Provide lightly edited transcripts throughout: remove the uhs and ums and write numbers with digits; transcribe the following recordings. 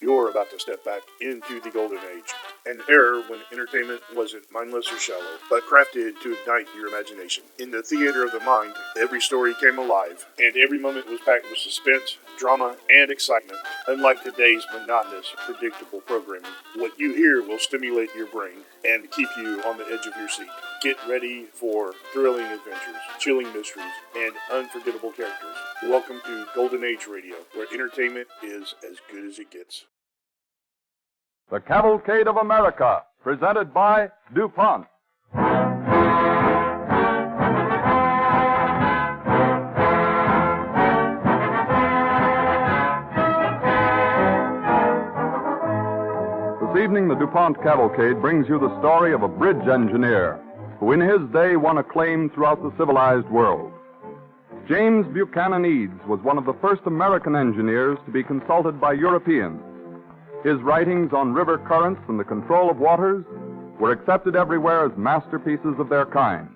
You're about to step back into the golden age, an era when entertainment wasn't mindless or shallow, but crafted to ignite your imagination. In the theater of the mind, every story came alive, and every moment was packed with suspense, drama, and excitement. Unlike today's monotonous, predictable programming, what you hear will stimulate your brain and keep you on the edge of your seat. Get ready for thrilling adventures, chilling mysteries, and unforgettable characters. Welcome to Golden Age Radio, where entertainment is as good as it gets. The Cavalcade of America, presented by DuPont. This evening, the DuPont Cavalcade brings you the story of a bridge engineer who in his day won acclaim throughout the civilized world. James Buchanan Eads was one of the first American engineers to be consulted by Europeans. His writings on river currents and the control of waters were accepted everywhere as masterpieces of their kind.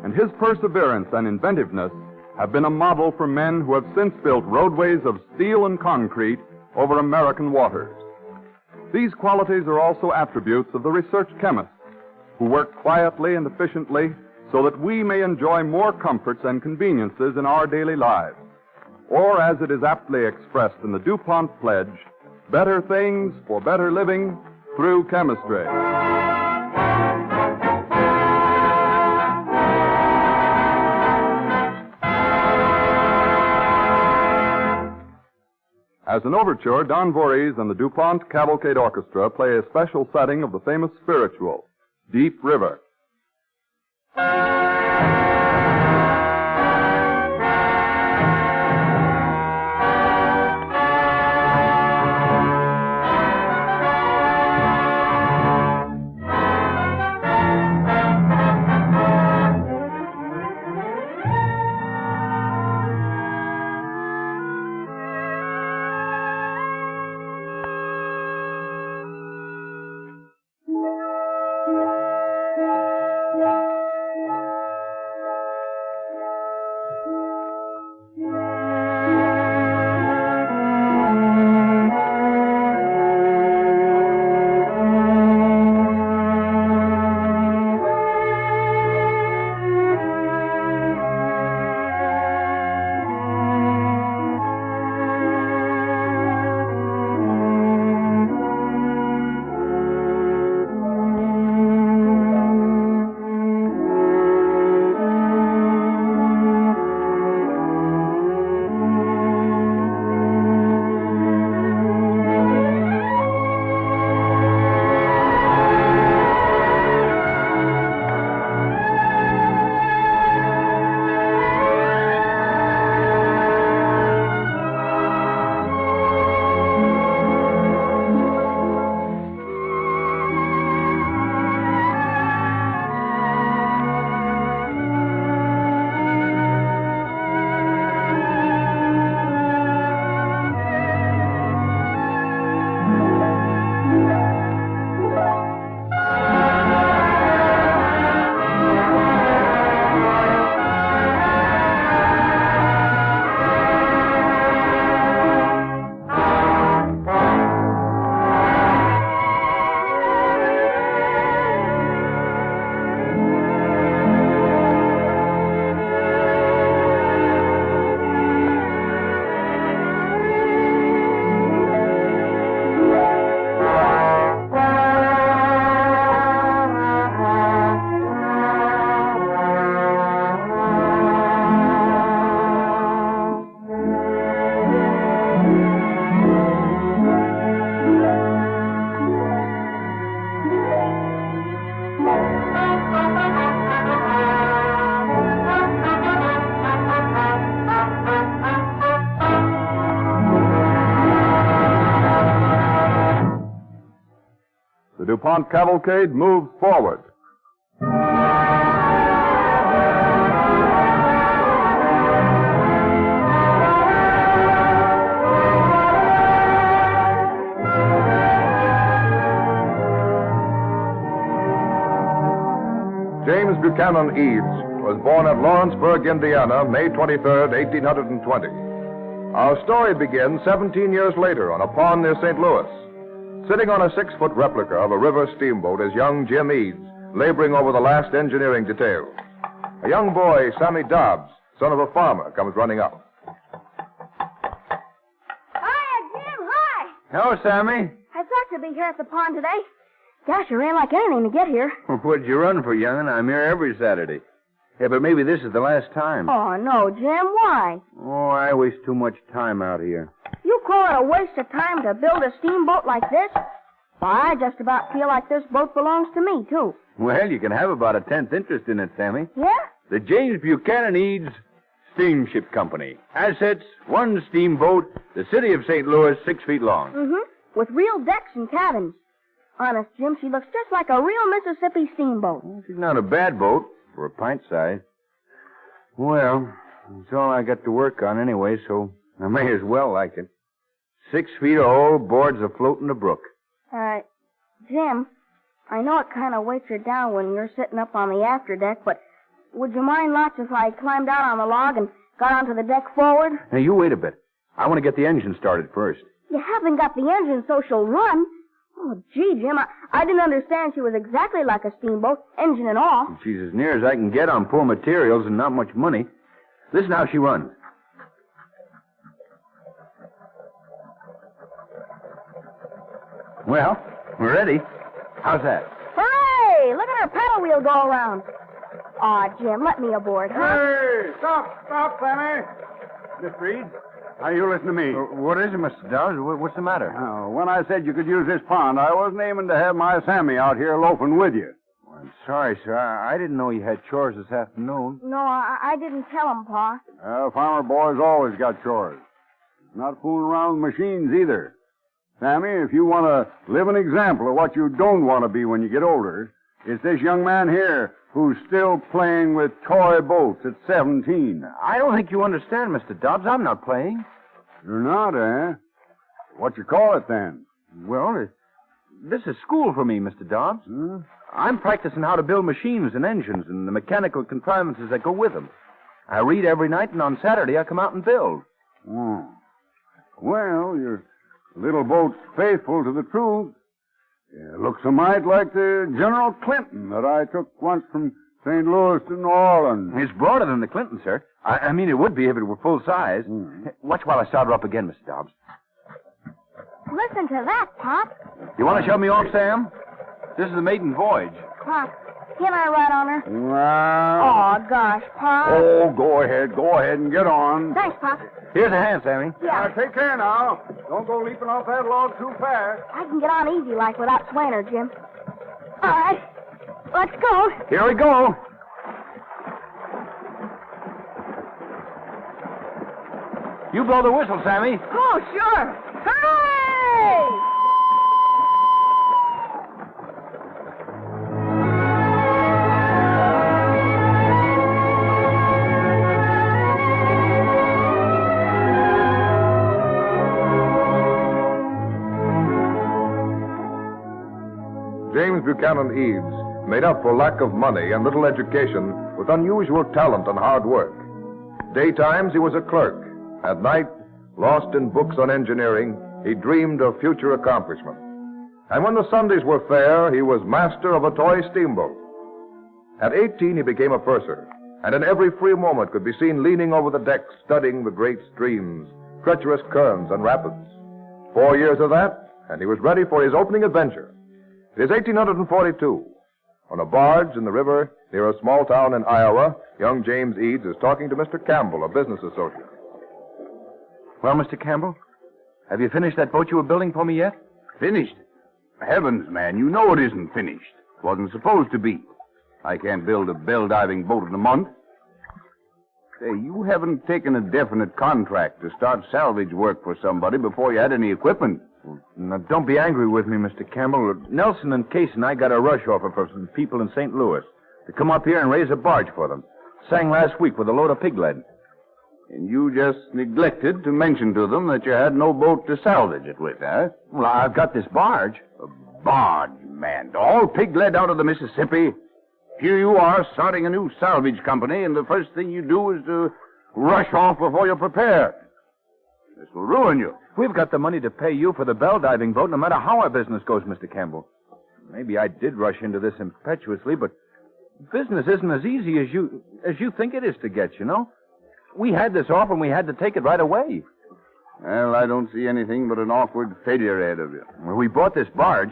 And his perseverance and inventiveness have been a model for men who have since built roadways of steel and concrete over American waters. These qualities are also attributes of the research chemists who work quietly and efficiently so that we may enjoy more comforts and conveniences in our daily lives. Or, as it is aptly expressed in the DuPont Pledge, better things for better living through chemistry. As an overture, Don Voorhees and the DuPont Cavalcade Orchestra play a special setting of the famous spiritual, Deep River. The DuPont Cavalcade moves forward. James Buchanan Eads was born at Lawrenceburg, Indiana, May 23, 1820. Our story begins 17 years later on a pond near St. Louis. Sitting on a 6-foot replica of a river steamboat is young Jim Eads, laboring over the last engineering details. A young boy, Sammy Dobbs, son of a farmer, comes running up. Hiya, Jim. Hi. Hello, Sammy. I thought you'd be here at the pond today. Gosh, you ran like anything to get here. What'd you run for, young'un? I'm here every Saturday. Yeah, but maybe this is the last time. Oh, no, Jim. Why? Oh, I waste too much time out here. You call it a waste of time to build a steamboat like this? Why, I just about feel like this boat belongs to me, too. Well, you can have about a 10th interest in it, Sammy. Yeah? The James Buchanan Eads Steamship Company. Assets, 1 steamboat, the city of St. Louis, 6 feet long. Mm-hmm. With real decks and cabins. Honest, Jim, she looks just like a real Mississippi steamboat. Well, she's not a bad boat for a pint size. Well, that's all I got to work on anyway, so I may as well like it. 6 feet of old boards afloat in the brook. Jim, I know it kind of weights you down when you're sitting up on the afterdeck, but would you mind lots if I climbed out on the log and got onto the deck forward? Now, you wait a bit. I want to get the engine started first. You haven't got the engine so she'll run. Oh, gee, Jim, I didn't understand she was exactly like a steamboat, engine and all. She's as near as I can get on poor materials and not much money. Listen how she runs. Well, we're ready. How's that? Hooray! Look at her paddle wheel go around. Aw, Jim, let me aboard, huh? Hey, stop, Sammy. Miss Reed, now you listen to me. What is it, Mr. Dawes? What's the matter? Oh, when I said you could use this pond, I wasn't aiming to have my Sammy out here loafing with you. Well, I'm sorry, sir. I didn't know you had chores this afternoon. No, I didn't tell him, Pa. Farmer boys always got chores. Not fooling around with machines either. Sammy, if you want to live an example of what you don't want to be when you get older, it's this young man here who's still playing with toy boats at 17. I don't think you understand, Mr. Dobbs. I'm not playing. You're not, eh? What you call it, then? Well, this is school for me, Mr. Dobbs. Huh? I'm practicing how to build machines and engines and the mechanical contrivances that go with them. I read every night, and on Saturday I come out and build. Oh. Well, your little boat's faithful to the truth. It looks a mite like the General Clinton that I took once from St. Louis to New Orleans. It's broader than the Clinton, sir. I mean, it would be if it were full size. Watch while I start her up again, Mr. Dobbs. Listen to that, Pop. You want to show me off, Sam? This is the maiden voyage. Pop, can I ride on her? Well... Oh, gosh, Pop. Oh, go ahead and get on. Thanks, Pop. Here's a hand, Sammy. Yeah. Take care now. Don't go leaping off that log too fast. I can get on easy like without swaying her, Jim. All right. Let's go. Here we go. You blow the whistle, Sammy. Oh, sure. Hooray! James Buchanan Eads made up for lack of money and little education with unusual talent and hard work. Daytimes, he was a clerk. At night, lost in books on engineering, he dreamed of future accomplishment. And when the Sundays were fair, he was master of a toy steamboat. At 18, he became a purser, and in every free moment could be seen leaning over the deck studying the great streams, treacherous currents, and rapids. 4 years of that, and he was ready for his opening adventure. It is 1842. On a barge in the river near a small town in Iowa, young James Eads is talking to Mr. Campbell, a business associate. Well, Mr. Campbell, have you finished that boat you were building for me yet? Finished? Heavens, man, you know it isn't finished. It wasn't supposed to be. I can't build a bell-diving boat in a month. Say, you haven't taken a definite contract to start salvage work for somebody before you had any equipment. Now, don't be angry with me, Mr. Campbell. Nelson and Case and I got a rush offer for some people in St. Louis to come up here and raise a barge for them. Sang last week with a load of pig lead. And you just neglected to mention to them that you had no boat to salvage it with, huh? Well, I've got this barge. A barge, man. All pig lead out of the Mississippi. Here you are starting a new salvage company, and the first thing you do is to rush off before you're prepared. This will ruin you. We've got the money to pay you for the bell diving boat no matter how our business goes, Mr. Campbell. Maybe I did rush into this impetuously, but business isn't as easy as you think it is to get, you know? We had this offer and we had to take it right away. Well, I don't see anything but an awkward failure ahead of you. Well, we bought this barge,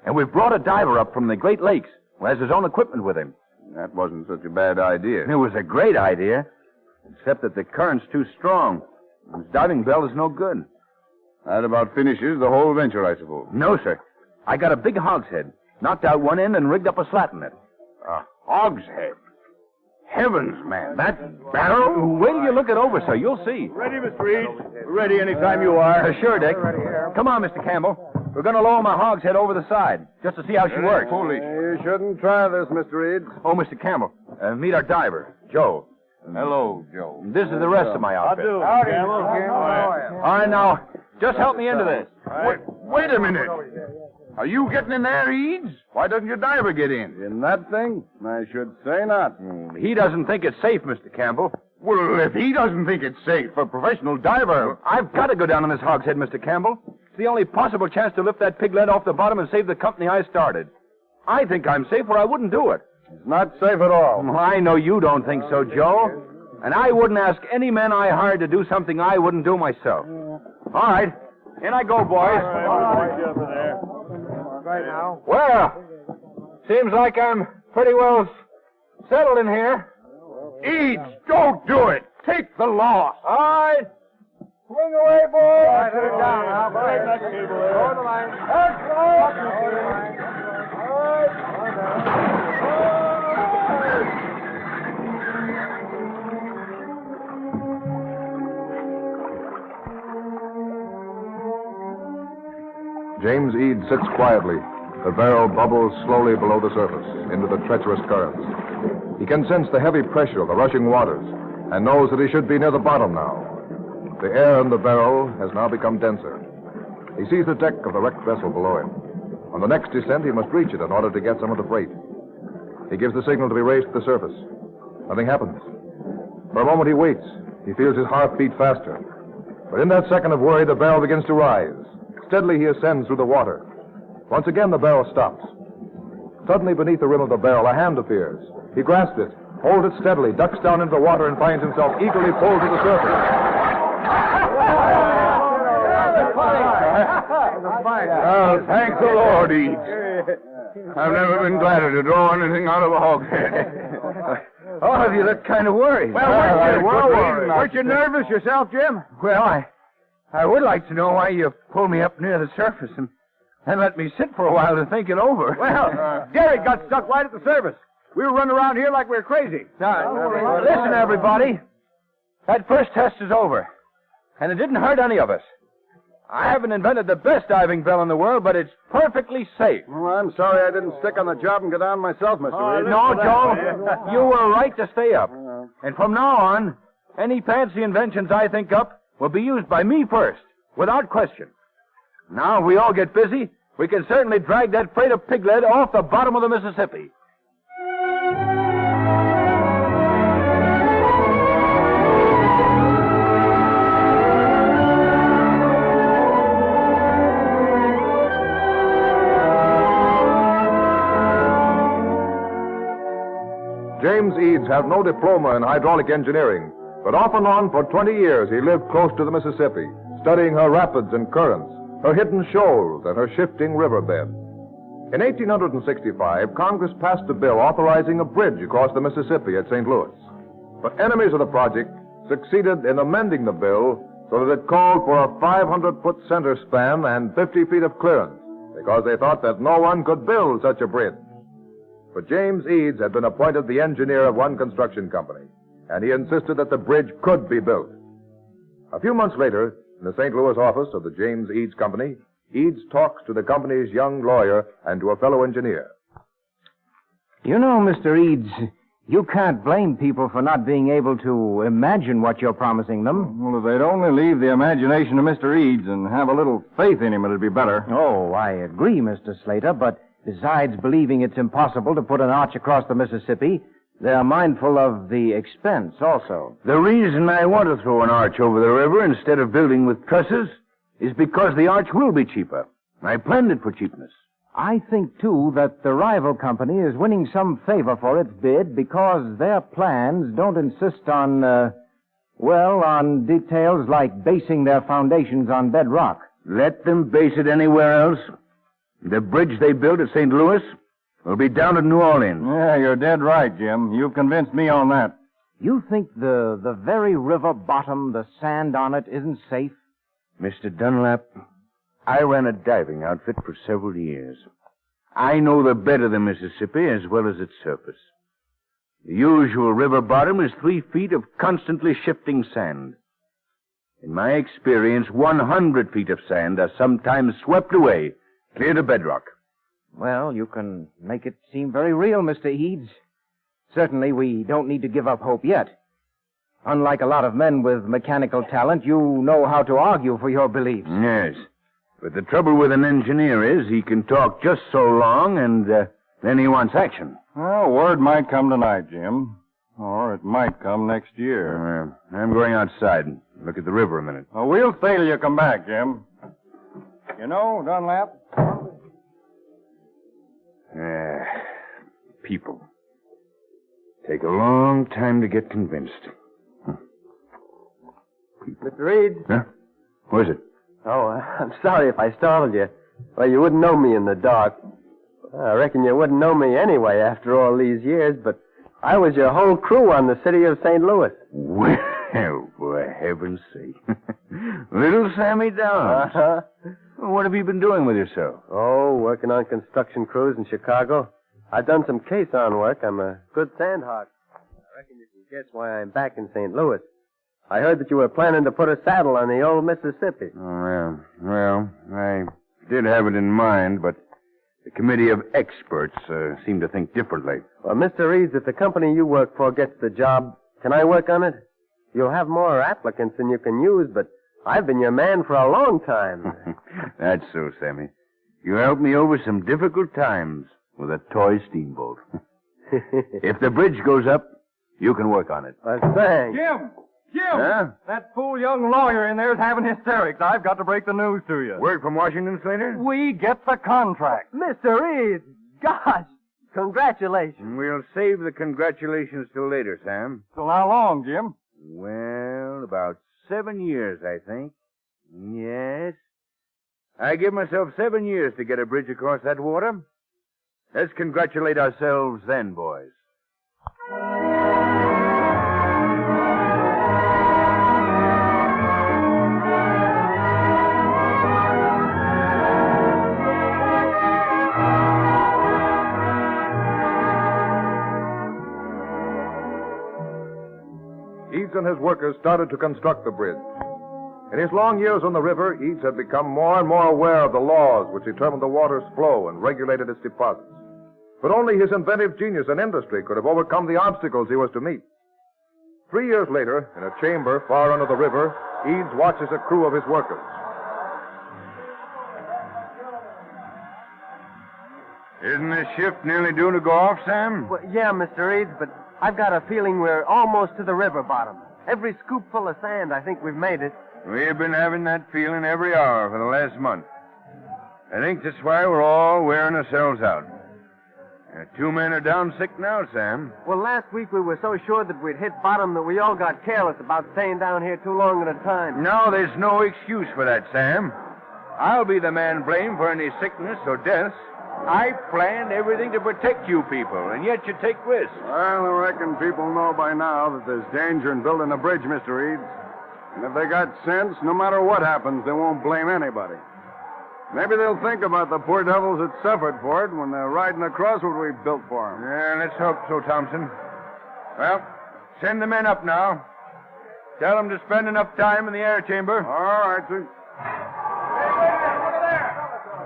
and we've brought a diver up from the Great Lakes who has his own equipment with him. That wasn't such a bad idea. It was a great idea, except that the current's too strong. This diving bell is no good. That about finishes the whole venture, I suppose. No, sir. I got a big hogshead, knocked out one end and rigged up a slat in it. A hogshead? Heavens, man, that barrel? Wait till you look it over, sir. You'll see. Ready, Mr. Eads? Ready anytime you are. Sure, Dick. Come on, Mr. Campbell. We're going to lower my hogshead over the side, just to see how she works. Foolish. You shouldn't try this, Mr. Eads. Oh, Mr. Campbell, meet our diver, Joe. Hello, Joe. This is the rest of my outfit. Howdy, Campbell. All right, now, just help me into this. Wait a minute. Are you getting in there, Eads? Why doesn't your diver get in? In that thing? I should say not. He doesn't think it's safe, Mr. Campbell. Well, if he doesn't think it's safe, a professional diver... I've got to go down on this hogshead, Mr. Campbell. It's the only possible chance to lift that piglet off the bottom and save the company I started. I think I'm safe, or I wouldn't do it. It's not safe at all. I know you don't think so, Joe. And I wouldn't ask any man I hired to do something I wouldn't do myself. All right. In I go, boys. Right now. Well, seems like I'm pretty well settled in here. Eads, don't do it. Take the loss. All right. Swing away, boys. All right, put it down now. Break that cable there. Over the line. James Eads sits quietly. The barrel bubbles slowly below the surface into the treacherous currents. He can sense the heavy pressure of the rushing waters and knows that he should be near the bottom now. The air in the barrel has now become denser. He sees the deck of the wrecked vessel below him. On the next descent, he must reach it in order to get some of the freight. He gives the signal to be raised to the surface. Nothing happens. For a moment, he waits. He feels his heart beat faster. But in that second of worry, the barrel begins to rise. Steadily, he ascends through the water. Once again, the barrel stops. Suddenly, beneath the rim of the barrel, a hand appears. He grasps it, holds it steadily, ducks down into the water, and finds himself eagerly pulled to the surface. Well, thank the Lord, Eads. I've never been gladder to draw anything out of a hogshead. All of you look kind of worried. Weren't you nervous yourself, Jim? Well, I would like to know why you pulled me up near the surface and let me sit for a while to think it over. Well, Derek got stuck right at the surface. We were running around here like we were crazy. Now, listen, everybody. That first test is over, and it didn't hurt any of us. I haven't invented the best diving bell in the world, but it's perfectly safe. Well, I'm sorry I didn't stick on the job and get down myself, Mr. Reed. No, Joe, you were right to stay up. And from now on, any fancy inventions I think up will be used by me first, without question. Now, if we all get busy, we can certainly drag that freight of pig lead off the bottom of the Mississippi. James Eads had no diploma in hydraulic engineering, but off and on for 20 years he lived close to the Mississippi, studying her rapids and currents, her hidden shoals, and her shifting riverbed. In 1865, Congress passed a bill authorizing a bridge across the Mississippi at St. Louis. But enemies of the project succeeded in amending the bill so that it called for a 500-foot center span and 50 feet of clearance, because they thought that no one could build such a bridge. But James Eads had been appointed the engineer of one construction company, and he insisted that the bridge could be built. A few months later, in the St. Louis office of the James Eads Company, Eads talks to the company's young lawyer and to a fellow engineer. You know, Mr. Eads, you can't blame people for not being able to imagine what you're promising them. Well, if they'd only leave the imagination to Mr. Eads and have a little faith in him, it'd be better. Oh, I agree, Mr. Slater, but besides believing it's impossible to put an arch across the Mississippi, They're mindful of the expense also. The reason I want to throw an arch over the river instead of building with trusses is because the arch will be cheaper. I planned it for cheapness. I think, too, that the rival company is winning some favor for its bid because their plans don't insist on, on details like basing their foundations on bedrock. Let them base it anywhere else. The bridge they built at St. Louis will be down at New Orleans. Yeah, you're dead right, Jim. You've convinced me on that. You think the very river bottom, the sand on it, isn't safe? Mr. Dunlap, I ran a diving outfit for several years. I know the bed of the Mississippi as well as its surface. The usual river bottom is 3 feet of constantly shifting sand. In my experience, 100 feet of sand are sometimes swept away, clear to bedrock. Well, you can make it seem very real, Mr. Eads. Certainly, we don't need to give up hope yet. Unlike a lot of men with mechanical talent, you know how to argue for your beliefs. Yes. But the trouble with an engineer is he can talk just so long, and then he wants action. Well, word might come tonight, Jim. Or it might come next year. I'm going outside and look at the river a minute. Well, we'll stay till you come back, Jim. You know, Dunlap... People. Take a long time to get convinced. Mr. Reed? Huh? Who is it? Oh, I'm sorry if I startled you. Well, you wouldn't know me in the dark. I reckon you wouldn't know me anyway after all these years, but I was your whole crew on the city of St. Louis. Well, for heaven's sake. Little Sammy Downs. Uh-huh. What have you been doing with yourself? Oh, working on construction crews in Chicago. I've done some caisson work. I'm a good sandhawk. I reckon you can guess why I'm back in St. Louis. I heard that you were planning to put a saddle on the old Mississippi. Oh, yeah. Well, I did have it in mind, but the committee of experts seem to think differently. Well, Mr. Reeves, if the company you work for gets the job, can I work on it? You'll have more applicants than you can use, but I've been your man for a long time. That's so, Sammy. You helped me over some difficult times with a toy steamboat. If the bridge goes up, you can work on it. Thanks. Jim! Huh? That fool young lawyer in there is having hysterics. I've got to break the news to you. Word from Washington, Slater? We get the contract. Mr. Reeves, gosh, congratulations. We'll save the congratulations till later, Sam. So how long, Jim? Well, about 7 years, I think. Yes. I give myself 7 years to get a bridge across that water. Let's congratulate ourselves then, boys. Eads and his workers started to construct the bridge. In his long years on the river, Eads had become more and more aware of the laws which determined the water's flow and regulated its deposits. But only his inventive genius and industry could have overcome the obstacles he was to meet. 3 years later, in a chamber far under the river, Eads watches a crew of his workers. Isn't this ship nearly due to go off, Sam? Well, yeah, Mr. Reeves, but I've got a feeling we're almost to the river bottom. Every scoopful of sand, I think we've made it. We've been having that feeling every hour for the last month. I think that's why we're all wearing ourselves out. 2 men are down sick now, Sam. Well, last week we were so sure that we'd hit bottom that we all got careless about staying down here too long at a time. No, there's no excuse for that, Sam. I'll be the man blamed for any sickness or deaths. I planned everything to protect you people, and yet you take risks. Well, I reckon people know by now that there's danger in building a bridge, Mr. Eads. And if they got sense, no matter what happens, they won't blame anybody. Maybe they'll think about the poor devils that suffered for it when they're riding across what we built for them. Yeah, let's hope so, Thompson. Well, send the men up now. Tell them to spend enough time in the air chamber. All right, sir.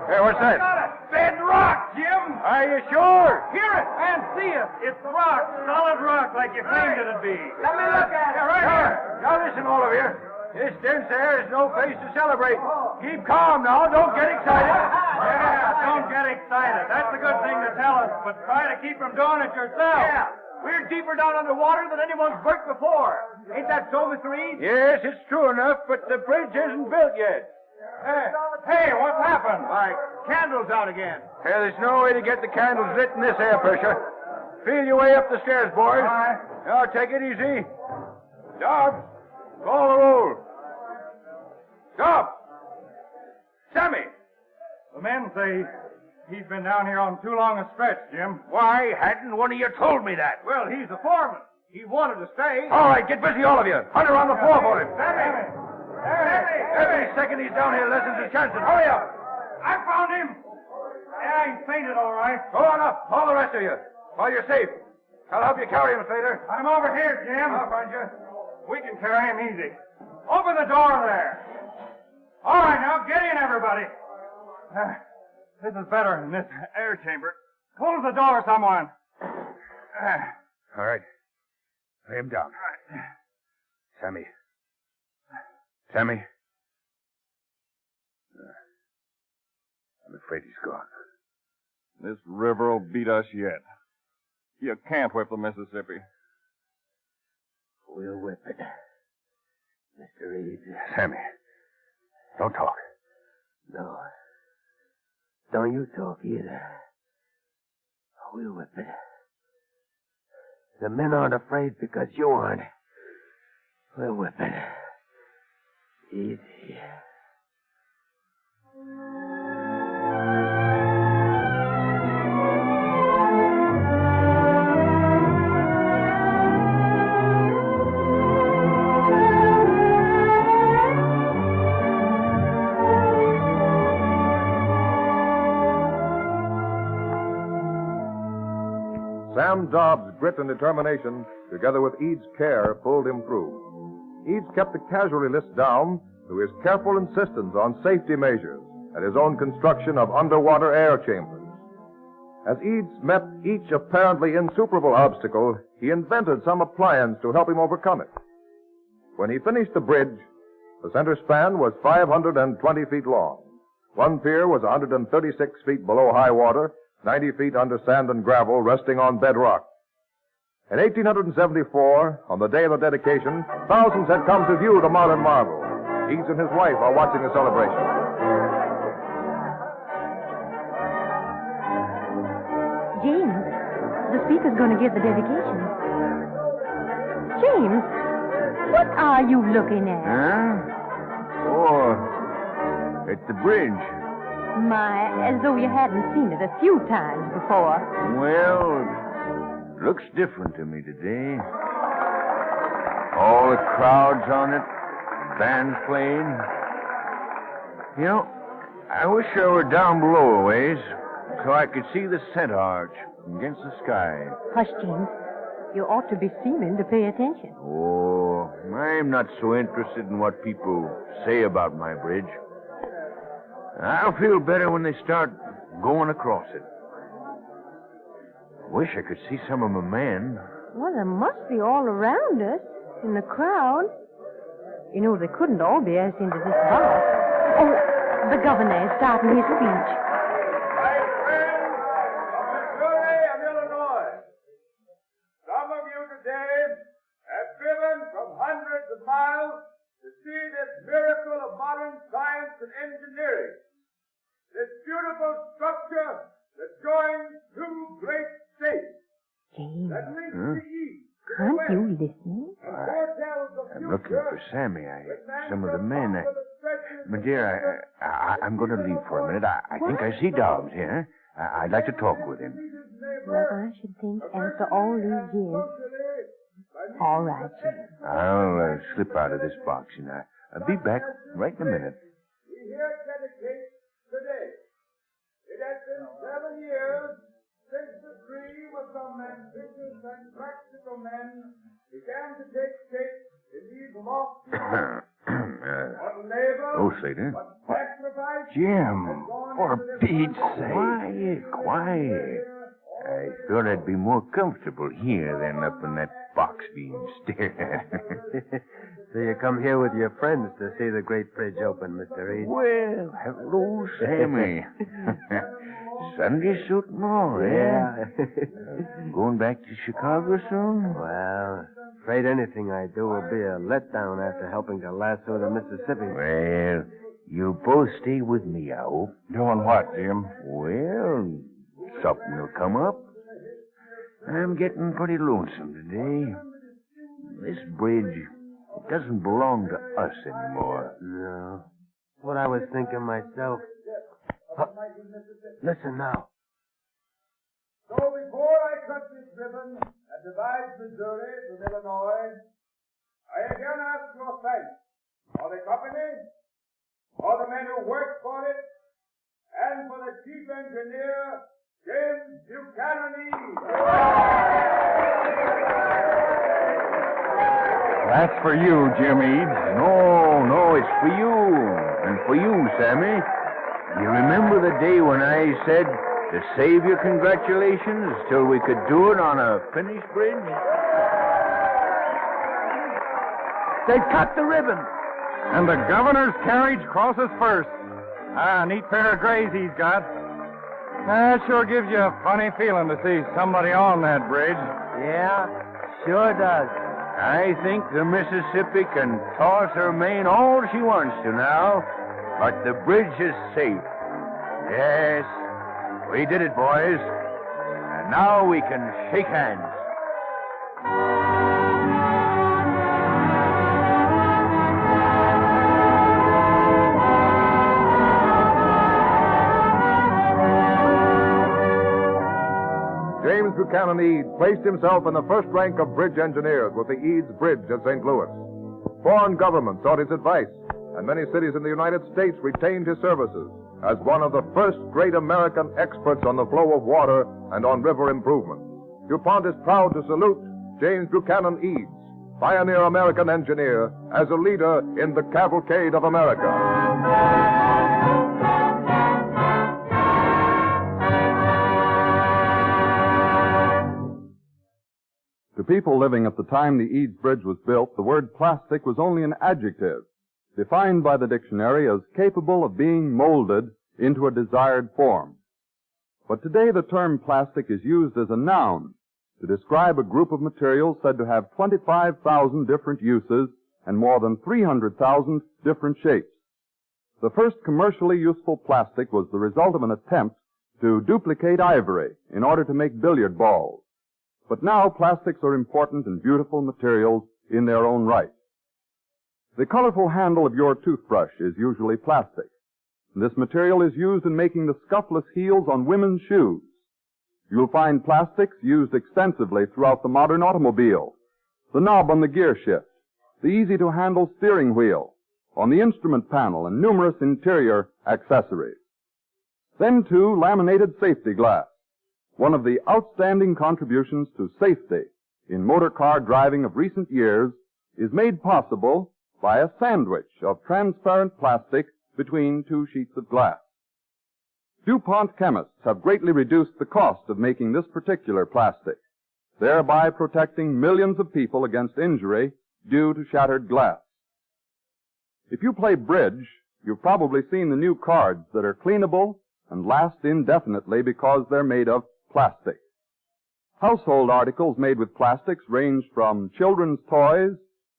Hey, what's that? Bedrock, Jim! Are you sure? Hear it and see it. It's rock, solid rock like you claimed it'd be. Let me look at it. Right here. Now listen, all of you. This dense air is no place to celebrate. Keep calm now. Don't get excited. Yeah, don't get excited. That's a good thing to tell us, but try to keep from doing it yourself. Yeah. We're deeper down underwater than anyone's worked before. Ain't that so, Mr. Reed? Yes, it's true enough, but the bridge isn't built yet. Hey, what's happened? Why, candles out again. Hey, there's no way to get the candles lit in this air pressure. Feel your way up the stairs, boys. All right. Now, take it easy. Stop. Call the roll. Stop. Sammy. The men say he's been down here on too long a stretch, Jim. Why hadn't one of you told me that? Well, he's the foreman. He wanted to stay. All right, get busy, all of you. Hunt around the floor for him. Sammy! Every second he's down here lessens his chances. Hurry up. I found him. Yeah, he's fainted, all right. Go on up, all the rest of you, while you're safe. I'll help you carry him, Slater. I'm over here, Jim. I'll find you. We can carry him easy. Open the door there. All right, now get in, everybody. This is better than this air chamber. Close the door, someone. All right. Lay him down. Right. Sammy. Sammy. I'm afraid he's gone. This river will beat us yet. You can't whip the Mississippi. We'll whip it. Mr. Reed. Sammy, don't talk. No. Don't you talk either. We'll whip it. The men aren't afraid because you aren't. We'll whip it. Easy. Sam Dobbs' grit and determination, together with Eads' care, pulled him through. Eads kept the casualty list down through his careful insistence on safety measures and his own construction of underwater air chambers. As Eads met each apparently insuperable obstacle, he invented some appliance to help him overcome it. When he finished the bridge, the center span was 520 feet long. One pier was 136 feet below high water, 90 feet under sand and gravel, resting on bedrock. In 1874, on the day of the dedication, thousands had come to view the modern marvel. Eads and his wife are watching the celebration. James, the speaker's going to give the dedication. James, what are you looking at? Huh? Oh, it's the bridge. My, as though you hadn't seen it a few times before. Well, it looks different to me today. All the crowds on it, bands playing. You know, I wish I were down below a ways so I could see the center arch against the sky. Hush, James. You ought to be seeming to pay attention. Oh, I'm not so interested in what people say about my bridge. I'll feel better when they start going across it. Wish I could see some of my men. Well, there must be all around us, in the crowd. You know, they couldn't all be asked into this box. Oh, the governor is starting his speech. My friends of Missouri and Illinois, some of you today have driven from hundreds of miles to see this miracle of modern science and engineering. This beautiful structure that joins two great states. James, That links the east to the aren't west. you listening? And foretells the I'm future looking for Sammy. Some of the men. My dear, I'm going to leave for a minute. I think I see Dobbs here. I'd like to talk with him. Well, I should think after all these years. All right, James. I'll slip out of this box, and I'll be back right in a minute. We here dedicate today. It has been 7 years since the dream of some ambitious and practical men began to take shape in these lofty what labor, Oh, Slater. what sacrifice, Jim, for Pete's sake. Quiet. I thought I'd be more comfortable here than up in that box being stared at. So you come here with your friends to see the great bridge open, Mr. Reed? Well, hello, Sammy. Sunday suit and all, Yeah. Going back to Chicago soon? Well, afraid anything I do will be a letdown after helping to lasso the Mississippi. Well, you both stay with me, I hope. Doing what, Jim? Well, something will come up. I'm getting pretty lonesome today. This bridge, it doesn't belong to us anymore. No. What I was thinking myself. Listen now. So before I cut this ribbon that divides Missouri from Illinois, I again ask your thanks for the company, for the men who worked for it, and for the chief engineer, James Buchanan Eads. That's for you, Jim Eads. No, it's for you. And for you, Sammy. You remember the day when I said to save your congratulations till we could do it on a finished bridge? They cut the ribbon. And the governor's carriage crosses first. Neat pair of grays he's got. That sure gives you a funny feeling to see somebody on that bridge. Yeah, sure does. I think the Mississippi can toss her mane all she wants to now, but the bridge is safe. Yes, we did it, boys. And now we can shake hands. James Buchanan Eads placed himself in the first rank of bridge engineers with the Eads Bridge at St. Louis. Foreign governments sought his advice, and many cities in the United States retained his services as one of the first great American experts on the flow of water and on river improvement. DuPont is proud to salute James Buchanan Eads, pioneer American engineer, as a leader in the cavalcade of America. To people living at the time the Eads Bridge was built, the word plastic was only an adjective, defined by the dictionary as capable of being molded into a desired form. But today the term plastic is used as a noun to describe a group of materials said to have 25,000 different uses and more than 300,000 different shapes. The first commercially useful plastic was the result of an attempt to duplicate ivory in order to make billiard balls. But now plastics are important and beautiful materials in their own right. The colorful handle of your toothbrush is usually plastic. This material is used in making the scuffless heels on women's shoes. You'll find plastics used extensively throughout the modern automobile. The knob on the gear shift, the easy-to-handle steering wheel, on the instrument panel, and numerous interior accessories. Then, too, laminated safety glass. One of the outstanding contributions to safety in motor car driving of recent years is made possible by a sandwich of transparent plastic between two sheets of glass. DuPont chemists have greatly reduced the cost of making this particular plastic, thereby protecting millions of people against injury due to shattered glass. If you play bridge, you've probably seen the new cards that are cleanable and last indefinitely because they're made of plastic. Household articles made with plastics range from children's toys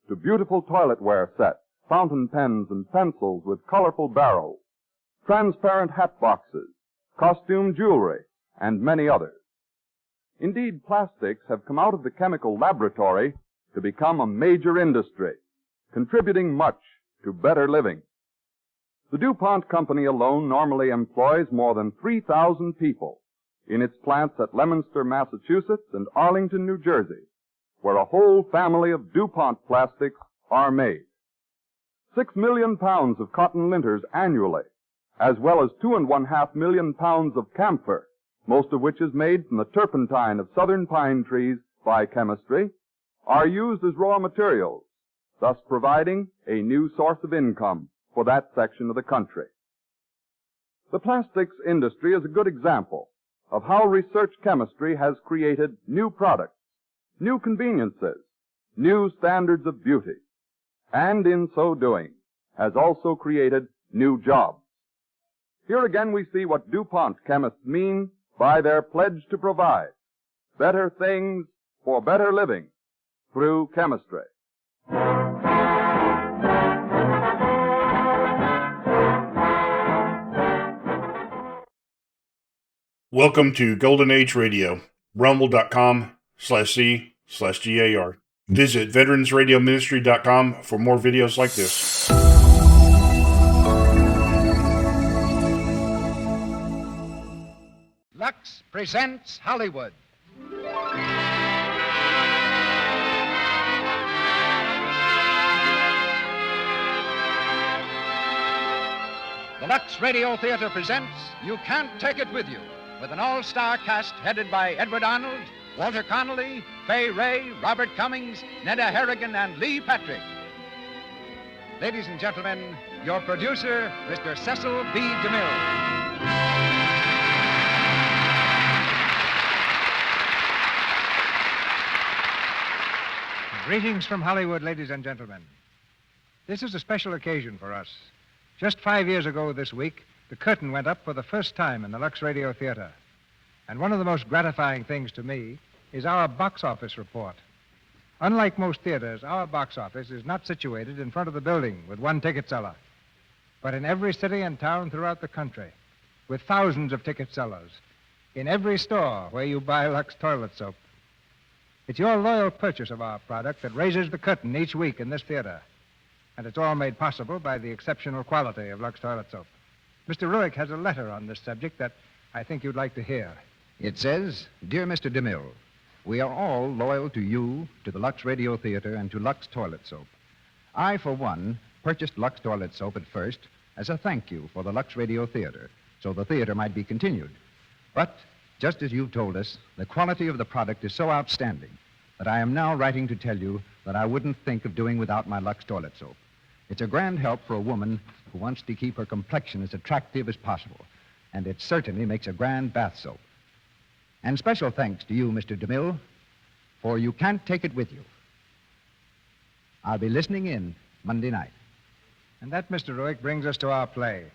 to beautiful toiletware sets, fountain pens and pencils with colorful barrels, transparent hat boxes, costume jewelry, and many others. Indeed, plastics have come out of the chemical laboratory to become a major industry, contributing much to better living. The DuPont Company alone normally employs more than 3,000 people in its plants at Leominster, Massachusetts, and Arlington, New Jersey, where a whole family of DuPont plastics are made. 6 million pounds of cotton linters annually, as well as 2.5 million pounds of camphor, most of which is made from the turpentine of southern pine trees by chemistry, are used as raw materials, thus providing a new source of income for that section of the country. The plastics industry is a good example of how research chemistry has created new products, new conveniences, new standards of beauty, and in so doing has also created new jobs. Here again we see what DuPont chemists mean by their pledge to provide better things for better living through chemistry. Welcome to Golden Age Radio, rumble.com/C/GAR. Visit veteransradioministry.com for more videos like this. Lux presents Hollywood. The Lux Radio Theater presents You Can't Take It With You, with an all-star cast headed by Edward Arnold, Walter Connolly, Fay Ray, Robert Cummings, Neda Harrigan, and Lee Patrick. Ladies and gentlemen, your producer, Mr. Cecil B. DeMille. Greetings from Hollywood, ladies and gentlemen. This is a special occasion for us. Just 5 years ago this week, the curtain went up for the first time in the Lux Radio Theater. And one of the most gratifying things to me is our box office report. Unlike most theaters, our box office is not situated in front of the building with one ticket seller, but in every city and town throughout the country, with thousands of ticket sellers, in every store where you buy Lux toilet soap. It's your loyal purchase of our product that raises the curtain each week in this theater. And it's all made possible by the exceptional quality of Lux toilet soap. Mr. Ruick has a letter on this subject that I think you'd like to hear. It says, Dear Mr. DeMille, we are all loyal to you, to the Lux Radio Theater, and to Lux toilet soap. I, for one, purchased Lux toilet soap at first as a thank you for the Lux Radio Theater, so the theater might be continued. But just as you've told us, the quality of the product is so outstanding that I am now writing to tell you that I wouldn't think of doing without my Lux toilet soap. It's a grand help for a woman who wants to keep her complexion as attractive as possible, and it certainly makes a grand bath soap. And special thanks to you, Mr. DeMille, for You Can't Take It With You. I'll be listening in Monday night. And that, Mr. Ruick, brings us to our play.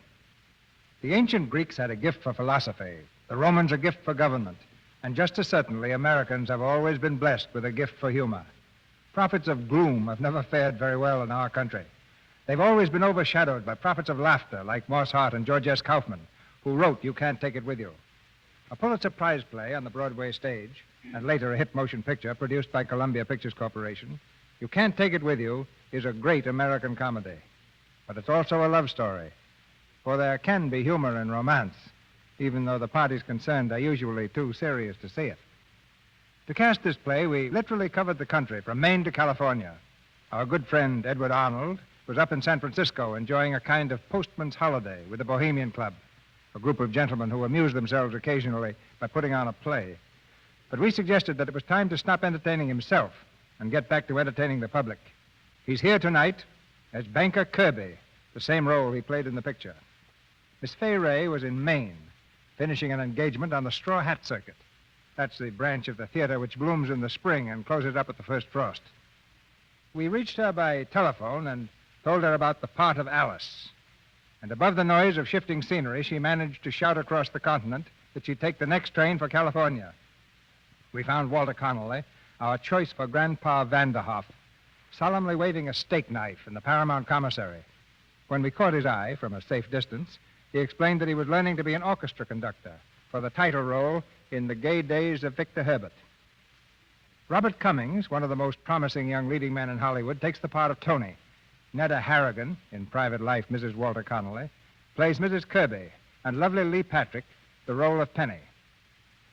The ancient Greeks had a gift for philosophy. The Romans a gift for government. And just as certainly, Americans have always been blessed with a gift for humor. Prophets of gloom have never fared very well in our country. They've always been overshadowed by prophets of laughter like Morse Hart and George S. Kaufman, who wrote You Can't Take It With You. A Pulitzer Prize play on the Broadway stage, and later a hit motion picture produced by Columbia Pictures Corporation, You Can't Take It With You is a great American comedy. But it's also a love story, for there can be humor in romance, even though the parties concerned are usually too serious to see it. To cast this play, we literally covered the country from Maine to California. Our good friend Edward Arnold was up in San Francisco enjoying a kind of postman's holiday with the Bohemian Club, a group of gentlemen who amuse themselves occasionally by putting on a play. But we suggested that it was time to stop entertaining himself and get back to entertaining the public. He's here tonight as Banker Kirby, the same role he played in the picture. Miss Fay Ray was in Maine, finishing an engagement on the straw hat circuit. That's the branch of the theater which blooms in the spring and closes up at the first frost. We reached her by telephone and told her about the part of Alice. And above the noise of shifting scenery, she managed to shout across the continent that she'd take the next train for California. We found Walter Connolly, our choice for Grandpa Vanderhoff, solemnly waving a steak knife in the Paramount commissary. When we caught his eye from a safe distance, he explained that he was learning to be an orchestra conductor for the title role in The Gay Days of Victor Herbert. Robert Cummings, one of the most promising young leading men in Hollywood, takes the part of Tony. Neda Harrigan, in Private Life, Mrs. Walter Connolly, plays Mrs. Kirby, and lovely Lee Patrick, the role of Penny.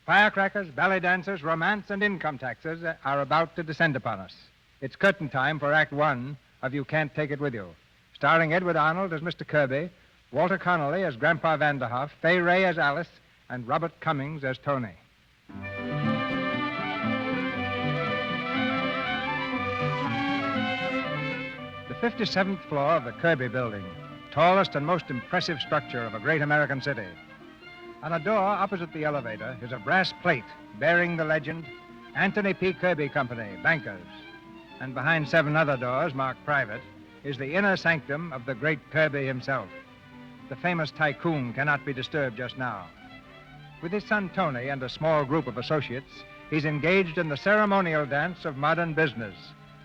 Firecrackers, ballet dancers, romance, and income taxes are about to descend upon us. It's curtain time for Act One of You Can't Take It With You, starring Edward Arnold as Mr. Kirby, Walter Connolly as Grandpa Vanderhoff, Fay Ray as Alice, and Robert Cummings as Tony. The 57th floor of the Kirby Building, tallest and most impressive structure of a great American city. On a door opposite the elevator is a brass plate bearing the legend, Anthony P. Kirby Company, Bankers. And behind 7 other doors marked private is the inner sanctum of the great Kirby himself. the famous tycoon cannot be disturbed just now. With his son Tony and a small group of associates, he's engaged in the ceremonial dance of modern business,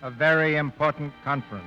a very important conference.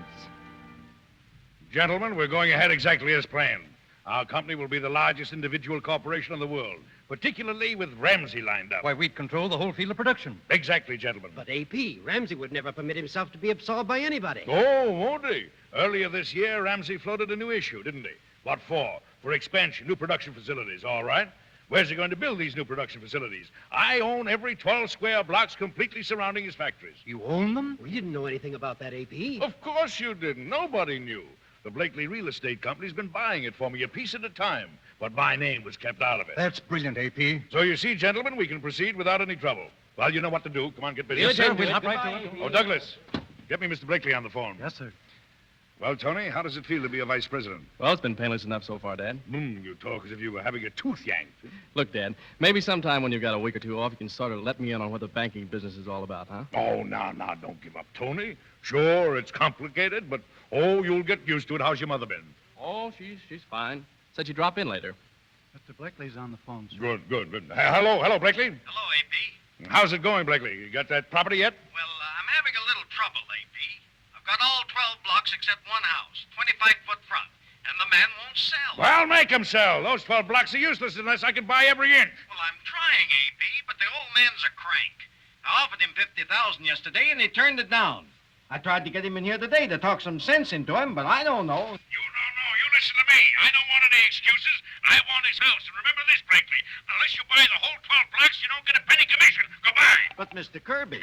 Gentlemen, we're going ahead exactly as planned. Our company will be the largest individual corporation in the world, particularly with Ramsey lined up. Why, we'd control the whole field of production. Exactly, gentlemen. But, AP, Ramsey would never permit himself to be absorbed by anybody. Oh, won't he? Earlier this year, Ramsey floated a new issue, didn't he? What for? For expansion, new production facilities, all right. Where's he going to build these new production facilities? I own every 12 square blocks completely surrounding his factories. You own them? We didn't know anything about that, AP. Of course you didn't. Nobody knew. The Blakely Real Estate Company's been buying it for me a piece at a time, but my name was kept out of it. That's brilliant, AP. So you see, gentlemen, we can proceed without any trouble. Well, you know what to do. Come on, get busy. Yes, sir. We'll hop right to it. Oh, Douglas, get me Mr. Blakely on the phone. Yes, sir. Well, Tony, how does it feel to be a vice president? Well, it's been painless enough so far, Dad. You talk as if you were having a tooth yanked. Look, Dad, maybe sometime when you've got a week or two off, you can sort of let me in on what the banking business is all about, huh? Oh, now, don't give up, Tony. Sure, it's complicated, but, you'll get used to it. How's your mother been? Oh, she's fine. Said she'd drop in later. Mr. Blakely's on the phone, sir. Good. Hello, Blakely. Hello, AP. How's it going, Blakely? You got that property yet? Well, I'm having a little trouble, AP. I've got all 12 blocks except one house, 25-foot front, and the man won't sell. Well, make him sell. Those 12 blocks are useless unless I can buy every inch. Well, I'm trying, AP, but the old man's a crank. I offered him $50,000 yesterday, and he turned it down. I tried to get him in here today to talk some sense into him, but I don't know. You don't know. You listen to me. I don't want any excuses. I want his house. And remember this, Blakely. Unless you buy the whole 12 blocks, you don't get a penny commission. Goodbye. But, Mr. Kirby...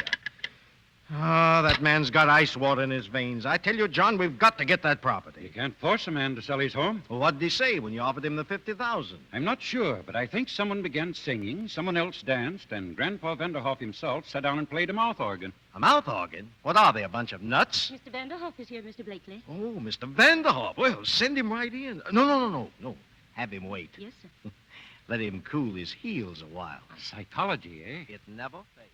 that man's got ice water in his veins. I tell you, John, we've got to get that property. You can't force a man to sell his home. Well, what'd he say when you offered him the $50,000? I'm not sure, but I think someone began singing, someone else danced, and Grandpa Vanderhoff himself sat down and played a mouth organ. A mouth organ? What are they, a bunch of nuts? Mr. Vanderhoff is here, Mr. Blakely. Oh, Mr. Vanderhoff. Well, send him right in. No. Have him wait. Yes, sir. Let him cool his heels a while. Psychology, eh? It never fails.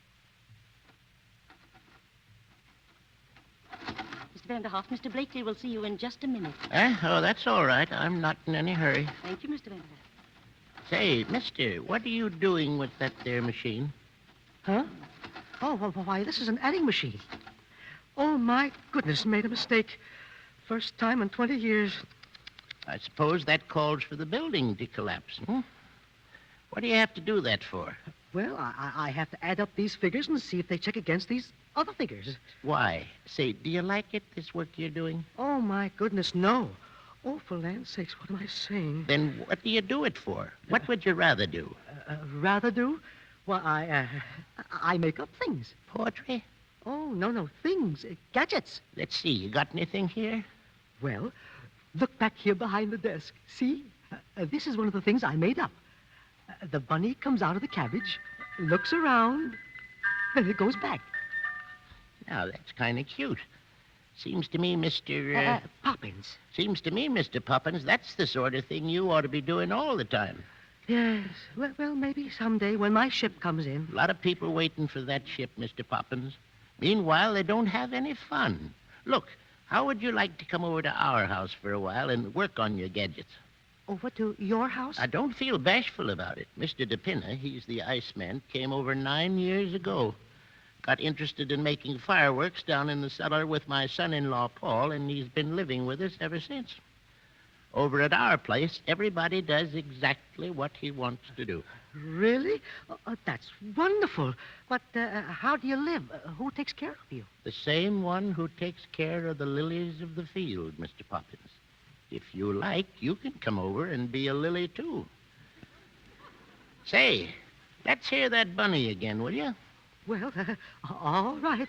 Mr. Vanderhoff, Mr. Blakely will see you in just a minute. That's all right. I'm not in any hurry. Thank you, Mr. Vanderhoff. Say, mister, what are you doing with that there machine? Huh? Oh, why, this is an adding machine. Oh, my goodness, made a mistake. First time in 20 years. I suppose that calls for the building to collapse, hmm? What do you have to do that for? Well, I have to add up these figures and see if they check against these other figures. Why? Say, do you like it, this work you're doing? Oh, my goodness, no. Oh, for land's sakes, what am I saying? Then what do you do it for? What would you rather do? Rather do? Well, I make up things. Poetry? Oh, no, things, gadgets. Let's see, you got anything here? Well, look back here behind the desk. See? This is one of the things I made up. The bunny comes out of the cabbage, looks around, then it goes back. Now, that's kind of cute. Seems to me, Mr. Poppins. Seems to me, Mr. Poppins, that's the sort of thing you ought to be doing all the time. Yes. Well, maybe someday when my ship comes in. A lot of people waiting for that ship, Mr. Poppins. Meanwhile, they don't have any fun. Look, how would you like to come over to our house for a while and work on your gadgets? Over to your house? I don't feel bashful about it. Mr. DePinna, he's the Iceman, came over 9 years ago. Got interested in making fireworks down in the cellar with my son-in-law, Paul, and he's been living with us ever since. Over at our place, everybody does exactly what he wants to do. Really? That's wonderful. But how do you live? Who takes care of you? The same one who takes care of the lilies of the field, Mr. Poppins. If you like, you can come over and be a lily, too. Say, let's hear that bunny again, will you? Well, all right.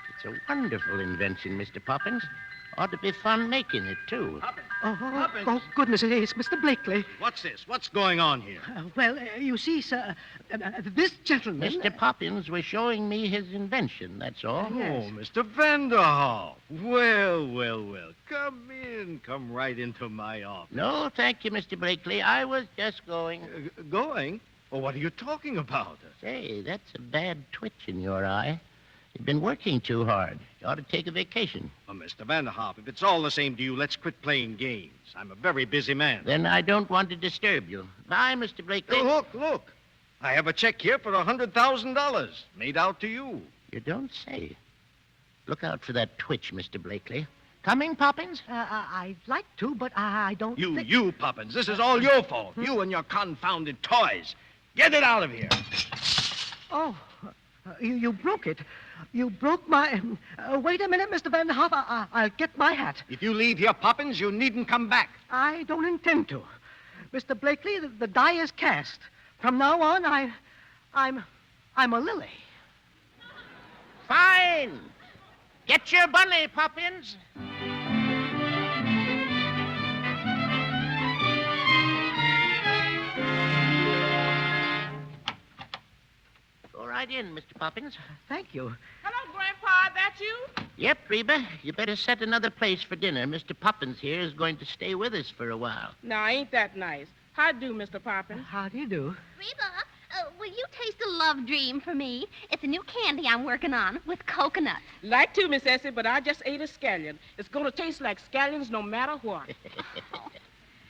It's a wonderful invention, Mr. Poppins. Ought to be fun making it, too. Poppins. Oh, goodness, it's Mr. Blakely. What's this? What's going on here? Well, you see, sir, this gentleman... Mr. Poppins was showing me his invention, that's all. Oh, Mr. Vanderhoff. Well. Come in. Come right into my office. No, thank you, Mr. Blakely. I was just going. Going? Well, what are you talking about? Say, that's a bad twitch in your eye. You've been working too hard. You ought to take a vacation. Oh, Mr. Vanderhoff, if it's all the same to you, let's quit playing games. I'm a very busy man. Then I don't want to disturb you. Bye, Mr. Blakely. Oh, look. I have a check here for $100,000 made out to you. You don't say. Look out for that twitch, Mr. Blakely. Coming, Poppins? I'd like to, but I don't think... You, Poppins. This is all your fault. You and your confounded toys. Get it out of here. Oh, you broke it. You broke my... wait a minute, Mr. Vanderhoff. I'll get my hat. If you leave here, Poppins, you needn't come back. I don't intend to. Mr. Blakely, the die is cast. From now on, I'm a lily. Fine. Get your bunny, Poppins. Go right in, Mr. Poppins. Thank you. Hello, Grandpa. That's you? Yep, Reba. You better set another place for dinner. Mr. Poppins here is going to stay with us for a while. Now, ain't that nice? How do, Mr. Poppins? How do you do? Reba, will you taste a love dream for me? It's a new candy I'm working on with coconuts. Like to, Miss Essie, but I just ate a scallion. It's going to taste like scallions no matter what.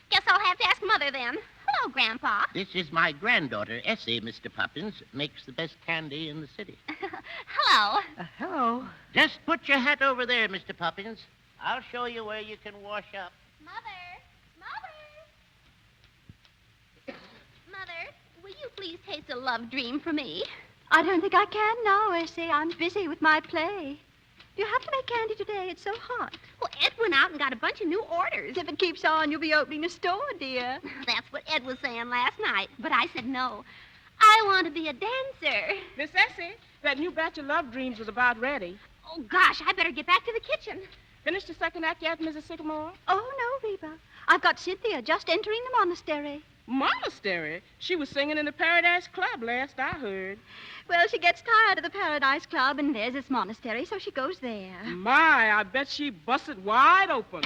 Guess I'll have to ask Mother then. Hello, Grandpa. This is my granddaughter, Essie, Mr. Poppins. Makes the best candy in the city. Hello. Hello. Just put your hat over there, Mr. Poppins. I'll show you where you can wash up. Mother, will you please taste a love dream for me? I don't think I can now, Essie. I'm busy with my play. You have to make candy today. It's so hot. Well, Ed went out and got a bunch of new orders. If it keeps on, you'll be opening a store, dear. That's what Ed was saying last night, but I said no. I want to be a dancer. Miss Essie, that new batch of love dreams is about ready. Oh, gosh, I better get back to the kitchen. Finished the second act yet, Mrs. Sycamore? Oh, no, Reba. I've got Cynthia just entering the monastery. Monastery? She was singing in the Paradise Club last I heard. Well, she gets tired of the Paradise Club, and there's this monastery, so she goes there. My, I bet she busted wide open.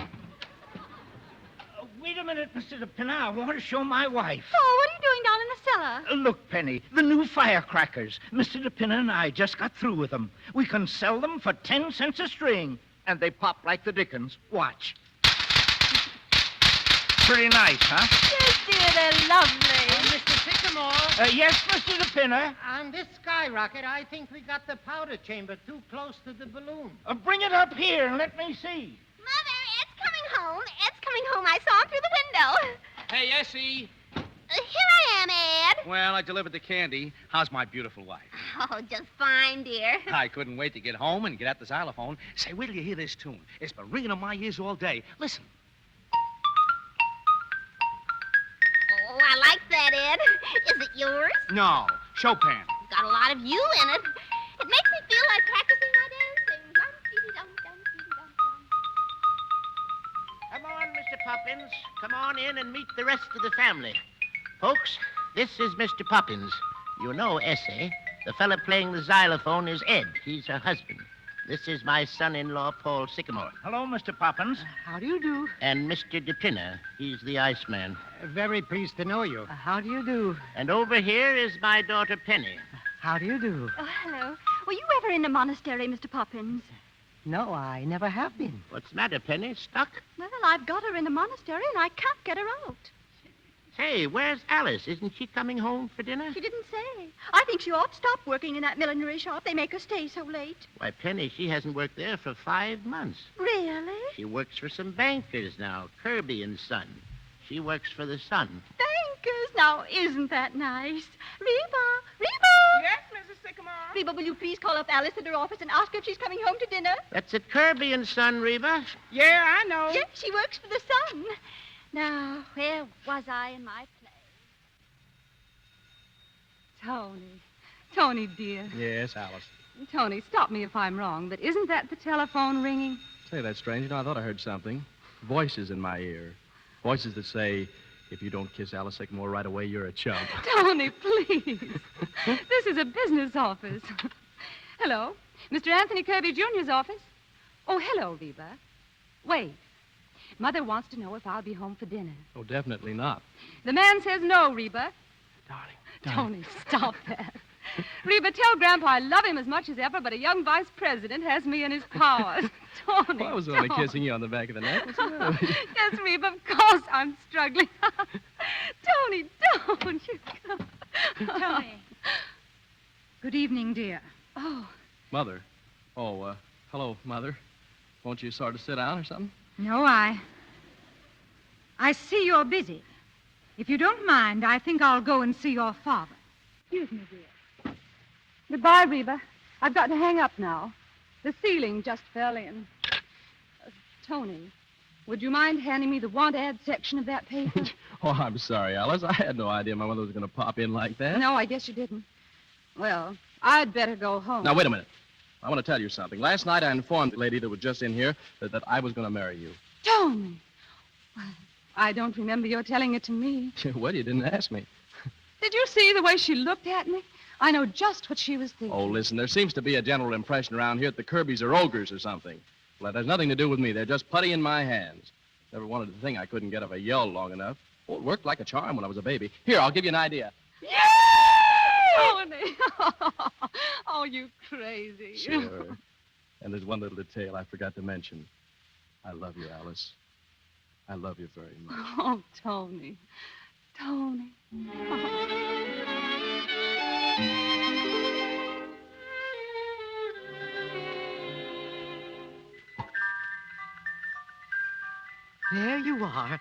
Wait a minute, Mr. DePinna. I want to show my wife. Oh, what are you doing down in the cellar? Look, Penny, the new firecrackers. Mr. DePinna and I just got through with them. We can sell them for 10 cents a string, and they pop like the dickens. Watch. Pretty nice, huh? Yes, dear, they're lovely. Mr. Sycamore? Yes, Mr. DePinna? On this skyrocket, I think we got the powder chamber too close to the balloon. Bring it up here and let me see. Mother, Ed's coming home. Ed's coming home. I saw him through the window. Hey, Essie. Here I am, Ed. Well, I delivered the candy. How's my beautiful wife? Oh, just fine, dear. I couldn't wait to get home and get at the xylophone. Say, wait till you hear this tune. It's been ringing in my ears all day. Listen. Oh, I like that, Ed. Is it yours? No, Chopin. It's got a lot of you in it. It makes me feel like practicing my dancing. Come on, Mr. Poppins. Come on in and meet the rest of the family. Folks, this is Mr. Poppins. You know Essie. The fella playing the xylophone is Ed. He's her husband. This is my son-in-law, Paul Sycamore. Hello, Mr. Poppins. How do you do? And Mr. DePinna. He's the Iceman. Very pleased to know you. How do you do? And over here is my daughter, Penny. How do you do? Oh, hello. Were you ever in a monastery, Mr. Poppins? No, I never have been. What's the matter, Penny? Stuck? Well, I've got her in a monastery, and I can't get her out. Say, where's Alice? Isn't she coming home for dinner? She didn't say. I think she ought to stop working in that millinery shop. They make her stay so late. Why, Penny, she hasn't worked there for 5 months. Really? She works for some bankers now, Kirby and Son. She works for the Sun. Bankers? Now, isn't that nice? Reba! Yes, Mrs. Sycamore? Reba, will you please call up Alice at her office and ask her if she's coming home to dinner? That's at Kirby and Son, Reba. Yeah, I know. Yes, she works for the Sun. Now, where was I in my play? Tony, dear. Yes, Alice. Tony, stop me if I'm wrong, but isn't that the telephone ringing? Say, that's strange. You know, I thought I heard something. Voices in my ear. Voices that say, if you don't kiss Alice Sycamore right away, you're a chump. Tony, please. This is a business office. Hello, Mr. Anthony Kirby Jr.'s office. Oh, hello, Reba. Wait. Mother wants to know if I'll be home for dinner. Oh, definitely not. The man says no, Reba. Darling. Tony, stop that. Reba, tell Grandpa I love him as much as ever, but a young vice president has me in his powers. Tony, Well, I was only kissing you on the back of the neck. What's the matter? Yes, Reba, of course I'm struggling. Tony, don't you come. Tony. Good evening, dear. Oh. Mother. Oh, hello, Mother. Won't you sort of sit down or something? No, I see you're busy. If you don't mind, I think I'll go and see your father. Excuse me, dear. Goodbye, Reba. I've got to hang up now. The ceiling just fell in. Tony, would you mind handing me the want ad section of that paper? Oh, I'm sorry, Alice. I had no idea my mother was going to pop in like that. No, I guess you didn't. Well, I'd better go home. Now, wait a minute. I want to tell you something. Last night I informed the lady that was just in here that I was going to marry you. Tony! Well, I don't remember your telling it to me. Well, you didn't ask me. Did you see the way she looked at me? I know just what she was thinking. Oh, listen, there seems to be a general impression around here that the Kirbys are ogres or something. Well, that has nothing to do with me. They're just putty in my hands. Never wanted to think I couldn't get up a yell long enough. Oh, it worked like a charm when I was a baby. Here, I'll give you an idea. Yay! Tony! Oh, you crazy. Sure. And there's one little detail I forgot to mention. I love you, Alice. I love you very much. Oh, Tony. Tony. There you are.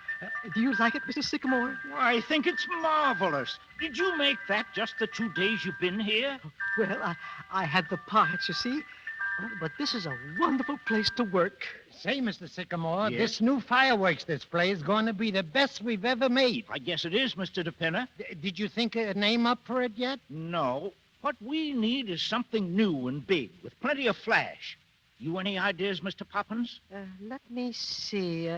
Do you like it, Mr. Sycamore? Why, I think it's marvelous. Did you make that just the 2 days you've been here? Well, I had the parts, you see. Oh, but this is a wonderful place to work. Say, Mr. Sycamore, Yes? this new fireworks display is going to be the best we've ever made. I guess it is, Mr. DePinna. Did you think of a name up for it yet? No. What we need is something new and big, with plenty of flash. You any ideas, Mr. Poppins? Let me see.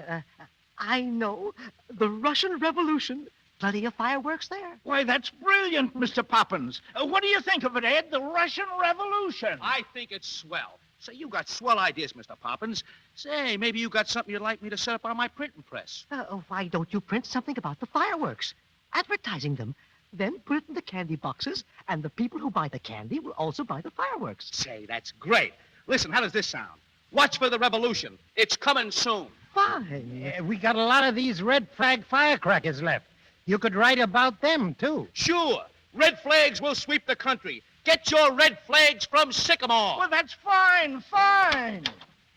I know. The Russian Revolution. Plenty of fireworks there. Why, that's brilliant, Mr. Poppins. What do you think of it, Ed? The Russian Revolution. I think it's swell. Say, you got swell ideas, Mr. Poppins. Say, maybe you got something you'd like me to set up on my printing press. Why don't you print something about the fireworks? Advertising them. Then put it in the candy boxes, and the people who buy the candy will also buy the fireworks. Say, that's great. Listen, how does this sound? Watch for the revolution. It's coming soon. Fine. Yeah, we got a lot of these red flag firecrackers left. You could write about them, too. Sure. Red flags will sweep the country. Get your red flags from Sycamore. Well, that's fine, fine.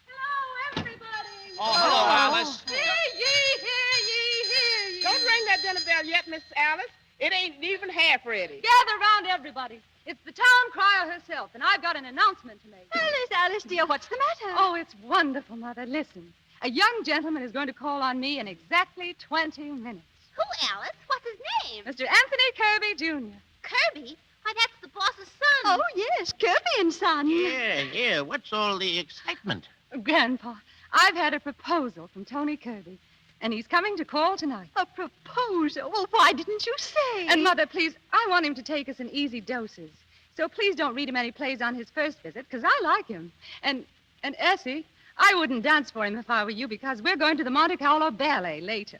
Hello, everybody. Oh, hello, Alice. Hear ye, hear ye, hear ye. Don't ring that dinner bell yet, Miss Alice. It ain't even half ready. Gather round, everybody. It's the town crier herself, and I've got an announcement to make. Alice, dear, what's the matter? Oh, it's wonderful, Mother. Listen. A young gentleman is going to call on me in exactly 20 minutes. Who, Alice? What's his name? Mr. Anthony Kirby, Jr. Kirby? Why, that's the boss's son. Oh, yes, Kirby and Son. Yeah. What's all the excitement? Grandpa, I've had a proposal from Tony Kirby, and he's coming to call tonight. A proposal? Well, why didn't you say? And, Mother, please, I want him to take us in easy doses. So please don't read him any plays on his first visit, because I like him. And Essie, I wouldn't dance for him if I were you, because we're going to the Monte Carlo Ballet later.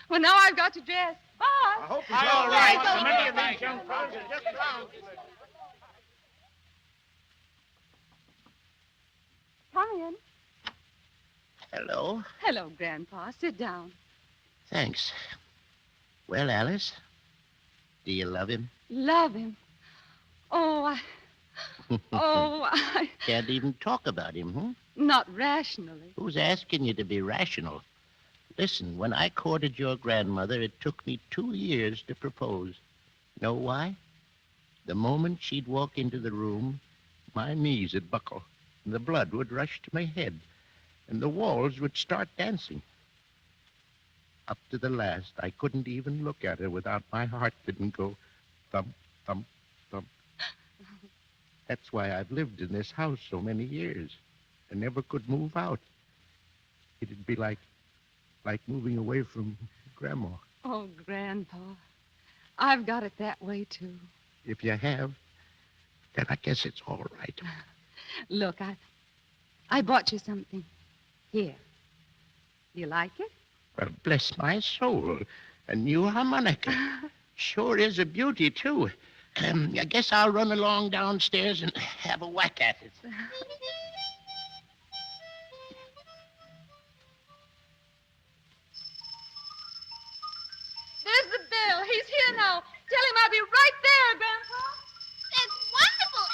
Well, now I've got to dress. Bye. I hope he's all right. So many of these young folks are just around. Come in. Hello. Hello, Grandpa. Sit down. Thanks. Well, Alice, do you love him? Love him. Oh, I... Can't even talk about him, huh? Not rationally. Who's asking you to be rational? Listen, when I courted your grandmother, it took me 2 years to propose. Know why? The moment she'd walk into the room, my knees would buckle, and the blood would rush to my head, and the walls would start dancing. Up to the last, I couldn't even look at her without my heart didn't go thump, thump, thump. That's why I've lived in this house so many years and never could move out. It'd be like moving away from Grandma. Oh, Grandpa, I've got it that way, too. If you have, then I guess it's all right. Look, I bought you something. Here. You like it? Well, bless my soul. A new harmonica. Sure is a beauty, too. I guess I'll run along downstairs and have a whack at it. There's the bell. He's here now. Tell him I'll be right there, Grandpa. That's wonderful,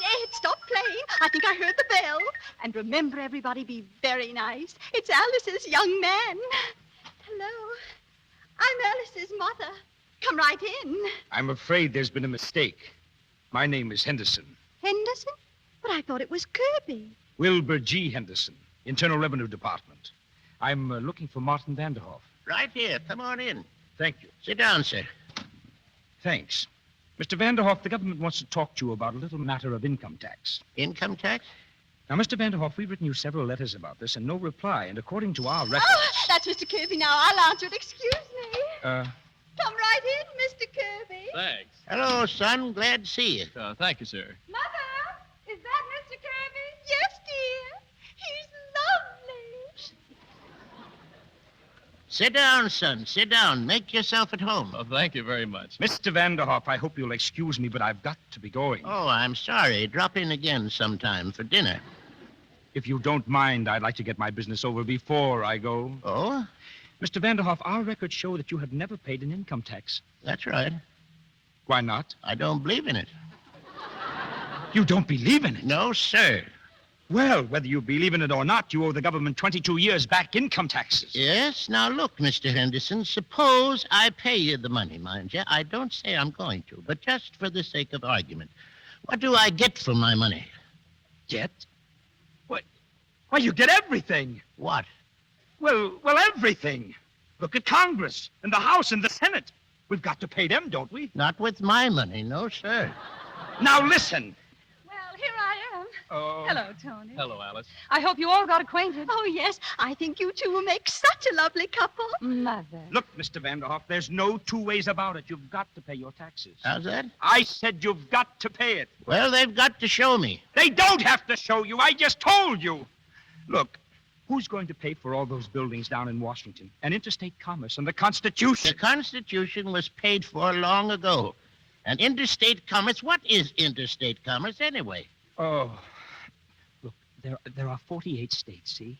Ed, stop playing. I think I heard the bell. And remember, everybody, be very nice. It's Alice's young man. Hello. I'm Alice's mother. Come right in. I'm afraid there's been a mistake. My name is Henderson. Henderson? But I thought it was Kirby. Wilbur G. Henderson, Internal Revenue Department. I'm looking for Martin Vanderhoff. Right here. Come on in. Thank you. Sit down, sir. Thanks. Mr. Vanderhoff, the government wants to talk to you about a little matter of income tax. Income tax? Now, Mr. Vanderhoff, we've written you several letters about this and no reply. And according to our records... Oh, that's Mr. Kirby now. I'll answer it. Excuse me. Come right in, Mr. Kirby. Thanks. Hello, son. Glad to see you. Thank you, sir. Mother, is that Mr. Kirby? Yes, dear. He's lovely. Sit down, son. Sit down. Make yourself at home. Oh, thank you very much. Mr. Vanderhoff, I hope you'll excuse me, but I've got to be going. Oh, I'm sorry. Drop in again sometime for dinner. If you don't mind, I'd like to get my business over before I go. Oh? Mr. Vanderhoff, our records show that you have never paid an income tax. That's right. Why not? I don't believe in it. You don't believe in it? No, sir. Well, whether you believe in it or not, you owe the government 22 years back income taxes. Yes? Now, look, Mr. Henderson, suppose I pay you the money, mind you. I don't say I'm going to, but just for the sake of argument. What do I get for my money? Get? What? Why, you get everything. What? Well, everything. Look at Congress and the House and the Senate. We've got to pay them, don't we? Not with my money, no, sir. Now, listen. Well, here I am. Oh. Hello, Tony. Hello, Alice. I hope you all got acquainted. Oh, yes. I think you two will make such a lovely couple. Mother. Look, Mr. Vanderhoff, there's no two ways about it. You've got to pay your taxes. How's that? I said you've got to pay it. Well, they've got to show me. They don't have to show you. I just told you. Look, who's going to pay for all those buildings down in Washington? And interstate commerce and the Constitution. The Constitution was paid for long ago. And interstate commerce, what is interstate commerce anyway? Oh, look, there are 48 states, see?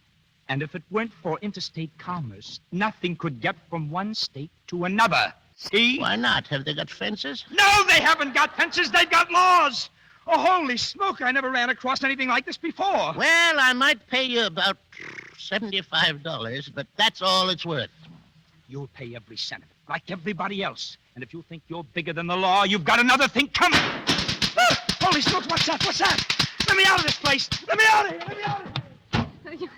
And if it weren't for interstate commerce, nothing could get from one state to another, see? Why not? Have they got fences? No, they haven't got fences. They've got laws. Oh, holy smoke, I never ran across anything like this before. Well, I might pay you about $75, but that's all it's worth. You'll pay every cent of it, like everybody else. And if you think you're bigger than the law, you've got another thing coming. Ah, holy smoke, what's that? What's that? Let me out of this place. Let me out of here. Let me out of here.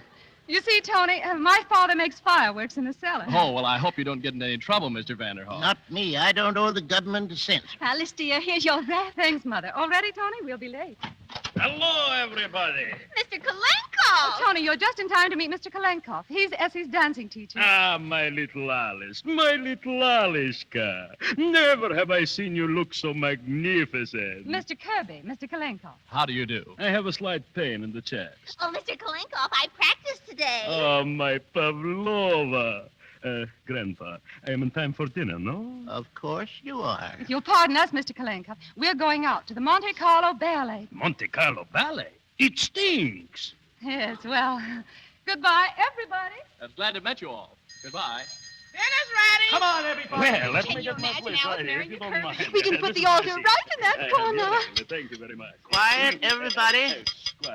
You see, Tony, my father makes fireworks in the cellar. Oh, well, I hope you don't get into any trouble, Mr. Vanderhoff. Not me. I don't owe the government a cent. Alice, dear, here's your wrap. Thanks, Mother. All ready, Tony? We'll be late. Hello, everybody. Mr. Kalenko! Oh, Tony, you're just in time to meet Mr. Kalenkoff. He's Essie's dancing teacher. Ah, my little Alice, my little Aliska. Never have I seen you look so magnificent. Mr. Kirby, Mr. Kalenkoff. How do you do? I have a slight pain in the chest. Oh, Mr. Kalenkoff, I practiced today. Oh, my Pavlova. Grandpa, I am in time for dinner, no? Of course you are. If you'll pardon us, Mr. Kalenkoff, we're going out to the Monte Carlo Ballet. Monte Carlo Ballet? It stinks. Yes, well, goodbye, everybody. I'm glad to meet you all. Goodbye. Dinner's ready. Come on, everybody. Well, let Can me you get my imagine place Alice right here, marrying if you a don't Kirby? mind. We can put the altar right in that corner. Thank you very much. Quiet, everybody.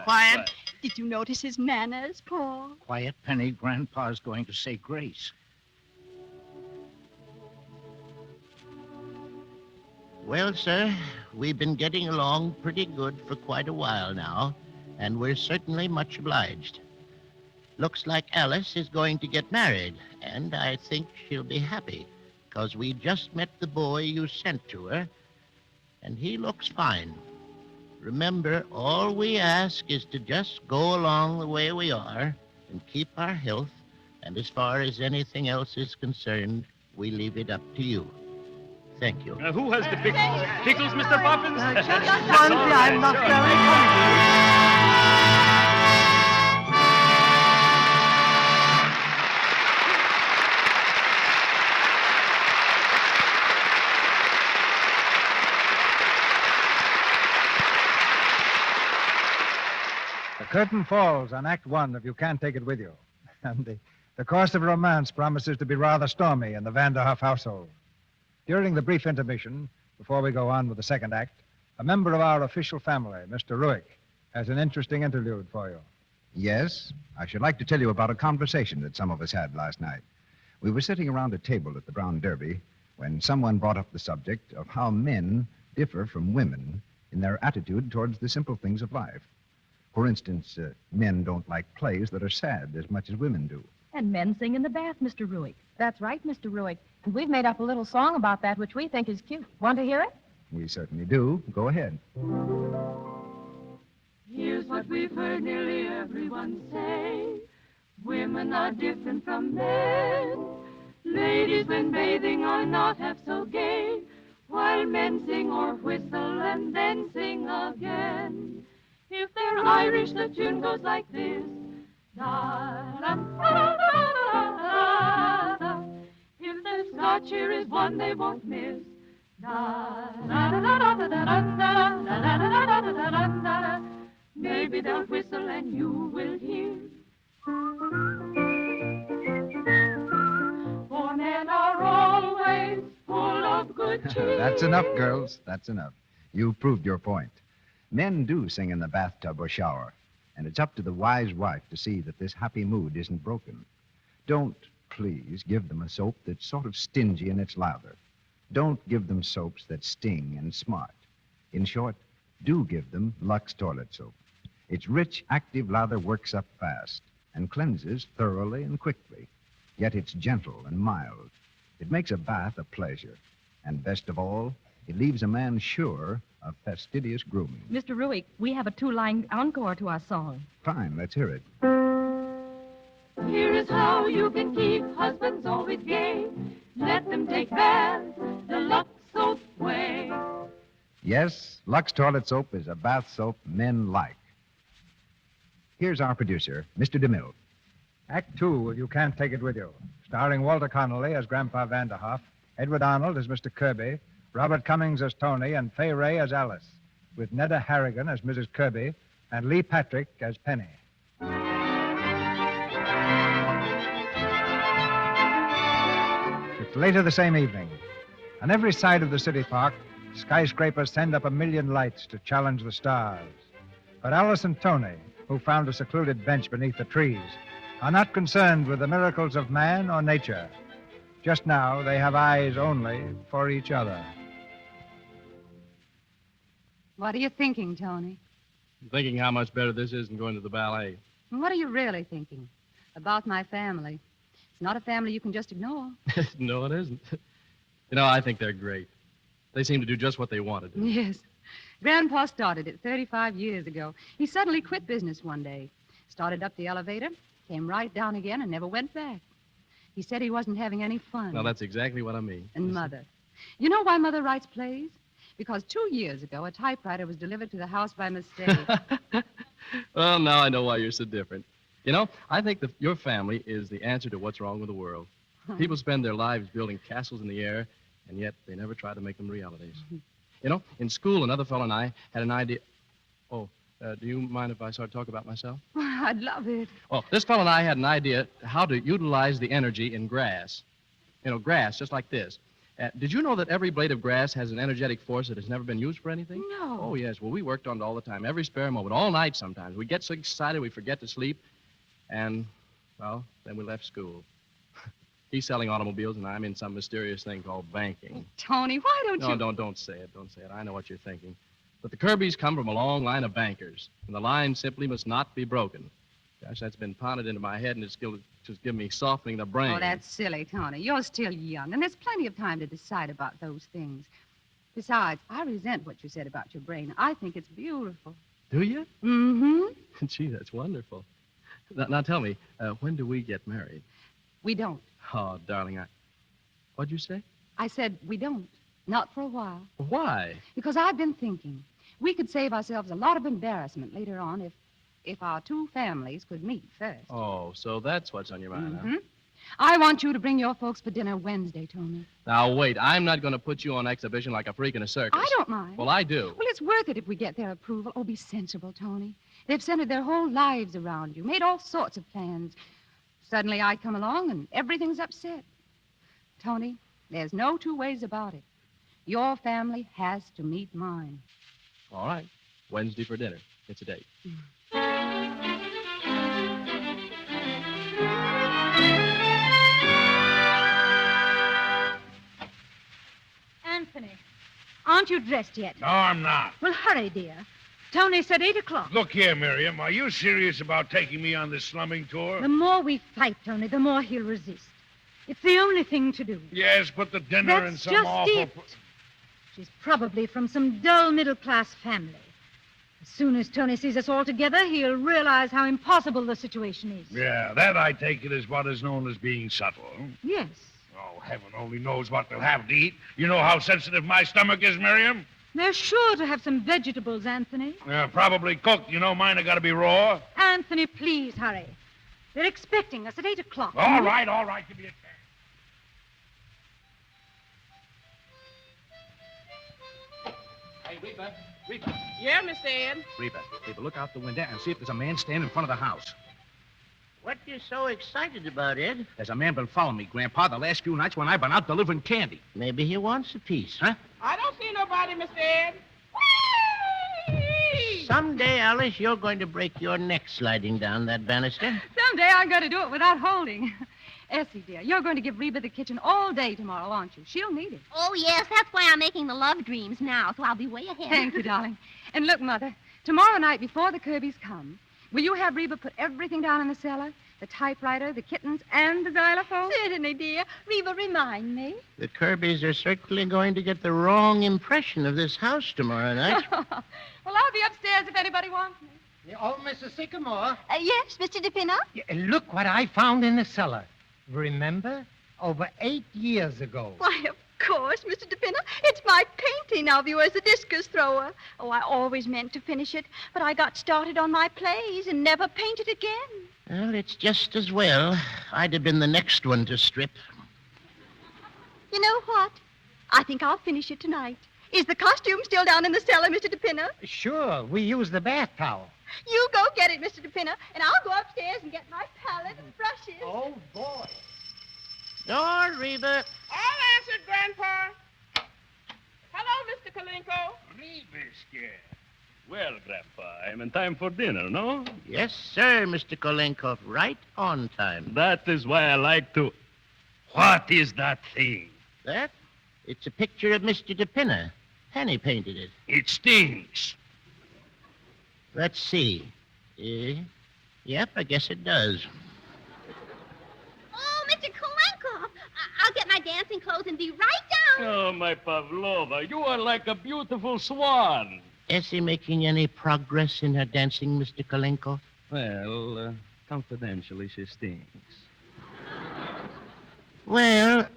Quiet. Did you notice his manners, Paul? Quiet, Penny. Grandpa's going to say grace. Well, sir, we've been getting along pretty good for quite a while now, and we're certainly much obliged. Looks like Alice is going to get married, and I think she'll be happy, because we just met the boy you sent to her, and he looks fine. Remember, all we ask is to just go along the way we are and keep our health, and as far as anything else is concerned, we leave it up to you. Thank you. Who has the pickles? Pickles, Mr. Poppins? Blondie, I'm not very hungry. curtain falls on Act One of You Can't Take It With You. And the course of romance promises to be rather stormy in the Vanderhoff household. During the brief intermission, before we go on with the second act, a member of our official family, Mr. Ruick, has an interesting interlude for you. Yes, I should like to tell you about a conversation that some of us had last night. We were sitting around a table at the Brown Derby when someone brought up the subject of how men differ from women in their attitude towards the simple things of life. For instance, men don't like plays that are sad as much as women do. And men sing in the bath, Mr. Ruick. That's right, Mr. Ruick. And we've made up a little song about that, which we think is cute. Want to hear it? We certainly do. Go ahead. Here's what we've heard nearly everyone say. Women are different from men. Ladies, when bathing, are not half so gay, while men sing or whistle and then sing again. If they're Irish, the tune goes like this. Da-da-da-da-da-da. If they're Scotch, here is one they won't miss. Da-da-da-da-da-da-da-da-da-da-da-da-da-da. Maybe they'll whistle and you will hear. For men are always full of good cheer. That's enough, girls. That's enough. You proved your point. Men do sing in the bathtub or shower, and it's up to the wise wife to see that this happy mood isn't broken. Don't, please, give them a soap that's sort of stingy in its lather. Don't give them soaps that sting and smart. In short, do give them Lux toilet soap. Its rich, active lather works up fast and cleanses thoroughly and quickly. Yet it's gentle and mild. It makes a bath a pleasure. And best of all, it leaves a man sure of fastidious grooming. Mr. Ruick, we have a two-line encore to our song. Fine, let's hear it. Here is how you can keep husbands always gay. Let them take baths the Lux soap way. Yes, Lux toilet soap is a bath soap men like. Here's our producer, Mr. DeMille. Act Two of You Can't Take It With You, starring Walter Connolly as Grandpa Vanderhoff, Edward Arnold as Mr. Kirby, Robert Cummings as Tony, and Fay Ray as Alice, with Neda Harrigan as Mrs. Kirby and Lee Patrick as Penny. It's later the same evening. On every side of the city park, skyscrapers send up 1,000,000 lights to challenge the stars. But Alice and Tony, who found a secluded bench beneath the trees, are not concerned with the miracles of man or nature. Just now, they have eyes only for each other. What are you thinking, Tony? I'm thinking how much better this is than going to the ballet. What are you really thinking? About my family. It's not a family you can just ignore. No, it isn't. You know, I think they're great. They seem to do just what they want to do. Yes. Grandpa started it 35 years ago. He suddenly quit business one day. Started up the elevator, came right down again, and never went back. He said he wasn't having any fun. Well, that's exactly what I mean. And Mother. You know why Mother writes plays? Because 2 years ago, a typewriter was delivered to the house by mistake. Well, now I know why you're so different. You know, I think that your family is the answer to what's wrong with the world. People spend their lives building castles in the air, and yet they never try to make them realities. You know, in school, another fellow and I had an idea. Oh, do you mind if I start talking about myself? I'd love it. Well, this fellow and I had an idea how to utilize the energy in grass. You know, grass, just like this. Did you know that every blade of grass has an energetic force that has never been used for anything? No. Oh, yes. Well, we worked on it all the time, every spare moment, all night sometimes. We get so excited we forget to sleep. And, well, then we left school. He's selling automobiles, and I'm in some mysterious thing called banking. Tony, why don't you... No, don't say it. Don't say it. I know what you're thinking. But the Kirbys come from a long line of bankers, and the line simply must not be broken. Gosh, that's been pounded into my head, and it's just given me softening the brain. Oh, that's silly, Tony. You're still young, and there's plenty of time to decide about those things. Besides, I resent what you said about your brain. I think it's beautiful. Do you? Mm-hmm. Gee, that's wonderful. Now tell me, when do we get married? We don't. Oh, darling, What'd you say? I said we don't. Not for a while. Why? Because I've been thinking. We could save ourselves a lot of embarrassment later on if our two families could meet first. Oh, so that's what's on your mind, huh? I want you to bring your folks for dinner Wednesday, Tony. Now, wait. I'm not going to put you on exhibition like a freak in a circus. I don't mind. Well, I do. Well, it's worth it if we get their approval. Oh, be sensible, Tony. They've centered their whole lives around you, made all sorts of plans. Suddenly I come along and everything's upset. Tony, there's no two ways about it. Your family has to meet mine. All right. Wednesday for dinner. It's a date. Anthony, aren't you dressed yet? No, I'm not. Well, hurry, dear. Tony said 8 o'clock. Look here, Miriam. Are you serious about taking me on this slumming tour? The more we fight, Tony, the more he'll resist. It's the only thing to do. Yes, put the dinner in That's some just awful... it. She's probably from some dull middle-class family. As soon as Tony sees us all together, he'll realize how impossible the situation is. Yeah, that I take it is what is known as being subtle. Yes. Oh, heaven only knows what they'll have to eat. You know how sensitive my stomach is, Miriam? They're sure to have some vegetables, Anthony. Probably cooked. You know mine have got to be raw. Anthony, please hurry. They're expecting us at 8 o'clock. All right. Give me a chance. Hey, Reba. Yeah, Mr. Ed. Reba, look out the window and see if there's a man standing in front of the house. What you so excited about, Ed? There's a man been following me, Grandpa, the last few nights when I've been out delivering candy. Maybe he wants a piece. Huh? I don't see nobody, Mr. Ed. Someday, Alice, you're going to break your neck sliding down that banister. Someday I'm going to do it without holding. Essie, dear, you're going to give Reba the kitchen all day tomorrow, aren't you? She'll need it. Oh, yes, that's why I'm making the love dreams now, so I'll be way ahead. Thank you, darling. And look, Mother, tomorrow night before the Kirbys come, will you have Reba put everything down in the cellar? The typewriter, the kittens, and the xylophone? Certainly, dear. Reba, remind me. The Kirbys are certainly going to get the wrong impression of this house tomorrow night. Well, I'll be upstairs if anybody wants me. Oh, Mrs. Sycamore. Yes, Mr. DePinner? Look what I found in the cellar. Remember? Over 8 years ago. Why, of course, Mr. DePinner. It's my painting of you as a discus thrower. Oh, I always meant to finish it, but I got started on my plays and never painted again. Well, it's just as well. I'd have been the next one to strip. You know what? I think I'll finish it tonight. Is the costume still down in the cellar, Mr. DePinner? Sure, we use the bath towel. You go get it, Mr. DePinner, and I'll go upstairs and get my palette and brushes. Oh, boy. Door, Reba. I'll answer it, Grandpa. Hello, Mr. Kalinko. Reba, well, Grandpa, I'm in time for dinner, no? Yes, sir, Mr. Kolenkov. Right on time. That is why I like to... What is that thing? That? It's a picture of Mr. DePinner. Penny painted it. It stings. Let's see. Yep, I guess it does. Oh, Mr. Kolenkov, I'll get my dancing clothes and be right down. Oh, my Pavlova, you are like a beautiful swan. Essie making any progress in her dancing, Mr. Kolenkov? Well, confidentially, she stings. Well,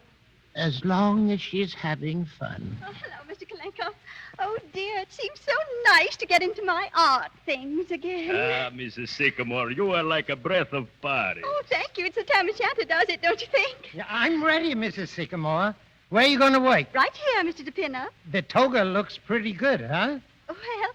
as long as she's having fun. Oh, hello, Mr. Kalenko. Oh, dear, it seems so nice to get into my art things again. Ah, Mrs. Sycamore, you are like a breath of Paris. Oh, thank you. It's the tam o' shanter does it, don't you think? Yeah, I'm ready, Mrs. Sycamore. Where are you going to work? Right here, Mr. DePinner. The toga looks pretty good, huh? Well,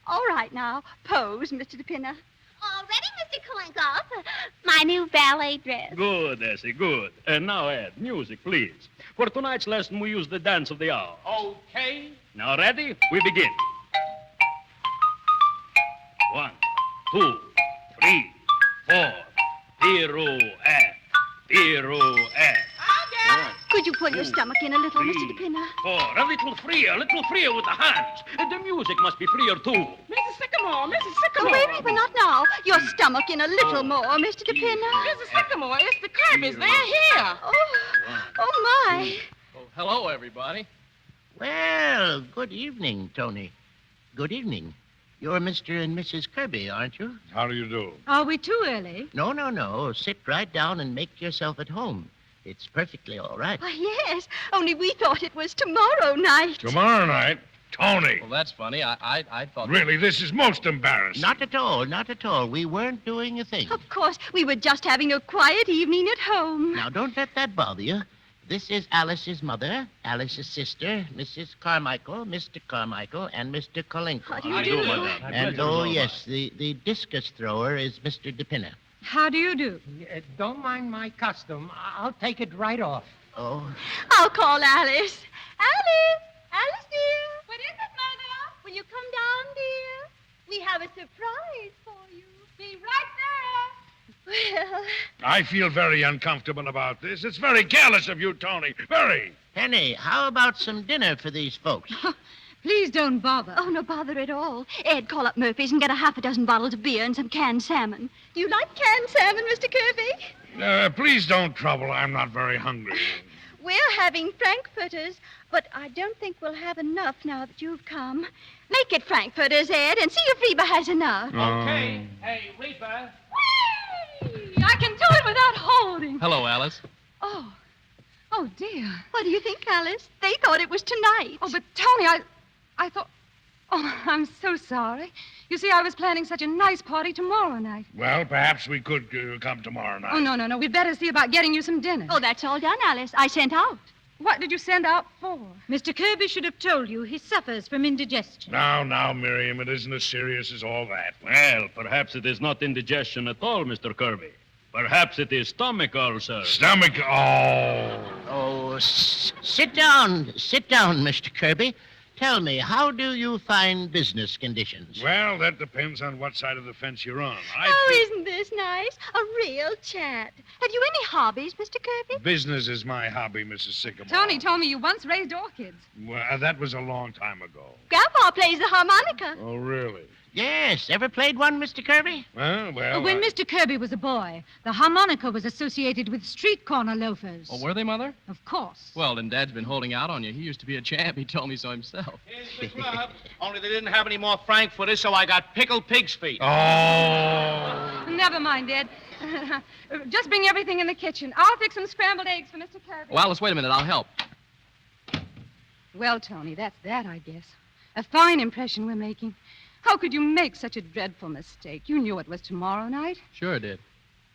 all right now. Pose, Mr. DePinner. All ready, Mr. Kolenkov? My new ballet dress. Good, Essie, good. And now, Ed, music, please. For tonight's lesson, we use the dance of the hour. Okay. Now, ready? We begin. 1, 2, 3, 4. Pirouette. Pirouette. Could you pull your stomach in a little, Mr. DePinner? 4. A little freer with the hands. The music must be freer, too. Mrs. Sycamore, Mrs. Oh, Sycamore. wait, Reba, not now. Your stomach in a little more, Mr. DePinner. Mrs. Sycamore, it's the Kirbys. They're here. Oh, my. Oh, hello, everybody. Well, good evening, Tony. Good evening. You're Mr. and Mrs. Kirby, aren't you? How do you do? Are we too early? No. Sit right down and make yourself at home. It's perfectly all right. Why, yes, only we thought it was tomorrow night. Tomorrow night? Tony. Well, that's funny. I thought... Really, this is most embarrassing. Not at all. We weren't doing a thing. Of course, we were just having a quiet evening at home. Now, don't let that bother you. This is Alice's mother, Alice's sister, Mrs. Carmichael, Mr. Carmichael, and Mr. Kolenko. How do you do? And, oh, yes, the discus thrower is Mr. DePinna. How do you do? Don't mind my costume. I'll take it right off. Oh. I'll call Alice. Alice! Alice, dear! What is it, Mother? Will you come down, dear? We have a surprise for you. Be right there. Well... I feel very uncomfortable about this. It's very careless of you, Tony. Very. Penny, how about some dinner for these folks? Please don't bother. Oh, no bother at all. Ed, call up Murphy's and get a half a dozen bottles of beer and some canned salmon. Do you like canned salmon, Mr. Kirby? Please don't trouble. I'm not very hungry. We're having frankfurters, but I don't think we'll have enough now that you've come. Make it frankfurters, Ed, and see if Reba has enough. Okay. Hey, Reba. I can do it without holding. Hello, Alice. Oh, dear. What do you think, Alice? They thought it was tonight. Oh, but Tony, I thought... Oh, I'm so sorry. You see, I was planning such a nice party tomorrow night. Well, perhaps we could come tomorrow night. Oh, no. We'd better see about getting you some dinner. Oh, that's all done, Alice. I sent out. What did you send out for? Mr. Kirby should have told you he suffers from indigestion. Now, Miriam, it isn't as serious as all that. Well, perhaps it is not indigestion at all, Mr. Kirby. Perhaps it is stomach ulcer. Stomach... Oh, sit down, Mr. Kirby. Tell me, how do you find business conditions? Well, that depends on what side of the fence you're on. Isn't this nice? A real chat. Have you any hobbies, Mr. Kirby? Business is my hobby, Mrs. Sycamore. Tony told me you once raised orchids. Well, that was a long time ago. Grandpa plays the harmonica. Oh, really? Yes. Ever played one, Mr. Kirby? Well... When Mr. Kirby was a boy, the harmonica was associated with street corner loafers. Oh, were they, Mother? Of course. Well, then Dad's been holding out on you. He used to be a champ. He told me so himself. Here's the club. Only they didn't have any more frankfurters, so I got pickled pig's feet. Oh. Never mind, Ed. Just bring everything in the kitchen. I'll fix some scrambled eggs for Mr. Kirby. Well, Alice, wait a minute. I'll help. Well, Tony, that's that, I guess. A fine impression we're making. How could you make such a dreadful mistake? You knew it was tomorrow night. Sure did.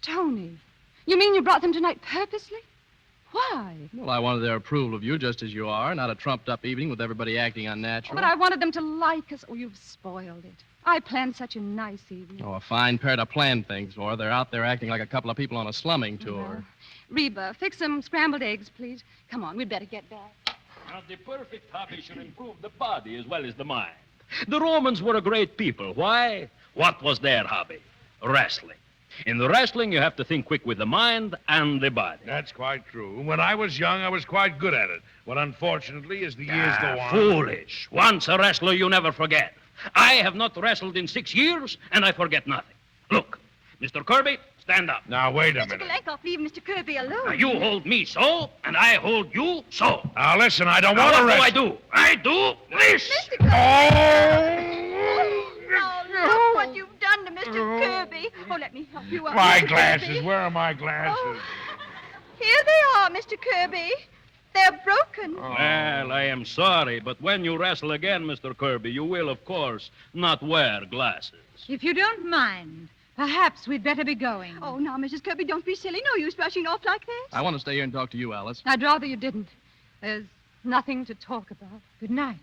Tony, you mean you brought them tonight purposely? Why? Well, I wanted their approval of you just as you are, not a trumped-up evening with everybody acting unnatural. But I wanted them to like us. Oh, you've spoiled it. I planned such a nice evening. Oh, a fine pair to plan things for. They're out there acting like a couple of people on a slumming tour. Reba, fix some scrambled eggs, please. Come on, we'd better get back. Now, the perfect hobby should improve the body as well as the mind. The Romans were a great people. Why? What was their hobby? Wrestling. In the wrestling, you have to think quick with the mind and the body. That's quite true. When I was young, I was quite good at it. But unfortunately, as the years go on... Foolish. Once a wrestler, you never forget. I have not wrestled in 6 years, and I forget nothing. Look, Mr. Kirby, stand up. Now, wait a Mr. minute. Kolenko, leave Mr. Kirby alone. Now, you hold me so, and I hold you so. Now, listen, I don't want to What wrestle. do? I do this. Mr. Kirby. Oh, look what you've done to Mr. Kirby. Oh, let me help you up. My Mr. glasses. Kirby. Where are my glasses? Oh, here they are, Mr. Kirby. They're broken. Well, I am sorry, but when you wrestle again, Mr. Kirby, you will, of course, not wear glasses. If you don't mind, perhaps we'd better be going. Oh, now, Mrs. Kirby, don't be silly. No use rushing off like this. I want to stay here and talk to you, Alice. I'd rather you didn't. There's nothing to talk about. Good night.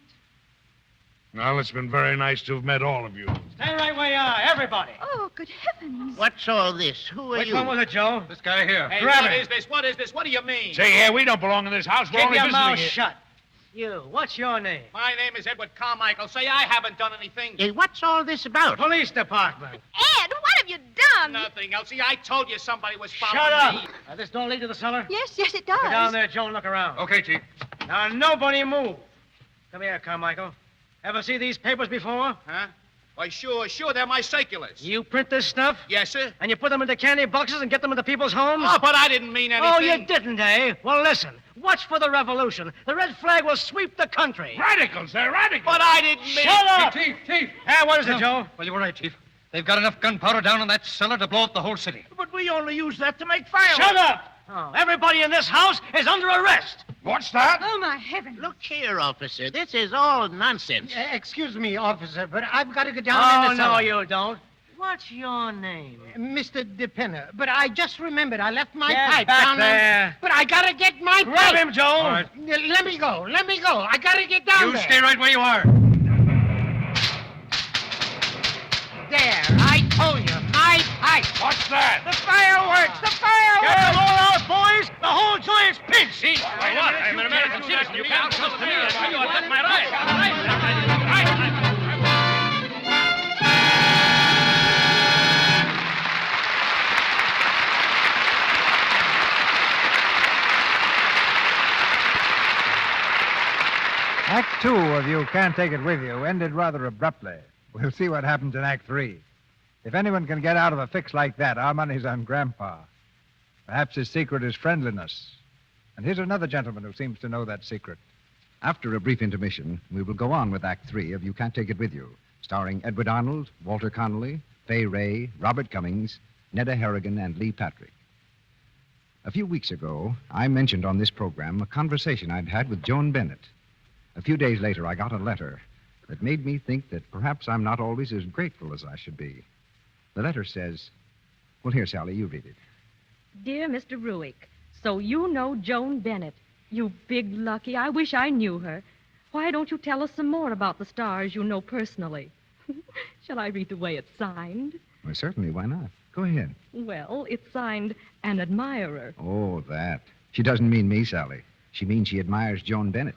Well, it's been very nice to have met all of you. Stay right where you are, everybody. Oh, good heavens. What's all this? Who are Which you? one was it, Joe? This guy here. Hey, Grab what him. is this? What is this? What do you mean? Say, here, we don't belong in this house. We're Keep only your visiting mouth here. shut. You, what's your name? My name is Edward Carmichael. Say, I haven't done anything. Hey, what's all this about? Police department. Ed, what have you done? Nothing, Elsie. I told you somebody was following Shut up. me. This door lead to the cellar? Yes, it does. Go down there, Joe, and look around. Okay, Chief. Now, nobody move. Come here, Carmichael. Ever see these papers before? Huh? Why, sure. They're my circulars. You print this stuff? Yes, sir. And you put them into candy boxes and get them into people's homes? Oh, but I didn't mean anything. Oh, you didn't, eh? Well, listen. Watch for the revolution. The red flag will sweep the country. Radicals, they're radicals. But I didn't mean... Shut up! Chief! Hey, what is it, Joe? Well, you were right, Chief. They've got enough gunpowder down in that cellar to blow up the whole city. But we only use that to make fireworks. Shut up! Oh, everybody in this house is under arrest. What's that? Oh, my heavens. Look here, officer. This is all nonsense. Excuse me, officer, but I've got to go down in Oh, the no, cellar. you don't. What's your name? Mr. DePinner. But I just remembered I left my Get pipe back down there. But I gotta get my Grab pipe. him, Joe. All right. Let me go. I gotta get down You there. stay right where you are. There, I told you, my pipe. What's that? The fireworks. Get them all out, boys. The whole joint's pinched. Wait a minute, I'm an American citizen. You can't come to me and tell you I've got my right. Act 2 of You Can't Take It With You ended rather abruptly. We'll see what happens in Act 3. If anyone can get out of a fix like that, our money's on Grandpa. Perhaps his secret is friendliness. And here's another gentleman who seems to know that secret. After a brief intermission, we will go on with Act 3 of You Can't Take It With You, starring Edward Arnold, Walter Connolly, Fay Ray, Robert Cummings, Neda Harrigan, and Lee Patrick. A few weeks ago, I mentioned on this program a conversation I'd had with Joan Bennett. A few days later, I got a letter that made me think that perhaps I'm not always as grateful as I should be. The letter says, well, here, Sally, you read it. Dear Mr. Ruick, so you know Joan Bennett. You big lucky. I wish I knew her. Why don't you tell us some more about the stars you know personally? Shall I read the way it's signed? Well, certainly, why not? Go ahead. Well, it's signed An Admirer. Oh, that. She doesn't mean me, Sally. She means she admires Joan Bennett.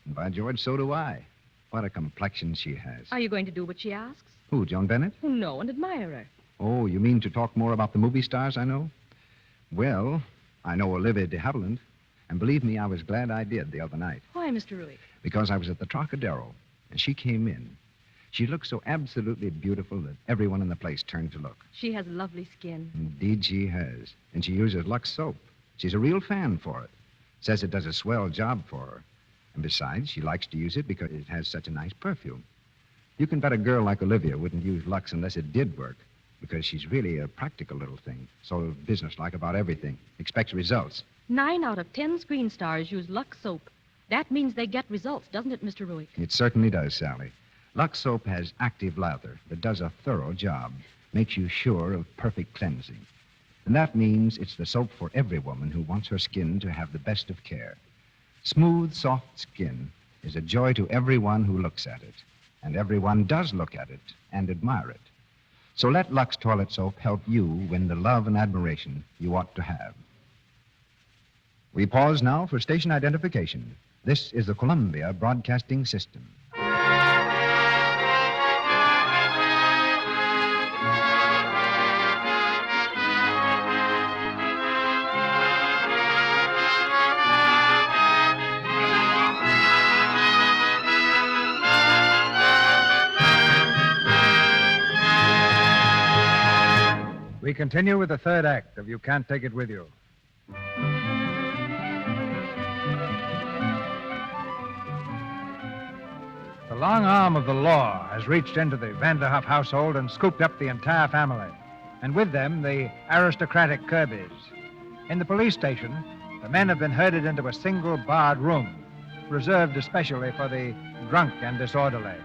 And by George, so do I. What a complexion she has. Are you going to do what she asks? Who, Joan Bennett? No, an admirer. Oh, you mean to talk more about the movie stars I know? Well, I know Olivia de Havilland. And believe me, I was glad I did the other night. Why, Mr. Ruick? Because I was at the Trocadero, and she came in. She looked so absolutely beautiful that everyone in the place turned to look. She has lovely skin. Indeed she has. And she uses Lux soap. She's a real fan for it. Says it does a swell job for her. And besides, she likes to use it because it has such a nice perfume. You can bet a girl like Olivia wouldn't use Lux unless it did work, because she's really a practical little thing, sort of businesslike about everything, expects results. 9 out of 10 screen stars use Lux soap. That means they get results, doesn't it, Mr. Ruick? It certainly does, Sally. Lux soap has active lather that does a thorough job, makes you sure of perfect cleansing. And that means it's the soap for every woman who wants her skin to have the best of care. Smooth, soft skin is a joy to everyone who looks at it. And everyone does look at it and admire it. So let Lux Toilet Soap help you win the love and admiration you ought to have. We pause now for station identification. This is the Columbia Broadcasting System. We continue with the third act of You Can't Take It With You. The long arm of the law has reached into the Vanderhoff household and scooped up the entire family, and with them the aristocratic Kirbys. In the police station, the men have been herded into a single barred room, reserved especially for the drunk and disorderly.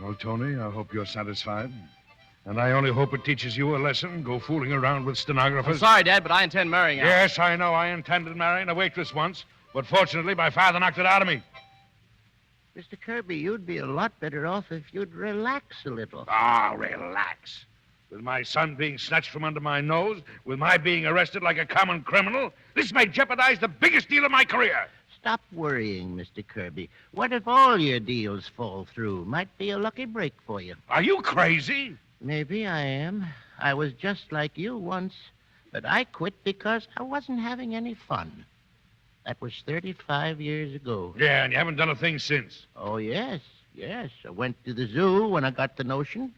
Well, Tony, I hope you're satisfied. And I only hope it teaches you a lesson. Go fooling around with stenographers. I'm sorry, Dad, but I intend marrying her. Yes, I know. I intended marrying a waitress once. But fortunately, my father knocked it out of me. Mr. Kirby, you'd be a lot better off if you'd relax a little. Ah, relax. With my son being snatched from under my nose, with my being arrested like a common criminal, this may jeopardize the biggest deal of my career. Stop worrying, Mr. Kirby. What if all your deals fall through? Might be a lucky break for you. Are you crazy? Maybe I am. I was just like you once. But I quit because I wasn't having any fun. That was 35 years ago. Yeah, and you haven't done a thing since. Oh, yes. I went to the zoo when I got the notion.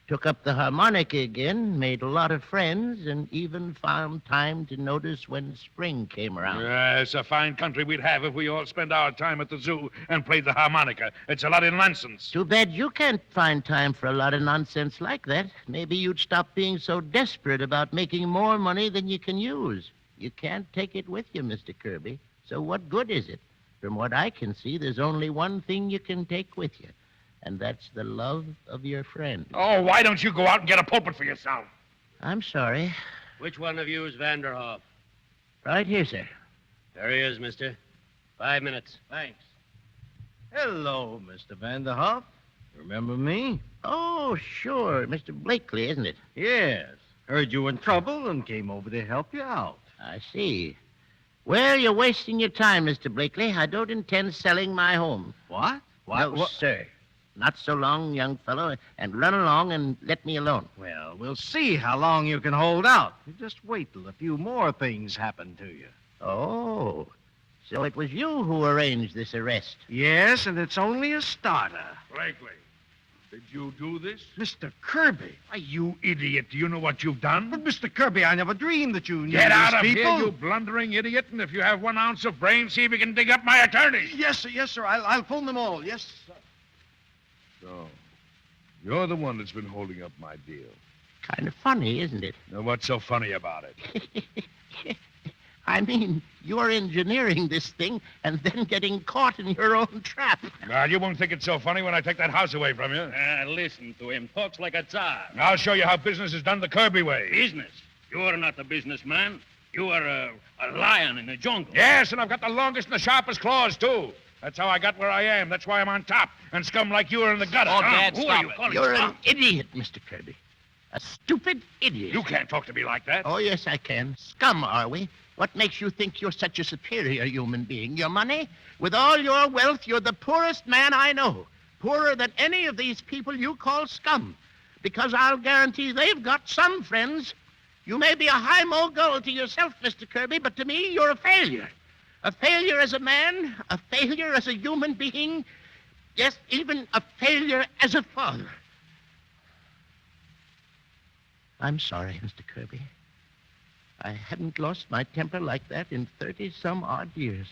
Took up the harmonica again, made a lot of friends, and even found time to notice when spring came around. Yeah, it's a fine country we'd have if we all spent our time at the zoo and played the harmonica. It's a lot of nonsense. Too bad you can't find time for a lot of nonsense like that. Maybe you'd stop being so desperate about making more money than you can use. You can't take it with you, Mr. Kirby. So what good is it? From what I can see, there's only one thing you can take with you, and that's the love of your friend. Oh, why don't you go out and get a pulpit for yourself? I'm sorry. Which one of you is Vanderhoff? Right here, sir. There he is, mister. 5 minutes. Thanks. Hello, Mr. Vanderhoff. Remember me? Oh, sure. Mr. Blakely, isn't it? Yes. Heard you were in trouble and came over to help you out. I see. Well, you're wasting your time, Mr. Blakely. I don't intend selling my home. What? No, sir. Not so long, young fellow, and run along and let me alone. Well, we'll see how long you can hold out. You just wait till a few more things happen to you. Oh, so it was you who arranged this arrest? Yes, and it's only a starter. Blakely, did you do this? Mr. Kirby. Why, you idiot. Do you know what you've done? But, Mr. Kirby, I never dreamed that you knew Get out of these people. here, you blundering idiot, and if you have 1 ounce of brain, see if you can dig up my attorneys. Yes, sir. Yes, sir. I'll phone them all. Yes, sir. So, you're the one that's been holding up my deal. Kind of funny, isn't it? Now, what's so funny about it? I mean, you're engineering this thing and then getting caught in your own trap. Well, you won't think it's so funny when I take that house away from you. Listen to him. Talks like a tsar. I'll show you how business is done the Kirby way. Business? You're not a businessman. You are a lion in the jungle. Yes, and I've got the longest and the sharpest claws, too. That's how I got where I am. That's why I'm on top. And scum like you are in the gutter. Oh, Dad, Who stop are you it. calling You're scum? an idiot, Mr. Kirby. A stupid idiot. You can't talk to me like that. Oh, yes, I can. Scum, are we? What makes you think you're such a superior human being? Your money? With all your wealth, you're the poorest man I know. Poorer than any of these people you call scum. Because I'll guarantee they've got some friends. You may be a high mogul to yourself, Mr. Kirby, but to me, you're a failure. A failure as a man, a failure as a human being, yes, even a failure as a father. I'm sorry, Mr. Kirby. I haven't lost my temper like that in 30-some-odd years.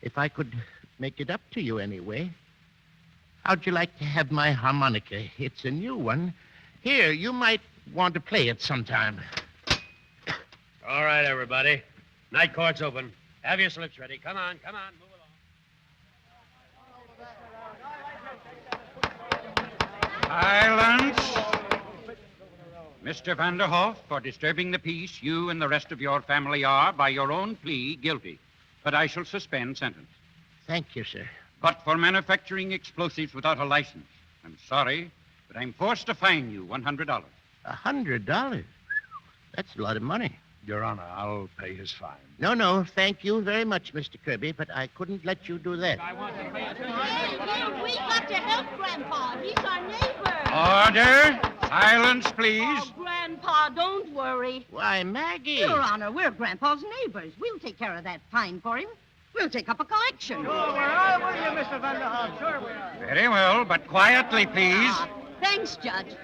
If I could make it up to you anyway, how'd you like to have my harmonica? It's a new one. Here, you might want to play it sometime. All right, everybody. Night court's open. Have your slips ready. Come on, move along. Silence. Mr. Vanderhoff, for disturbing the peace, you and the rest of your family are, by your own plea, guilty. But I shall suspend sentence. Thank you, sir. But for manufacturing explosives without a license, I'm sorry, but I'm forced to fine you $100. $100? That's a lot of money. Your Honor, I'll pay his fine. No, thank you very much, Mr. Kirby, but I couldn't let you do that. We got to help Grandpa. He's our neighbor. Order! Silence, please. Oh, Grandpa, don't worry. Why, Maggie. Your Honor, we're Grandpa's neighbors. We'll take care of that fine for him. We'll take up a collection. Sure, we're all with you, Mr. Vanderhoff. Sure we are. Very well, but quietly, please. Thanks, Judge.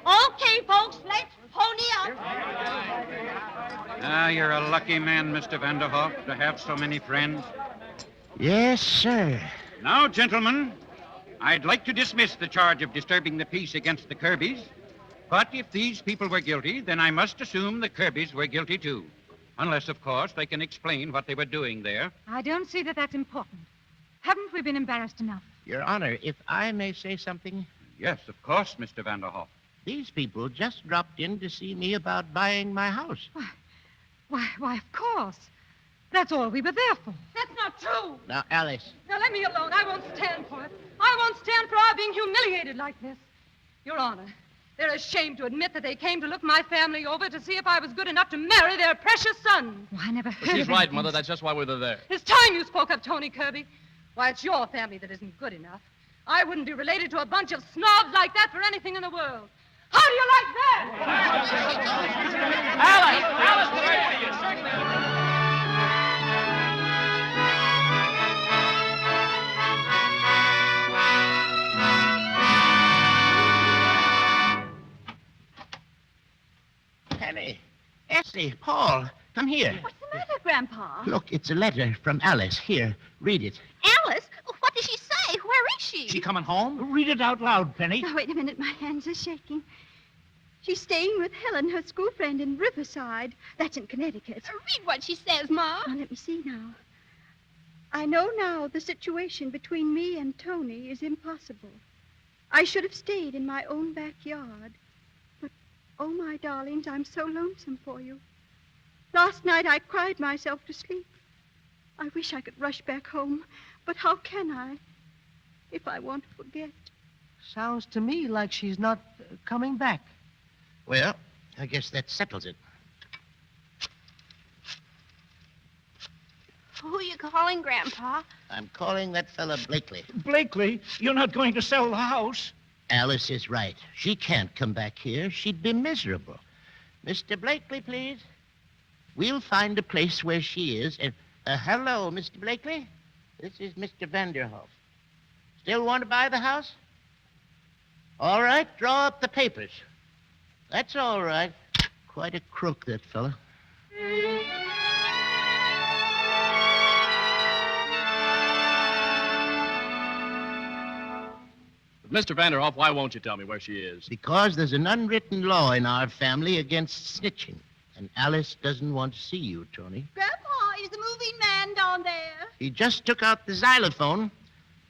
Okay, folks, let's pony up. Ah, you're a lucky man, Mr. Vanderhoff, to have so many friends. Yes, sir. Now, gentlemen, I'd like to dismiss the charge of disturbing the peace against the Kirbys. But if these people were guilty, then I must assume the Kirbys were guilty, too. Unless, of course, they can explain what they were doing there. I don't see that that's important. Haven't we been embarrassed enough? Your Honor, if I may say something? Yes, of course, Mr. Vanderhoff. These people just dropped in to see me about buying my house. Why, of course. That's all we were there for. That's not true. Now, Alice. Now, let me alone. I won't stand for it. I won't stand for our being humiliated like this. Your Honor, they're ashamed to admit that they came to look my family over to see if I was good enough to marry their precious son. Why, I never heard She's of right, anything. Mother. That's just why we were there. It's time you spoke up, Tony Kirby. Why, it's your family that isn't good enough. I wouldn't be related to a bunch of snobs like that for anything in the world. How do you like that? Alice, wait for you. Penny, Essie, Paul, come here. What's the matter, Grandpa? Look, it's a letter from Alice. Here, read it. Alice? What did she say? Where is she? She coming home? Read it out loud, Penny. Oh, wait a minute. My hands are shaking. She's staying with Helen, her school friend, in Riverside. That's in Connecticut. Read what she says, Ma. Oh, let me see now. I know now the situation between me and Tony is impossible. I should have stayed in my own backyard. But, oh, my darlings, I'm so lonesome for you. Last night I cried myself to sleep. I wish I could rush back home, but how can I if I want to forget? Sounds to me like she's not coming back. Well, I guess that settles it. Who are you calling, Grandpa? I'm calling that fella Blakely. Blakely, you're not going to sell the house. Alice is right. She can't come back here. She'd be miserable. Mr. Blakely, please. We'll find a place where she is. Hello, Mr. Blakely. This is Mr. Vanderhoff. Still want to buy the house? All right, draw up the papers. That's all right. Quite a crook, that fella. Mr. Vanderhoff, why won't you tell me where she is? Because there's an unwritten law in our family against snitching. And Alice doesn't want to see you, Tony. Grandpa, is the moving man down there? He just took out the xylophone.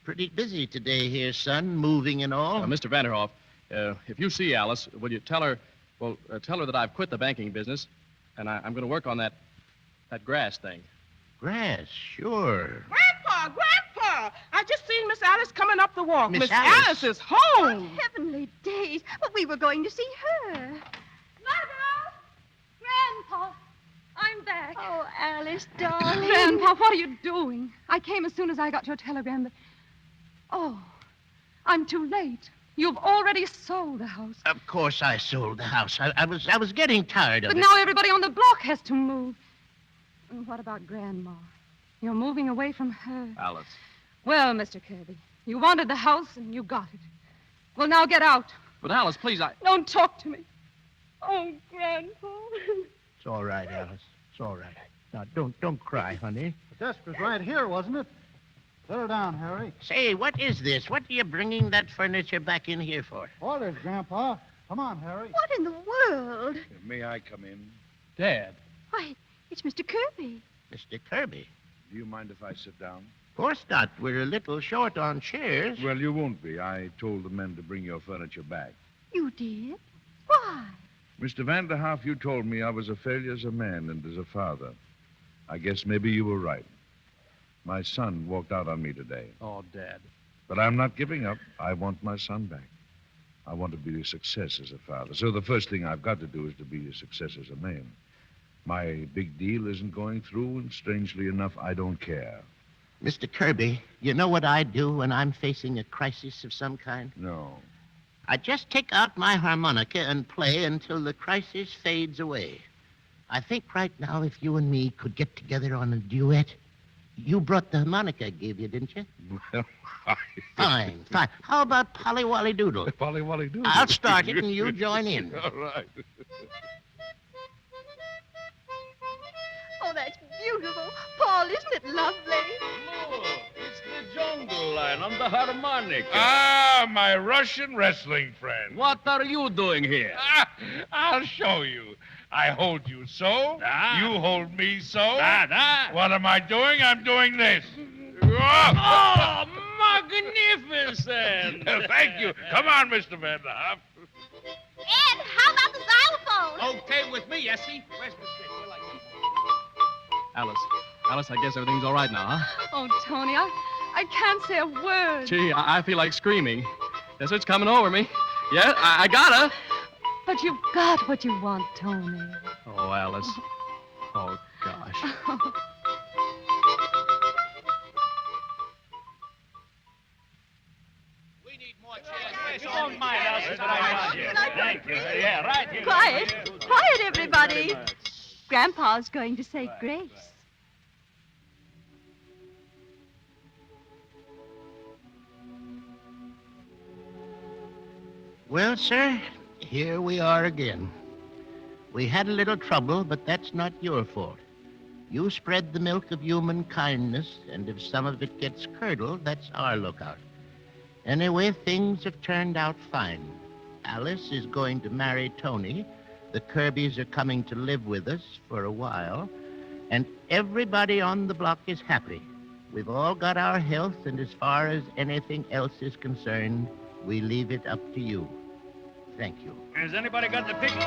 Pretty busy today here, son, moving and all. Mr. Vanderhoff, if you see Alice, will you tell her, tell her that I've quit the banking business, and I'm going to work on that grass thing. Grass, sure. Grandpa! I just seen Miss Alice coming up the walk. Miss Alice is home. Oh, heavenly days. But we were going to see her. Mother! Grandpa! I'm back. Oh, Alice, darling. Grandpa, what are you doing? I came as soon as I got your telegram, but... Oh, I'm too late. You've already sold the house. Of course I sold the house. I was getting tired of But it. now everybody on the block has to move. And what about Grandma? You're moving away from her. Alice. Well, Mr. Kirby, you wanted the house and you got it. Well, now get out. But Alice, please, Don't talk to me. Oh, Grandpa. It's all right, Alice. It's all right. Now, don't cry, honey. The desk was right here, wasn't it? Settle down, Harry. Say, what is this? What are you bringing that furniture back in here for? Orders, Grandpa. Come on, Harry. What in the world? May I come in? Dad. Why, it's Mr. Kirby. Mr. Kirby? Do you mind if I sit down? Of course not. We're a little short on chairs. Well, you won't be. I told the men to bring your furniture back. You did? Why? Mr. Vanderhoff, you told me I was a failure as a man and as a father. I guess maybe you were right. My son walked out on me today. Oh, Dad. But I'm not giving up. I want my son back. I want to be a success as a father. So the first thing I've got to do is to be a success as a man. My big deal isn't going through, and strangely enough, I don't care. Mr. Kirby, you know what I do when I'm facing a crisis of some kind? No. I just take out my harmonica and play until the crisis fades away. I think right now if you and me could get together on a duet. You brought the harmonica I gave you, didn't you? Well, Fine. How about Polly Wally Doodle? Polly Wally Doodle. I'll start it and you join in. All right. Oh, that's beautiful. Paul, isn't it lovely? Look, it's the jungle line on the harmonica. Ah, my Russian wrestling friend. What are you doing here? I'll show you. I hold you so. You hold me so. Da. What am I doing? I'm doing this. Oh, magnificent. Thank you. Come on, Mr. Vanderhoff. Ed, how about the xylophone? Okay with me, Essie. Where's the stick? Alice, I guess everything's all right now, huh? Oh, Tony, I can't say a word. Gee, I feel like screaming. Yes, it's coming over me. Yeah, I gotta. But you've got what you want, Tony. Oh, Alice. Oh, gosh. We need more chairs. Don't mind us. Thank you. Yeah, right here. Quiet, everybody. Grandpa's going to say grace. Well, sir, here we are again. We had a little trouble, but that's not your fault. You spread the milk of human kindness, and if some of it gets curdled, that's our lookout. Anyway, things have turned out fine. Alice is going to marry Tony. The Kirbys are coming to live with us for a while, and everybody on the block is happy. We've all got our health, and as far as anything else is concerned, we leave it up to you. Thank you. Has anybody got the pictures?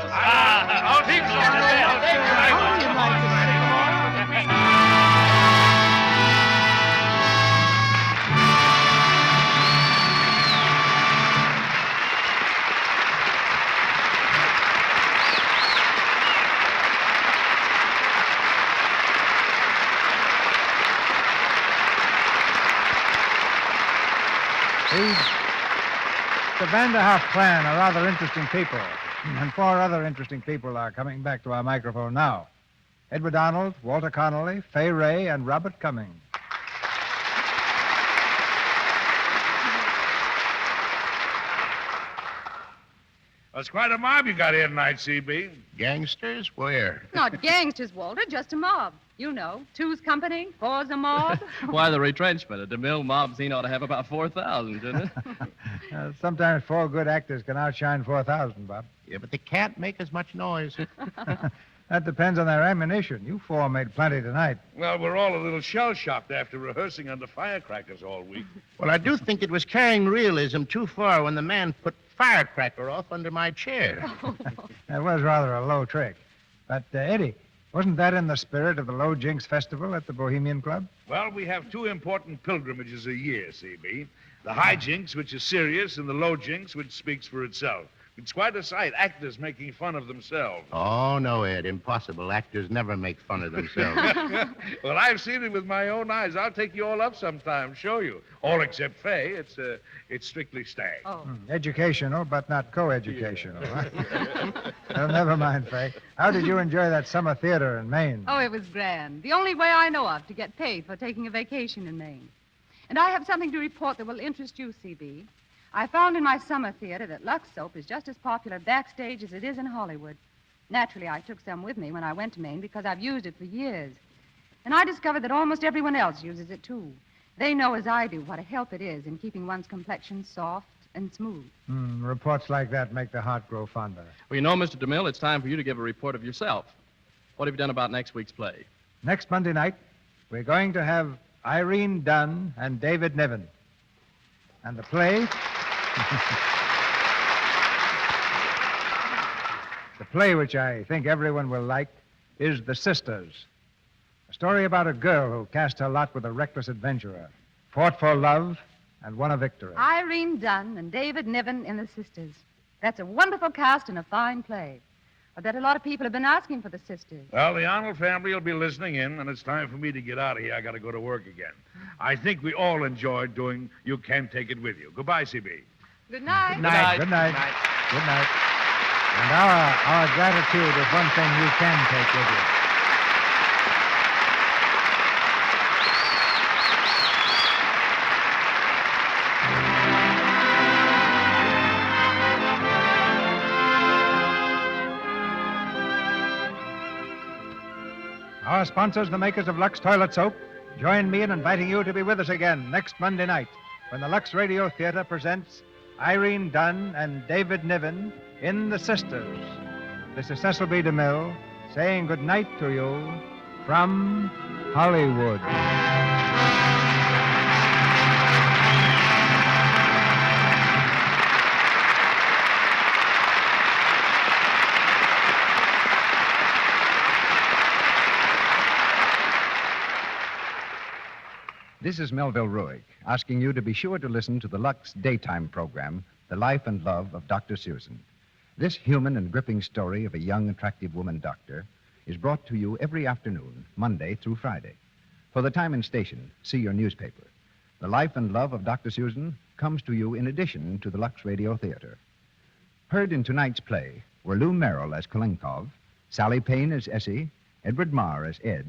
The Vanderhoff clan are rather interesting people, and 4 other interesting people are coming back to our microphone now. Edward Arnold, Walter Connolly, Fay Ray, and Robert Cumming. That's quite a mob you got here tonight, CB. Gangsters? Where? Not gangsters, Walter, just a mob. You know, 2's company, 4's a mob. Why, the retrenchment. A DeMille mob scene ought to have about 4,000, shouldn't it? Sometimes 4 good actors can outshine 4,000, Bob. Yeah, but they can't make as much noise. That depends on their ammunition. You 4 made plenty tonight. Well, we're all a little shell-shocked after rehearsing under firecrackers all week. Well, I do think it was carrying realism too far when the man put firecracker off under my chair. That was rather a low trick. But, Eddie, wasn't that in the spirit of the Low Jinks Festival at the Bohemian Club? Well, we have 2 important pilgrimages a year, CB. The High Jinks, which is serious, and the Low Jinks, which speaks for itself. It's quite a sight, actors making fun of themselves. Oh, no, Ed, impossible. Actors never make fun of themselves. Well, I've seen it with my own eyes. I'll take you all up sometime, show you. All except Fay. It's strictly stag. Oh. Educational, but not co-educational. Huh? Well, never mind, Fay. How did you enjoy that summer theater in Maine? Oh, it was grand. The only way I know of to get paid for taking a vacation in Maine. And I have something to report that will interest you, CB. I found in my summer theater that Lux soap is just as popular backstage as it is in Hollywood. Naturally, I took some with me when I went to Maine because I've used it for years. And I discovered that almost everyone else uses it, too. They know, as I do, what a help it is in keeping one's complexion soft and smooth. Reports like that make the heart grow fonder. Well, you know, Mr. DeMille, it's time for you to give a report of yourself. What have you done about next week's play? Next Monday night, we're going to have Irene Dunn and David Niven. And the play... The play, which I think everyone will like, is The Sisters. A story about a girl who cast her lot with a reckless adventurer, fought for love, and won a victory. Irene Dunn and David Niven in The Sisters. That's a wonderful cast and a fine play. I bet a lot of people have been asking for The Sisters. Well, the Arnold family will be listening in, and it's time for me to get out of here. I got to go to work again. I think we all enjoyed doing You Can Take It With You. Goodbye, CB. Good night. Good night. Good night. Good night. And our gratitude is one thing you can take with you. Our sponsors, the makers of Lux Toilet Soap, join me in inviting you to be with us again next Monday night when the Lux Radio Theater presents Irene Dunn and David Niven in The Sisters. This is Cecil B. DeMille saying good night to you from Hollywood. This is Melville Ruick, asking you to be sure to listen to the Lux daytime program, The Life and Love of Dr. Susan. This human and gripping story of a young, attractive woman doctor is brought to you every afternoon, Monday through Friday. For the time and station, see your newspaper. The Life and Love of Dr. Susan comes to you in addition to the Lux Radio Theater. Heard in tonight's play were Lou Merrill as Kalinkov, Sally Payne as Essie, Edward Marr as Ed,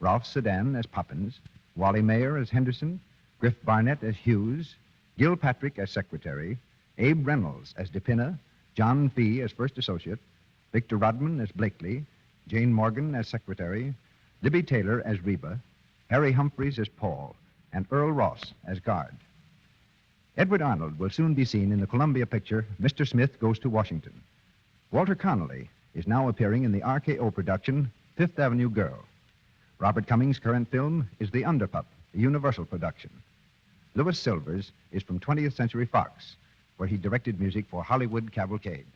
Ralph Sedan as Poppins, Wally Mayer as Henderson, Griff Barnett as Hughes, Gil Patrick as Secretary, Abe Reynolds as DePinna, John Fee as First Associate, Victor Rodman as Blakely, Jane Morgan as Secretary, Libby Taylor as Reba, Harry Humphreys as Paul, and Earl Ross as Guard. Edward Arnold will soon be seen in the Columbia picture Mr. Smith Goes to Washington. Walter Connolly is now appearing in the RKO production Fifth Avenue Girl. Robert Cummings' current film is The Underpup, a Universal production. Louis Silvers is from 20th Century Fox, where he directed music for Hollywood Cavalcade.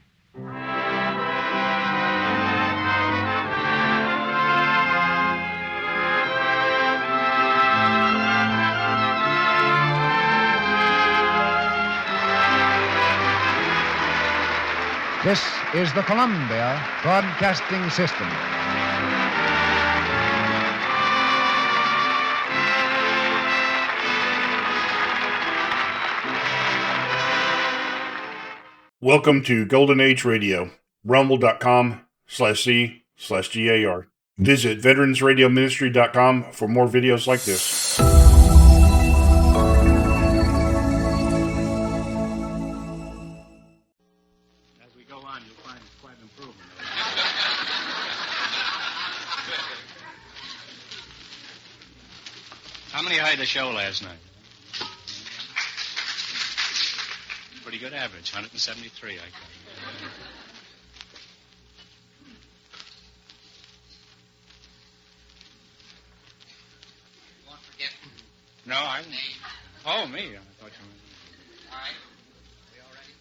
This is the Columbia Broadcasting System. Welcome to Golden Age Radio, rumble.com/C/GAR. Visit veteransradioministry.com for more videos like this. As we go on, you'll find quite an improvement. How many hired the show last night? Pretty good average, 173, I got. You won't forget. No, I... Oh, me. I thought you were... All right. We all ready?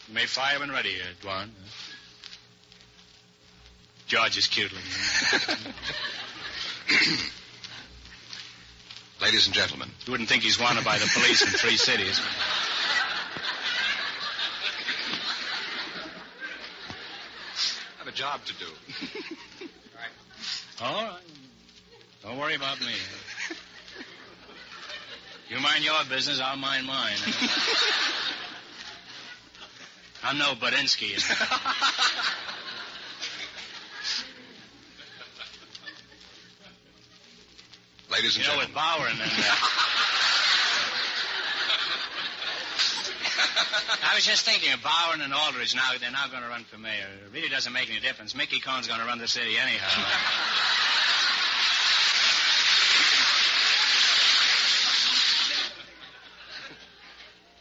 You may fire when ready, Dwan. George is cute looking. Ladies and gentlemen. You wouldn't think he's wanted by the police in 3 cities. I have a job to do. All right. Don't worry about me. You mind your business, I'll mind mine. I'm no Budinsky. Ladies and gentlemen. With Bauer and then... I was just thinking of Bauer and Aldridge now. They're now going to run for mayor. It really doesn't make any difference. Mickey Cohn's going to run the city anyhow.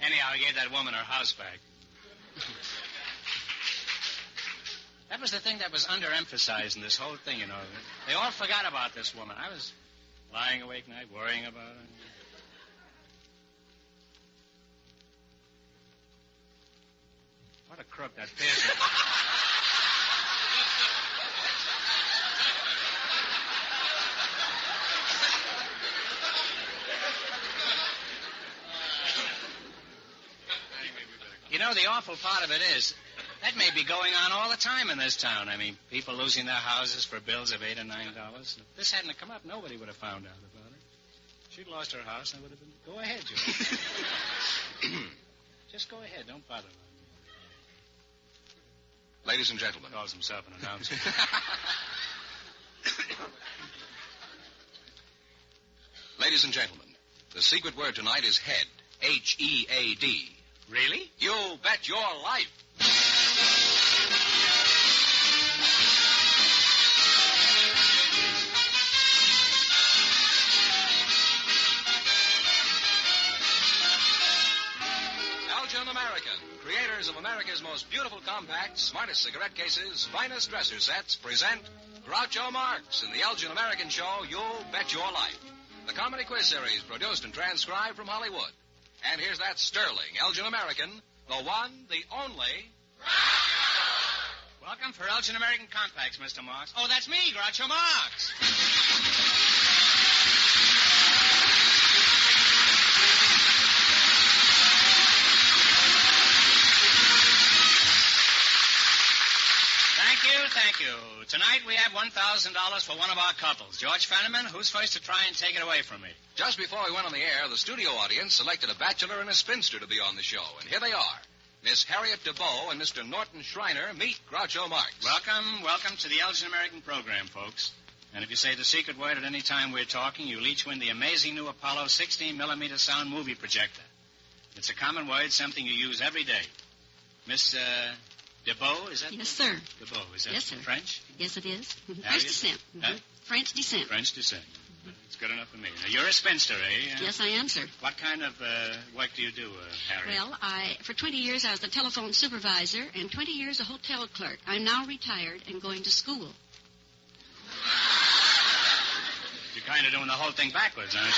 Anyhow, I gave that woman her house back. That was the thing that was underemphasized in this whole thing, you know. They all forgot about this woman. I was lying awake night worrying about her. What a crook that Pearson. You know, the awful part of it is, that may be going on all the time in this town. I mean, people losing their houses for bills of $8 or $9. If this hadn't come up, nobody would have found out about it. She'd lost her house, and it would have been... Go ahead, Joe. Just go ahead. Don't bother me. Ladies and gentlemen. Calls himself an announcer. Ladies and gentlemen, the secret word tonight is head. H-E-A-D. Really? You bet your life. American, creators of America's most beautiful compacts, smartest cigarette cases, finest dresser sets, present Groucho Marx in the Elgin American show, You Bet Your Life. The comedy quiz series produced and transcribed from Hollywood. And here's that sterling Elgin American, the one, the only... Groucho! Welcome for Elgin American Compacts, Mr. Marx. Oh, that's me, Groucho Marx. Thank you. Tonight we have $1,000 for one of our couples. George Fenneman, who's first to try and take it away from me? Just before we went on the air, the studio audience selected a bachelor and a spinster to be on the show. And here they are. Miss Harriet DeBow and Mr. Norton Schreiner meet Groucho Marx. Welcome to the Elgin American program, folks. And if you say the secret word at any time we're talking, you'll each win the amazing new Apollo 16mm sound movie projector. It's a common word, something you use every day. Miss, DeBow, is that? Yes, sir. DeBow, is that yes, sir. French? Yes, it is. French descent. Huh? French descent. French descent. It's good enough for me. Now, you're a spinster, eh? Yes, I am, sir. What kind of work do you do, Harriet? Well, for 20 years I was the telephone supervisor and 20 years a hotel clerk. I'm now retired and going to school. kind of doing the whole thing backwards, aren't you?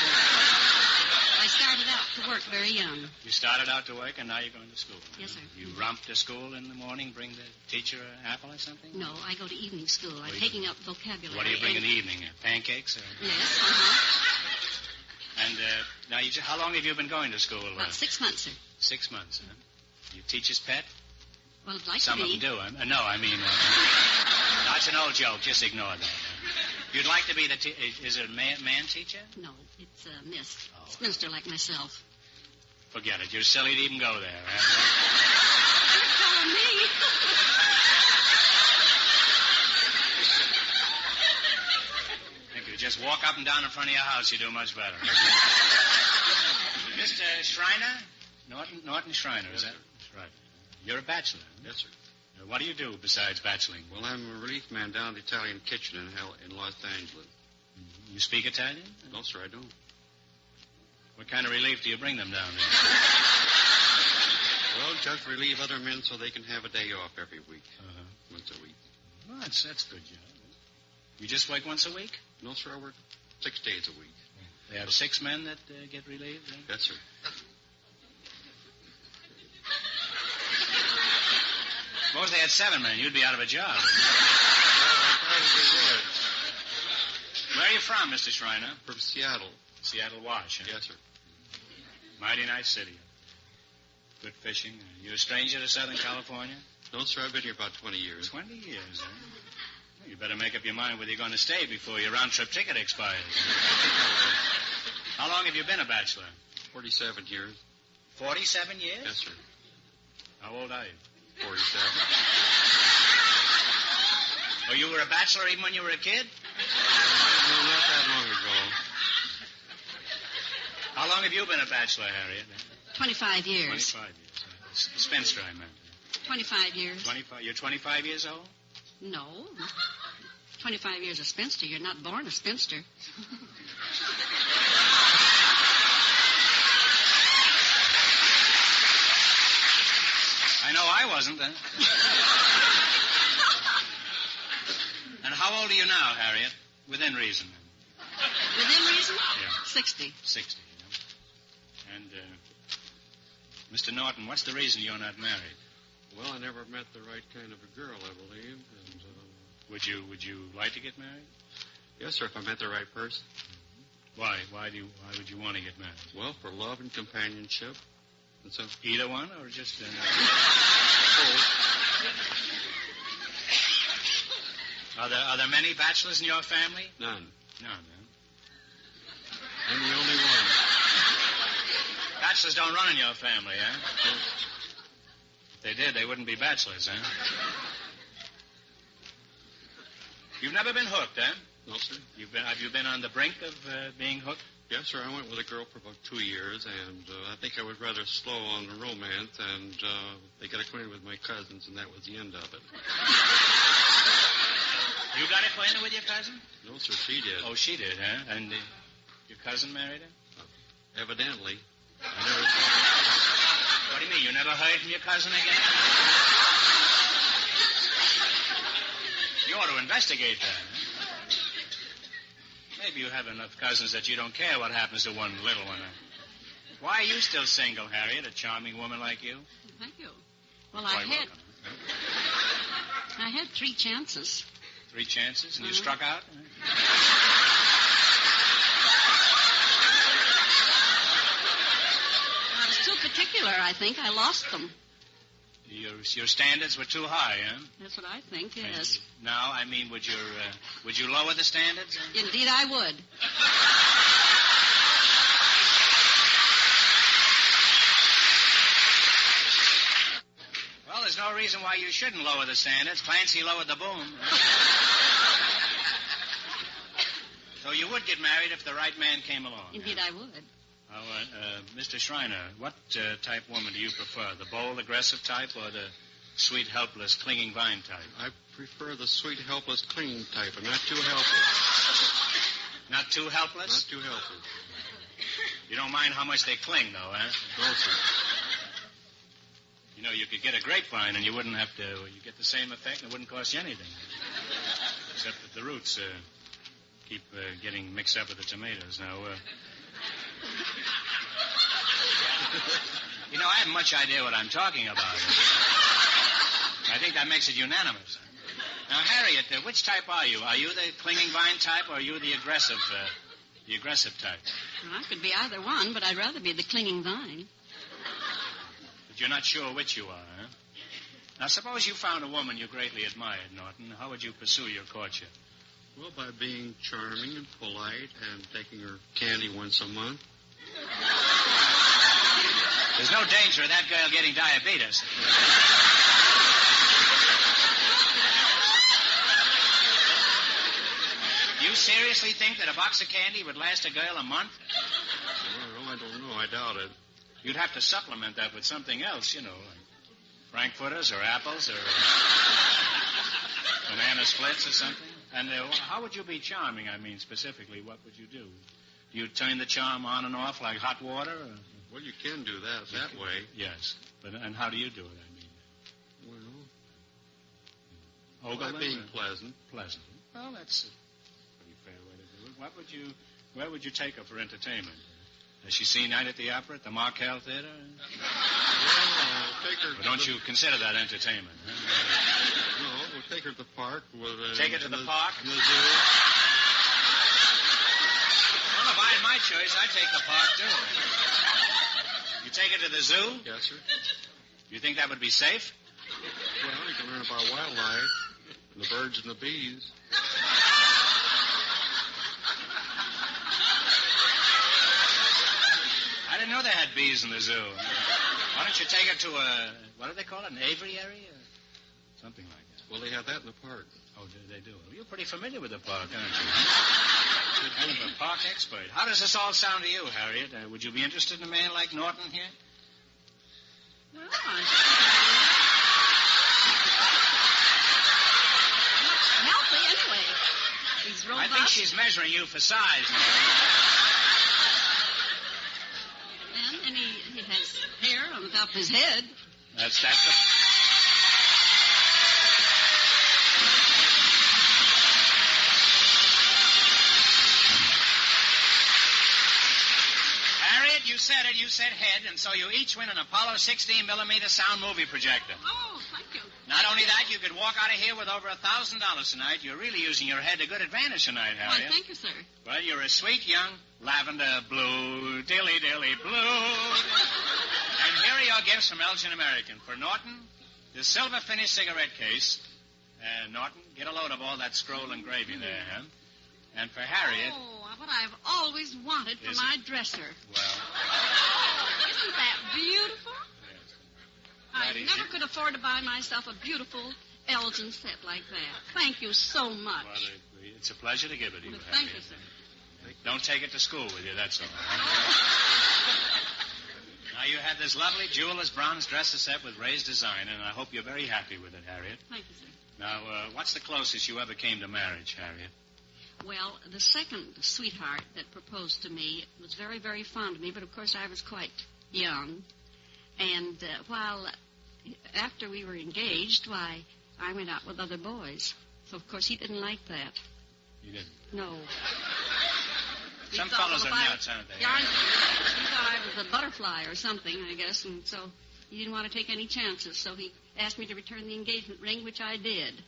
I started out to work very young. You started out to work, and now you're going to school. Yes, sir. You romp to school in the morning, bring the teacher an apple or something? No, I go to evening school. I'm taking up vocabulary. What do you bring in the evening? Pancakes? Or... Yes, uh-huh. And now, how long have you been going to school? About 6 months, sir. 6 months, huh? You teacher's pet? Well, I'd like Some to be. of them do. No, I mean, that's an old joke. Just ignore that. You'd like to be the is it a man teacher? No, it's a miss. Spinster like myself. Forget it. You're silly to even go there. You're telling me. If you just walk up and down in front of your house, you do much better. Mr. Schreiner? Norton Schreiner, is that? That's right. You're a bachelor. Huh? Yes, sir. What do you do besides bacheloring? Well, I'm a relief man down at the Italian kitchen in Los Angeles. You speak Italian? No, sir, I don't. What kind of relief do you bring them down there? Well, just relieve other men so they can have a day off every week. Once a week. Well, that's a good job. You just work once a week? No, sir, I work 6 days a week. They have 6 men that get relieved? Eh? Yes, sir. Suppose they had 7 men. You'd be out of a job. Well, I probably would. Where are you from, Mr. Schreiner? From Seattle. Seattle Wash, huh? Yes, sir. Mighty nice city. Good fishing. You a stranger to Southern California? No, sir, I've been here about 20 years. 20 years, eh? Well, you better make up your mind whether you're going to stay before your round-trip ticket expires. How long have you been a bachelor? 47 years. 47 years? Yes, sir. How old are you? 47. Oh, you were a bachelor even when you were a kid? No, not that long ago. How long have you been a bachelor, Harriet? 25 years. 25 years. Spinster, I meant. 25 years. 25. You're 25 years old? No. 25 years a spinster. You're not born a spinster. I know I wasn't then. And how old are you now, Harriet? Within reason. Within reason? Yeah. 60. 60, And, Mr. Norton, what's the reason you're not married? Well, I never met the right kind of a girl, I believe. And, Would you like to get married? Yes, sir, if I met the right person. Why? Why would you want to get married? Well, for love and companionship. And so... Either one, or just... Are there many bachelors in your family? None. None, I'm the only one. Bachelors don't run in your family, eh? If they did, they wouldn't be bachelors, eh? You've never been hooked, eh? No, sir. Have you been on the brink of being hooked? Yes, sir. I went with a girl for about 2 years, and I think I was rather slow on the romance, and they got acquainted with my cousins, and that was the end of it. You got acquainted with your cousin? No, sir, she did. Oh, she did, huh? And your cousin married her? Evidently. I never saw her. What do you mean? You never heard from your cousin again? You ought to investigate that, huh? Maybe you have enough cousins that you don't care what happens to one little one. Why are you still single, Harriet, a charming woman like you? Thank you. Well, I had 3 chances. 3 chances, and you struck out? I was too particular, I think. I lost them. Your standards were too high, huh? That's what I think, yes. Now, I mean, would you lower the standards? Indeed, I would. Well, there's no reason why you shouldn't lower the standards. Clancy lowered the boom. So you would get married if the right man came along. Indeed, I would. Mr. Schreiner, what type woman do you prefer? The bold, aggressive type or the sweet, helpless, clinging vine type? I prefer the sweet, helpless, clinging type, and not too helpless. Not too helpless? Not too helpless. You don't mind how much they cling, though, eh? No, sir. You know, you could get a grapevine and you wouldn't have to... You get the same effect and it wouldn't cost you anything. Except that the roots keep getting mixed up with the tomatoes. Now, you know, I haven't much idea what I'm talking about. I think that makes it unanimous. Now, Harriet, which type are you? Are you the clinging vine type, or are you the aggressive type? Well, I could be either one, but I'd rather be the clinging vine. But you're not sure which you are, huh? Now, suppose you found a woman you greatly admired, Norton. How would you pursue your courtship? Well, by being charming and polite and taking her candy once a month. There's no danger of that girl getting diabetes. You seriously think that a box of candy would last a girl a month? Well, I don't know. I doubt it. You'd have to supplement that with something else, you know, like frankfurters or apples or banana splits or something. And how would you be charming, I mean, specifically? What would you do? Do you turn the charm on and off like hot water? Or? Well, you can do that way. Yes. And how do you do it, I mean? Well, by being pleasant. Pleasant. Well, that's a pretty fair way to do it. Where would you take her for entertainment? Has she seen Night at the Opera at the Markel Theater? Well, take her. Or don't you consider that entertainment? Huh? No, we'll take her to the park. Take her to the park? In the zoo. Well, if I had my choice, I'd take the park, too. You take her to the zoo? Yes, sir. You think that would be safe? Well, you can learn about wildlife, and the birds and the bees. I didn't know they had bees in the zoo. Why don't you take her to what do they call it, an aviary? Or something like that. Well, they have that in the park. Oh, they do? Well, you're pretty familiar with the park, aren't you? You're kind of a park expert. How does this all sound to you, Harriet? Would you be interested in a man like Norton here? Well, healthy anyway. He's robust. I think she's measuring you for size. And he has hair on the top of his head. That's the... Harriet, you said it. You said head, and so you each win an Apollo 16mm sound movie projector. Oh, thank you. Not only that, you could walk out of here with over $1,000 tonight. You're really using your head to good advantage tonight, Harriet. Why, thank you, sir. Well, you're a sweet young lavender blue, dilly-dilly blue. And here are your gifts from Elgin American. For Norton, this silver-finished cigarette case. Norton, get a load of all that scroll and gravy there, huh? And for Harriet... Oh, what I've always wanted for my dresser. Well... Isn't that beautiful? Yes. I never could afford to buy myself a beautiful Elgin set like that. Thank you so much. Well, it's a pleasure to give it to you, Thank Harriet. you, sir. Don't take it to school with you, that's all. Now, you have this lovely jeweler's bronze dresser set with raised design, and I hope you're very happy with it, Harriet. Thank you, sir. Now, what's the closest you ever came to marriage, Harriet? Well, the second sweetheart that proposed to me was very, very fond of me, but of course I was quite young. And after we were engaged, why, I went out with other boys. So, of course, he didn't like that. You didn't? No. Some fellows are nuts, aren't they? Yeah, he thought I was a butterfly or something, I guess, and so he didn't want to take any chances. So he asked me to return the engagement ring, which I did.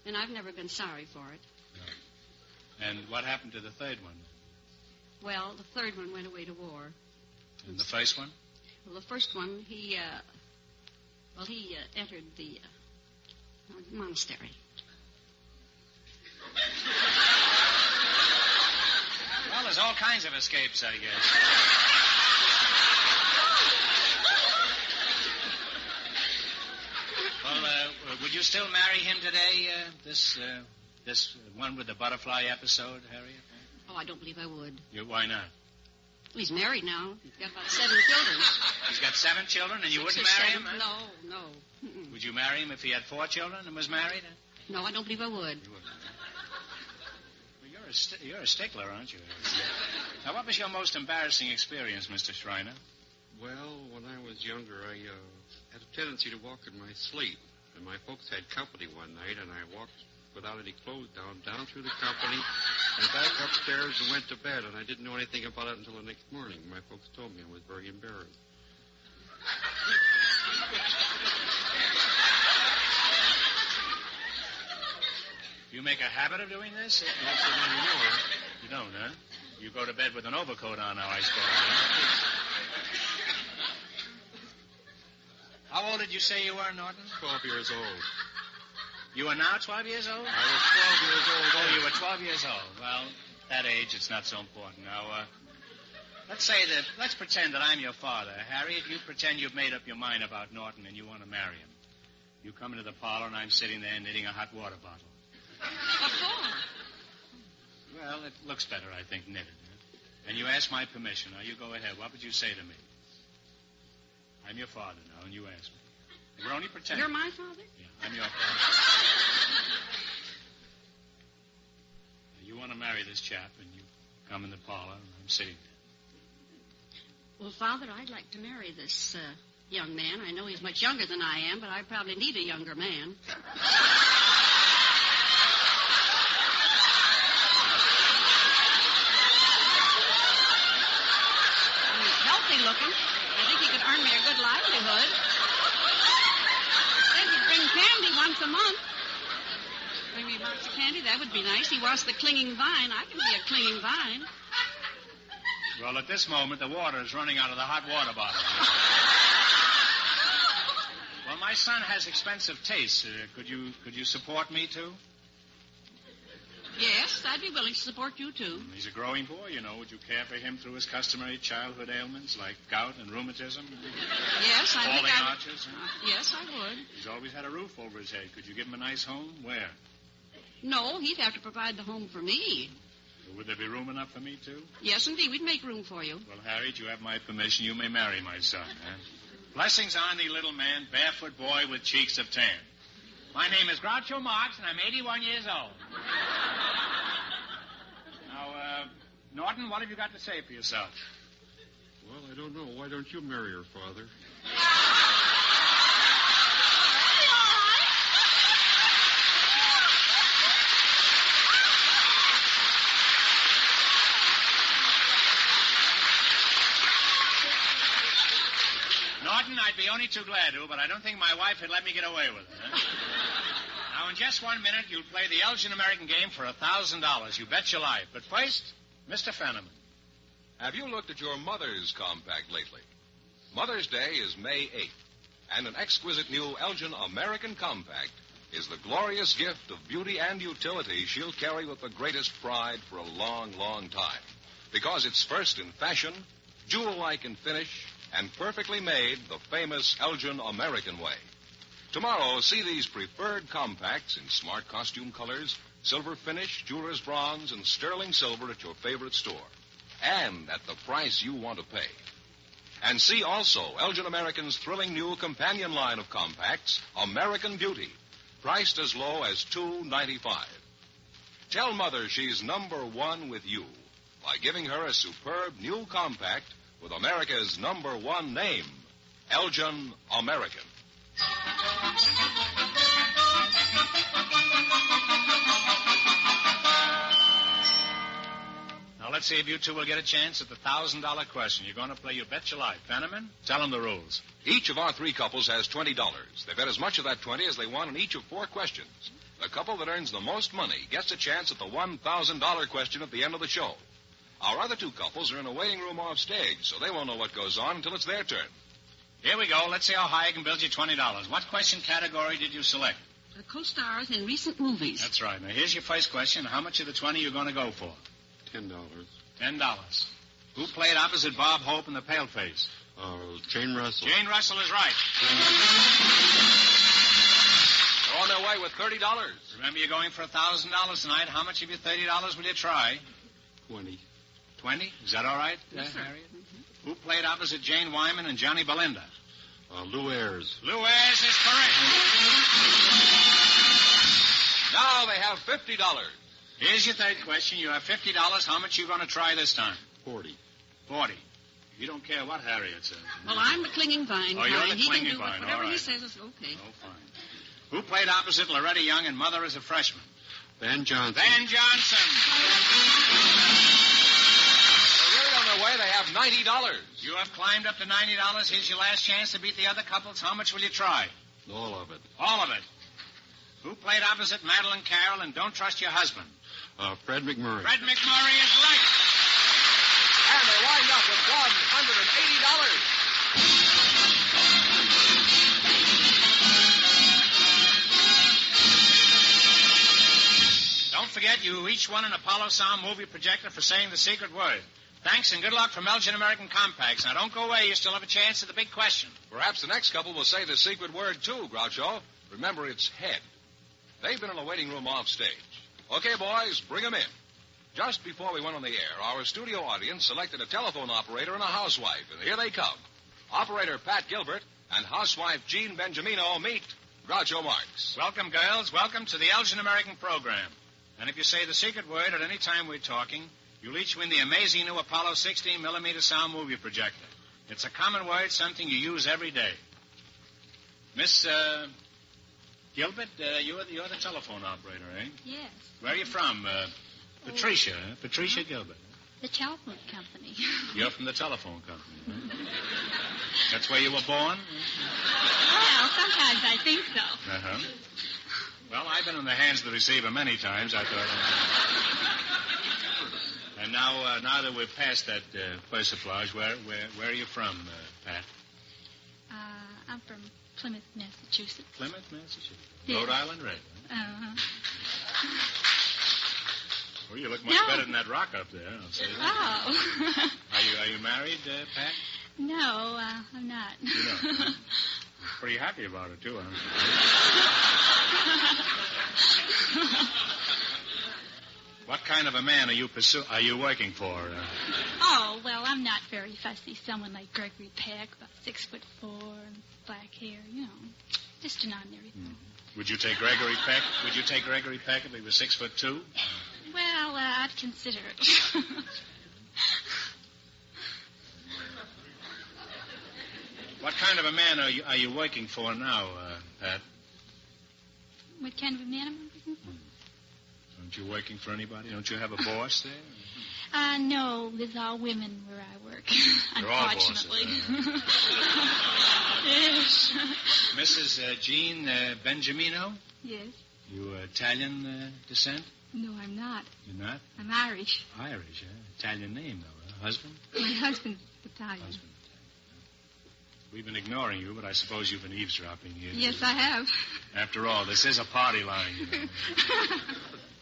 And I've never been sorry for it. No. And what happened to the third one? Well, the third one went away to war. And the first one? Well, the first one, he entered the monastery. Well, there's all kinds of escapes, I guess. Well, would you still marry him today, this one with the butterfly episode, Harriet? Oh, I don't believe I would. Why not? Well, he's married now. He's got about 7 children. He's got 7 children, and you 6 wouldn't or marry 7. him? Huh? No. Would you marry him if he had 4 children and was married? No, I don't believe I would. You wouldn't. Well, you're a stickler, aren't you? Now, what was your most embarrassing experience, Mr. Schreiner? Well, when I was younger, I had a tendency to walk in my sleep. And my folks had company one night, and I walked without any clothes down through the company, and back upstairs and went to bed, and I didn't know anything about it until the next morning. My folks told me. I was very embarrassed. You make a habit of doing this? Not that anymore. You don't, huh? You go to bed with an overcoat on now, I suppose. Huh? How old did you say you were, Norton? 12 years old. You are now 12 years old? I was 12 years old. Oh, you were 12 years old. Well, that age, it's not so important. Now, let's pretend that I'm your father. Harriet, you pretend you've made up your mind about Norton and you want to marry him. You come into the parlor and I'm sitting there knitting a hot water bottle. What for? Well, it looks better, I think, knitted. Huh? And you ask my permission. Now, you go ahead. What would you say to me? I'm your father now, and you ask me. We're only pretending. You're my father? Yeah, I'm your father. You want to marry this chap, and you come in the parlor, and I'm sitting there. Well, Father, I'd like to marry this young man. I know he's much younger than I am, but I probably need a younger man. Healthy looking. I think he could earn me a good livelihood. Said he'd bring candy once a month. Bring me a box of candy, that would be nice. He wants the clinging vine. I can be a clinging vine. Well, at this moment, the water is running out of the hot water bottle. Well, my son has expensive tastes. Could you support me, too? Yes, I'd be willing to support you, too. He's a growing boy, you know. Would you care for him through his customary childhood ailments like gout and rheumatism? Yes, I think Falling arches? Huh? Yes, I would. He's always had a roof over his head. Could you give him a nice home? Where? No, he'd have to provide the home for me. Would there be room enough for me, too? Yes, indeed. We'd make room for you. Well, Harriet, you have my permission. You may marry my son. Huh? Blessings on thee, little man, barefoot boy with cheeks of tan. My name is Groucho Marx, and I'm 81 years old. Now, Norton, what have you got to say for yourself? Well, I don't know. Why don't you marry her, Father? Norton, I'd be only too glad to, but I don't think my wife would let me get away with it. Huh? Now, in just 1 minute, you'll play the Elgin American game for $1,000. You bet your life. But first, Mr. Fenneman. Have you looked at your mother's compact lately? Mother's Day is May 8th, and an exquisite new Elgin American compact is the glorious gift of beauty and utility she'll carry with the greatest pride for a long, long time. Because it's first in fashion, jewel-like in finish, and perfectly made the famous Elgin American way. Tomorrow, see these preferred compacts in smart costume colors, silver finish, jeweler's bronze, and sterling silver at your favorite store. And at the price you want to pay. And see also Elgin American's thrilling new companion line of compacts, American Beauty, priced as low as $2.95. Tell Mother she's number one with you by giving her a superb new compact with America's number one name, Elgin American. Now, let's see if you two will get a chance at the $1,000 question. You're going to play You Bet Your Life. Fenneman, tell them the rules. Each of our three couples has $20. They bet as much of that 20 as they want in each of 4 questions. The couple that earns the most money gets a chance at the $1,000 question at the end of the show. Our other 2 couples are in a waiting room off stage, so they won't know what goes on until it's their turn. Here we go. Let's see how high I can build you $20. What question category did you select? Co-stars in recent movies. That's right. Now, here's your first question. How much of the 20 you going to go for? $10. $10. Who played opposite Bob Hope in The Paleface? Jane Russell. Jane Russell is right. They're on their way with $30. Remember, you're going for $1,000 tonight. How much of your $30 will you try? 20. 20? Is that all right, yes, sir. Harriet? Who played opposite Jane Wyman and Johnny Belinda? Lou Ayres. Lou Ayres is correct. Now they have $50. Here's your third question. You have $50. How much are you going to try this time? 40. 40. You don't care what Harriet says. Well, I'm the clinging vine. Oh, you're the he clinging can do vine. whatever All right. he says is okay. Oh, fine. Who played opposite Loretta Young and Mother as a freshman? Van Johnson. Van Johnson. They're really on their way. They have $90. You have climbed up to $90. Here's your last chance to beat the other couples. How much will you try? All of it. All of it. Who played opposite Madeline Carroll and Don't Trust Your Husband? Fred McMurray. Fred McMurray is right. And they wind up with $180. Don't forget, you each won an Apollo Sound movie projector for saying the secret word. Thanks and good luck from Elgin American Compacts. Now, don't go away. You still have a chance at the big question. Perhaps the next couple will say the secret word, too, Groucho. Remember, it's head. They've been in the waiting room off stage. Okay, boys, bring them in. Just before we went on the air, our studio audience selected a telephone operator and a housewife, and here they come. Operator Pat Gilbert and housewife Jean Benjamino meet Groucho Marx. Welcome, girls. Welcome to the Elgin American program. And if you say the secret word at any time we're talking, you'll each win the amazing new Apollo 16mm sound movie projector. It's a common word, something you use every day. Miss Gilbert, you're the telephone operator, eh? Yes. Where are you from? Patricia, huh? Patricia Gilbert. The telephone company. You're from the telephone company, huh? That's where you were born? Well, sometimes I think so. Uh-huh. Well, I've been in the hands of the receiver many times, I thought. And now that we've passed that persiflage, where are you from, Pat? I'm from Plymouth, Massachusetts. Plymouth, Massachusetts. Yes. Rhode Island Red. Uh-huh. Well, you look much better than that rock up there, I'll say that. Oh. Are you married, Pat? No, I'm not. You're not. Pretty happy about it, too, huh? What kind of a man are you working for? Oh, well, I'm not very fussy. Someone like Gregory Peck, about 6'4", and black hair, just an ordinary thing. Would you take Gregory Peck? Would you take Gregory Peck if he was 6'2"? Well, I'd consider it. What kind of a man are you working for now, Pat? What kind of a man am I working for? Aren't you working for anybody? Don't you have a boss there? No, there's all women where I work. They're all unfortunately. bosses, Yes. Mrs. Jean Benjamino? Yes. You Italian descent? No, I'm not. You're not? I'm Irish. Irish, huh? Italian name, though, huh? Husband? My husband's Italian. Husband. We've been ignoring you, but I suppose you've been eavesdropping here. Yes, I have. After all, this is a party line,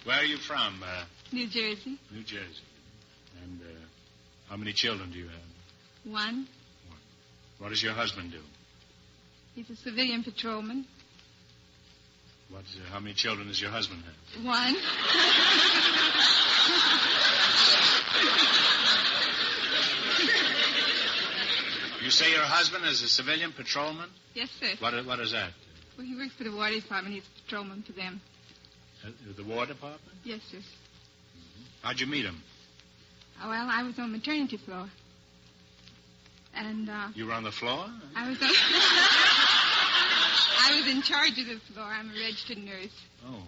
Where are you from? New Jersey. New Jersey. And how many children do you have? One. What does your husband do? He's a civilian patrolman. How many children does your husband have? One. You say your husband is a civilian patrolman? Yes, sir. What is that? Well, he works for the War Department. He's a patrolman for them. The War Department? Yes, sir. How'd you meet him? Oh, well, I was on maternity floor. And, You were on the floor? I was in charge of the floor. I'm a registered nurse. Oh.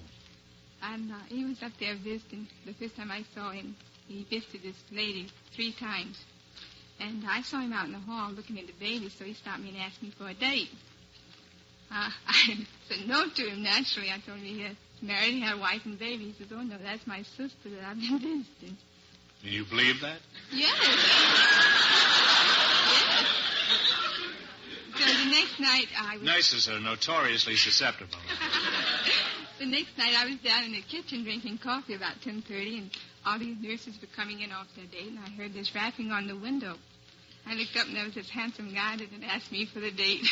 And he was up there visiting. The first time I saw him, he visited this lady 3 times. And I saw him out in the hall looking at the baby, so he stopped me and asked me for a date. I said no to him, naturally. I told him he was married, he had a wife and baby. He says, oh, no, that's my sister that I've been visiting. Do you believe that? Yes. Yes. So the next night I was... Nurses are notoriously susceptible. The next night I was down in the kitchen drinking coffee about 10:30, and all these nurses were coming in off their date, and I heard this rapping on the window. I looked up, and there was this handsome guy that had asked me for the date.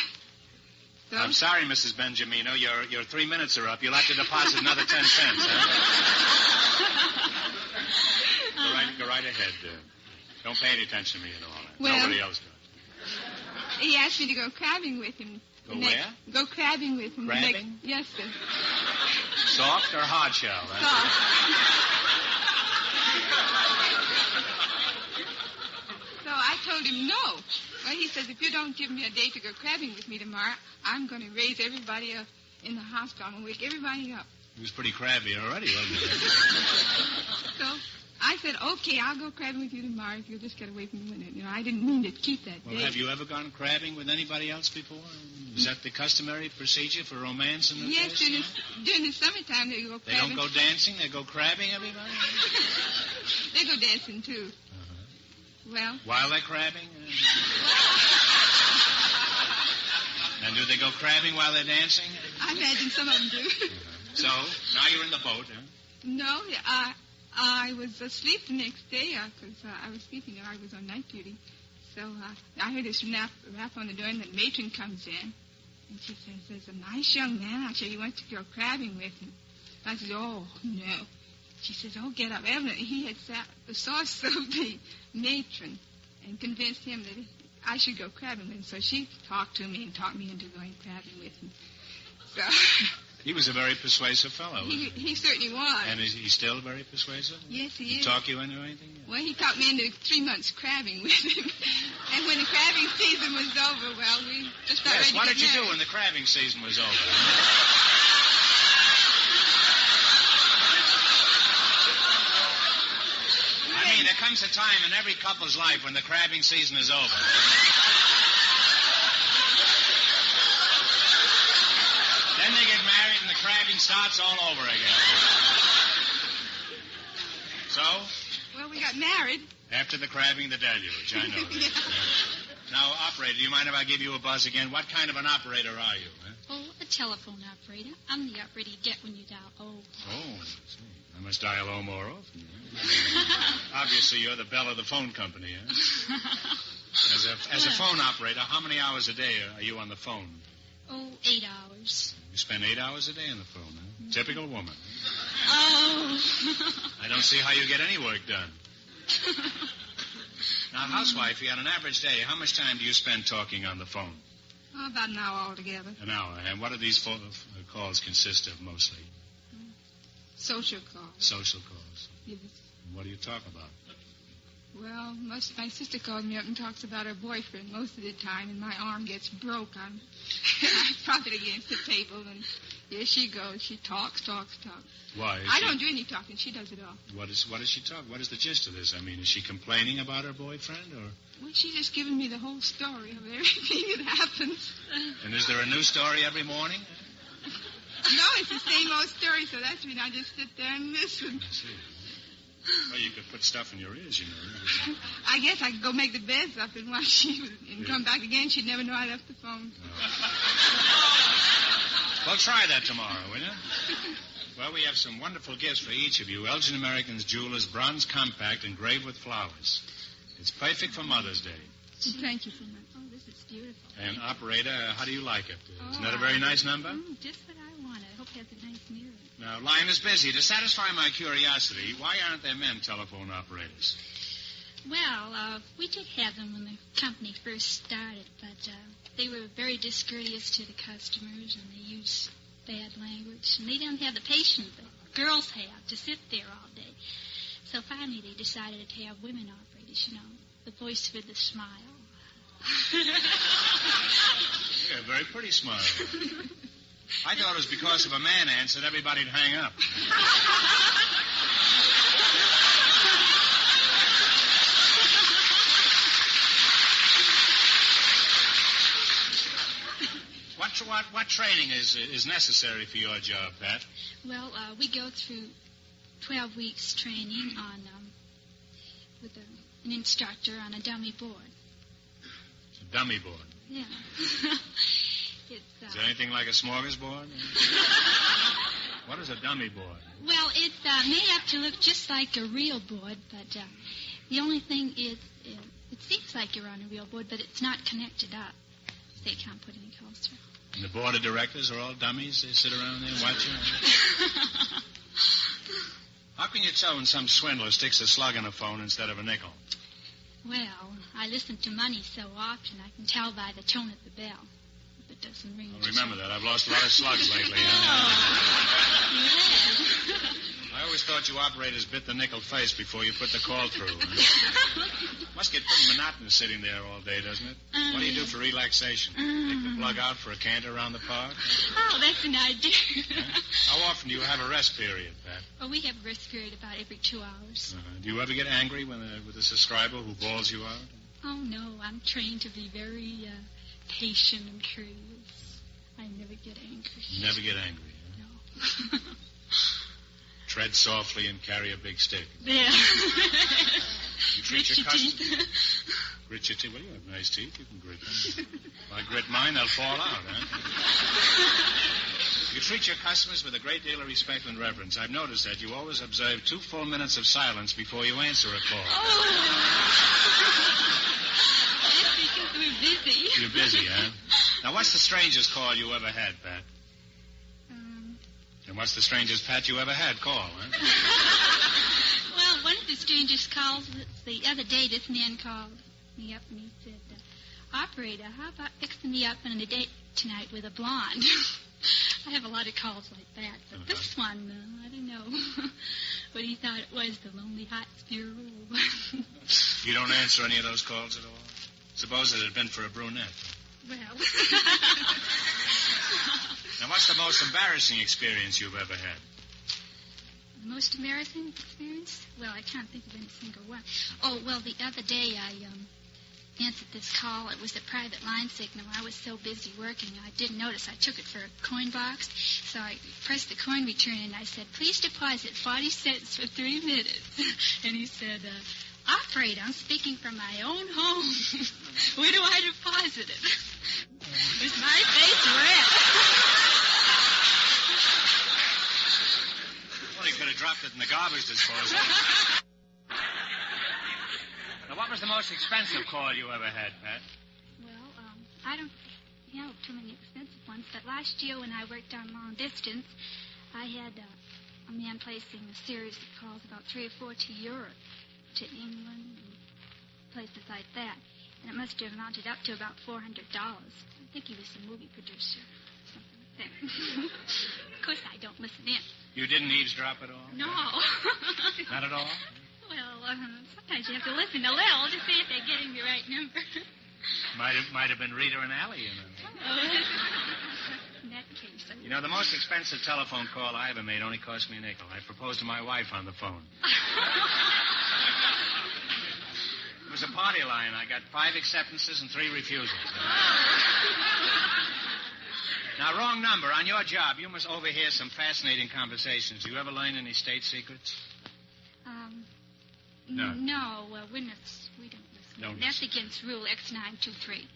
So... I'm sorry, Mrs. Benjamino. Your 3 minutes are up. You'll have to deposit another 10 cents, huh? Go right ahead. Don't pay any attention to me at all. Well, Nobody else does. He asked me to go crabbing with him. Go where? Go crabbing with him. Crabbing? Yes, sir. Soft or hard shell? Soft. So I told him no. Well, he says, if you don't give me a date to go crabbing with me tomorrow, I'm going to raise everybody up in the hospital. I'm going to wake everybody up. He was pretty crabby already, wasn't he? So I said, okay, I'll go crabbing with you tomorrow if you'll just get away from the window. You know, I didn't mean to keep that Well, date. have you ever gone crabbing with anybody else before? Is that the customary procedure for romance in the Yes, place? during the summertime they go They crabbing. don't go dancing, they go crabbing, everybody? They go dancing, too. Well, While they're crabbing? And do they go crabbing while they're dancing? I imagine some of them do. So, now you're in the boat, huh? No, I was asleep the next day because I was sleeping and I was on night duty. So I heard this rap on the door and the matron comes in. And she says, there's a nice young man out here. He wants to go crabbing with him. I said, oh, no. She says, oh, get up. Evidently, he had the source of the matron and convinced him that I should go crabbing with him. So she talked to me and talked me into going crabbing with him. So... He was a very persuasive fellow. He certainly was. And is he still very persuasive? Yes, he is. Talk you into anything? Well, he talked me into 3 months crabbing with him. And when the crabbing season was over, well, we just got ready to What get did you do married. when the crabbing season was over? I mean, there comes a time in every couple's life when the crabbing season is over. Then they get married and the crabbing starts all over again. So? Well, we got married. After the crabbing, the deluge. I know that. Yeah. Now, operator, do you mind if I give you a buzz again? What kind of an operator are you? Huh? Oh, a telephone operator. I'm the operator you get when you dial O. Oh, I see. I must dial O more often. Obviously, you're the belle of the phone company, huh? As a phone operator, how many hours a day are you on the phone? Oh, 8 hours. You spend 8 hours a day on the phone, huh? Mm-hmm. Typical woman. Oh. I don't see how you get any work done. Now, housewife, you had an average day. How much time do you spend talking on the phone? Oh, about an hour altogether. An hour. And what do these calls consist of mostly? Social calls. Social calls. Yes. And what do you talk about? Well, my sister calls me up and talks about her boyfriend most of the time, and my arm gets broke. I prop it against the table, and here she goes. She talks. Why? I don't do any talking. She does it all. What does she talk? What is the gist of this? I mean, is she complaining about her boyfriend, or? Well, she's just giving me the whole story of everything that happens. And is there a new story every morning? No, it's the same old story, so that's when I just sit there and listen. I see. Well, you could put stuff in your ears, you know. I guess I could go make the beds up and watch she was, and come back again. She'd never know I left the phone. Well, try that tomorrow, will you? Well, we have some wonderful gifts for each of you. Elgin American's Jewelers Bronze Compact engraved with flowers. It's perfect for Mother's Day. Thank you so much. Oh, this is beautiful. And, operator, how do you like it? Isn't that a very nice number? Just what I want. I hope it has a nice mirror. Now, line is busy. To satisfy my curiosity, why aren't there men telephone operators? Well, we did have them when the company first started, but they were very discourteous to the customers, and they used bad language. And they didn't have the patience that girls have to sit there all day. So finally they decided to have women operators, you know, the voice with the smile. Yeah, very pretty smile. I thought it was because if a man answered, everybody'd hang up. What training is necessary for your job, Pat? Well, we go through 12 weeks training on with an instructor on a dummy board. A dummy board? Yeah. Is it anything like a smorgasbord? What is a dummy board? Well, it's made up to look just like a real board, but the only thing is it seems like you're on a real board, but it's not connected up. They can't put any closer. And the board of directors are all dummies? They sit around there watching? How can you tell when some swindler sticks a slug in a phone instead of a nickel? Well, I listen to money so often, I can tell by the tone of the bell. If it doesn't ring. I'll remember that. I've lost a lot of slugs lately. Yeah. I always thought you operators bit the nickel first before you put the call through. Huh? Must get pretty monotonous sitting there all day, doesn't it? What do you do for relaxation? Take the plug out for a canter around the park? Oh, that's an idea. How often do you have a rest period, Pat? Well, we have a rest period about every 2 hours. Do you ever get angry with a subscriber who bawls you out? Oh, no. I'm trained to be very patient and courteous. I never get angry. You never get angry, huh? No. Tread softly and carry a big stick. There. You treat your customers. Grit your teeth. Well, you have nice teeth. You can grit them. If I grit mine, they'll fall out, huh? You treat your customers with a great deal of respect and reverence. I've noticed that you always observe 2 full minutes of silence before you answer a call. Oh. That's because we're busy. You're busy, huh? Now, what's the strangest call you ever had, Pat? And what's the strangest Pat you ever had call, huh? Well, one of the strangest calls was the other day. This man called me up and he said, Operator, how about fixing me up on a date tonight with a blonde? I have a lot of calls like that, but this one, I don't know what he thought it was, the Lonely Hearts Bureau. You don't answer any of those calls at all? Suppose it had been for a brunette. Well... Now, what's the most embarrassing experience you've ever had? The most embarrassing experience? Well, I can't think of any single one. Oh, well, the other day I answered this call. It was a private line signal. I was so busy working, I didn't notice. I took it for a coin box, so I pressed the coin return, and I said, please deposit 40 cents for 3 minutes. And he said, Operator, I'm speaking from my own home. Where do I deposit it? Was my face red? Well, he could have dropped it in the garbage disposal. Now, what was the most expensive call you ever had, Pat? Well, I don't have too many expensive ones, but last year when I worked on long distance, I had a man placing a series of calls, about 3 or 4 to Europe, to England, and places like that. And it must have amounted up to about $400. I think he was a movie producer, something like that. Of course, I don't listen in. You didn't eavesdrop at all? No. Not at all? Well, sometimes you have to listen a little to see if they're getting the right number. Might have been Rita and Allie, you know. In that case, You know, the most expensive telephone call I ever made only cost me a nickel. I proposed to my wife on the phone. It was a party line. I got 5 acceptances and 3 refusals. Now, wrong number. On your job, you must overhear some fascinating conversations. Do you ever learn any state secrets? No. No, we don't listen. Don't That's against Rule X923.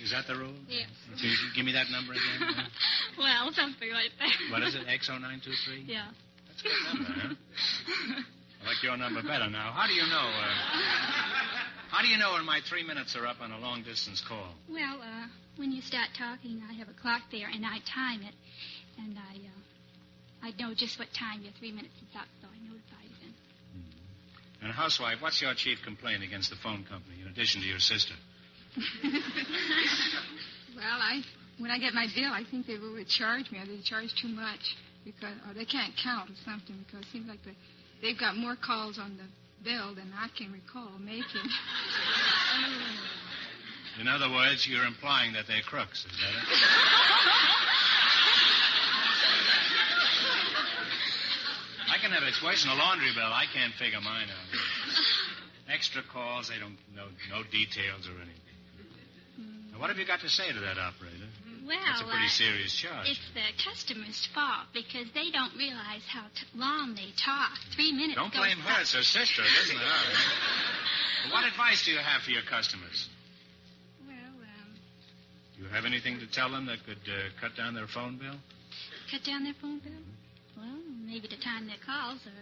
Is that the rule? Yes. Can you give me that number again? Huh? Well, something like that. What is it, X0923? Yeah. That's a good number, huh? I like your number better now. How do you know? How do you know when my 3 minutes are up on a long-distance call? Well, when you start talking, I have a clock there, and I time it, and I know just what time your 3 minutes is up, so I notify you then. Mm-hmm. And, housewife, what's your chief complaint against the phone company, in addition to your sister? Well, when I get my bill, I think they will charge me, or they charge too much, or they can't count or something, because it seems like they've got more calls on the bill than I can recall making. In other words, you're implying that they're crooks, is that it? I can have it. It's worse than a laundry bill. I can't figure mine out. Extra calls, they don't know no details or anything. Now, what have you got to say to that, operator? Well, that's a pretty serious charge. It's the customer's fault because they don't realize how long they talk. 3 minutes. Don't blame her. It's her sister, isn't it? Well, what advice do you have for your customers? Well, do you have anything to tell them that could cut down their phone bill? Cut down their phone bill? Well, maybe to time their calls or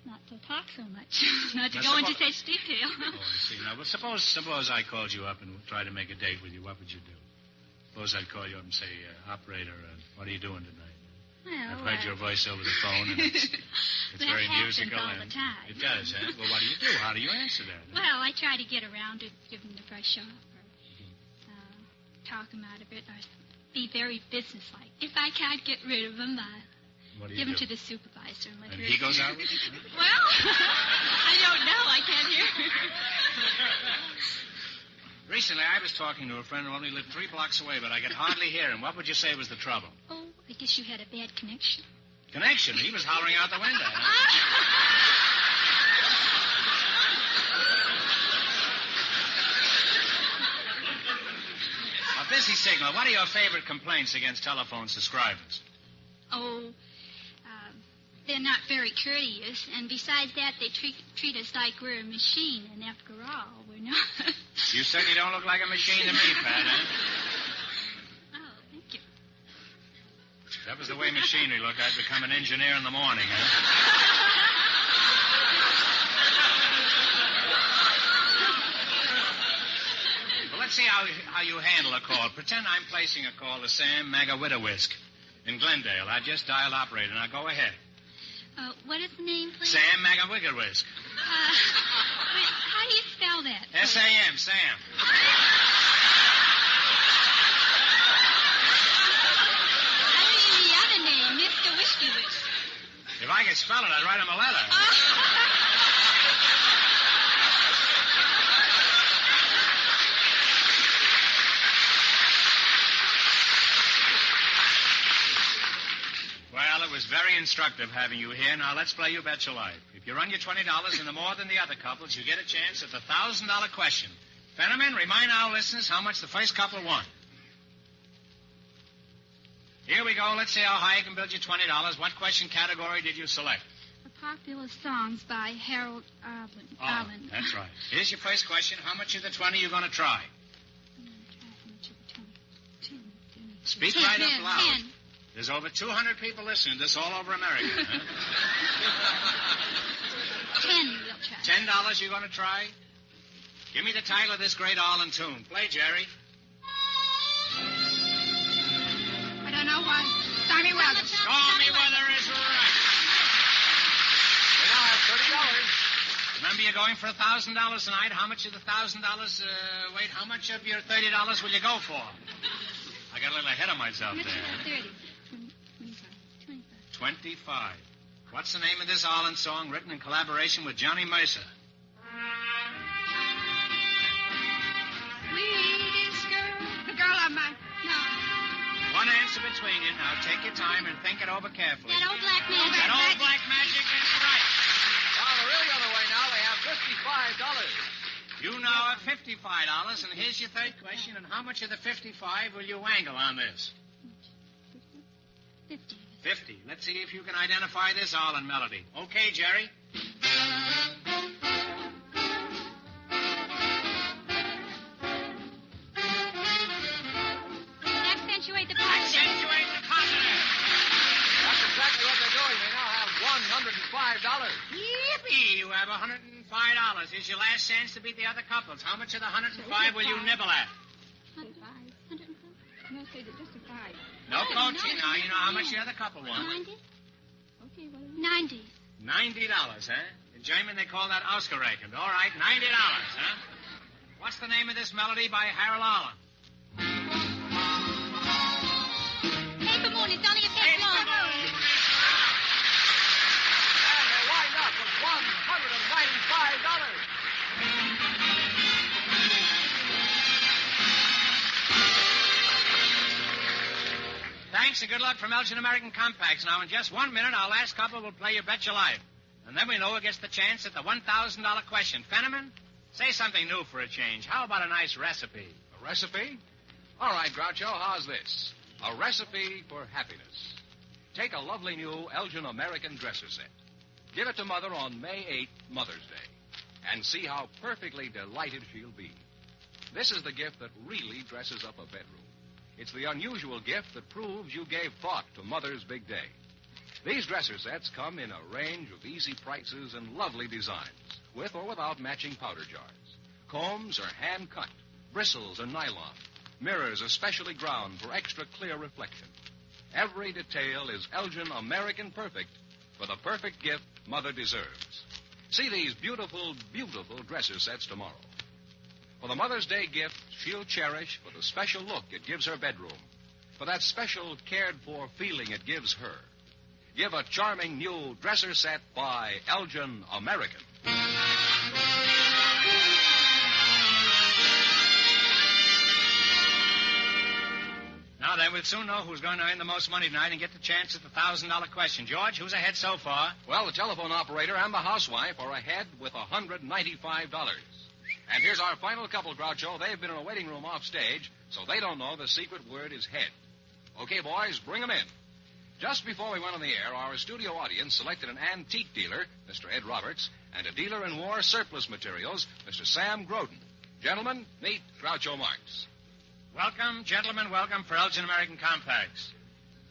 not to talk so much. Not to go into such detail. Oh, I see. Now, well, suppose I called you up and tried to make a date with you. What would you do? Suppose I'd call you up and say, operator, what are you doing tonight? Well, I've heard your voice over the phone, and it's very musical. All the time. It does, huh? Well, what do you do? How do you answer that? Huh? Well, I try to get around to give them the brush off or talk them out of it or be very businesslike. If I can't get rid of them, What do you Give do? him to the supervisor and let And her... he goes out with you? Well, I don't know. I can't hear. Recently, I was talking to a friend who only lived 3 blocks away, but I could hardly hear him. What would you say was the trouble? Oh, I guess you had a bad connection. Connection? He was hollering out the window. Huh? A busy signal. What are your favorite complaints against telephone subscribers? Oh, they're not very courteous, and besides that, they treat us like we're a machine, and after all, we're not. You certainly don't look like a machine to me, Pat, huh? Oh, thank you. If that was the way machinery looked, I'd become an engineer in the morning, huh? Well, let's see how you handle a call. Pretend I'm placing a call to Sam Magawiddawisk in Glendale. I just dialed operator. Now go ahead. What is the name, please? Sam Magawiddawisk. How do you spell that? S-A-M, Sam. I mean the other name, Mr. Whiskey Whisk. If I could spell it, I'd write him a letter. Well, it was very instructive having you here. Now, let's play You Bet Your Life. If you run your $20 into more than the other couples, you get a chance at the $1,000 question. Fenneman, remind our listeners how much the first couple won. Here we go. Let's see how high you can build your $20. What question category did you select? The popular songs by Harold Arlen. That's right. Here's your first question. How much of the 20 are you going to try? Speak right up loud. 10. There's over 200 people listening to this all over America. Huh? 10 you will try. $10 you're going to try? Give me the title of this great Arlen tune. Play, Jerry. I don't know why. Stormy weather. Stormy weather is right. We now have $30. Remember, you're going for $1,000 tonight. How much of the $1,000, wait, how much of your $30 will you go for? I got a little ahead of myself there. 30. 25. What's the name of this Arlen song written in collaboration with Johnny Mercer? Sweetest girl. The girl of my... No. One answer between you. Now, take your time and think it over carefully. That old black magic. That old black magic is right. Well, the really other way now, they have $55. You now have $55, and here's your third question. And how much of the 55 will you wangle on this? 50. 50. Let's see if you can identify this Arlen melody. Okay, Jerry. Accentuate the positive. Accentuate the positive. That's exactly what they're doing. They now have $105. Yippee! You have $105. Here's your last chance to beat the other couples. How much of the 105 will you nibble at? 105. No, say just a 5. No coaching. Now, you know how much the other couple won. 90? Okay, what is it? 90. $90, huh? In German, they call that ausgerechnet. All right, $90, huh? What's the name of this melody by Harold Arlen? Paper Moon, it's only a bit long. And they wind up with $195. Thanks and good luck from Elgin American Compacts. Now, in just 1 minute, our last couple will play You Bet Your Life. And then we know who gets the chance at the $1,000 question. Fenneman, say something new for a change. How about a nice recipe? A recipe? All right, Groucho, how's this? A recipe for happiness. Take a lovely new Elgin American dresser set. Give it to Mother on May 8th, Mother's Day, and see how perfectly delighted she'll be. This is the gift that really dresses up a bedroom. It's the unusual gift that proves you gave thought to Mother's big day. These dresser sets come in a range of easy prices and lovely designs, with or without matching powder jars. Combs are hand-cut, bristles are nylon, mirrors are specially ground for extra clear reflection. Every detail is Elgin American Perfect for the perfect gift Mother deserves. See these beautiful, beautiful dresser sets tomorrow. For the Mother's Day gift she'll cherish for the special look it gives her bedroom, for that special cared-for feeling it gives her. give a charming new dresser set by Elgin American. Now then, we'll soon know who's going to earn the most money tonight and get the chance at the $1,000 question. George, who's ahead so far? Well, the telephone operator and the housewife are ahead with $195. And here's our final couple, Groucho. They've been in a waiting room off stage, so they don't know the secret word is head. Okay, boys, bring them in. Just before we went on the air, our studio audience selected an antique dealer, Mr. Ed Roberts, and a dealer in war surplus materials, Mr. Sam Groden. Gentlemen, meet Groucho Marx. Welcome, gentlemen, welcome for Elgin American Compacts.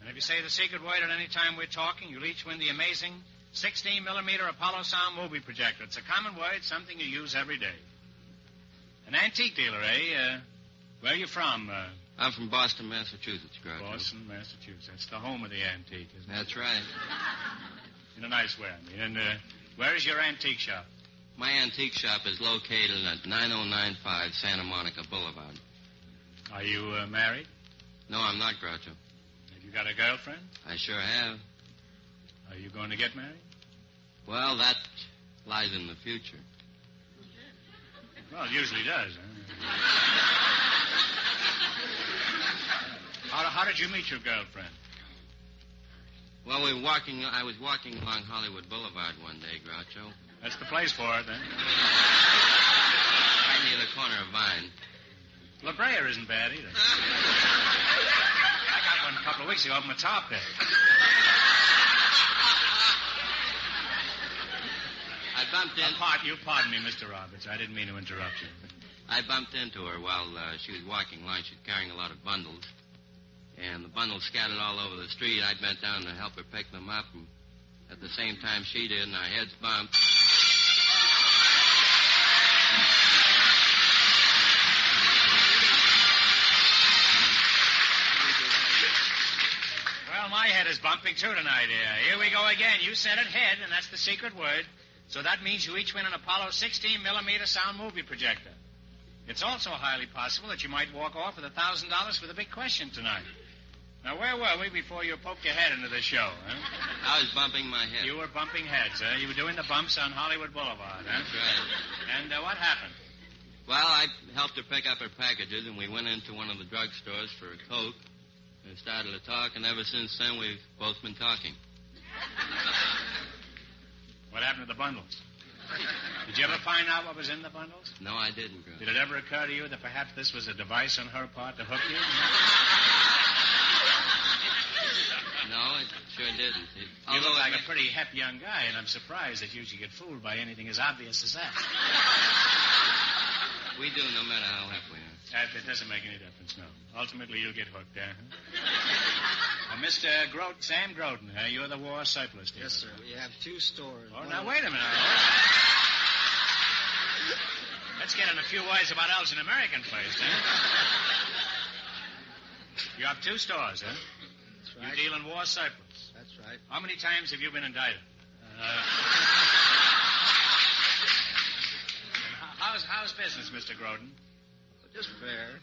And if you say the secret word at any time we're talking, you'll each win the amazing 16mm Apollo sound movie projector. It's a common word, something you use every day. An antique dealer, eh? Where are you from? I'm from Boston, Massachusetts, Groucho. Boston, Massachusetts. That's the home of the antique, isn't it? That's right. In a nice way, I mean. And where is your antique shop? My antique shop is located at 9095 Santa Monica Boulevard. Are you married? No, I'm not, Groucho. Have you got a girlfriend? I sure have. Are you going to get married? Well, that lies in the future. Well, it usually does, huh? How did you meet your girlfriend? Well, I was walking along Hollywood Boulevard one day, Groucho. That's the place for it, then. Right near the corner of Vine. La Brea isn't bad, either. I got one a couple of weeks ago up in the top there. I bumped in... You pardon me, Mr. Roberts. I didn't mean to interrupt you. I bumped into her while she was walking along. She was carrying a lot of bundles. And the bundles scattered all over the street. I bent down to help her pick them up. And at the same time she did, and our heads bumped. Well, my head is bumping, too, tonight. Here we go again. You said it, head, and that's the secret word. So that means you each win an Apollo 16mm sound movie projector. It's also highly possible that you might walk off with $1,000 for the big question tonight. Now, where were we before you poked your head into the show, huh? I was bumping my head. You were bumping heads, huh? You were doing the bumps on Hollywood Boulevard, huh? That's right. And what happened? Well, I helped her pick up her packages, and we went into one of the drugstores for a Coke and started to talk, and ever since then we've both been talking. What happened to the bundles? Did you ever find out what was in the bundles? No, I didn't, Groucho. Did it ever occur to you that perhaps this was a device on her part to hook you? No, it sure didn't. You look like a pretty hep young guy, and I'm surprised that you should get fooled by anything as obvious as that. We do, no matter how hep we are. It doesn't make any difference, no. Ultimately, you'll get hooked, Mr. Sam Groden, you're the war surplus dealer. Yes, sir. We have two stores. Oh, now, wait a minute. Let's get in a few words about Elgin American first, You have two stores, huh? That's right. You deal in war surplus. That's right. How many times have you been indicted? How's business, Mr. Groden? Just fair.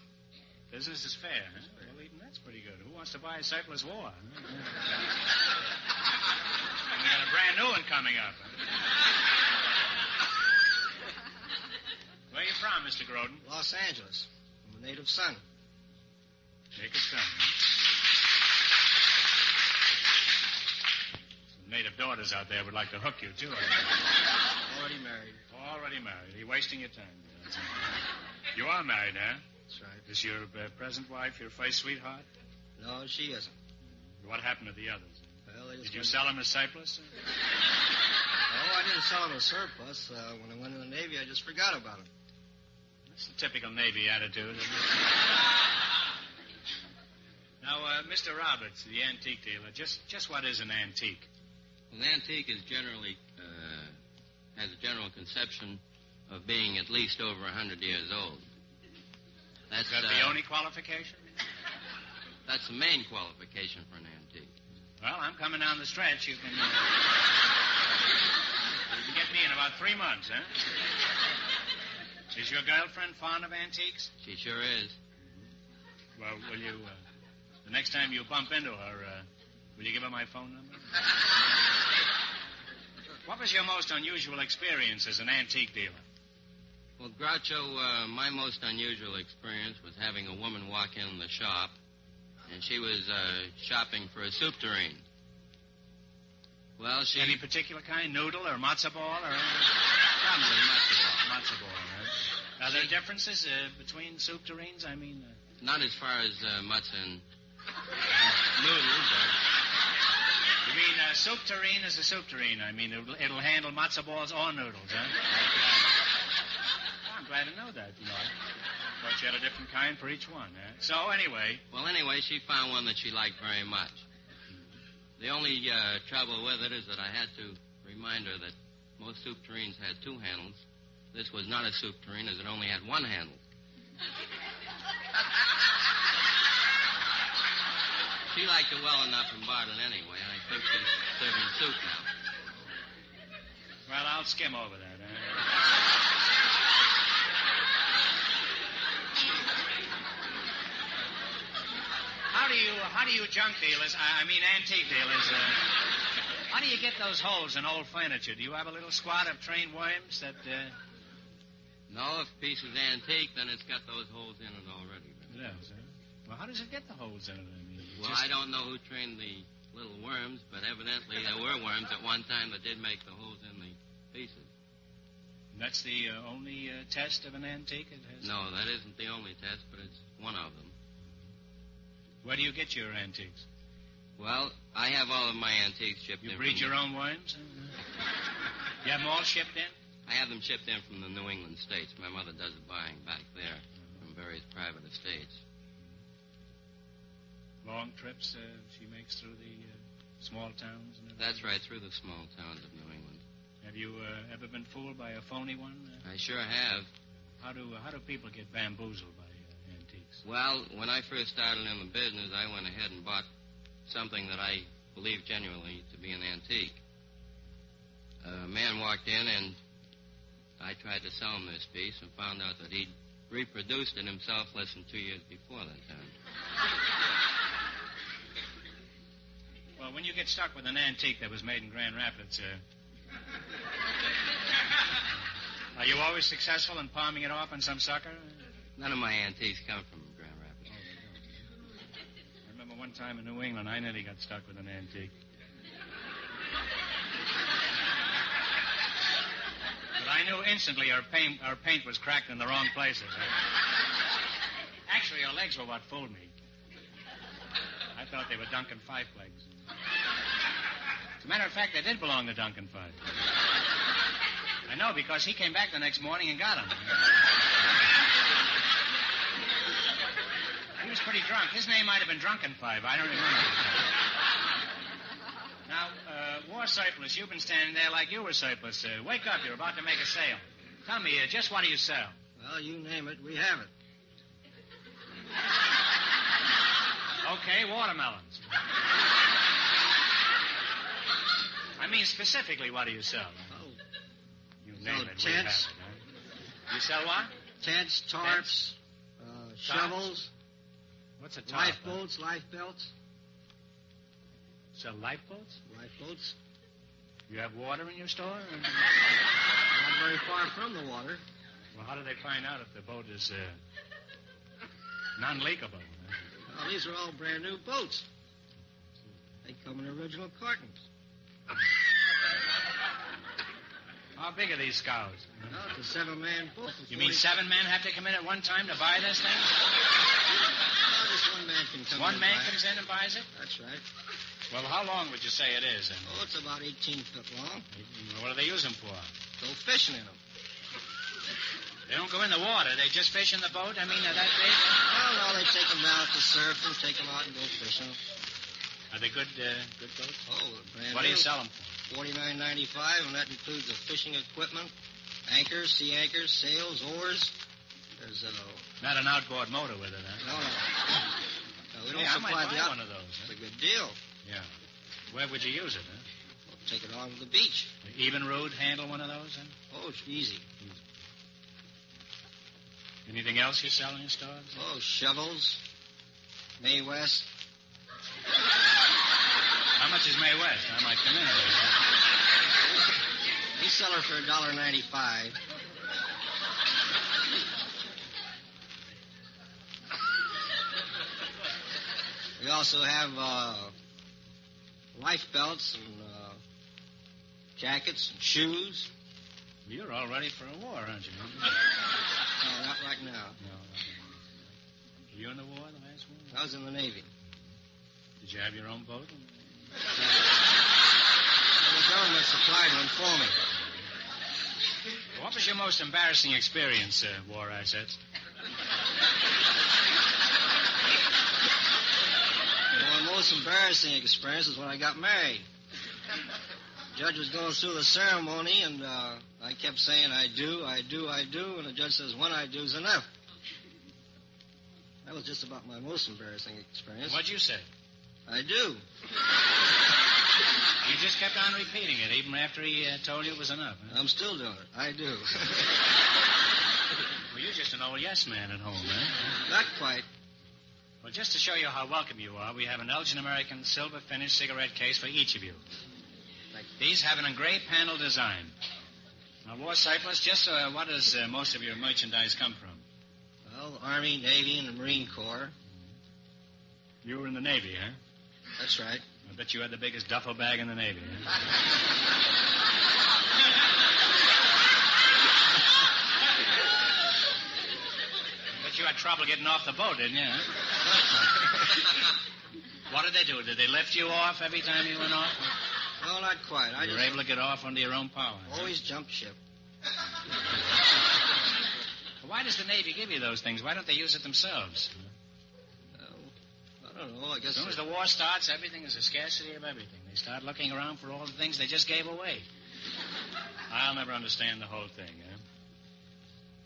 Business is fair, huh? Well, even that's pretty good. Who wants to buy a surplus war? Huh? We got a brand new one coming up. Huh? Where are you from, Mr. Groden? Los Angeles. I'm a native son. Native son, huh? Some native daughters out there would like to hook you, too. Already married. Already married. You're wasting your time. You are married, huh? That's right. Is your present wife your first sweetheart? No, she isn't. What happened to the others? Well, Did you sell them as surplus? No, I didn't sell them as surplus. When I went in the Navy, I just forgot about them. That's the typical Navy attitude, isn't it? Now, Mr. Roberts, the antique dealer, just what is an antique? An antique is generally, has a general conception of being at least over 100 years old. Is that the only qualification? That's the main qualification for an antique. Well, I'm coming down the stretch. You can get me in about 3 months, huh? Is your girlfriend fond of antiques? She sure is. Well, will you, the next time you bump into her, Will you give her my phone number? What was your most unusual experience as an antique dealer? Well, Groucho, my most unusual experience was having a woman walk in the shop, and she was shopping for a soup tureen. Well, she... Any particular kind? Noodle or matzo ball? Or... Probably matzo ball. Matzo ball, right? Are there differences between soup tureens? I mean... Not as far as matzo and noodles. You mean soup tureen is a soup tureen? I mean, it'll handle matzo balls or noodles, huh? I'm glad to know that, you know. I thought you had a different kind for each one, huh? So, anyway... Well, anyway, she found one that she liked very much. The only trouble with it is that I had to remind her that most soup tureens had two handles. This was not a soup tureen, as it only had one handle. She liked it well enough and bought it anyway. I think she's serving soup now. Well, I'll skim over that, huh? How do you junk dealers, I mean antique dealers, how do you get those holes in old furniture? Do you have a little squad of trained worms that, No, if a piece is antique, then it's got those holes in it already. It does, huh? Well, how does it get the holes in it? I mean, I don't know who trained the little worms, but evidently there were worms at one time that did make the holes in the pieces. That's the only test of an antique it has? No, that isn't the only test, but it's one of them. Where do you get your antiques? Well, I have all of my antiques shipped in. You breed your own worms? You have them all shipped in? I have them shipped in from the New England states. My mother does the buying back there from various private estates. Long trips she makes through the small towns and everything? That's right, through the small towns of New England. Have you ever been fooled by a phony one? I sure have. How do people get bamboozled by antiques? Well, when I first started in the business, I went ahead and bought something that I believed genuinely to be an antique. A man walked in, and I tried to sell him this piece and found out that he'd reproduced it himself less than 2 years before that time. Well, when you get stuck with an antique that was made in Grand Rapids, are you always successful in palming it off on some sucker? None of my antiques come from Grand Rapids. I remember one time in New England, I nearly got stuck with an antique. But I knew instantly her paint was cracked in the wrong places. Actually, her legs were what fooled me. I thought they were Duncan Fife legs. As a matter of fact, they did belong to Duncan Fife. I know, because he came back the next morning and got them. He was pretty drunk. His name might have been Drunken Five. I don't remember. Now, War Surplus, you've been standing there like you were surplus. Wake up. You're about to make a sale. Tell me, just what do you sell? Well, you name it, we have it. Okay, watermelons. I mean, specifically, what do you sell? Oh. You name it, tents. we have it, huh? You sell what? Tents, tarps, shovels. What's a tarp? Lifeboats, life belts. Sell lifeboats? Lifeboats. You have water in your store? Or... Not very far from the water. Well, how do they find out if the boat is non-leakable? Well, these are all brand new boats. They come in original cartons. How big are these scows? Well, it's a 7-man boat. You mean 7 men have to come in at one time to buy this thing? Well, just one man can come in. One man comes in and buys it? That's right. Well, how long would you say it is? Then? Oh, it's about 18 foot long. What do they use them for? Go fishing in them. They don't go in the water. They just fish in the boat? I mean, they're that big? Oh, no, they take them down to surf and take them out and go fishing. Are they good boats? Oh, brand What new. do you sell them for? $49.95, and that includes the fishing equipment, anchors, sea anchors, sails, oars. There's Not an outboard motor with it, huh? No. No, we don't Hey, I supply might buy the one of those. It's Huh? a good deal. Yeah. Where would you use it, huh? We'll take it on to the beach. Even road handle one of those, huh? Oh, it's easy. Anything else you sell in your stores? Oh, shovels, May West. How much is Mae West? I might come in. We sell her for $1.95. We also have life belts and jackets and shoes. You're all ready for a war, aren't you? No, not right now. No. Were you in the war, the last one? I was in the Navy. Did you have your own boat? The government supplied one for me. What was your most embarrassing experience, war assets? Well, the most embarrassing experience was when I got married. The judge was going through the ceremony, and I kept saying, I do, and the judge says, when I do's enough. That was just about my most embarrassing experience. What'd you say? I do. You just kept on repeating it, even after he told you it was enough. Huh? I'm still doing it. I do. Well, you're just an old yes man at home, eh? Not quite. Well, just to show you how welcome you are, we have an Elgin American silver finished cigarette case for each of you. These have an engraved panel design. Now, war surplus, just what does most of your merchandise come from? Well, the Army, Navy, and the Marine Corps. You were in the Navy, huh? That's right. I bet you had the biggest duffel bag in the Navy, huh? I bet you had trouble getting off the boat, didn't you, huh? What did they do? Did they lift you off every time you went off? No, not quite. You were able to get off under your own power. Always jump ship. Why does the Navy give you those things? Why don't they use it themselves? I don't know. I guess... As soon as the war starts, everything is a scarcity of everything. They start looking around for all the things they just gave away. I'll never understand the whole thing, huh?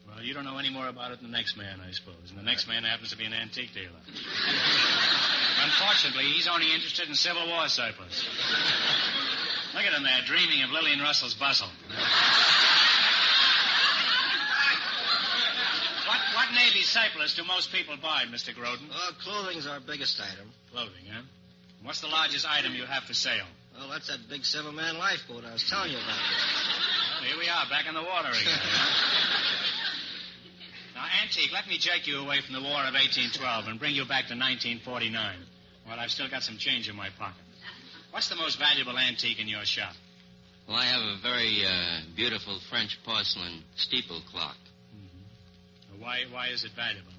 Well, you don't know any more about it than the next man, I suppose. And the next man happens to be an antique dealer. Unfortunately, he's only interested in Civil War surplus. Look at him there, dreaming of Lillian Russell's bustle. What Navy surplus do most people buy, Mr. Groden? Clothing's our biggest item. Clothing, huh? What's the largest item you have for sale? Well, that's that big 7-man lifeboat I was telling you about. Well, here we are, back in the water again. Now, Antique, let me jerk you away from the War of 1812 and bring you back to 1949. Well, I've still got some change in my pocket. What's the most valuable antique in your shop? Well, I have a very beautiful French porcelain steeple clock. Mm-hmm. Why is it valuable?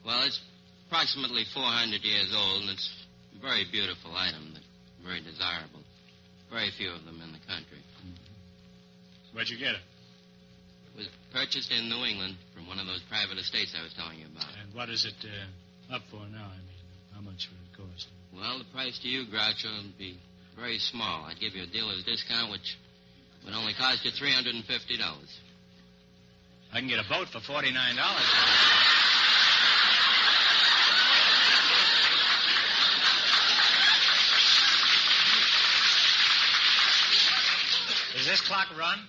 Well, it's approximately 400 years old, and it's a very beautiful item, very desirable. Very few of them in the country. Mm-hmm. Where'd you get it? It was purchased in New England from one of those private estates I was telling you about. And what is it up for now? I mean, how much would it cost? Well, the price to you, Groucho, would be very small. I'd give you a dealer's discount, which would only cost you $350. I can get a boat for $49. Does this clock run?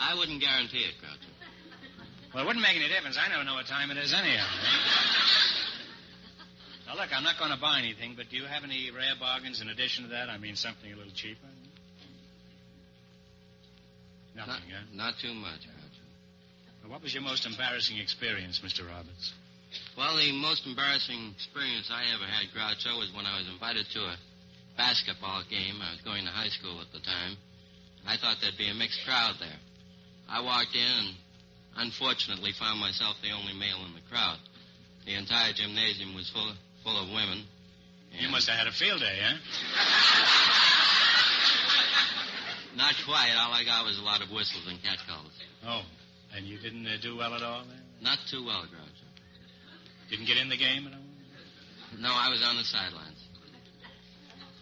I wouldn't guarantee it, Groucho. Well, it wouldn't make any difference. I never know what time it is anyhow. Now, look, I'm not going to buy anything, but do you have any rare bargains in addition to that? I mean, something a little cheaper? Nothing, huh? Not too much, Groucho. Well, what was your most embarrassing experience, Mr. Roberts? Well, the most embarrassing experience I ever had, Groucho, was when I was invited to a basketball game. I was going to high school at the time. I thought there'd be a mixed crowd there. I walked in and, unfortunately, found myself the only male in the crowd. The entire gymnasium was full of women. You must have had a field day, huh? Not quite. All I got was a lot of whistles and catcalls. Oh, and you didn't do well at all there? Not too well, Groucho. Didn't get in the game at all? No, I was on the sidelines.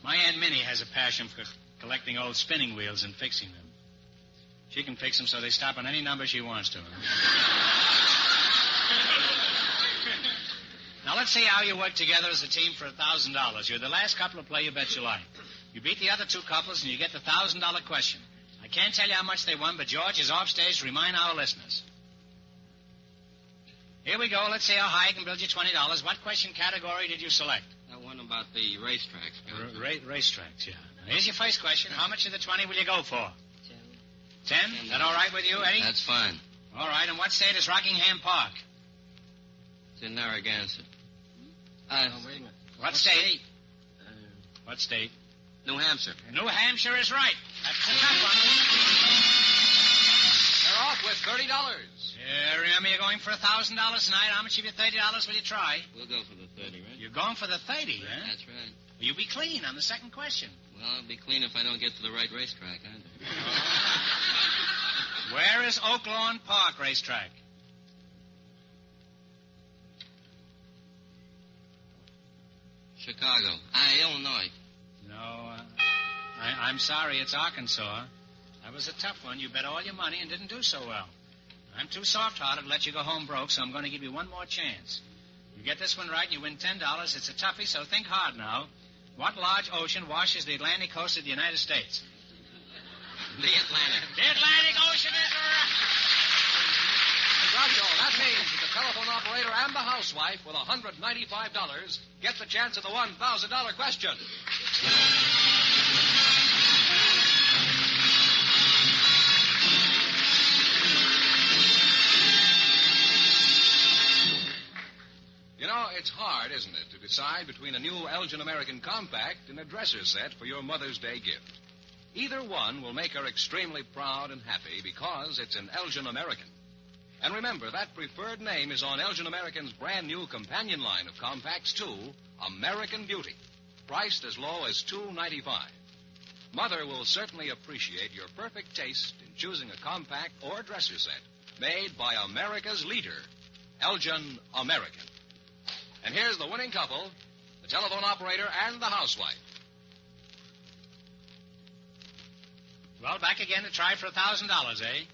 My Aunt Minnie has a passion for collecting old spinning wheels and fixing them. She can fix them so they stop on any number she wants to. Now, let's see how you work together as a team for $1,000. You're the last couple to play You Bet Your Life. You beat the other two couples, and you get the $1,000 question. I can't tell you how much they won, but George is off stage to remind our listeners. Here we go. Let's see how high I can build you $20. What question category did you select? I won a about the racetracks, Captain? Racetracks, yeah. Now, here's your first question. How much of the 20 will you go for? 10. Is that all right with you, Eddie? That's fine. All right. And what state is Rockingham Park? It's in Narragansett. wait a minute. What state? What state? New Hampshire. New Hampshire is right. That's a tough one. They're off with $30. Yeah, remember you're going for $1,000 tonight. How much of your $30 will you try? We'll go for the 30, right? You're going for the 30, huh? That's right. Will you be clean on the second question? Well, I'll be clean if I don't get to the right racetrack, aren't I? Where is Oak Lawn Park Racetrack? Chicago. Illinois. No, I'm sorry. It's Arkansas. That was a tough one. You bet all your money and didn't do so well. I'm too soft-hearted to let you go home broke, so I'm going to give you one more chance. You get this one right and you win $10. It's a toughie, so think hard now. What large ocean washes the Atlantic coast of the United States? The Atlantic. The Atlantic Ocean is right. Groucho, that means that the telephone operator and the housewife with $195 get the chance of the $1,000 question. You know, it's hard, isn't it, to decide between a new Elgin American Compact and a dresser set for your Mother's Day gift. Either one will make her extremely proud and happy because it's an Elgin American. And remember, that preferred name is on Elgin American's brand new companion line of compacts, too, American Beauty, priced as low as $2.95. Mother will certainly appreciate your perfect taste in choosing a compact or dresser set made by America's leader, Elgin American. And here's the winning couple, the telephone operator and the housewife. Well, back again to try for $1,000, eh?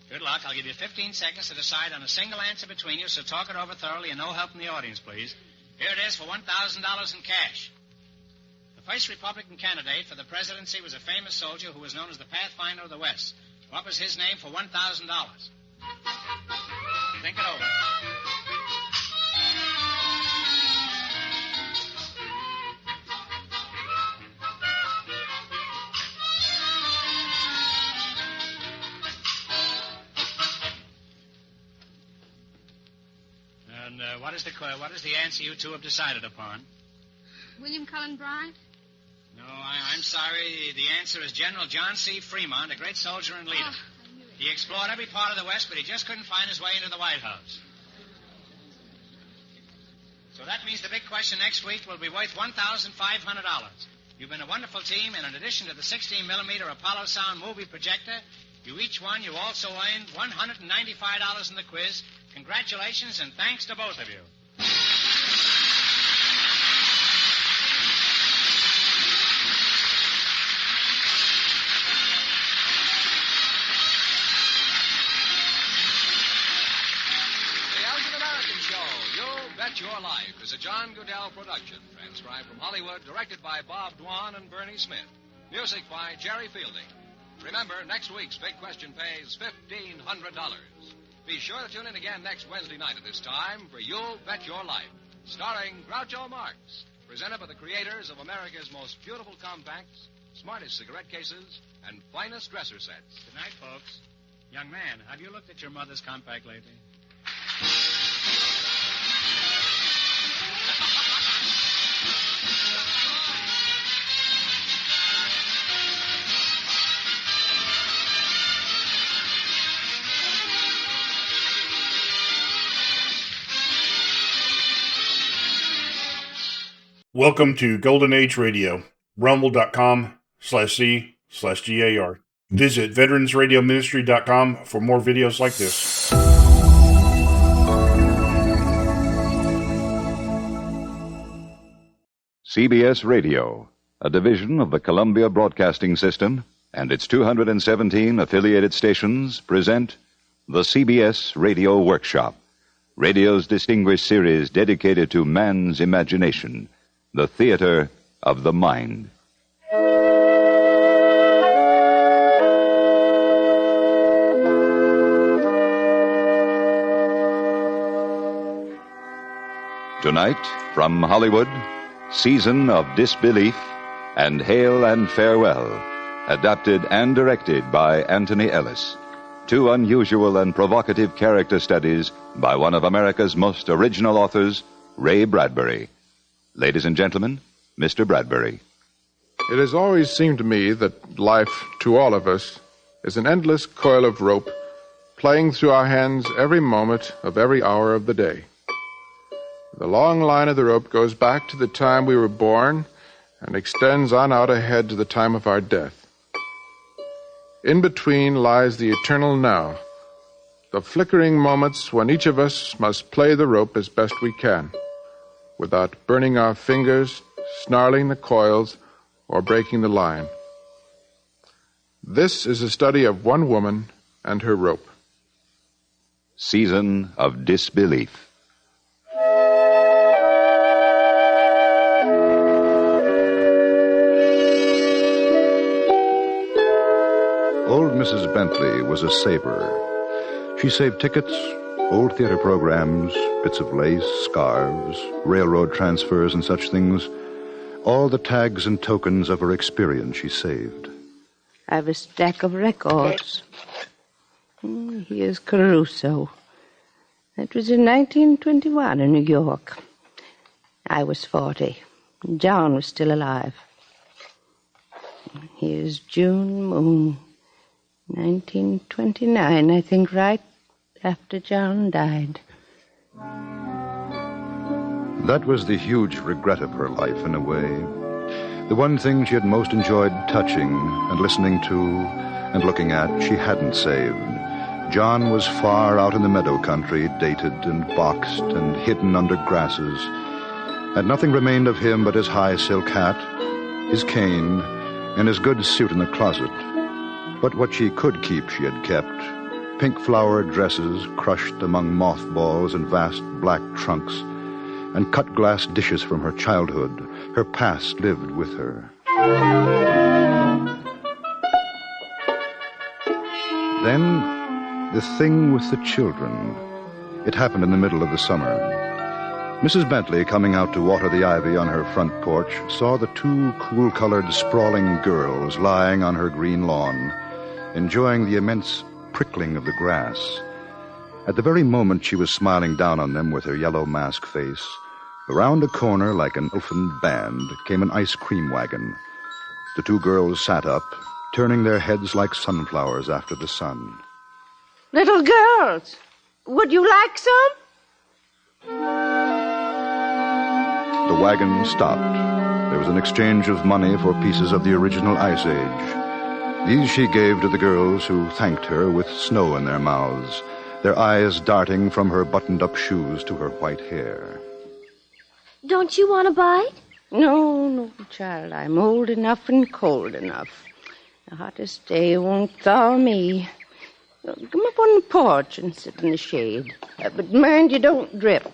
Good luck. I'll give you 15 seconds to decide on a single answer between you, so talk it over thoroughly and no help from the audience, please. Here it is for $1,000 in cash. The first Republican candidate for the presidency was a famous soldier who was known as the Pathfinder of the West. What was his name for $1,000? Think it over. And what is the answer you two have decided upon? William Cullen Bryant? No, I'm sorry. The answer is General John C. Fremont, a great soldier and leader. He explored every part of the West, but he just couldn't find his way into the White House. So that means the big question next week will be worth $1,500. You've been a wonderful team, and in addition to the 16-millimeter Apollo Sound movie projector, you also earned $195 in the quiz. Congratulations, and thanks to both of you. Bet Your Life is a John Goodell production, transcribed from Hollywood, directed by Bob Dwan and Bernie Smith. Music by Jerry Fielding. Remember, next week's big question pays $1,500. Be sure to tune in again next Wednesday night at this time for You'll Bet Your Life, starring Groucho Marx, presented by the creators of America's most beautiful compacts, smartest cigarette cases, and finest dresser sets. Good night, folks. Young man, have you looked at your mother's compact lately? Welcome to Golden Age Radio, rumble.com/C/GAR. Visit veteransradioministry.com for more videos like this. CBS Radio, a division of the Columbia Broadcasting System, and its 217 affiliated stations present the CBS Radio Workshop, radio's distinguished series dedicated to man's imagination, the theater of the mind. Tonight, from Hollywood, Season of Disbelief and Hail and Farewell, adapted and directed by Anthony Ellis. Two unusual and provocative character studies by one of America's most original authors, Ray Bradbury. Ladies and gentlemen, Mr. Bradbury. It has always seemed to me that life, to all of us, is an endless coil of rope playing through our hands every moment of every hour of the day. The long line of the rope goes back to the time we were born and extends on out ahead to the time of our death. In between lies the eternal now, the flickering moments when each of us must play the rope as best we can, without burning our fingers, snarling the coils, or breaking the line. This is a study of one woman and her rope. Season of Disbelief. Old Mrs. Bentley was a saver. She saved tickets, old theater programs, bits of lace, scarves, railroad transfers, and such things. All the tags and tokens of her experience she saved. I have a stack of records. Here's Caruso. That was in 1921 in New York. I was 40. John was still alive. Here's June Moon. 1929, I think, right after John died. That was the huge regret of her life, in a way. The one thing she had most enjoyed touching and listening to and looking at, she hadn't saved. John was far out in the meadow country, dated and boxed and hidden under grasses. And nothing remained of him but his high silk hat, his cane, and his good suit in the closet. But what she could keep she had kept. Pink flowered dresses crushed among mothballs and vast black trunks, and cut glass dishes from her childhood. Her past lived with her. Then, the thing with the children. It happened in the middle of the summer. Mrs. Bentley, coming out to water the ivy on her front porch, saw the two cool-colored, sprawling girls lying on her green lawn, enjoying the immense prickling of the grass. At the very moment she was smiling down on them with her yellow mask face, around a corner like an elfin band came an ice cream wagon. The two girls sat up, turning their heads like sunflowers after the sun. Little girls, would you like some? The wagon stopped. There was an exchange of money for pieces of the original Ice Age. These she gave to the girls, who thanked her with snow in their mouths, their eyes darting from her buttoned-up shoes to her white hair. Don't you want a bite? No, child. I'm old enough and cold enough. The hottest day won't thaw me. Come up on the porch and sit in the shade. But mind you don't drip.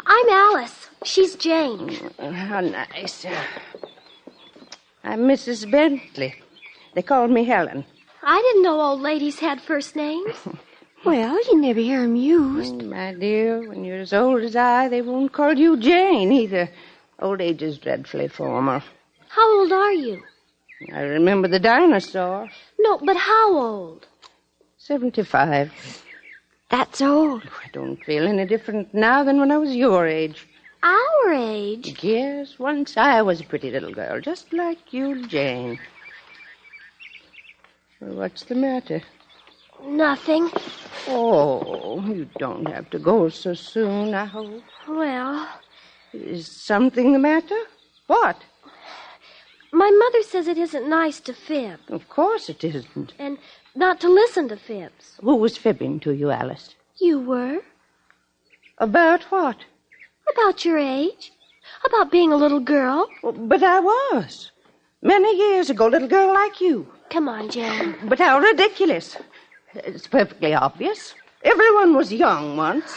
I'm Alice. She's Jane. How nice. I'm Mrs. Bentley. They call me Helen. I didn't know old ladies had first names. Well, you never hear them used. My dear, when you're as old as I, they won't call you Jane either. Old age is dreadfully formal. How old are you? I remember the dinosaurs. No, but how old? 75. That's old. I don't feel any different now than when I was your age. Our age? Yes, once I was a pretty little girl, just like you, Jane. Well, what's the matter? Nothing. Oh, you don't have to go so soon, I hope. Well... Is something the matter? What? My mother says it isn't nice to fib. Of course it isn't. And not to listen to fibs. Who was fibbing to you, Alice? You were. About what? About your age. About being a little girl. But I was. Many years ago, little girl like you. Come on, Jane. But how ridiculous. It's perfectly obvious. Everyone was young once.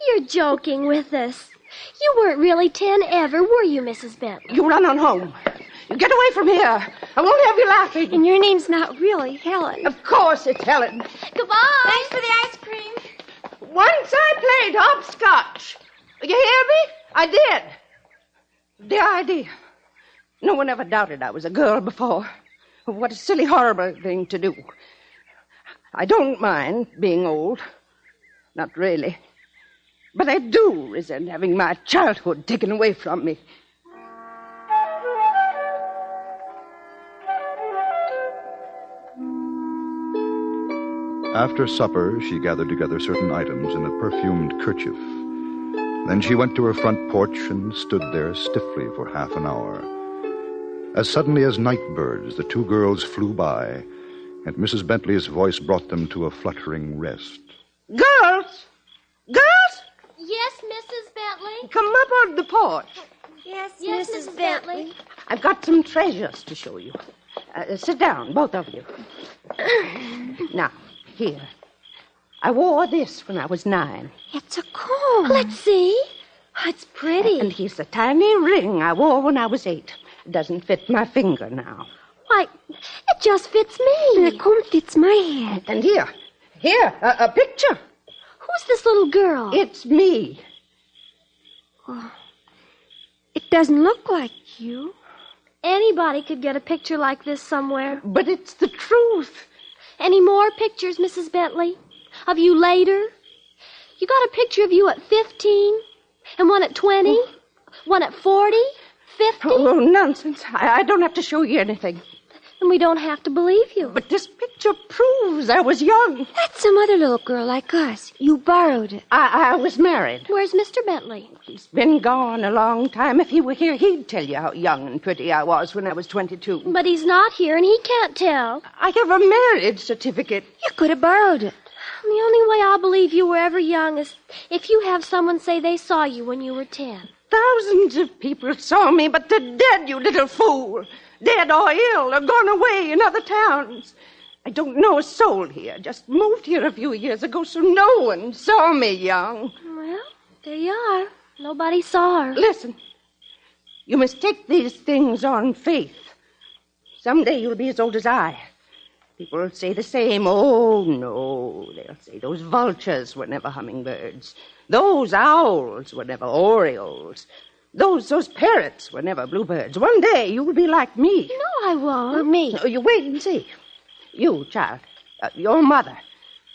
You're joking with us. You weren't really 10 ever, were you, Mrs. Bentley? You run on home. You get away from here. I won't have you laughing. And your name's not really Helen. Of course it's Helen. Goodbye. Thanks for the ice cream. Once I played hopscotch. You hear me? I did. The idea. No one ever doubted I was a girl before. What a silly, horrible thing to do. I don't mind being old. Not really. But I do resent having my childhood taken away from me. After supper, she gathered together certain items in a perfumed kerchief. Then she went to her front porch and stood there stiffly for half an hour. As suddenly as night birds, the two girls flew by, and Mrs. Bentley's voice brought them to a fluttering rest. Girls! Girls! Yes, Mrs. Bentley? Come up on the porch. Yes, Mrs. Bentley. I've got some treasures to show you. Sit down, both of you. Now, here. I wore this when I was 9. It's a comb. Let's see. Oh, it's pretty. And here's a tiny ring I wore when I was 8. It doesn't fit my finger now. Why, it just fits me. The comb fits my head. And here, a picture. Who's this little girl? It's me. Oh, it doesn't look like you. Anybody could get a picture like this somewhere. But it's the truth. Any more pictures, Mrs. Bentley? Of you later? You got a picture of you at 15? And one at 20? One at 40? 50? Oh, nonsense. I don't have to show you anything. And we don't have to believe you. But this picture proves I was young. That's some other little girl like us. You borrowed it. I was married. Where's Mr. Bentley? He's been gone a long time. If he were here, he'd tell you how young and pretty I was when I was 22. But he's not here, and he can't tell. I have a marriage certificate. You could have borrowed it. The only way I'll believe you were ever young is if you have someone say they saw you when you were 10. Thousands of people saw me, but they're dead, you little fool. Dead or ill or gone away in other towns. I don't know a soul here. Just moved here a few years ago, so no one saw me young. Well, there you are. Nobody saw her. Listen, you must take these things on faith. Someday you'll be as old as I. People will say the same. Oh, no, they'll say those vultures were never hummingbirds. Those owls were never orioles. Those parrots were never bluebirds. One day you'll be like me. No, I won't. Me. Oh, you wait and see. You, child, your mother.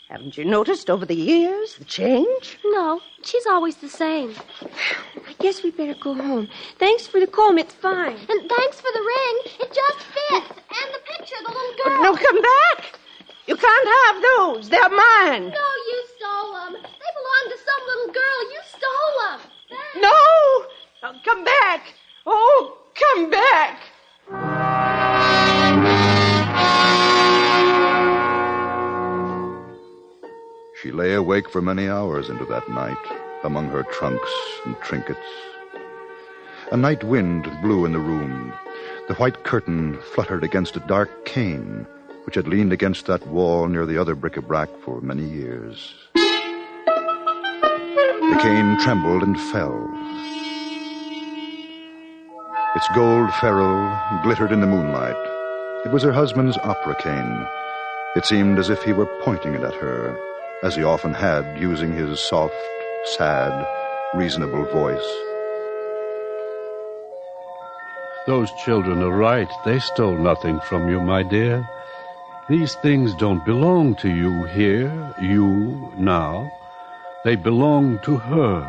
Haven't you noticed over the years the change? No, she's always the same. I guess we better go home. Thanks for the comb, it's fine. And thanks for the ring. It just fits. And the picture of the little girl. No, come back. You can't have those. They're mine. No, you stole them. They belong to some little girl. You stole them. Thanks. No. Oh, come back. Oh, come back. She lay awake for many hours into that night, among her trunks and trinkets. A night wind blew in the room. The white curtain fluttered against a dark cane, which had leaned against that wall near the other bric-a-brac for many years. The cane trembled and fell. Its gold ferrule glittered in the moonlight. It was her husband's opera cane. It seemed as if he were pointing it at her, as he often had, using his soft, sad, reasonable voice. Those children are right. They stole nothing from you, my dear. These things don't belong to you here, you now. They belong to her,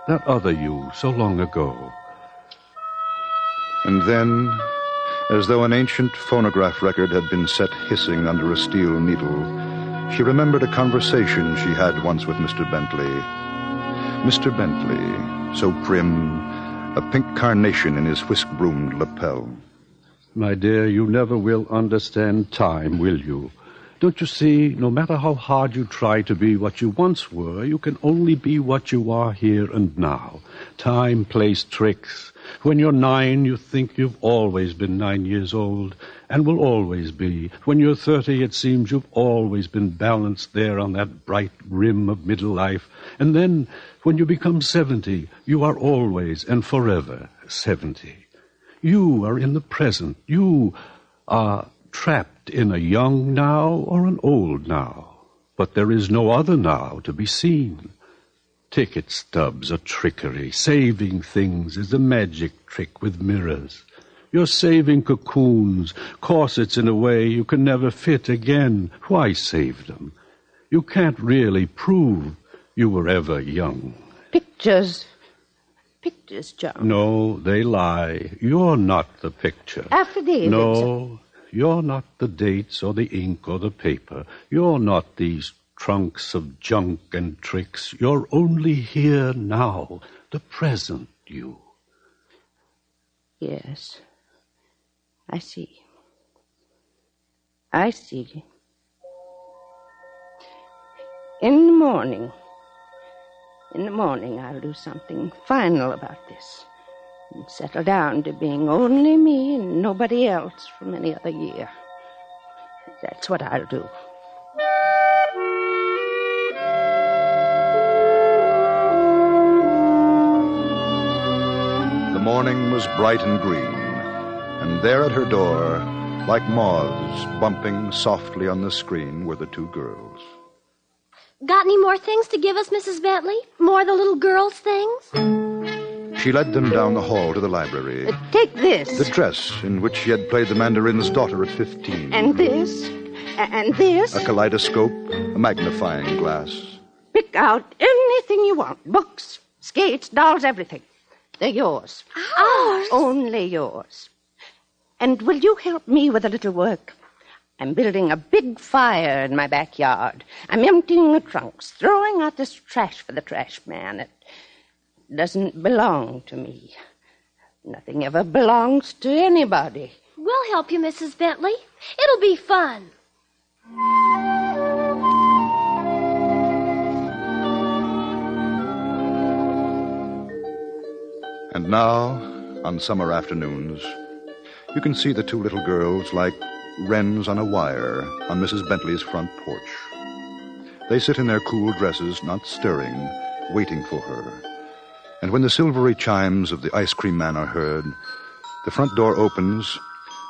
that other you so long ago. And then, as though an ancient phonograph record had been set hissing under a steel needle, she remembered a conversation she had once with Mr. Bentley. Mr. Bentley, so prim, a pink carnation in his whisk-broomed lapel. My dear, you never will understand time, will you? Don't you see, no matter how hard you try to be what you once were, you can only be what you are here and now. Time plays tricks. When you're 9, you think you've always been 9 years old, and will always be. When you're 30, it seems you've always been balanced there on that bright rim of middle life. And then, when you become 70, you are always and forever 70. You are in the present. You are trapped in a young now or an old now. But there is no other now to be seen. Ticket stubs are trickery. Saving things is a magic trick with mirrors. You're saving cocoons, corsets in a way you can never fit again. Why save them? You can't really prove you were ever young. Pictures, John. No, they lie. You're not the picture. Affidavits. No, you're not the dates or the ink or the paper. You're not these trunks of junk and tricks. You're only here now, the present you. Yes, I see. I see. In the morning, I'll do something final about this and settle down to being only me and nobody else from any other year. That's what I'll do. The morning was bright and green, and there at her door, like moths bumping softly on the screen, were the two girls. Got any more things to give us, Mrs. Bentley? More of the little girls' things? She led them down the hall to the library. Take this. The dress in which she had played the mandarin's daughter at 15. And this. And this. A kaleidoscope, a magnifying glass. Pick out anything you want. Books, skates, dolls, everything. They're yours. Ours? Only yours. And will you help me with a little work? I'm building a big fire in my backyard. I'm emptying the trunks, throwing out this trash for the trash man. It doesn't belong to me. Nothing ever belongs to anybody. We'll help you, Mrs. Bentley. It'll be fun. And now, on summer afternoons, you can see the two little girls like wrens on a wire on Mrs. Bentley's front porch. They sit in their cool dresses, not stirring, waiting for her. And when the silvery chimes of the ice cream man are heard, the front door opens,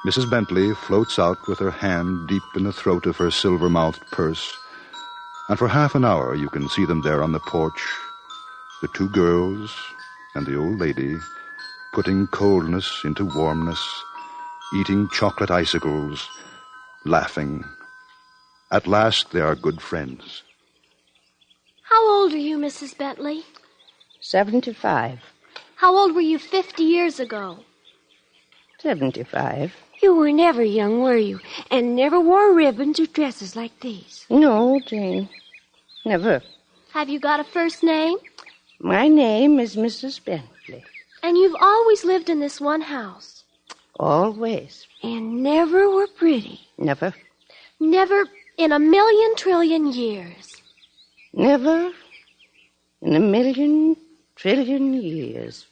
Mrs. Bentley floats out with her hand deep in the throat of her silver-mouthed purse, and for half an hour you can see them there on the porch, the two girls and the old lady, putting coldness into warmness, eating chocolate icicles, laughing. At last they are good friends. How old are you, Mrs. Bentley? 75. How old were you 50 years ago? 75. You were never young, were you? And never wore ribbons or dresses like these? No, Jane. Never. Have you got a first name? My name is Mrs. Bentley. And you've always lived in this one house? Always. And never were pretty? Never. Never in 1,000,000 trillion years? Never in 1,000,000 trillion years.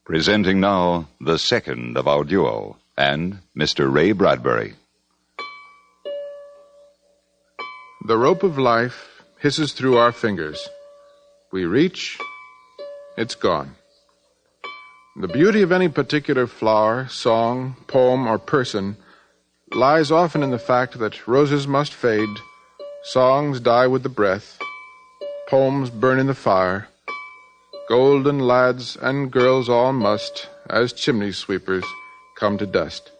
Presenting now the second of our duo, and Mr. Ray Bradbury. The rope of life hisses through our fingers. We reach, it's gone. The beauty of any particular flower, song, poem, or person lies often in the fact that roses must fade, songs die with the breath, poems burn in the fire, golden lads and girls all must, as chimney sweepers, come to dust.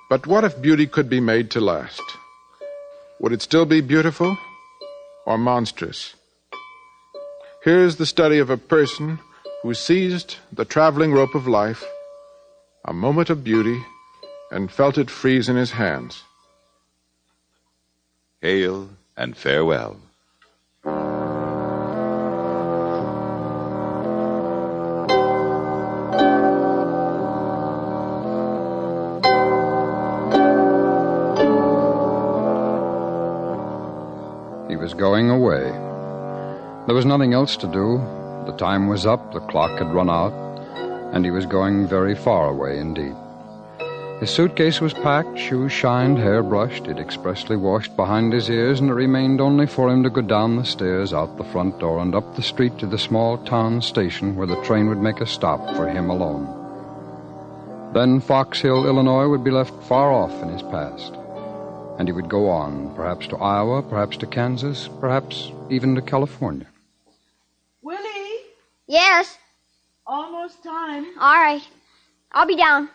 But what if beauty could be made to last? Would it still be beautiful or monstrous? Here's the study of a person who seized the traveling rope of life, a moment of beauty, and felt it freeze in his hands. Hail and farewell. Going away. There was nothing else to do. The time was up, the clock had run out. And he was going very far away indeed. His suitcase was packed, shoes shined, hair brushed, it expressly washed behind his ears, and it remained only for him to go down the stairs, out the front door, and up the street to the small town station where the train would make a stop for him alone. Then Fox Hill, Illinois would be left far off in his past. And he would go on, perhaps to Iowa, perhaps to Kansas, perhaps even to California. Willie? Yes? Almost time. All right. I'll be down.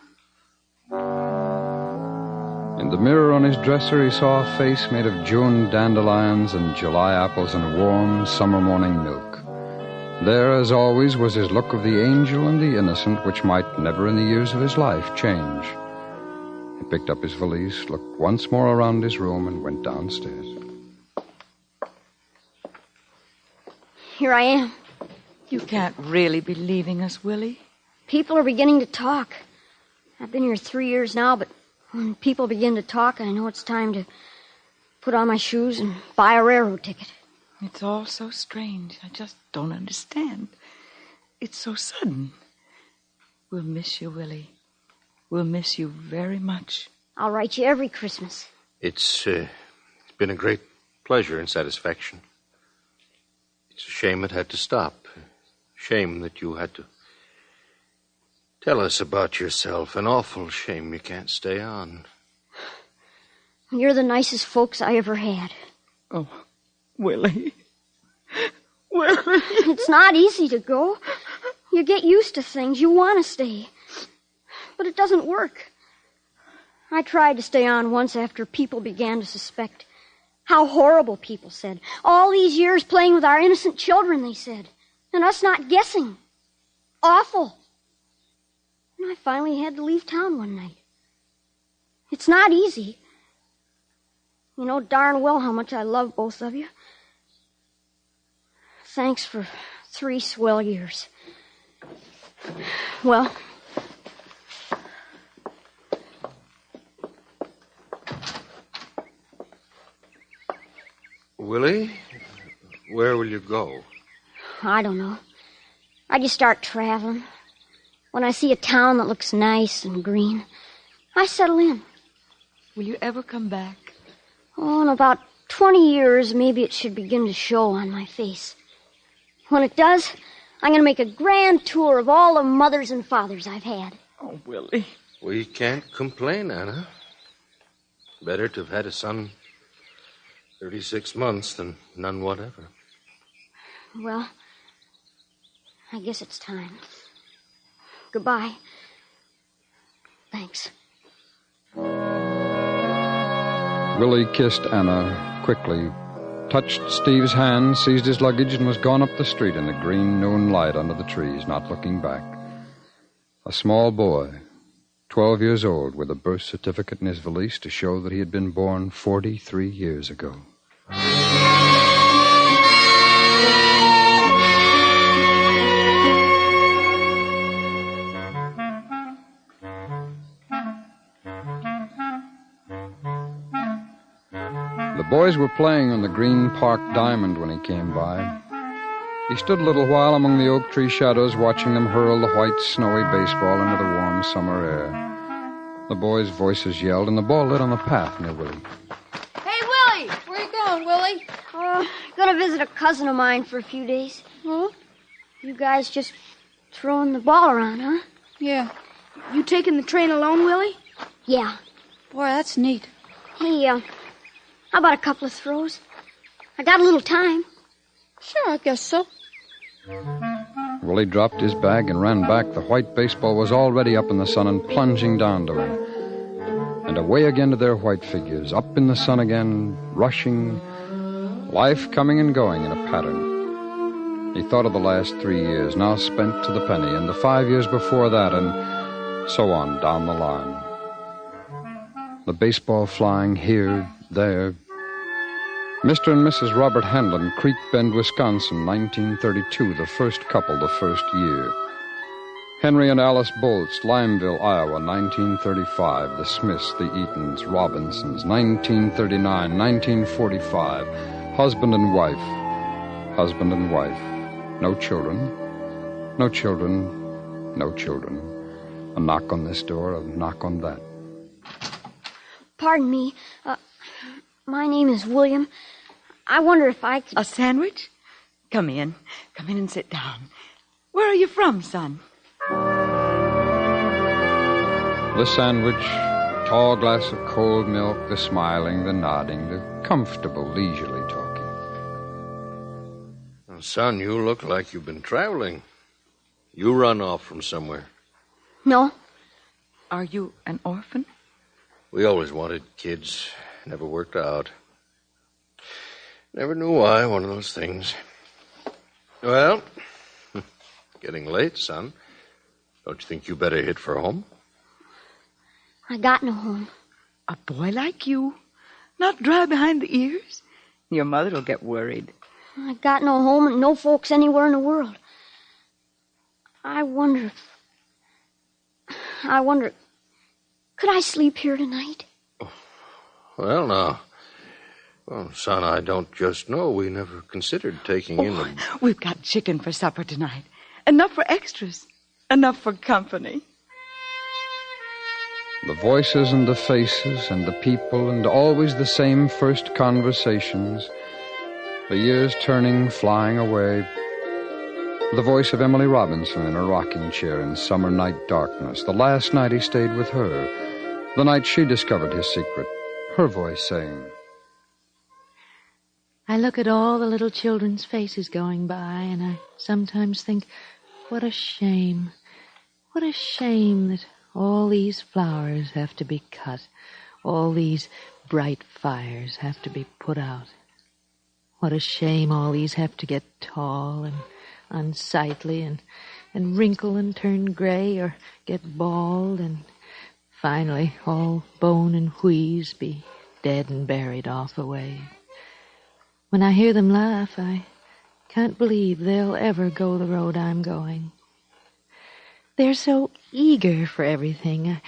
In the mirror on his dresser, he saw a face made of June dandelions and July apples and warm summer morning milk. There, as always, was his look of the angel and the innocent, which might never in the years of his life change. He picked up his valise, looked once more around his room, and went downstairs. Here I am. You can't really be leaving us, Willie. People are beginning to talk. I've been here 3 years now, but when people begin to talk, I know it's time to put on my shoes and buy a railroad ticket. It's all so strange. I just don't understand. It's so sudden. We'll miss you, Willie. We'll miss you very much. I'll write you every Christmas. It's been a great pleasure and satisfaction. It's a shame it had to stop. Shame that you had to tell us about yourself. An awful shame you can't stay on. You're the nicest folks I ever had. Oh, Willie. Willie. It's not easy to go. You get used to things. You want to stay. But it doesn't work. I tried to stay on once after people began to suspect. How horrible, people said. All these years playing with our innocent children, they said. And us not guessing. Awful. And I finally had to leave town one night. It's not easy. You know darn well how much I love both of you. Thanks for 3 swell years. Well... Willie, where will you go? I don't know. I just start traveling. When I see a town that looks nice and green, I settle in. Will you ever come back? Oh, in about 20 years, maybe it should begin to show on my face. When it does, I'm going to make a grand tour of all the mothers and fathers I've had. Oh, Willie. We can't complain, Anna. Better to have had a son 36 months than none whatever. Well, I guess it's time. Goodbye. Thanks. Willie kissed Anna quickly, touched Steve's hand, seized his luggage, and was gone up the street in the green noon light under the trees, not looking back. A small boy, 12 years old, with a birth certificate in his valise to show that he had been born 43 years ago. The boys were playing on the Green Park Diamond when he came by. He stood a little while among the oak tree shadows, watching them hurl the white, snowy baseball into the warm summer air. The boys' voices yelled, and the ball lit on the path near Willie. Hey, Willie! Where you going, Willie? Gonna visit a cousin of mine for a few days. Huh? You guys just throwing the ball around, huh? Yeah. You taking the train alone, Willie? Yeah. Boy, that's neat. Hey, how about a couple of throws? I got a little time. Sure, I guess so. Willie dropped his bag and ran back. The white baseball was already up in the sun and plunging down to him. And away again to their white figures, up in the sun again, rushing, life coming and going in a pattern. He thought of the last 3 years, now spent to the penny, and the 5 years before that, and so on down the line. The baseball flying here, there. Mr. and Mrs. Robert Handlin, Creek Bend, Wisconsin, 1932, the first couple, the first year. Henry and Alice Bolts, Limeville, Iowa, 1935, the Smiths, the Eatons, Robinsons, 1939, 1945, husband and wife, no children, No children. A knock on this door, a knock on that. Pardon me. My name is William. I wonder if I could... A sandwich? Come in. Come in and sit down. Where are you from, son? The sandwich, tall glass of cold milk, the smiling, the nodding, the comfortable, leisurely talking. Well, son, you look like you've been traveling. You run off from somewhere. No. Are you an orphan? We always wanted kids. Never worked out. Never knew why, one of those things. Well, getting late, son. Don't you think you better hit for home? I got no home. A boy like you? Not dry behind the ears? Your mother'll get worried. I got no home and no folks anywhere in the world. I wonder, could I sleep here tonight? Well, now. Well, son, I don't just know. We never considered taking in the... We've got chicken for supper tonight. Enough for extras. Enough for company. The voices and the faces and the people and always the same first conversations. The years turning, flying away. The voice of Emily Robinson in her rocking chair in summer night darkness. The last night he stayed with her. The night she discovered his secret. Her voice saying... I look at all the little children's faces going by, and I sometimes think, what a shame. What a shame that all these flowers have to be cut. All these bright fires have to be put out. What a shame all these have to get tall and unsightly and wrinkle and turn gray or get bald and finally all bone and wheeze be dead and buried off away. When I hear them laugh, I can't believe they'll ever go the road I'm going. They're so eager for everything.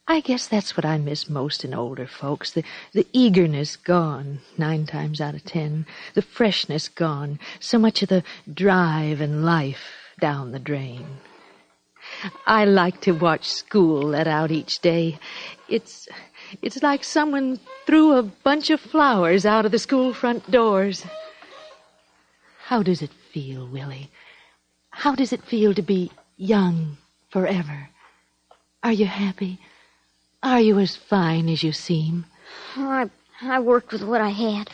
I guess that's what I miss most in older folks. The eagerness gone, 9 times out of 10. The freshness gone. So much of the drive and life down the drain. I like to watch school let out each day. It's like someone threw a bunch of flowers out of the school front doors. How does it feel, Willie? How does it feel to be young forever? Are you happy? Are you as fine as you seem? Oh, I worked with what I had.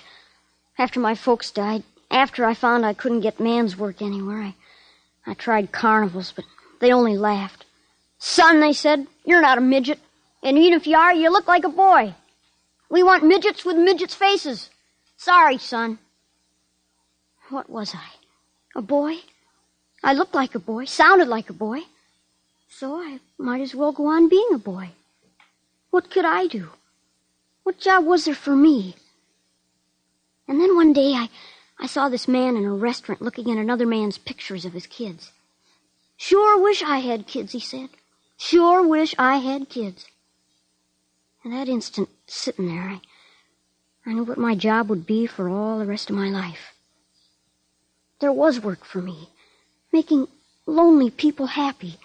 After my folks died, after I found I couldn't get man's work anywhere, I tried carnivals, but they only laughed. Son, they said, you're not a midget. And even if you are, you look like a boy. We want midgets with midgets' faces. Sorry, son. What was I? A boy? I looked like a boy, sounded like a boy. So I might as well go on being a boy. What could I do? What job was there for me? And then one day I saw this man in a restaurant looking at another man's pictures of his kids. Sure wish I had kids, he said. Sure wish I had kids. And that instant, sitting there, I knew what my job would be for all the rest of my life. There was work for me, making lonely people happy,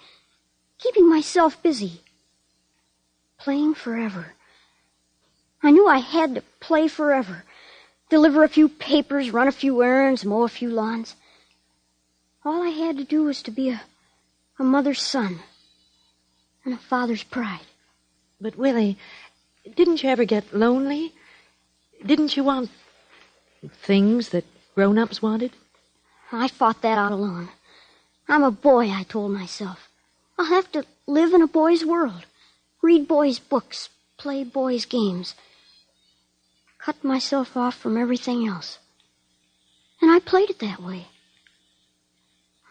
keeping myself busy, playing forever. I knew I had to play forever, deliver a few papers, run a few errands, mow a few lawns. All I had to do was to be a mother's son and a father's pride. But, Willie, didn't you ever get lonely? Didn't you want things that grown-ups wanted? I fought that out alone. I'm a boy, I told myself. I'll have to live in a boy's world, read boys' books, play boys' games, cut myself off from everything else. And I played it that way.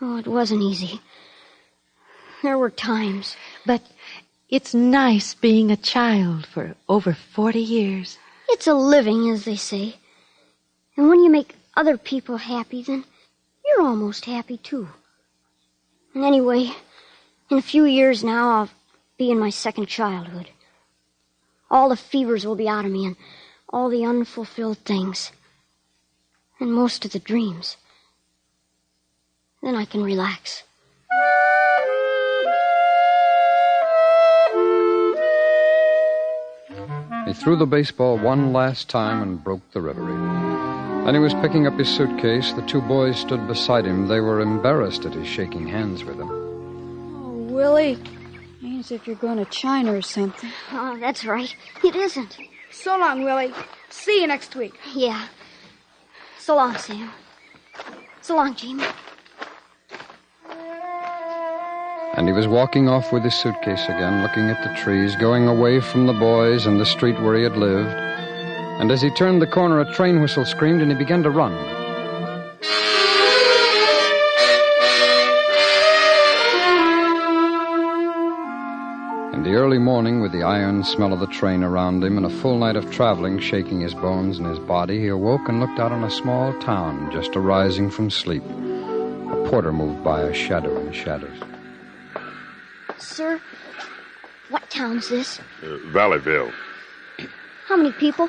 Oh, it wasn't easy. There were times. But it's nice being a child for over 40 years. It's a living, as they say. And when you make other people happy, then you're almost happy, too. And anyway, in a few years now, I'll be in my second childhood. All the fevers will be out of me, and all the unfulfilled things. And most of the dreams. Then I can relax. He threw the baseball one last time and broke the reverie. Then he was picking up his suitcase. The two boys stood beside him. They were embarrassed at his shaking hands with him. Oh, Willie. Ain't as if you're going to China or something. Oh, that's right. It isn't. So long, Willie. See you next week. Yeah. So long, Sam. So long, Jamie. And he was walking off with his suitcase again, looking at the trees, going away from the boys and the street where he had lived. And as he turned the corner, a train whistle screamed, and he began to run. In the early morning, with the iron smell of the train around him and a full night of traveling shaking his bones and his body, he awoke and looked out on a small town just arising from sleep. A porter moved by, a shadow in the shadows. Sir, what town's this? Valleyville. How many people?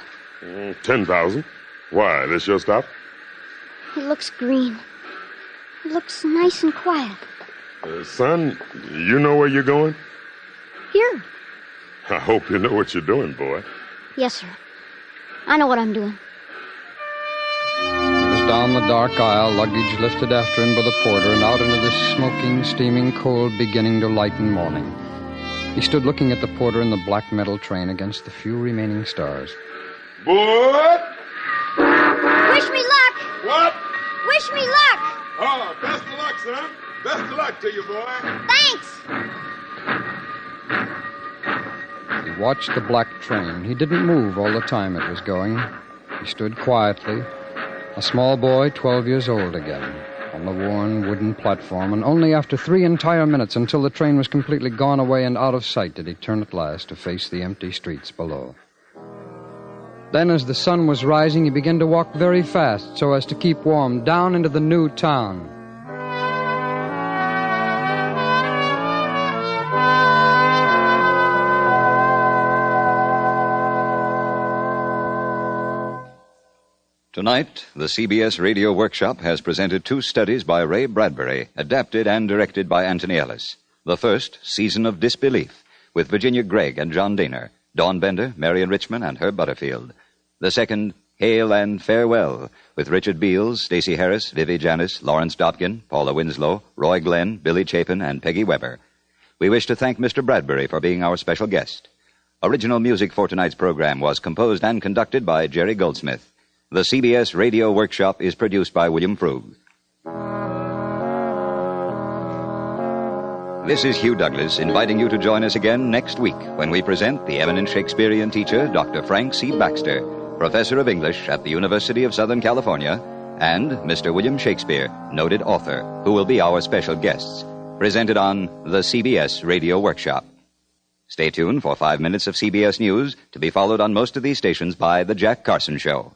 10,000. Why, this your stop? It looks green. It looks nice and quiet. Son, you know where you're going? Here. I hope you know what you're doing, boy. Yes, sir. I know what I'm doing. He was down the dark aisle, luggage lifted after him by the porter, and out into this smoking, steaming cold beginning to lighten morning. He stood looking at the porter in the black metal train against the few remaining stars. Boy! Wish me luck! What? Wish me luck! Oh, best of luck, son. Best of luck to you, boy. Thanks! He watched the black train. He didn't move all the time it was going. He stood quietly, a small boy, 12 years old again, on the worn wooden platform, and only after 3 entire minutes, until the train was completely gone away and out of sight, did he turn at last to face the empty streets below. Then, as the sun was rising, he began to walk very fast so as to keep warm down into the new town. Tonight, the CBS Radio Workshop has presented 2 studies by Ray Bradbury, adapted and directed by Anthony Ellis. The first, Season of Disbelief, with Virginia Gregg and John Daner, Dawn Bender, Marion Richmond, and Herb Butterfield. The second, Hail and Farewell, with Richard Beals, Stacey Harris, Vivi Janis, Lawrence Dobkin, Paula Winslow, Roy Glenn, Billy Chapin, and Peggy Weber. We wish to thank Mr. Bradbury for being our special guest. Original music for tonight's program was composed and conducted by Jerry Goldsmith. The CBS Radio Workshop is produced by William Frug. This is Hugh Douglas inviting you to join us again next week when we present the eminent Shakespearean teacher, Dr. Frank C. Baxter, professor of English at the University of Southern California, and Mr. William Shakespeare, noted author, who will be our special guests, presented on the CBS Radio Workshop. Stay tuned for 5 minutes of CBS News, to be followed on most of these stations by The Jack Carson Show.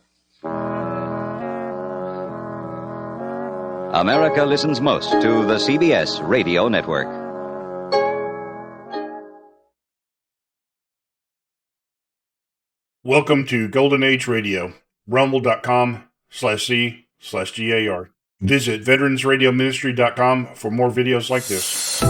America listens most to the CBS Radio Network. Welcome to Golden Age Radio, rumble.com/C/GAR. Visit veteransradioministry.com for more videos like this.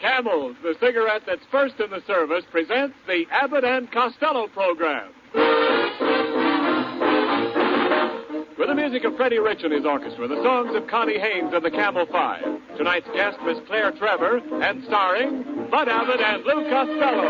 Camels, the cigarette that's first in the service, presents the Abbott and Costello program. With the music of Freddie Rich and his orchestra, the songs of Connie Haynes and the Camel Five. Tonight's guest, Miss Claire Trevor, and starring Bud Abbott and Lou Costello.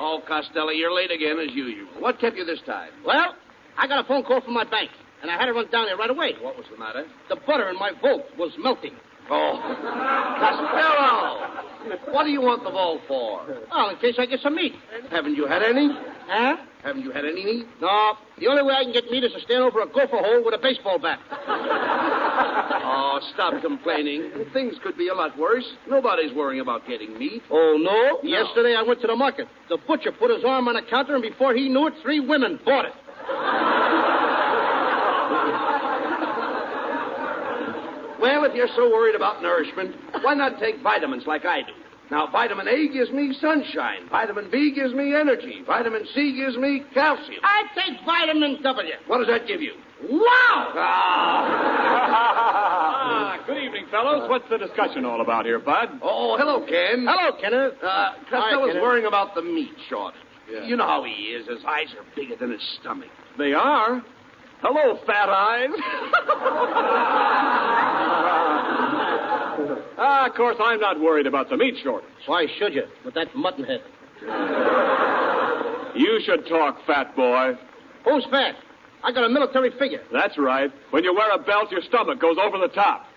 Oh, Costello, you're late again as usual. What kept you this time? Well, I got a phone call from my bank, and I had to run down there right away. What was the matter? The butter in my vault was melting. Oh. Costello! What do you want the vault for? Oh, in case I get some meat. Haven't you had any? Huh? Haven't you had any meat? No. The only way I can get meat is to stand over a gopher hole with a baseball bat. Oh, stop complaining. Things could be a lot worse. Nobody's worrying about getting meat. Oh, no? No. Yesterday I went to the market. The butcher put his arm on the counter, and before he knew it, 3 women bought it. Well, if you're so worried about nourishment, why not take vitamins like I do? Now, vitamin A gives me sunshine. Vitamin B gives me energy. Vitamin C gives me calcium. I take vitamin W. What does that give you? Wow! Good evening, fellows. What's the discussion all about here, Bud? Oh, hello, Ken. Hello, Kenneth. Costello's Kenneth. worrying about the meat shortage. Yeah. You know how he is. His eyes are bigger than his stomach. They are. Hello, fat eyes. Of course, I'm not worried about the meat shortage. Why should you, with that mutton head? You should talk, fat boy. Who's fat? I got a military figure. That's right. When you wear a belt, your stomach goes over the top.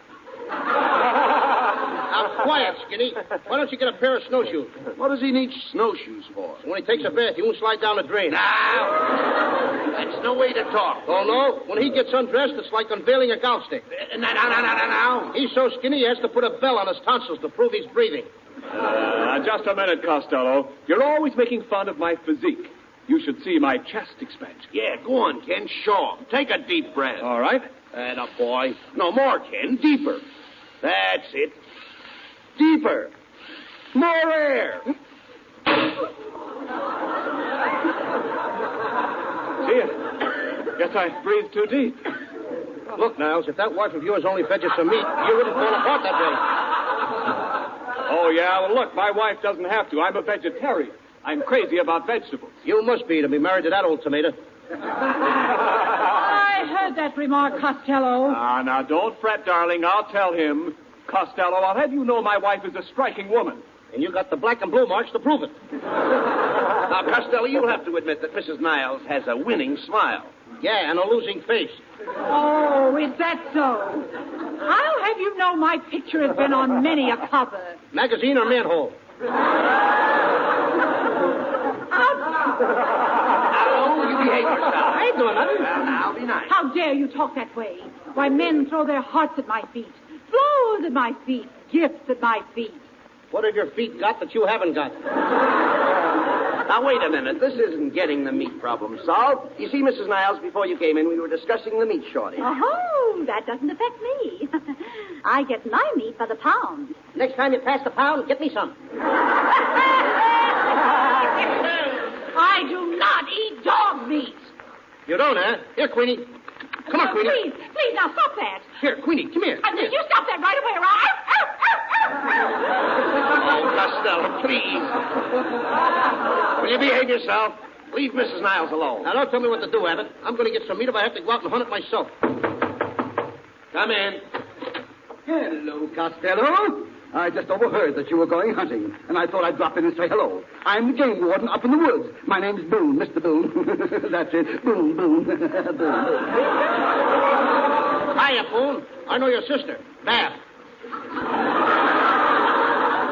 Now, quiet, Skinny. Why don't you get a pair of snowshoes? What does he need snowshoes for? When he takes a bath, he won't slide down the drain. That's no way to talk. Oh, no? When he gets undressed, it's like unveiling a golf stick. Now. He's so skinny, he has to put a bell on his tonsils to prove he's breathing. Just a minute, Costello. You're always making fun of my physique. You should see my chest expansion. Yeah, go on, Ken. Show him. Take a deep breath. All right. Atta boy. No more, Ken. Deeper. That's it. Deeper. More air. Gee, guess I breathed too deep. Look, Niles, if that wife of yours only fed you some meat, you wouldn't fall apart that way. Oh, yeah? Well, look, my wife doesn't have to. I'm a vegetarian. I'm crazy about vegetables. You must be to be married to that old tomato. I heard that remark, Costello. Now, don't fret, darling. I'll tell him. Costello, I'll have you know my wife is a striking woman. And you got the black and blue marks to prove it. Now, Costello, you'll have to admit that Mrs. Niles has a winning smile. Yeah, and a losing face. Oh, is that so? How have you know my picture has been on many a cover? Magazine or manhole? Now, you behave yourself. I ain't doing nothing. Well, now, be nice. How dare you talk that way? Why, men throw their hearts at my feet, clothes at my feet, gifts at my feet. What have your feet got that you haven't got? Now, wait a minute. This isn't getting the meat problem solved. You see, Mrs. Niles, before you came in, we were discussing the meat shortage. Oh, that doesn't affect me. I get my meat by the pound. Next time you pass the pound, get me some. I do not eat dog meat. You don't, huh? Here, Queenie. Come on, Queenie. Please, now stop that. Here, Queenie, come here. You stop that right away, or Oh, Costello, please. Will you behave yourself? Leave Mrs. Niles alone. Now, don't tell me what to do, Abbott. I'm going to get some meat if I have to go out and hunt it myself. Come in. Hello, Costello. I just overheard that you were going hunting, and I thought I'd drop in and say hello. I'm the game warden up in the woods. My name's Boone, Mr. Boone. That's it. Boone, Boone. Boone. Hiya, Boone. I know your sister, Bab.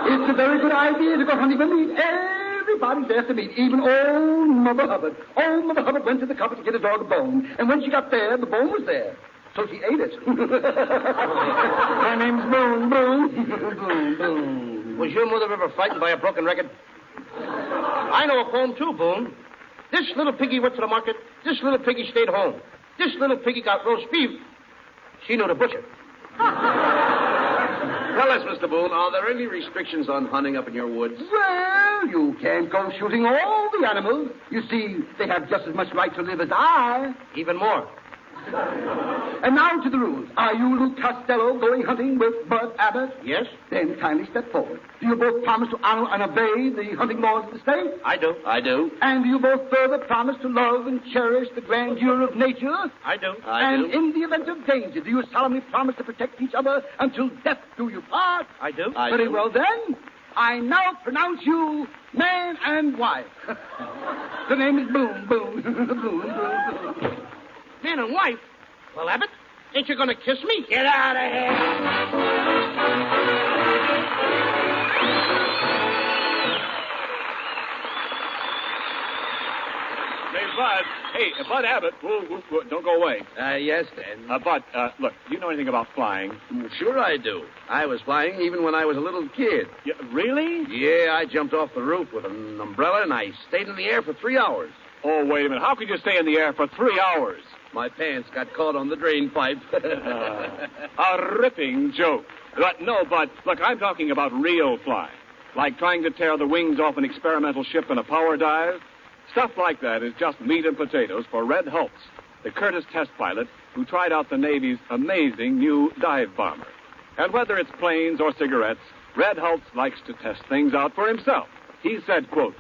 It's a very good idea to go hunting for meat. Everybody's there to meet, even old Mother Hubbard. Old Mother Hubbard went to the cupboard to get a dog a bone, and when she got there, the bone was there. So she ate it. My name's Boone, Boone. Boone, Boone. Was your mother ever frightened by a broken record? I know a poem, too, Boone. This little piggy went to the market. This little piggy stayed home. This little piggy got roast beef. She knew the butcher. Tell us, Mr. Boone, are there any restrictions on hunting up in your woods? Well, you can't go shooting all the animals. You see, they have just as much right to live as I. Even more. And now to the rules. Are you, Luke Costello, going hunting with Bud Abbott? Yes. Then kindly step forward. Do you both promise to honor and obey the hunting laws of the state? I do. I do. And do you both further promise to love and cherish the grandeur of nature? I do. And in the event of danger, do you solemnly promise to protect each other until death do you part? I do. Very well, then. I now pronounce you man and wife. The name is Boone, Boone, Boone, Boone, Boone. Man and wife? Well, Abbott, ain't you going to kiss me? Get out of here. Say, Bud. Hey, Bud Abbott. Whoa, don't go away. Yes, Dad. Bud, look, do you know anything about flying? Sure I do. I was flying even when I was a little kid. Really? Yeah, I jumped off the roof with an umbrella, and I stayed in the air for 3 hours. Oh, wait a minute. How could you stay in the air for 3 hours? My pants got caught on the drain pipe. A ripping joke. But look, I'm talking about real flying. Like trying to tear the wings off an experimental ship in a power dive. Stuff like that is just meat and potatoes for Red Hulse, the Curtiss test pilot who tried out the Navy's amazing new dive bomber. And whether it's planes or cigarettes, Red Hulse likes to test things out for himself. He said, quote,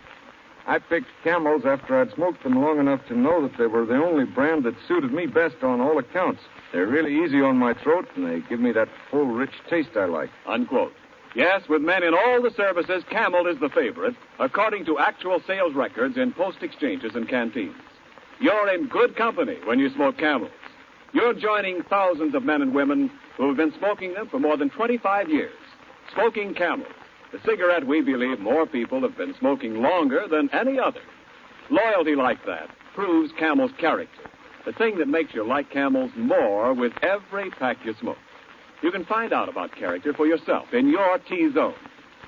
I picked Camels after I'd smoked them long enough to know that they were the only brand that suited me best on all accounts. They're really easy on my throat, and they give me that full, rich taste I like. Unquote. Yes, with men in all the services, Camel is the favorite, according to actual sales records in post exchanges and canteens. You're in good company when you smoke Camels. You're joining thousands of men and women who have been smoking them for more than 25 years. Smoking Camels, the cigarette we believe more people have been smoking longer than any other. Loyalty like that proves Camel's character, the thing that makes you like Camels more with every pack you smoke. You can find out about character for yourself in your T-zone.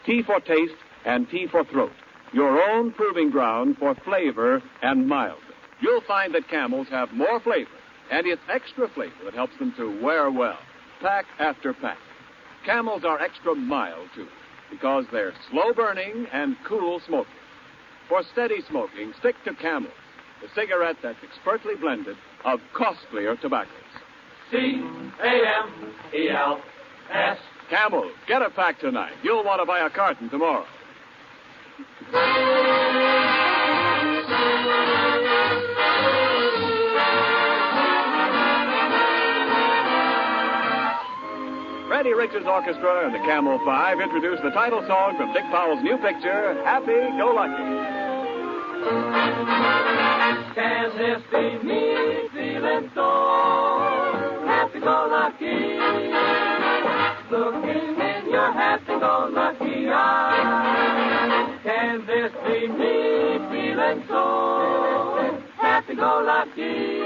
T for taste and T for throat. Your own proving ground for flavor and mild. You'll find that Camels have more flavor, and it's extra flavor that helps them to wear well, pack after pack. Camels are extra mild, too, because they're slow-burning and cool smoking. For steady smoking, stick to Camels, the cigarette that's expertly blended of costlier tobaccos. C-A-M-E-L-S. Camel, get a pack tonight. You'll want to buy a carton tomorrow. Freddie Richards Orchestra and the Camel Five introduce the title song from Dick Powell's new picture, Happy Go Lucky. Can this be me feeling so happy-go-lucky? Looking in your happy-go-lucky eyes. Can this be me feeling so happy-go-lucky?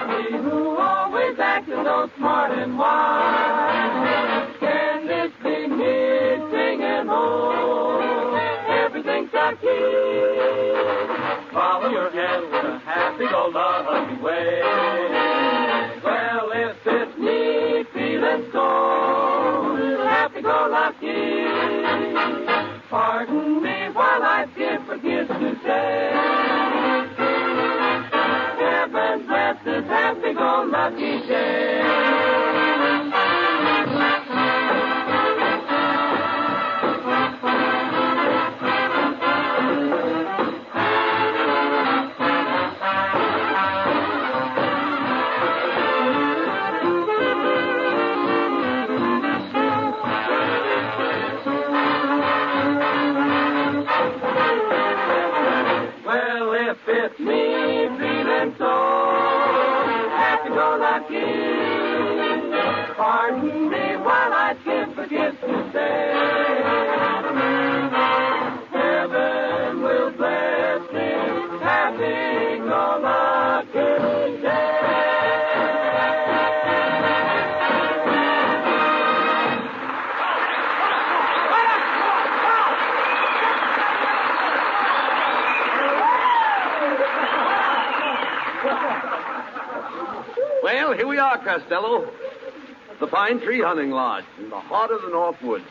Me who always acting so smart and wise. Can this be me singing, oh, everything's lucky? Follow your hand with a happy-go-lucky way. Well, if it's me feeling so happy-go-lucky, pardon me while I forget to say, heaven bless this happy-go-lucky day. It's me feeling so happy-go-lucky. Pardon me while I forget to say, heaven will bless this happy-go-lucky day. Well, here we are, Costello. The Pine Tree Hunting Lodge in the heart of the North Woods.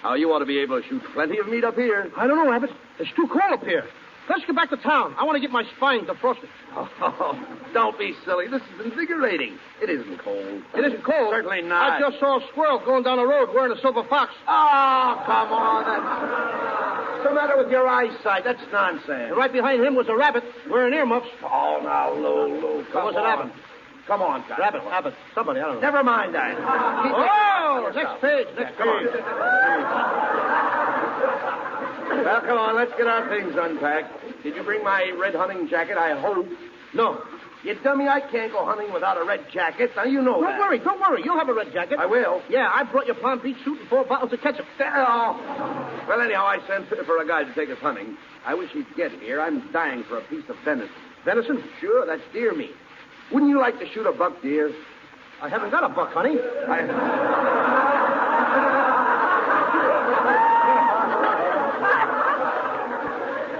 Now, you ought to be able to shoot plenty of meat up here. I don't know, Abbott. It's too cold up here. Let's get back to town. I want to get my spine defrosted. Oh, don't be silly. This is invigorating. It isn't cold. It isn't cold? Certainly not. I just saw a squirrel going down the road wearing a silver fox. Oh, come on. What's the matter with your eyesight? That's nonsense. And right behind him was a rabbit wearing earmuffs. Oh, now, Lou, come on. What's it happen? Come on, guys. Rabbit, somebody, I don't know. Never mind that. Oh, next page. Come on. Well, come on, let's get our things unpacked. Did you bring my red hunting jacket, I hope? No. You dummy, I can't go hunting without a red jacket. Now, you know that. Don't worry. You'll have a red jacket. I will. Yeah, I brought your Palm Beach suit and 4 bottles of ketchup. Oh. Well, anyhow, I sent for a guy to take us hunting. I wish he'd get here. I'm dying for a piece of venison. Venison? Sure, that's deer meat. Wouldn't you like to shoot a buck deer? I haven't got a buck, honey.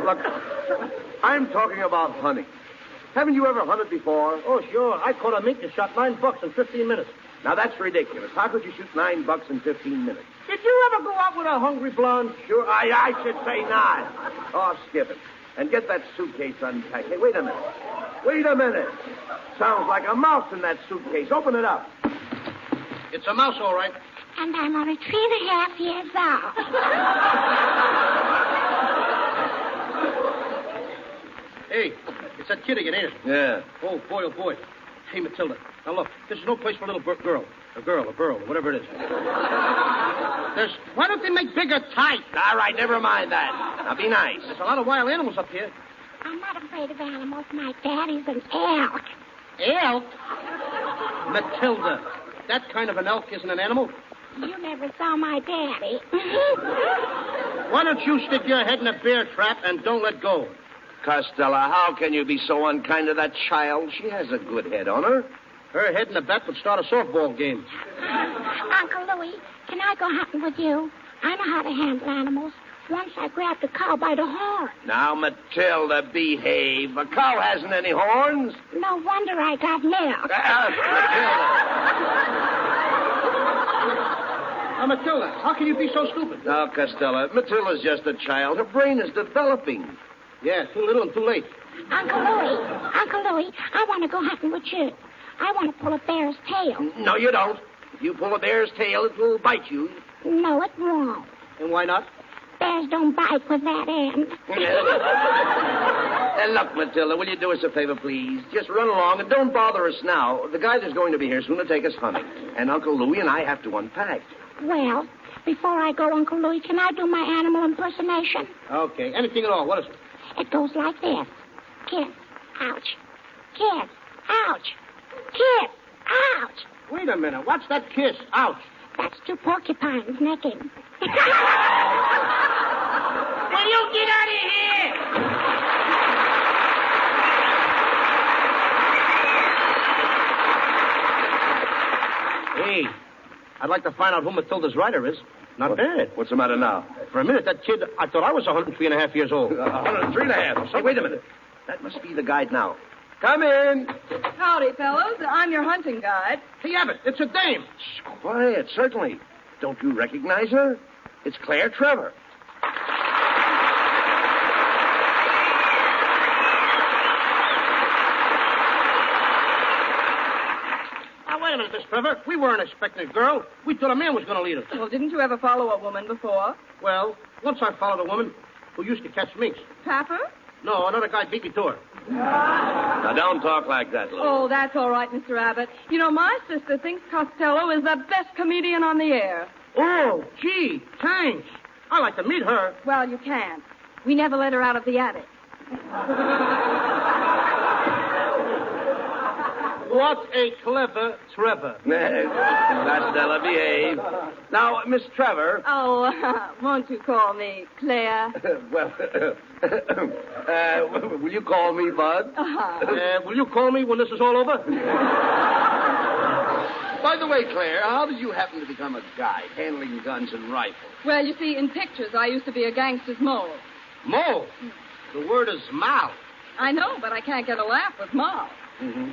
Look, I'm talking about hunting. Haven't you ever hunted before? Oh, sure. I caught a mink that shot $9 in 15 minutes. Now, that's ridiculous. How could you shoot $9 in 15 minutes? Did you ever go out with a hungry blonde? Sure, I should say not. Oh, skip it. And get that suitcase unpacked. Hey, wait a minute. Wait a minute. Sounds like a mouse in that suitcase. Open it up. It's a mouse, all right. And I'm only 3.5 years old. Hey, it's that kid again, ain't it? Yeah. Oh, boy. Hey, Matilda. Now, look, this is no place for a little girl. A girl, or whatever it is. Why don't they make bigger tights? All right, never mind that. Now, be nice. There's a lot of wild animals up here. I'm not afraid of animals. My daddy's an elk. Elk? Matilda, that kind of an elk isn't an animal. You never saw my daddy. Why don't you stick your head in a bear trap and don't let go? Costello, how can you be so unkind to that child? She has a good head on her. Her head in a bat would start a softball game. Uncle Louie, can I go hunting with you? I know how to handle animals. Once I grabbed a cow by the horn. Now, Matilda, behave. A cow hasn't any horns. No wonder I got milk. Matilda, how can you be so stupid? No, Costello, Matilda's just a child. Her brain is developing. Yeah, too little and too late. Uncle Louie, I want to go hunting with you. I want to pull a bear's tail. No, you don't. If you pull a bear's tail, it will bite you. No, it won't. And why not? Bears don't bite with that end. Look, Matilda, will you do us a favor, please? Just run along and don't bother us now. The guy that's going to be here soon to take us hunting. And Uncle Louie and I have to unpack. Well, before I go, Uncle Louie, can I do my animal impersonation? Okay, anything at all. What is it? It goes like this. Kiss, ouch. Kiss, ouch. Kiss, ouch. Wait a minute. What's that kiss? Ouch. That's 2 porcupines necking. Will you get out of here? Hey, I'd like to find out who Matilda's rider is. Not bad. What's the matter now? For a minute, that kid, I thought I was 103.5 years old. 103.5? Hey, wait a minute. That must be the guide now. Come in. Howdy, fellows. I'm your hunting guide. Hey, Abbott, it's a dame. Shh, quiet, certainly. Don't you recognize her? It's Claire Trevor. Now, wait a minute, Miss Trevor. We weren't expecting a girl. We thought a man was going to lead us. Well, didn't you ever follow a woman before? Well, once I followed a woman who used to catch minks. Papa? No, another guy beat me to her. Now, don't talk like that, Lou. Oh, that's all right, Mr. Abbott. You know, my sister thinks Costello is the best comedian on the air. Oh, gee, thanks. I'd like to meet her. Well, you can't. We never let her out of the attic. What a clever Trevor. Costello, behave. Now, Miss Trevor. Oh, won't you call me Claire? Well, will you call me Bud? Will you call me when this is all over? By the way, Claire, how did you happen to become a guide handling guns and rifles? Well, you see, in pictures, I used to be a gangster's mole. Mole? The word is mouth. I know, but I can't get a laugh with mouth. Mm-hmm.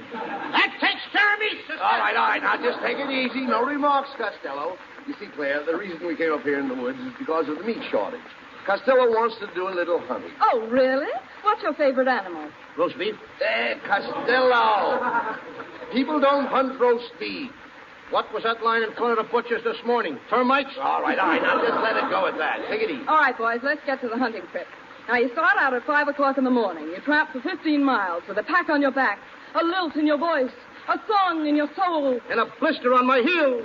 That takes care of me, sister. All right. Now, just take it easy. No remarks, Costello. You see, Claire, the reason we came up here in the woods is because of the meat shortage. Costello wants to do a little hunting. Oh, really? What's your favorite animal? Roast beef. Costello. People don't hunt roast beef. What was that line in front of the butcher's this morning? Termites? All right. Now, just let it go at that. Take it easy. All right, boys, let's get to the hunting trip. Now, you start out at 5 o'clock in the morning. You tramp for 15 miles with a pack on your back, a lilt in your voice, a song in your soul. And a blister on my heel.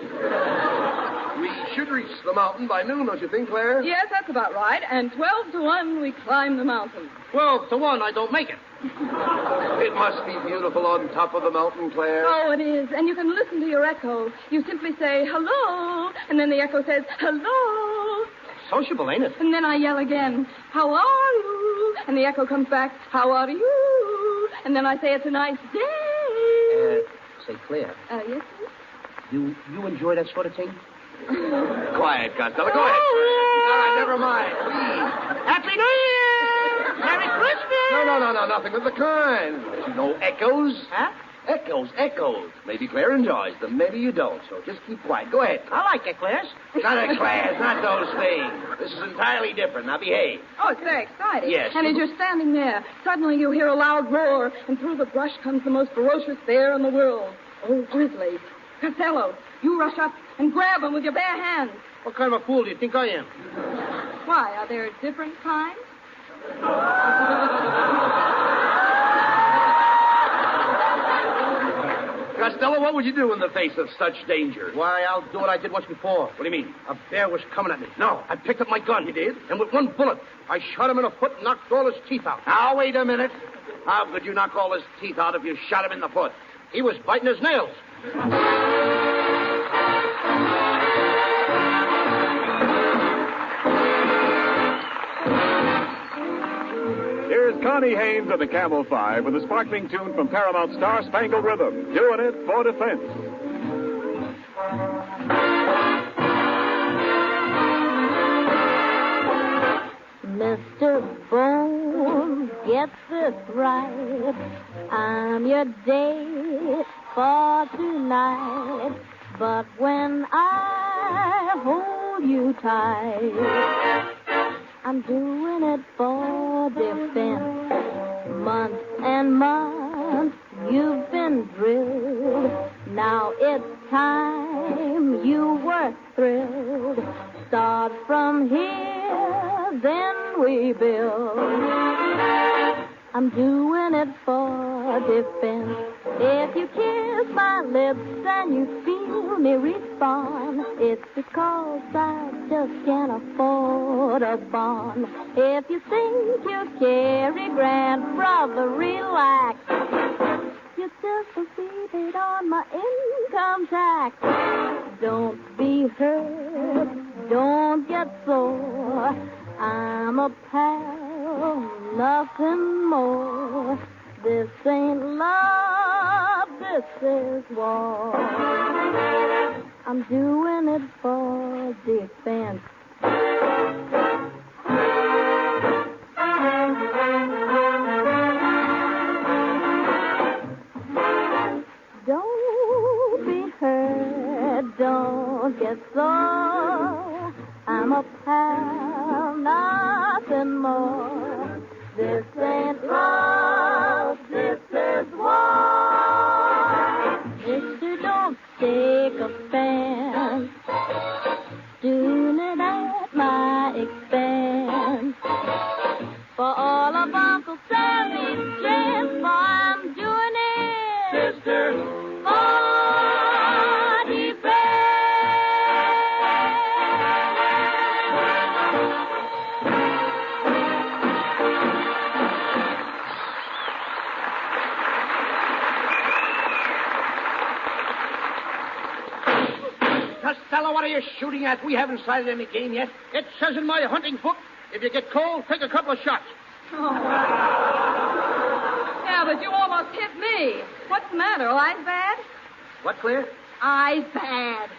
We should reach the mountain by noon, don't you think, Claire? Yes, that's about right. And 12 to 1, we climb the mountain. 12 to 1, I don't make it. It must be beautiful on top of the mountain, Claire. Oh, it is. And you can listen to your echo. You simply say, hello, and then the echo says, hello. Sociable, ain't it? And then I yell again, how are you? And the echo comes back, how are you? And then I say, it's a nice day. Say, Claire. Yes, sir? You enjoy that sort of thing? Quiet, Costello. Go ahead. All right, never mind. Please. Happy New Year! Merry Christmas! No, nothing of the kind. No echoes. Huh? Echoes. Maybe Claire enjoys them, maybe you don't, so just keep quiet. Go ahead. I like eclairs. Not eclairs, not those things. This is entirely different. Now behave. Oh, it's very exciting. Yes. And as you're standing there, suddenly you hear a loud roar, and through the brush comes the most ferocious bear in the world. Oh, Grizzly. Costello, you rush up and grab him with your bare hands. What kind of a fool do you think I am? Why, are there different kinds? Costello, what would you do in the face of such danger? Why, I'll do what I did once before. What do you mean? A bear was coming at me. No. I picked up my gun. You did? And with one bullet, I shot him in the foot and knocked all his teeth out. Now, wait a minute. How could you knock all his teeth out if you shot him in the foot? He was biting his nails. Here's Connie Haynes and the Camel 5 with a sparkling tune from Paramount's Star Spangled Rhythm, doing it for defense. Mr. Bones, get this right. I'm your date for tonight. But when I hold you tight, I'm doing it for defense. Months and months you've been drilled. Now it's time you were thrilled. Start from here, then we build. I'm doing it for defense. If you kiss my lips and you feel me respond, it's because I just can't afford a bond. If you think you carry Grant, brother, relax. You just receive it on my income tax. Don't be hurt, don't get sore. I'm a pal, nothing more. This ain't love, this is war. I'm doing it for defense. Don't be hurt, don't get sore. I'm a pal, nothing more. This ain't love, this is war. Mister, don't take offense. Doing it at my expense. For all of Uncle Sammy's chance, I'm doing it, sister, for defense. Costello, what are you shooting at? We haven't sighted any game yet. It says in my hunting book, if you get cold, take a couple of shots. Oh. Yeah, but you almost hit me. What's the matter? Eyes bad? What, Claire? Eyes bad.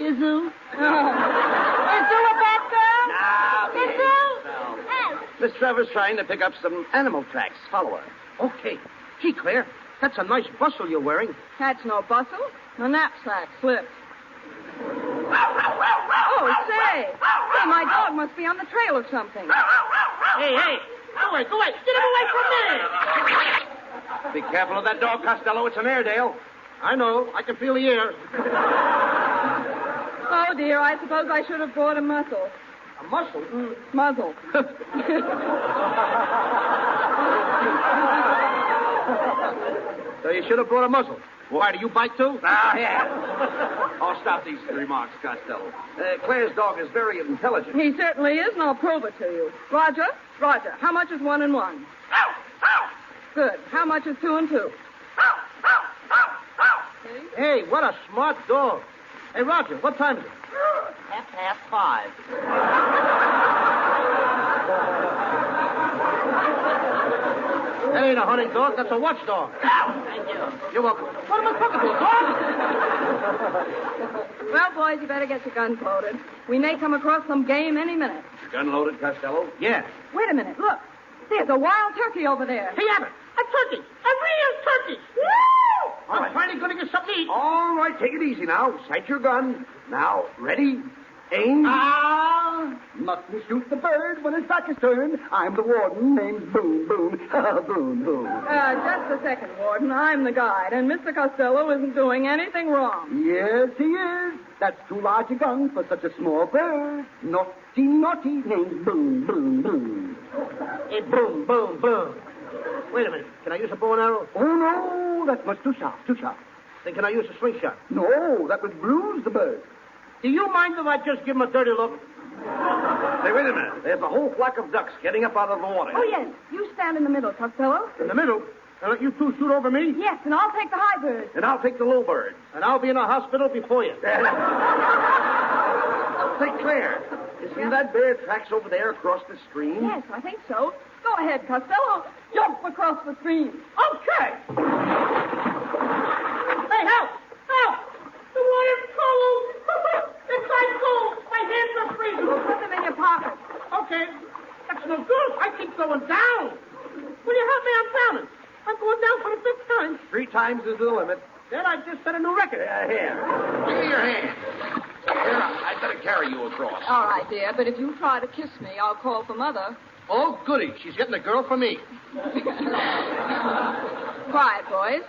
Is who? Is you a bad girl? No, Is you? no. Hey. Miss Trevor's trying to pick up some animal tracks. Follow her. Okay. Gee, Claire, that's a nice bustle you're wearing. That's no bustle. The knapsack slipped. Oh, say. Hey, my dog must be on the trail of something. Hey, go away. Get him away from me. Be careful of that dog, Costello. It's an Airedale. I know. I can feel the air. Oh, dear. I suppose I should have brought a muzzle. A muzzle? Muzzle. So you should have brought a muzzle. Why, do you bite too? Yeah. I'll stop these remarks, Costello. Claire's dog is very intelligent. He certainly is, and I'll prove it to you. Roger, how much is 1 and 1? Good. How much is 2 and 2? Hey, what a smart dog. Hey, Roger, what time is it? 5:30. That ain't a hunting dog, that's a watchdog. Thank you. You're welcome. What am I talking to, a dog? Well, boys, you better get your guns loaded. We may come across some game any minute. Gun loaded, Costello? Yeah. Wait a minute, look. There's a wild turkey over there. Hey, Abbott, a turkey. A real turkey. Woo! I'm finally going to get something to eat. All right, take it easy now. Sight your gun. Now, ready, aim. Mustn't shoot the bird when his back is turned. I'm the warden, name's Boone, Boone. Boone, Boone. Just a second, Warden. I'm the guide, and Mr. Costello isn't doing anything wrong. Yes, he is. That's too large a gun for such a small bird. Naughty, naughty, name's Boone, Boone, Boone. Hey, Boone, Boone, Boone. Wait a minute. Can I use a bow and arrow? Oh, no, that's much too sharp, too sharp. Then can I use a slingshot? No, that would bruise the bird. Do you mind if I just give him a dirty look? Hey, wait a minute. There's a whole flock of ducks getting up out of the water. Oh, yes. You stand in the middle, Costello. In the middle? And let you two shoot over me? Yes, and I'll take the high bird. And I'll take the low bird. And I'll be in a hospital before you. Say, Claire, isn't that bear tracks over there across the stream? Yes, I think so. Go ahead, Costello. Jump across the stream. Okay. Hey, help! Help! The water's cold! It's ice cold! My hands are freezing! Put them in your pocket. Okay. That's no good. I keep going down. Will you help me? I'm drowning. I'm going down for the 5th time. 3 times is the limit. Then I just set a new record. Here. Give me your hand. Here, I'd better carry you across. All right, dear, but if you try to kiss me, I'll call for Mother. Oh, goody. She's getting a girl for me. Quiet, boys.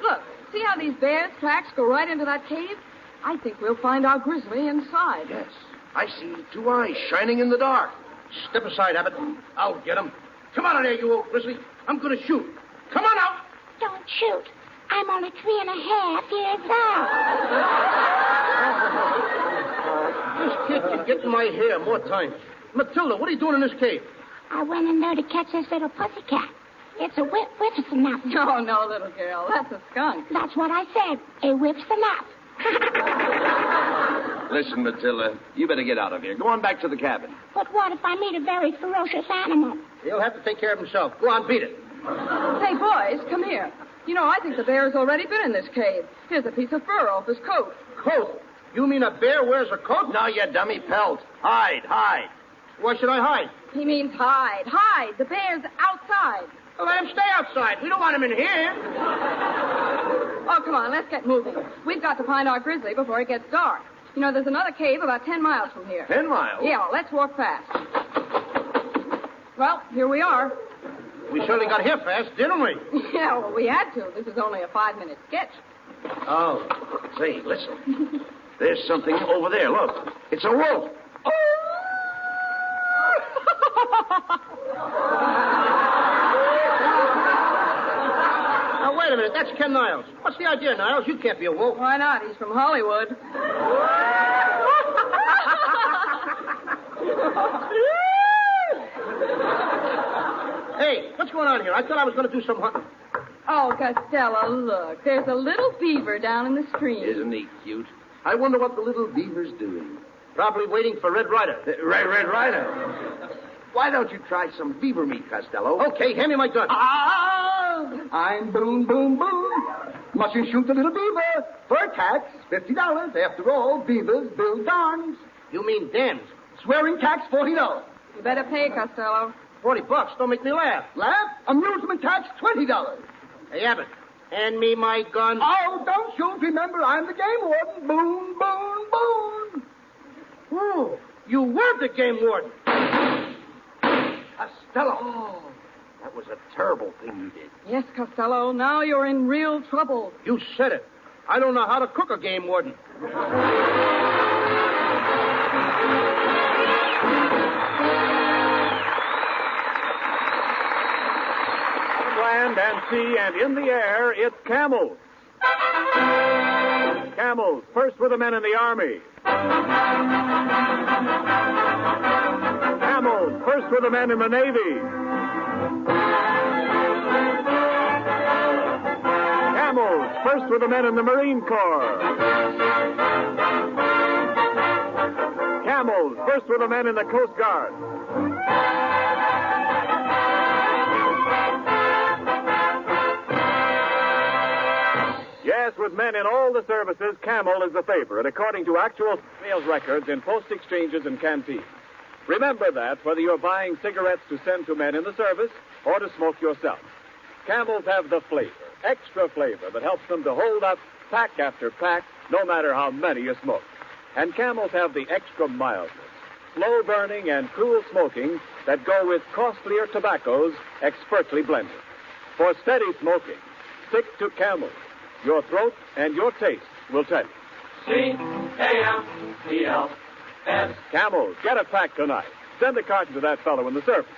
Look, see how these bears' tracks go right into that cave? I think we'll find our grizzly inside. Yes. I see 2 eyes shining in the dark. Step aside, Abbott. I'll get him. Come on in there, you old grizzly. I'm going to shoot. Come on out. Don't shoot. I'm only 3.5 years old. This kid can get in my hair more times. Matilda, what are you doing in this cave? I went in there to catch this little pussycat. It's a whippersnap. No, no, little girl. That's a skunk. That's what I said. A whippersnap. Listen, Matilda, you better get out of here. Go on back to the cabin. But what if I meet a very ferocious animal? He'll have to take care of himself. Go on, beat it. Hey, boys, come here. You know, I think the bear's already been in this cave. Here's a piece of fur off his coat. Coat? You mean a bear wears a coat? No, you dummy pelt. Hide. Why should I hide? He means hide. Hide. The bear's outside. Well, let him stay outside. We don't want him in here. Oh, come on, let's get moving. We've got to find our grizzly before it gets dark. You know, there's another cave about 10 miles from here. 10 miles? Yeah, well, let's walk fast. Well, here we are. We certainly got here fast, didn't we? Yeah, well, we had to. This is only a 5-minute sketch. Oh. Say, listen. There's something over there. Look. It's a wolf. Now, wait a minute. That's Ken Niles. What's the idea, Niles? You can't be a wolf. Why not? He's from Hollywood. Hey, what's going on here? I thought I was going to do some hunting. Oh, Costello, look. There's a little beaver down in the stream. Isn't he cute? I wonder what the little beaver's doing. Probably waiting for Red Rider. Red Rider? Why don't you try some beaver meat, Costello? Okay, hand me my gun. I'm Boone, Boone, Boone. Mustn't shoot the little beaver. Fur tax, $50. After all, beavers build dams. You mean dams? Swearing tax, $40. You better pay, Costello. $40. Don't make me laugh. Laugh? Amusement tax, $20. Hey, Abbott, hand me my gun. Oh, don't shoot. Remember, I'm the game warden. Boone, Boone, Boone. Oh, you were the game warden. Costello. Oh, that was a terrible thing you did. Yes, Costello. Now you're in real trouble. You said it. I don't know how to cook a game warden. Land and sea and in the air, it's camels. Camels, first with the men in the Army. Camels, first with the men in the Navy. Camels, first with the men in the Marine Corps. Camels, first with the men in the Coast Guard. Yes, with men in all the services, Camel is the favorite, according to actual sales records in post exchanges and canteens. Remember that, whether you're buying cigarettes to send to men in the service or to smoke yourself. Camels have the flavor, extra flavor, that helps them to hold up pack after pack, no matter how many you smoke. And Camels have the extra mildness, slow burning and cool smoking that go with costlier tobaccos expertly blended. For steady smoking, stick to Camels. Your throat and your taste will tell you. C-A-M-E-L-S. Camels, get a pack tonight. Send a carton to that fellow in the service.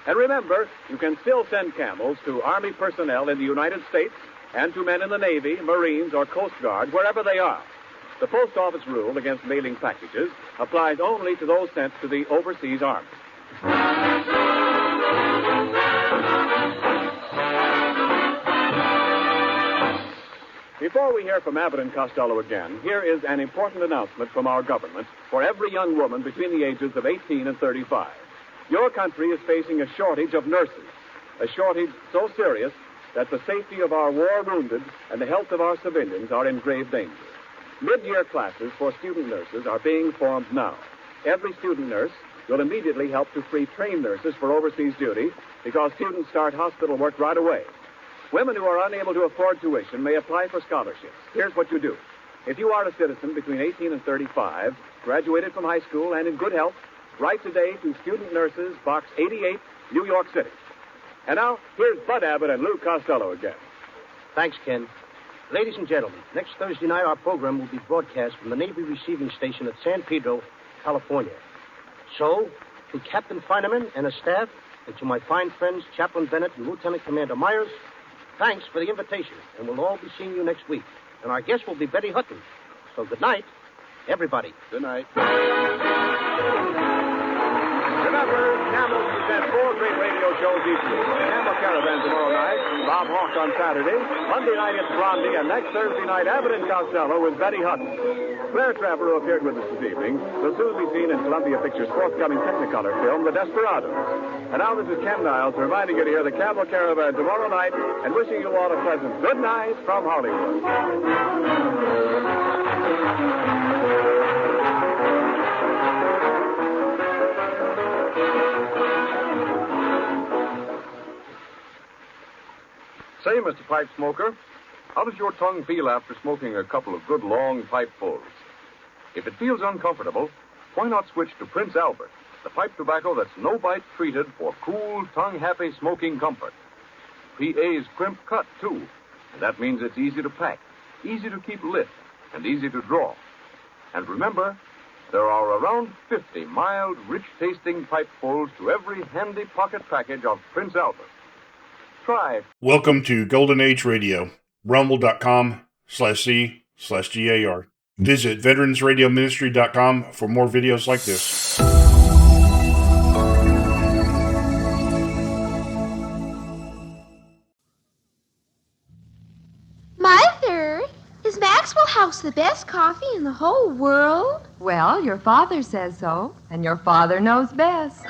And remember, you can still send Camels to Army personnel in the United States and to men in the Navy, Marines, or Coast Guard, wherever they are. The Post Office rule against mailing packages applies only to those sent to the overseas army. Before we hear from Abbott and Costello again, here is an important announcement from our government for every young woman between the ages of 18 and 35. Your country is facing a shortage of nurses, a shortage so serious that the safety of our war wounded and the health of our civilians are in grave danger. Mid-year classes for student nurses are being formed now. Every student nurse will immediately help to free trained nurses for overseas duty because students start hospital work right away. Women who are unable to afford tuition may apply for scholarships. Here's what you do. If you are a citizen between 18 and 35, graduated from high school and in good health, write today to Student Nurses, Box 88, New York City. And now, here's Bud Abbott and Lou Costello again. Thanks, Ken. Ladies and gentlemen, next Thursday night our program will be broadcast from the Navy Receiving Station at San Pedro, California. So, to Captain Feineman and his staff, and to my fine friends Chaplain Bennett and Lieutenant Commander Myers, thanks for the invitation, and we'll all be seeing you next week. And our guest will be Betty Hutton. So good night, everybody. Good night. Remember, Camel presents 4 great radio shows each week. Camel Caravan tomorrow night, Bob Hawk on Saturday, Monday night it's Blondie, and next Thursday night, Abbott and Costello with Betty Hutton. Claire Trevor, who appeared with us this evening, will soon be seen in Columbia Pictures' forthcoming Technicolor film, The Desperados. And now this is Ken Niles reminding you to hear the Camel Caravan tomorrow night and wishing you all a pleasant good night from Hollywood. Say, Mr. Pipe Smoker, how does your tongue feel after smoking a couple of good long pipefuls? If it feels uncomfortable, why not switch to Prince Albert, the pipe tobacco that's no-bite treated for cool, tongue-happy smoking comfort. PA's crimp cut, too, and that means it's easy to pack, easy to keep lit, and easy to draw. And remember, there are around 50 mild, rich-tasting pipefuls to every handy pocket package of Prince Albert. Try it. Welcome to Golden Age Radio, rumble.com/C/GAR. Visit veteransradioministry.com for more videos like this. Mother, is Maxwell House the best coffee in the whole world? Well, your father says so, and your father knows best.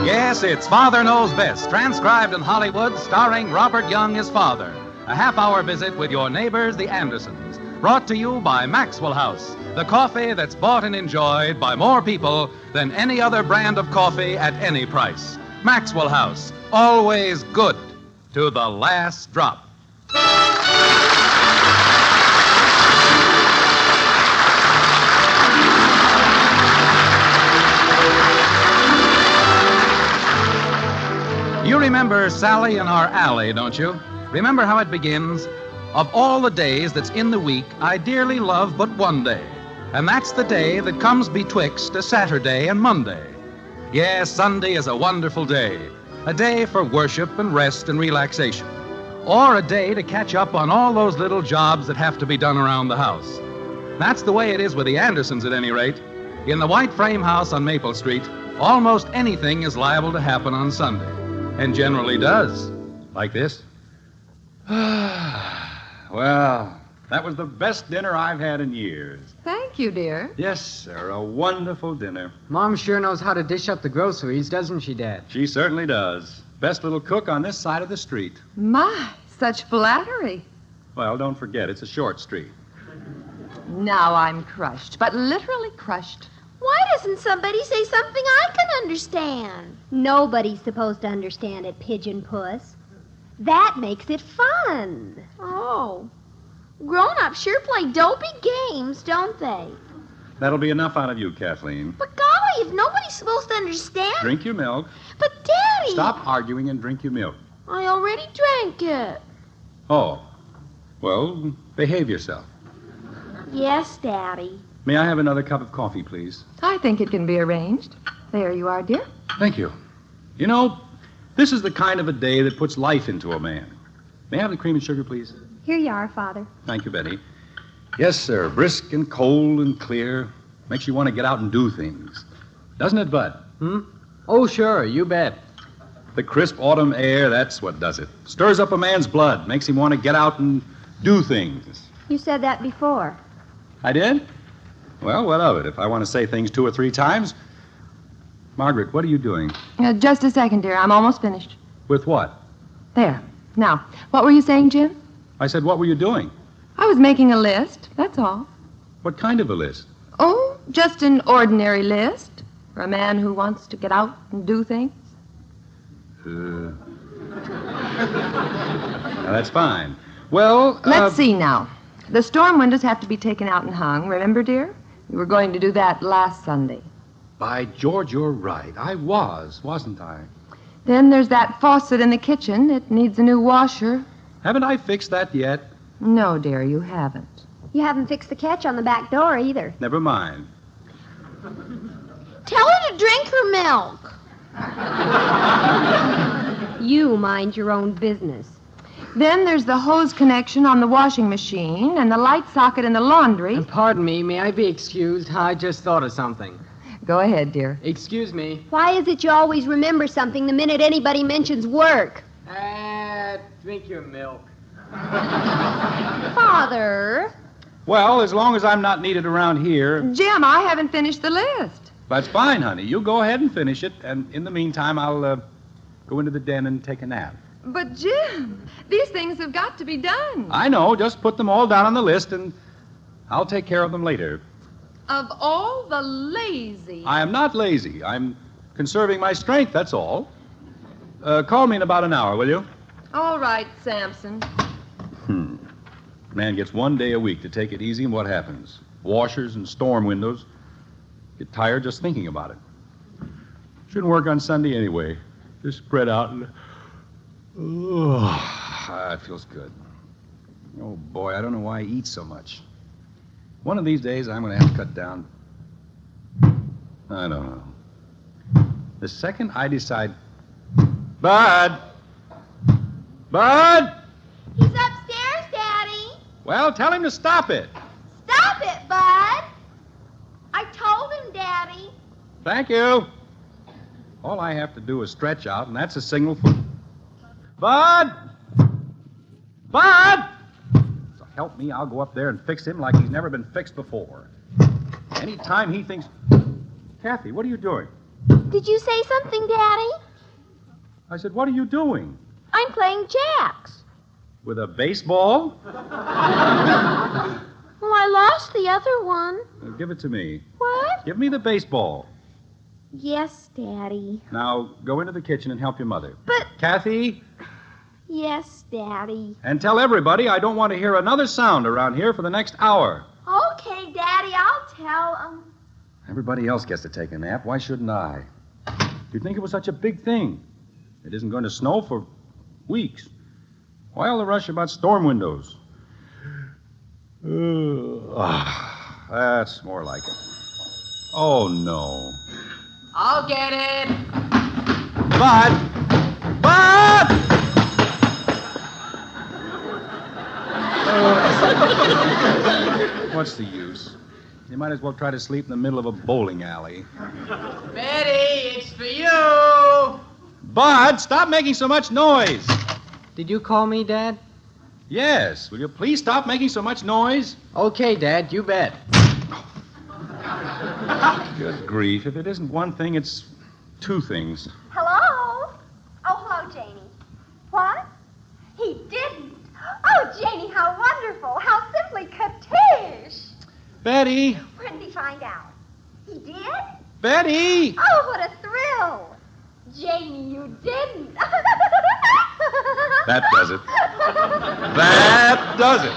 Yes, it's Father Knows Best, transcribed in Hollywood, starring Robert Young as father. A half-hour visit with your neighbors, the Andersons. Brought to you by Maxwell House, the coffee that's bought and enjoyed by more people than any other brand of coffee at any price. Maxwell House, always good to the last drop. You remember Sally in our alley, don't you? Remember how it begins? Of all the days that's in the week, I dearly love but one day. And that's the day that comes betwixt a Saturday and Monday. Yes, Sunday is a wonderful day. A day for worship and rest and relaxation. Or a day to catch up on all those little jobs that have to be done around the house. That's the way it is with the Andersons, at any rate. In the white frame house on Maple Street, almost anything is liable to happen on Sunday. And generally does. Like this. Well, that was the best dinner I've had in years. Thank you, dear. Yes, sir, a wonderful dinner. Mom sure knows how to dish up the groceries, doesn't she, Dad? She certainly does. Best little cook on this side of the street. My, such flattery. Well, don't forget, it's a short street. Now I'm crushed, but literally crushed. Why doesn't somebody say something I can understand? Nobody's supposed to understand it, Pigeon Puss. That makes it fun. Oh. Grown-ups sure play dopey games, don't they? That'll be enough out of you, Kathleen. But golly, if nobody's supposed to understand... Drink your milk. But, Daddy... Stop arguing and drink your milk. I already drank it. Oh. Well, behave yourself. Yes, Daddy. May I have another cup of coffee, please? I think it can be arranged. There you are, dear. Thank you. You know, this is the kind of a day that puts life into a man. May I have the cream and sugar, please? Here you are, Father. Thank you, Betty. Yes, sir. Brisk and cold and clear. Makes you want to get out and do things. Doesn't it, Bud? Oh, sure. You bet. The crisp autumn air, that's what does it. Stirs up a man's blood. Makes him want to get out and do things. You said that before. I did? Well, what of it? If I want to say things 2 or 3 times. Margaret, what are you doing? Just a second, dear. I'm almost finished. With what? There. Now, what were you saying, Jim? I said, what were you doing? I was making a list, that's all. What kind of a list? Oh, just an ordinary list for a man who wants to get out and do things. Now, that's fine. Well, Let's see now. The storm windows have to be taken out and hung. Remember, dear? We were going to do that last Sunday. By George, you're right. I wasn't I? Then there's that faucet in the kitchen. It needs a new washer. Haven't I fixed that yet? No, dear, you haven't. You haven't fixed the catch on the back door either. Never mind. Tell her to drink her milk. You mind your own business. Then there's the hose connection on the washing machine and the light socket in the laundry. Pardon me, may I be excused? I just thought of something. Go ahead, dear. Excuse me. Why is it you always remember something the minute anybody mentions work? Drink your milk. Father. Well, as long as I'm not needed around here. Jim, I haven't finished the list. That's fine, honey. You go ahead and finish it, and in the meantime, I'll go into the den and take a nap. But, Jim, these things have got to be done. I know. Just put them all down on the list, and I'll take care of them later. Of all the lazy... I am not lazy. I'm conserving my strength, that's all. Call me in about an hour, will you? All right, Samson. Man gets 1 day a week to take it easy, and what happens? Washers and storm windows. Get tired just thinking about it. Shouldn't work on Sunday anyway. Just spread out and... it feels good. Oh, boy, I don't know why I eat so much. One of these days, I'm going to have to cut down. I don't know. The second I decide... Bud! Bud! He's upstairs, Daddy. Well, tell him to stop it. Stop it, Bud. I told him, Daddy. Thank you. All I have to do is stretch out, and that's a signal for... Bud! Bud! So help me, I'll go up there and fix him like he's never been fixed before. Anytime he thinks... Kathy, what are you doing? Did you say something, Daddy? I said, what are you doing? I'm playing jacks. With a baseball? Well, I lost the other one. Well, give it to me. What? Give me the baseball. Yes, Daddy. Now, go into the kitchen and help your mother. But... Kathy? Yes, Daddy. And tell everybody I don't want to hear another sound around here for the next hour. Okay, Daddy, I'll tell them. Everybody else gets to take a nap. Why shouldn't I? You'd think it was such a big thing. It isn't going to snow for weeks. Why all the rush about storm windows? That's more like it. Oh, no. I'll get it. Bud! Bud! What's the use? You might as well try to sleep in the middle of a bowling alley. Betty, it's for you! Bud, stop making so much noise. Did you call me, Dad? Yes. Will you please stop making so much noise? Okay, Dad, you bet. Good grief. If it isn't one thing, it's two things. Hello? Oh, hello, Janie. What? He didn't. Oh, Janie, how wonderful. How simply cotish. Betty! When did he find out? He did? Betty! Oh, what a thrill. Janie, you didn't. That does it. That does it.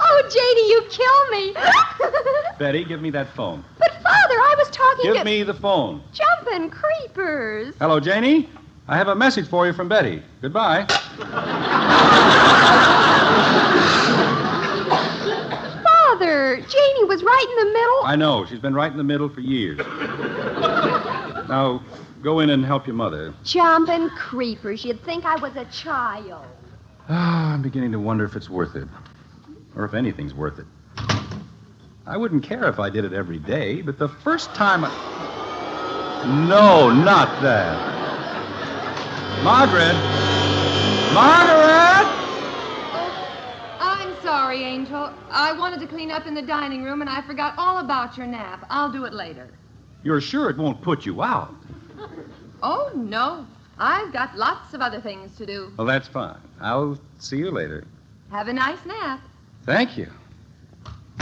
Oh, Janie, you kill me. Betty, give me that phone. But, Father, I was talking Give me the phone. Jumpin' creepers. Hello, Janie. I have a message for you from Betty. Goodbye. Father, Janie was right in the middle. I know. She's been right in the middle for years. Now, go in and help your mother. Jumpin' creepers. You'd think I was a child. I'm beginning to wonder if it's worth it. Or if anything's worth it. I wouldn't care if I did it every day, but the first time I... No, not that. Margaret! Margaret! I'm sorry, Angel. I wanted to clean up in the dining room, and I forgot all about your nap. I'll do it later. You're sure it won't put you out? Oh, no. I've got lots of other things to do. Well, that's fine. I'll see you later. Have a nice nap. Thank you.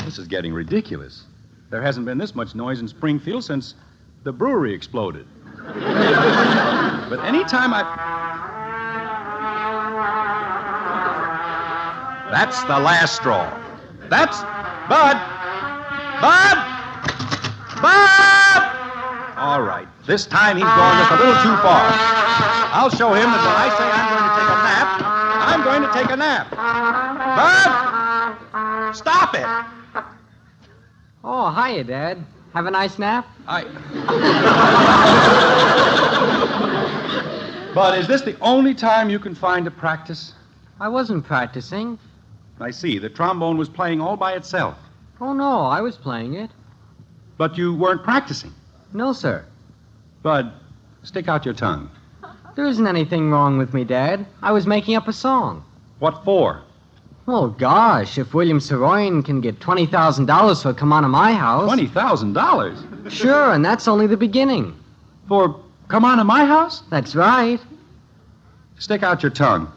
This is getting ridiculous. There hasn't been this much noise in Springfield since the brewery exploded. But any time That's the last straw. That's... Bud! Bud! Bud! All right. This time he's gone just a little too far. I'll show him that when I say I'm going to take a nap, I'm going to take a nap. Bud! Stop it! Oh, hiya, Dad. Have a nice nap? But is this the only time you can find to practice? I wasn't practicing. I see. The trombone was playing all by itself. Oh, no, I was playing it. But you weren't practicing? No, sir. Bud, stick out your tongue. There isn't anything wrong with me, Dad. I was making up a song. What for? Oh, gosh, if William Saroyan can get $20,000 for Come On to My House... $20,000? Sure, and that's only the beginning. For Come On to My House? That's right. Stick out your tongue.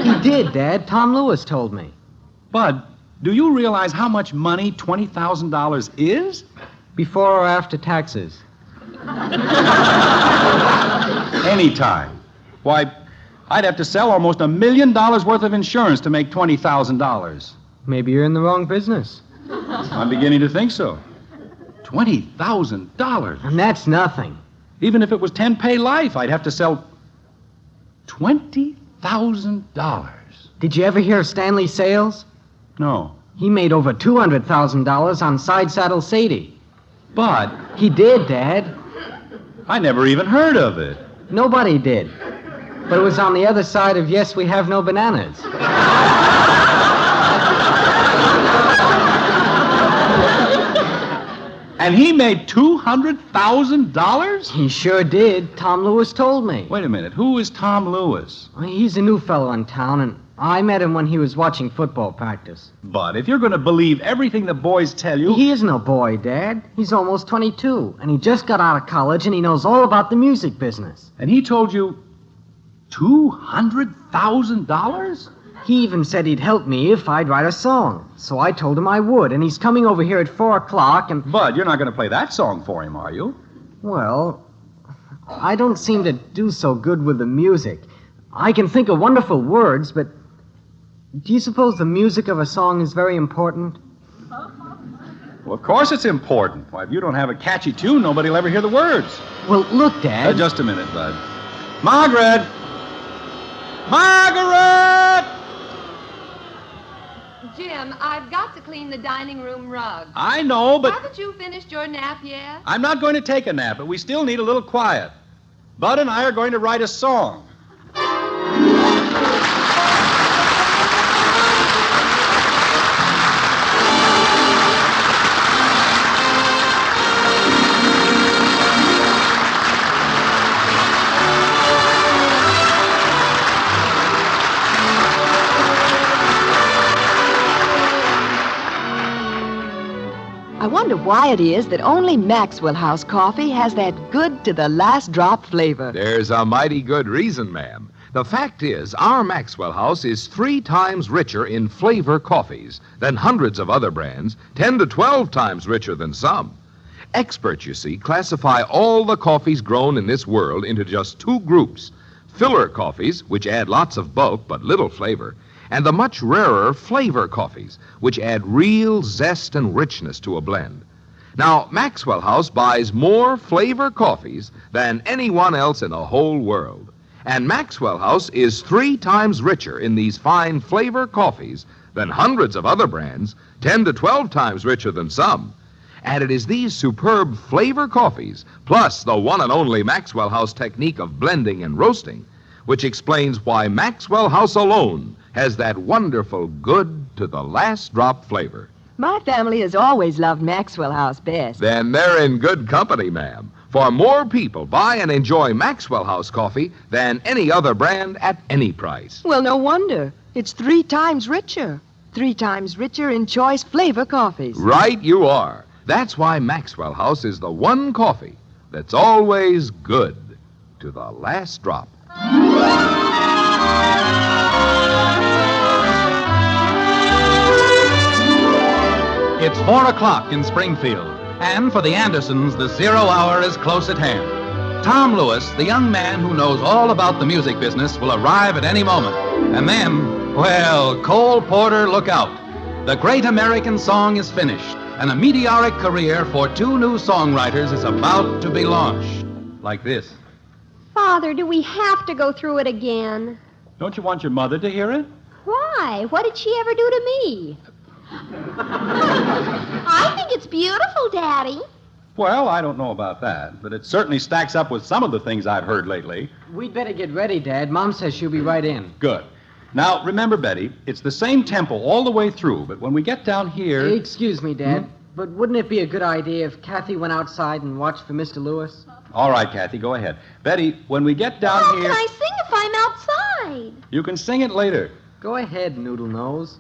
He did, Dad. Tom Lewis told me. Bud, do you realize how much money $20,000 is? Before or after taxes? Anytime. Why, I'd have to sell almost $1 million worth of insurance to make $20,000. Maybe you're in the wrong business. I'm beginning to think so. $20,000. And that's nothing. Even if it was 10-pay life, I'd have to sell $20,000. Did you ever hear of Stanley Sales? No. He made over $200,000 on Side Saddle Sadie. Bud. He did, Dad. I never even heard of it. Nobody did. But it was on the other side of Yes, We Have No Bananas. And he made $200,000? He sure did. Tom Lewis told me. Wait a minute. Who is Tom Lewis? He's a new fellow in town, and I met him when he was watching football practice. But if you're going to believe everything the boys tell you... He is no boy, Dad. He's almost 22, and he just got out of college, and he knows all about the music business. And he told you $200,000? He even said he'd help me if I'd write a song. So I told him I would, and he's coming over here at 4 o'clock, and... Bud, you're not going to play that song for him, are you? Well, I don't seem to do so good with the music. I can think of wonderful words, but... Do you suppose the music of a song is very important? Well, of course it's important. Why, if you don't have a catchy tune, nobody'll ever hear the words. Well, look, Dad. Just a minute, Bud. Margaret! Margaret! Jim, I've got to clean the dining room rug. I know, but... Haven't you finished your nap yet? I'm not going to take a nap, but we still need a little quiet. Bud and I are going to write a song. I wonder why it is that only Maxwell House coffee has that good to the last drop flavor. There's a mighty good reason, ma'am. The fact is, our Maxwell House is 3 times richer in flavor coffees than hundreds of other brands, 10 to 12 times richer than some. Experts, you see, classify all the coffees grown in this world into just 2 groups. Filler coffees, which add lots of bulk but little flavor, and the much rarer flavor coffees, which add real zest and richness to a blend. Now, Maxwell House buys more flavor coffees than anyone else in the whole world. And Maxwell House is 3 times richer in these fine flavor coffees than hundreds of other brands, 10 to 12 times richer than some. And it is these superb flavor coffees, plus the one and only Maxwell House technique of blending and roasting, which explains why Maxwell House alone has that wonderful good to the last drop flavor. My family has always loved Maxwell House best. Then they're in good company, ma'am. For more people buy and enjoy Maxwell House coffee than any other brand at any price. Well, no wonder. It's 3 times richer. 3 times richer in choice flavor coffees. Right you are. That's why Maxwell House is the one coffee that's always good to the last drop. It's 4 o'clock in Springfield, and for the Andersons, the 0 hour is close at hand. Tom Lewis, the young man who knows all about the music business, will arrive at any moment. And then, well, Cole Porter, look out. The great American song is finished, and a meteoric career for 2 new songwriters is about to be launched. Like this. Father, do we have to go through it again? Don't you want your mother to hear it? Why? What did she ever do to me? I think it's beautiful, Daddy. Well, I don't know about that, but it certainly stacks up with some of the things I've heard lately. We'd better get ready, Dad. Mom says she'll be right in. Good. Now, remember, Betty, it's the same tempo all the way through, but when we get down here... Excuse me, Dad, but wouldn't it be a good idea if Kathy went outside and watched for Mr. Lewis? All right, Kathy, go ahead. Betty, when we get down How here... can I sing if I'm outside? You can sing it later. Go ahead, Noodle Nose.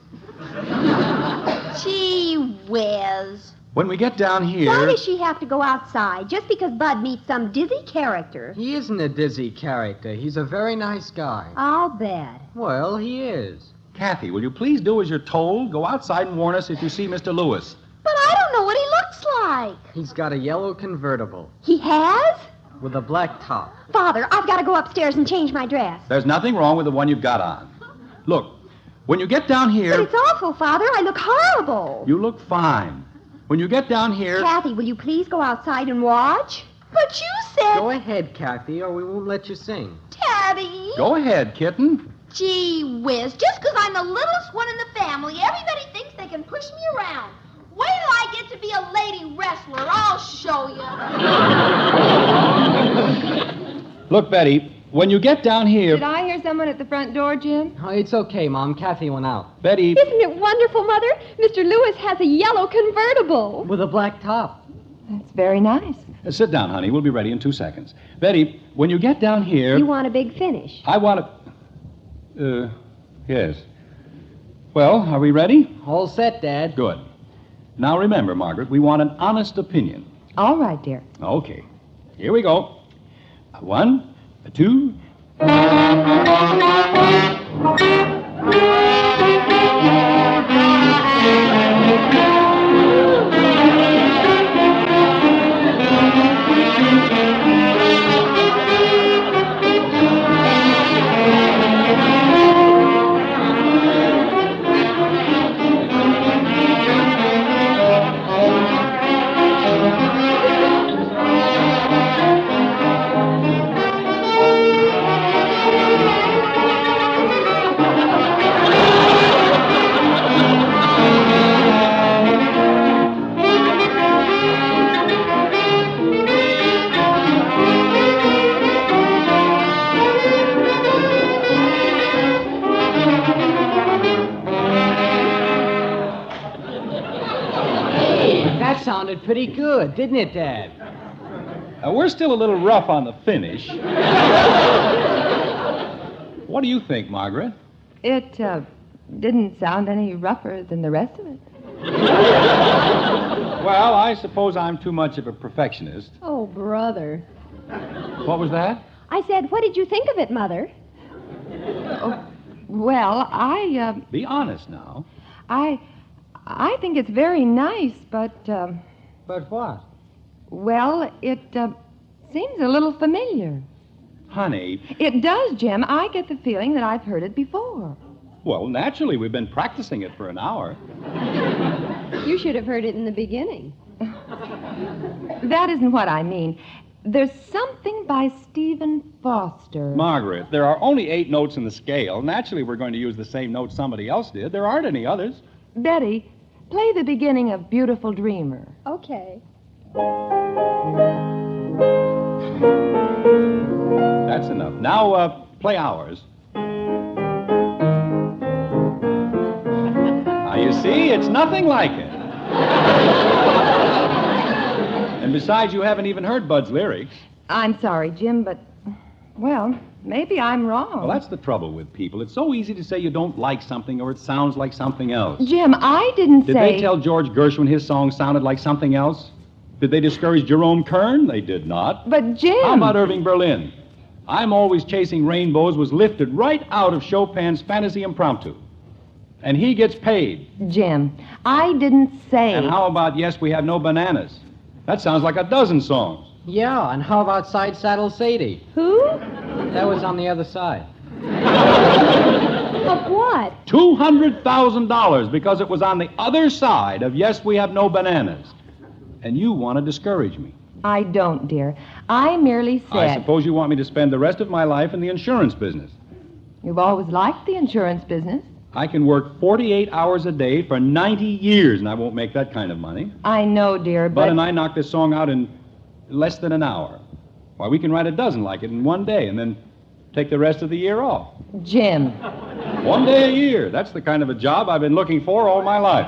Gee whiz. When we get down here... Why does she have to go outside? Just because Bud meets some dizzy character? He isn't a dizzy character. He's a very nice guy. I'll bet. Well, he is. Kathy, will you please do as you're told? Go outside and warn us if you see Mr. Lewis. But I don't know what he looks like. He's got a yellow convertible. He has? With a black top. Father, I've got to go upstairs and change my dress. There's nothing wrong with the one you've got on. Look, when you get down here... But it's awful, Father. I look horrible. You look fine. When you get down here... Kathy, will you please go outside and watch? But you said... Go ahead, Kathy, or we won't let you sing. Daddy. Go ahead, kitten. Gee whiz. Just because I'm the littlest one in the family, everybody thinks they can push me around. Wait till I get to be a lady wrestler. I'll show you. Look, Betty, when you get down here... Did I hear someone at the front door, Jim? Oh, it's okay, Mom. Kathy went out. Betty... Isn't it wonderful, Mother? Mr. Lewis has a yellow convertible. With a black top. That's very nice. Sit down, honey. We'll be ready in 2 seconds. Betty, when you get down here... You want a big finish? I want to... yes. Well, are we ready? All set, Dad. Good. Now remember, Margaret, we want an honest opinion. All right, dear. Okay. Here we go. 1, 2... That sounded pretty good, didn't it, Dad? We're still a little rough on the finish. What do you think, Margaret? It didn't sound any rougher than the rest of it. Well, I suppose I'm too much of a perfectionist. Oh, brother. What was that? I said, what did you think of it, Mother? Well, I Be honest now. I think it's very nice, but But what? well, it seems a little familiar. Honey, It does, Jim. I get the feeling that I've heard it before. well, naturally, we've been practicing it for an hour. You should have heard it in the beginning. That isn't what I mean. There's something by Stephen Foster. Margaret, there are only 8 notes in the scale. Naturally, we're going to use the same notes somebody else did. There aren't any others. Betty, play the beginning of Beautiful Dreamer. Okay. That's enough. Now, play ours. Now, you see, it's nothing like it. And besides, you haven't even heard Bud's lyrics. I'm sorry, Jim, but, well, maybe I'm wrong. Well, that's the trouble with people. It's so easy to say you don't like something or it sounds like something else. Jim, I didn't Did say... they tell George Gershwin his song sounded like something else? Did they discourage Jerome Kern? They did not. But, Jim... How about Irving Berlin? I'm Always Chasing Rainbows was lifted right out of Chopin's Fantasy Impromptu. And he gets paid. Jim, I didn't say... And how about Yes, We Have No Bananas? That sounds like a dozen songs. Yeah, and how about Side Saddle Sadie? Who? That was on the other side. Of what? $200,000 because it was on the other side of Yes, We Have No Bananas. And you want to discourage me. I don't, dear. I merely said... I suppose you want me to spend the rest of my life in the insurance business. You've always liked the insurance business. I can work 48 hours a day for 90 years, and I won't make that kind of money. I know, dear, Bud but... and I knocked this song out in less than an hour. Why, we can write a dozen like it in one day and then take the rest of the year off. Jim. 1 day a year. That's the kind of a job I've been looking for all my life.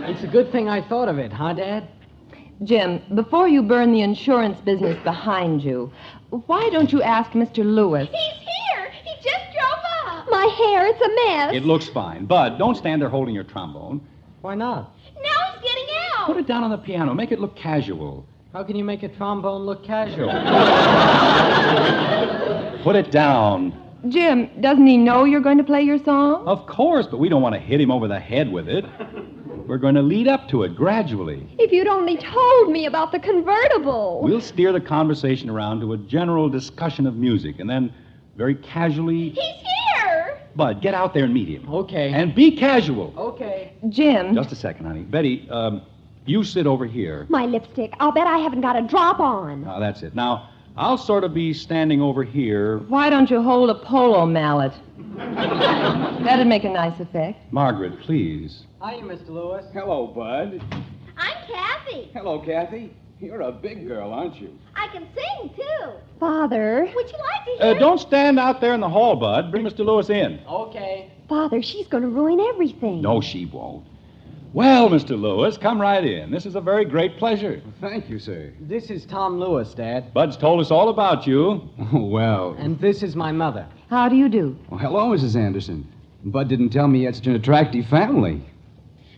It's a good thing I thought of it, huh, Dad? Jim, before you burn the insurance business behind you, why don't you ask Mr. Lewis? He's here. He just drove up. My hair, it's a mess. It looks fine. Bud, don't stand there holding your trombone. Why not? Now he's getting out. Put it down on the piano. Make it look casual. How can you make a trombone look casual? Put it down. Jim, doesn't he know you're going to play your song? Of course, but we don't want to hit him over the head with it. We're going to lead up to it gradually. If you'd only told me about the convertible. We'll steer the conversation around to a general discussion of music, and then very casually... He's here. Bud, get out there and meet him. Okay. And be casual. Okay. Jim. Just a second, honey. Betty, you sit over here. My lipstick. I'll bet I haven't got a drop on. Now, that's it. Now, I'll sort of be standing over here. Why don't you hold a polo mallet? That'd make a nice effect. Margaret, please. Hiya, Mr. Lewis. Hello, Bud. I'm Kathy. Hello, Kathy. You're a big girl, aren't you? I can sing, too. Father. Would you like to hear? Don't stand out there in the hall, Bud. Bring Mr. Lewis in. Okay. Father, she's going to ruin everything. No, she won't. Well, Mr. Lewis, come right in. This is a very great pleasure. Thank you, sir. This is Tom Lewis, Dad. Bud's told us all about you. Oh, well. And this is my mother. How do you do? Well, hello, Mrs. Anderson. Bud didn't tell me you had such an attractive family.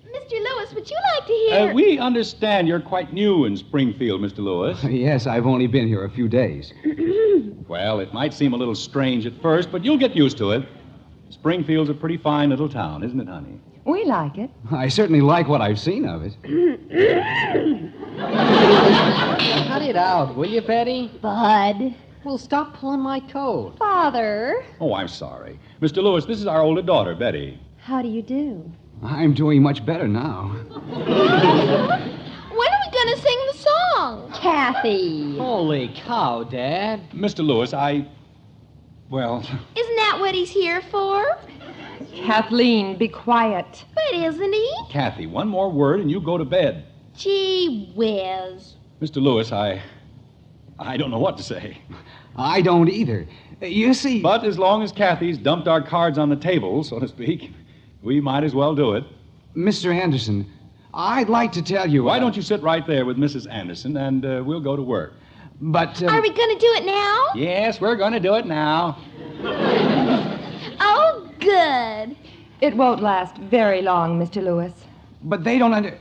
Mr. Lewis, would you like to hear? We understand you're quite new in Springfield, Mr. Lewis. Yes, I've only been here a few days. Well, it might seem a little strange at first, but you'll get used to it. Springfield's a pretty fine little town, isn't it, honey? We like it. I certainly like what I've seen of it. Cut it out, will you, Betty? Bud. Well, stop pulling my coat. Father. Oh, I'm sorry. Mr. Lewis, this is our older daughter, Betty. How do you do? I'm doing much better now. When are we going to sing the song? Kathy. Holy cow, Dad. Mr. Lewis, well... Isn't that what he's here for? Kathleen, be quiet. But isn't he? Kathy, one more word and you go to bed. Gee whiz. Mr. Lewis, I don't know what to say. I don't either. You see... But as long as Kathy's dumped our cards on the table, so to speak, we might as well do it. Mr. Anderson, I'd like to tell you... Why don't you sit right there with Mrs. Anderson, and we'll go to work. But... Are we going to do it now? Yes, we're going to do it now. Oh, good. It won't last very long, Mr. Lewis. But they don't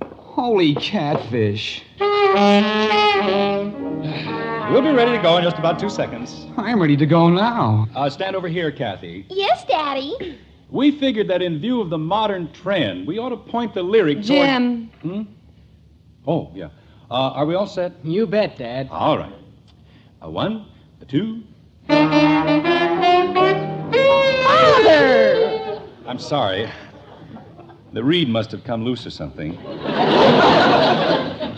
Holy catfish. We'll be ready to go in just about 2 seconds. I'm ready to go now. Stand over here, Kathy. Yes, Daddy. We figured that in view of the modern trend, we ought to point the lyric Jim. toward... Oh, yeah. Are we all set? You bet, Dad. All right. 1, 2... Father! I'm sorry. The reed must have come loose or something.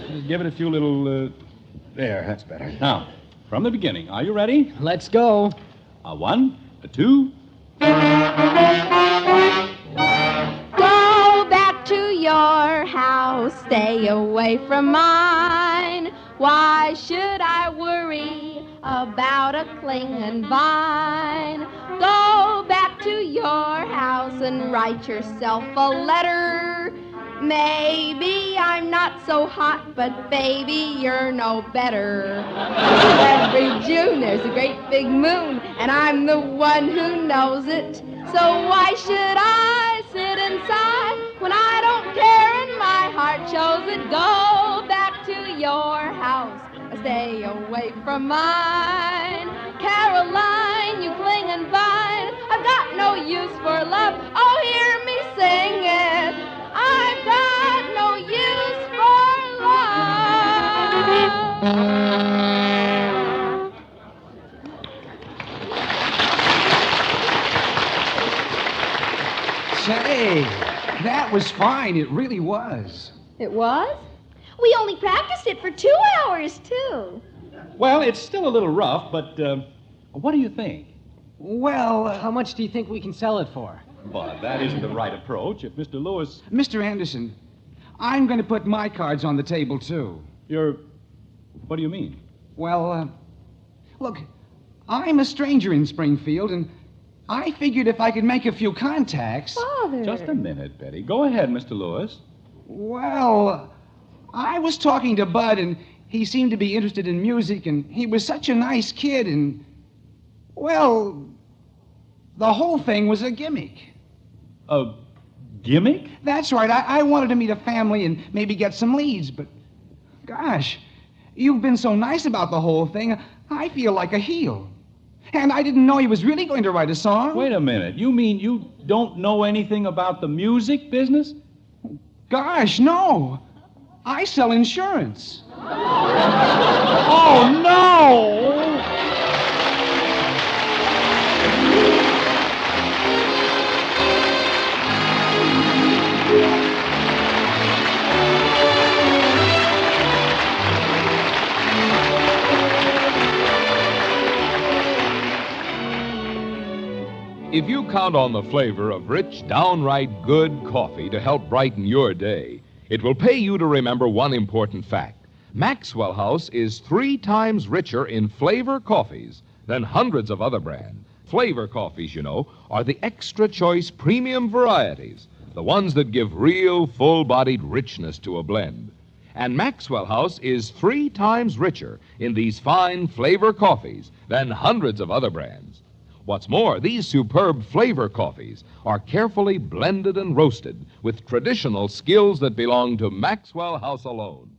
Just give it a few little... There, that's better. Now, from the beginning. Are you ready? Let's go. 1, 2... Go back to your house, stay away from mine. Why should I worry about a clinging vine? Go back to your house and write yourself a letter. Maybe I'm not so hot, but baby, you're no better. Every June there's a great big moon, and I'm the one who knows it. So why should I sit inside when I don't care and my heart shows it? Go back to your house, stay away from mine. Caroline, you cling and vine, I've got no use for love. Oh, hear me sing it. I've got no use for love. Say, that was fine. It really was. It was? We only practiced it for 2 hours, too. Well, it's still a little rough, but what do you think? Well, how much do you think we can sell it for? But that isn't the right approach. If Mr. Lewis... Mr. Anderson, I'm going to put my cards on the table, too. What do you mean? Well, look, I'm a stranger in Springfield, and I figured if I could make a few contacts... Father! Just a minute, Betty. Go ahead, Mr. Lewis. Well, I was talking to Bud, and he seemed to be interested in music, and he was such a nice kid, and... Well, the whole thing was a gimmick. A gimmick? That's right. I wanted to meet a family and maybe get some leads, but... Gosh, you've been so nice about the whole thing, I feel like a heel. And I didn't know he was really going to write a song. Wait a minute. You mean you don't know anything about the music business? Gosh, no. I sell insurance. Oh, no! If you count on the flavor of rich, downright good coffee to help brighten your day, it will pay you to remember one important fact. Maxwell House is 3 times richer in flavor coffees than hundreds of other brands. Flavor coffees, you know, are the extra choice premium varieties, the ones that give real full-bodied richness to a blend. And Maxwell House is 3 times richer in these fine flavor coffees than hundreds of other brands. What's more, these superb flavor coffees are carefully blended and roasted with traditional skills that belong to Maxwell House alone.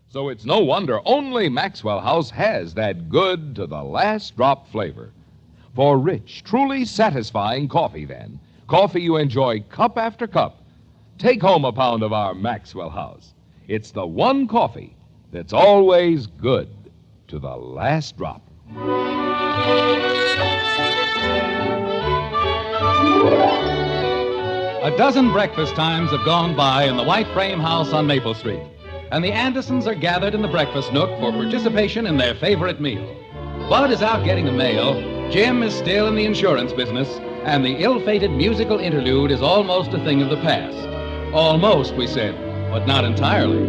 So it's no wonder only Maxwell House has that good to the last drop flavor. For rich, truly satisfying coffee, then, coffee you enjoy cup after cup, take home a pound of our Maxwell House. It's the one coffee that's always good to the last drop. A dozen breakfast times have gone by in the White Frame House on Maple Street, and the Andersons are gathered in the breakfast nook for participation in their favorite meal. Bud is out getting the mail, Jim is still in the insurance business, and the ill-fated musical interlude is almost a thing of the past. Almost, we said, but not entirely.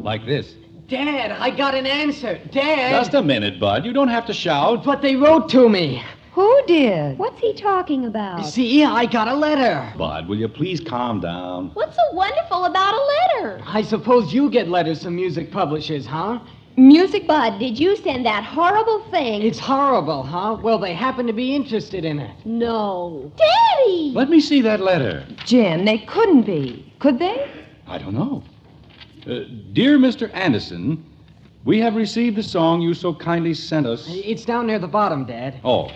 Like this. Dad, I got an answer. Dad! Just a minute, Bud. You don't have to shout. But they wrote to me. Who did. What's he talking about? See, I got a letter. Bud, will you please calm down? What's so wonderful about a letter? I suppose you get letters from music publishers, huh? Music Bud, did you send that horrible thing? It's horrible, huh? Well, they happen to be interested in it. No. Daddy! Let me see that letter. Jim, they couldn't be. Could they? I don't know. Dear Mr. Anderson, we have received the song you so kindly sent us. It's down near the bottom, Dad. Oh.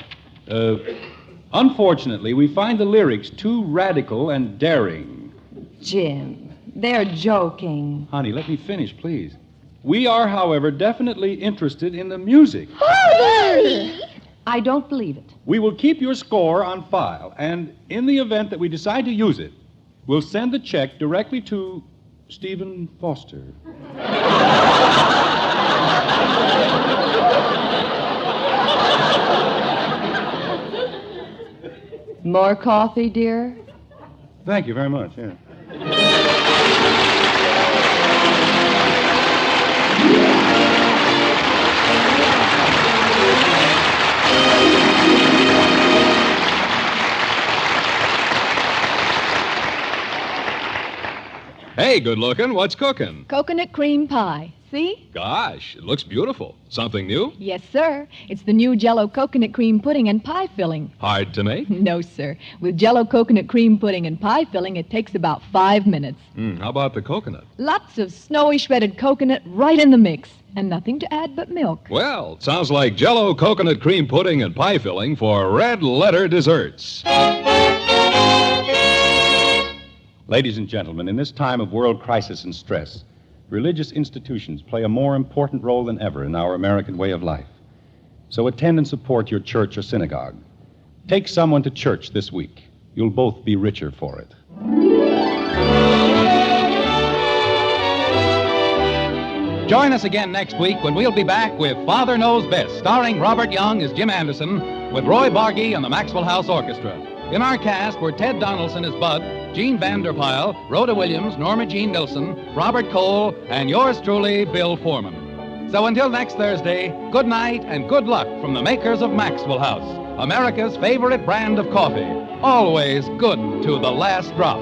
Unfortunately, we find the lyrics too radical and daring. Jim, they're joking. Honey, let me finish, please. We are, however, definitely interested in the music. Daddy! I don't believe it. We will keep your score on file, and in the event that we decide to use it, we'll send the check directly to Stephen Foster. More coffee, dear? Thank you very much, yeah. Hey, good looking. What's cooking? Coconut cream pie. See? Gosh, it looks beautiful. Something new? Yes, sir. It's the new Jell-O coconut cream pudding and pie filling. Hard to make? No, sir. With Jell-O coconut cream pudding and pie filling, it takes about 5 minutes. How about the coconut? Lots of snowy shredded coconut right in the mix. And nothing to add but milk. Well, sounds like Jell-O coconut cream pudding and pie filling for Red Letter Desserts. Ladies and gentlemen, in this time of world crisis and stress, religious institutions play a more important role than ever in our American way of life. So attend and support your church or synagogue. Take someone to church this week. You'll both be richer for it. Join us again next week when we'll be back with Father Knows Best, starring Robert Young as Jim Anderson, with Roy Bargy and the Maxwell House Orchestra. In our cast were Ted Donaldson as Bud, Gene Vanderpyle, Rhoda Williams, Norma Jean Nilsson, Robert Cole, and yours truly, Bill Foreman. So until next Thursday, good night and good luck from the makers of Maxwell House, America's favorite brand of coffee. Always good to the last drop.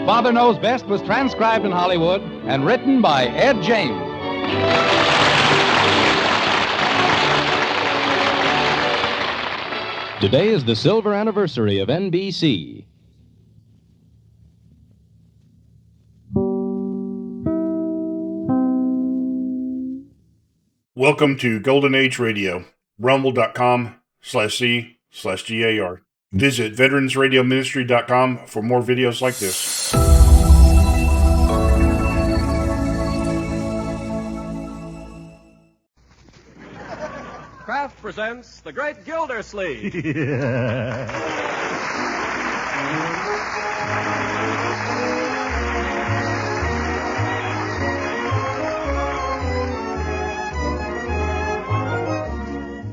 Father Knows Best was transcribed in Hollywood and written by Ed James. Today is the silver anniversary of NBC. Welcome to Golden Age Radio, rumble.com/C/GAR. Visit veteransradioministry.com for more videos like this. Kraft presents The Great Gildersleeve.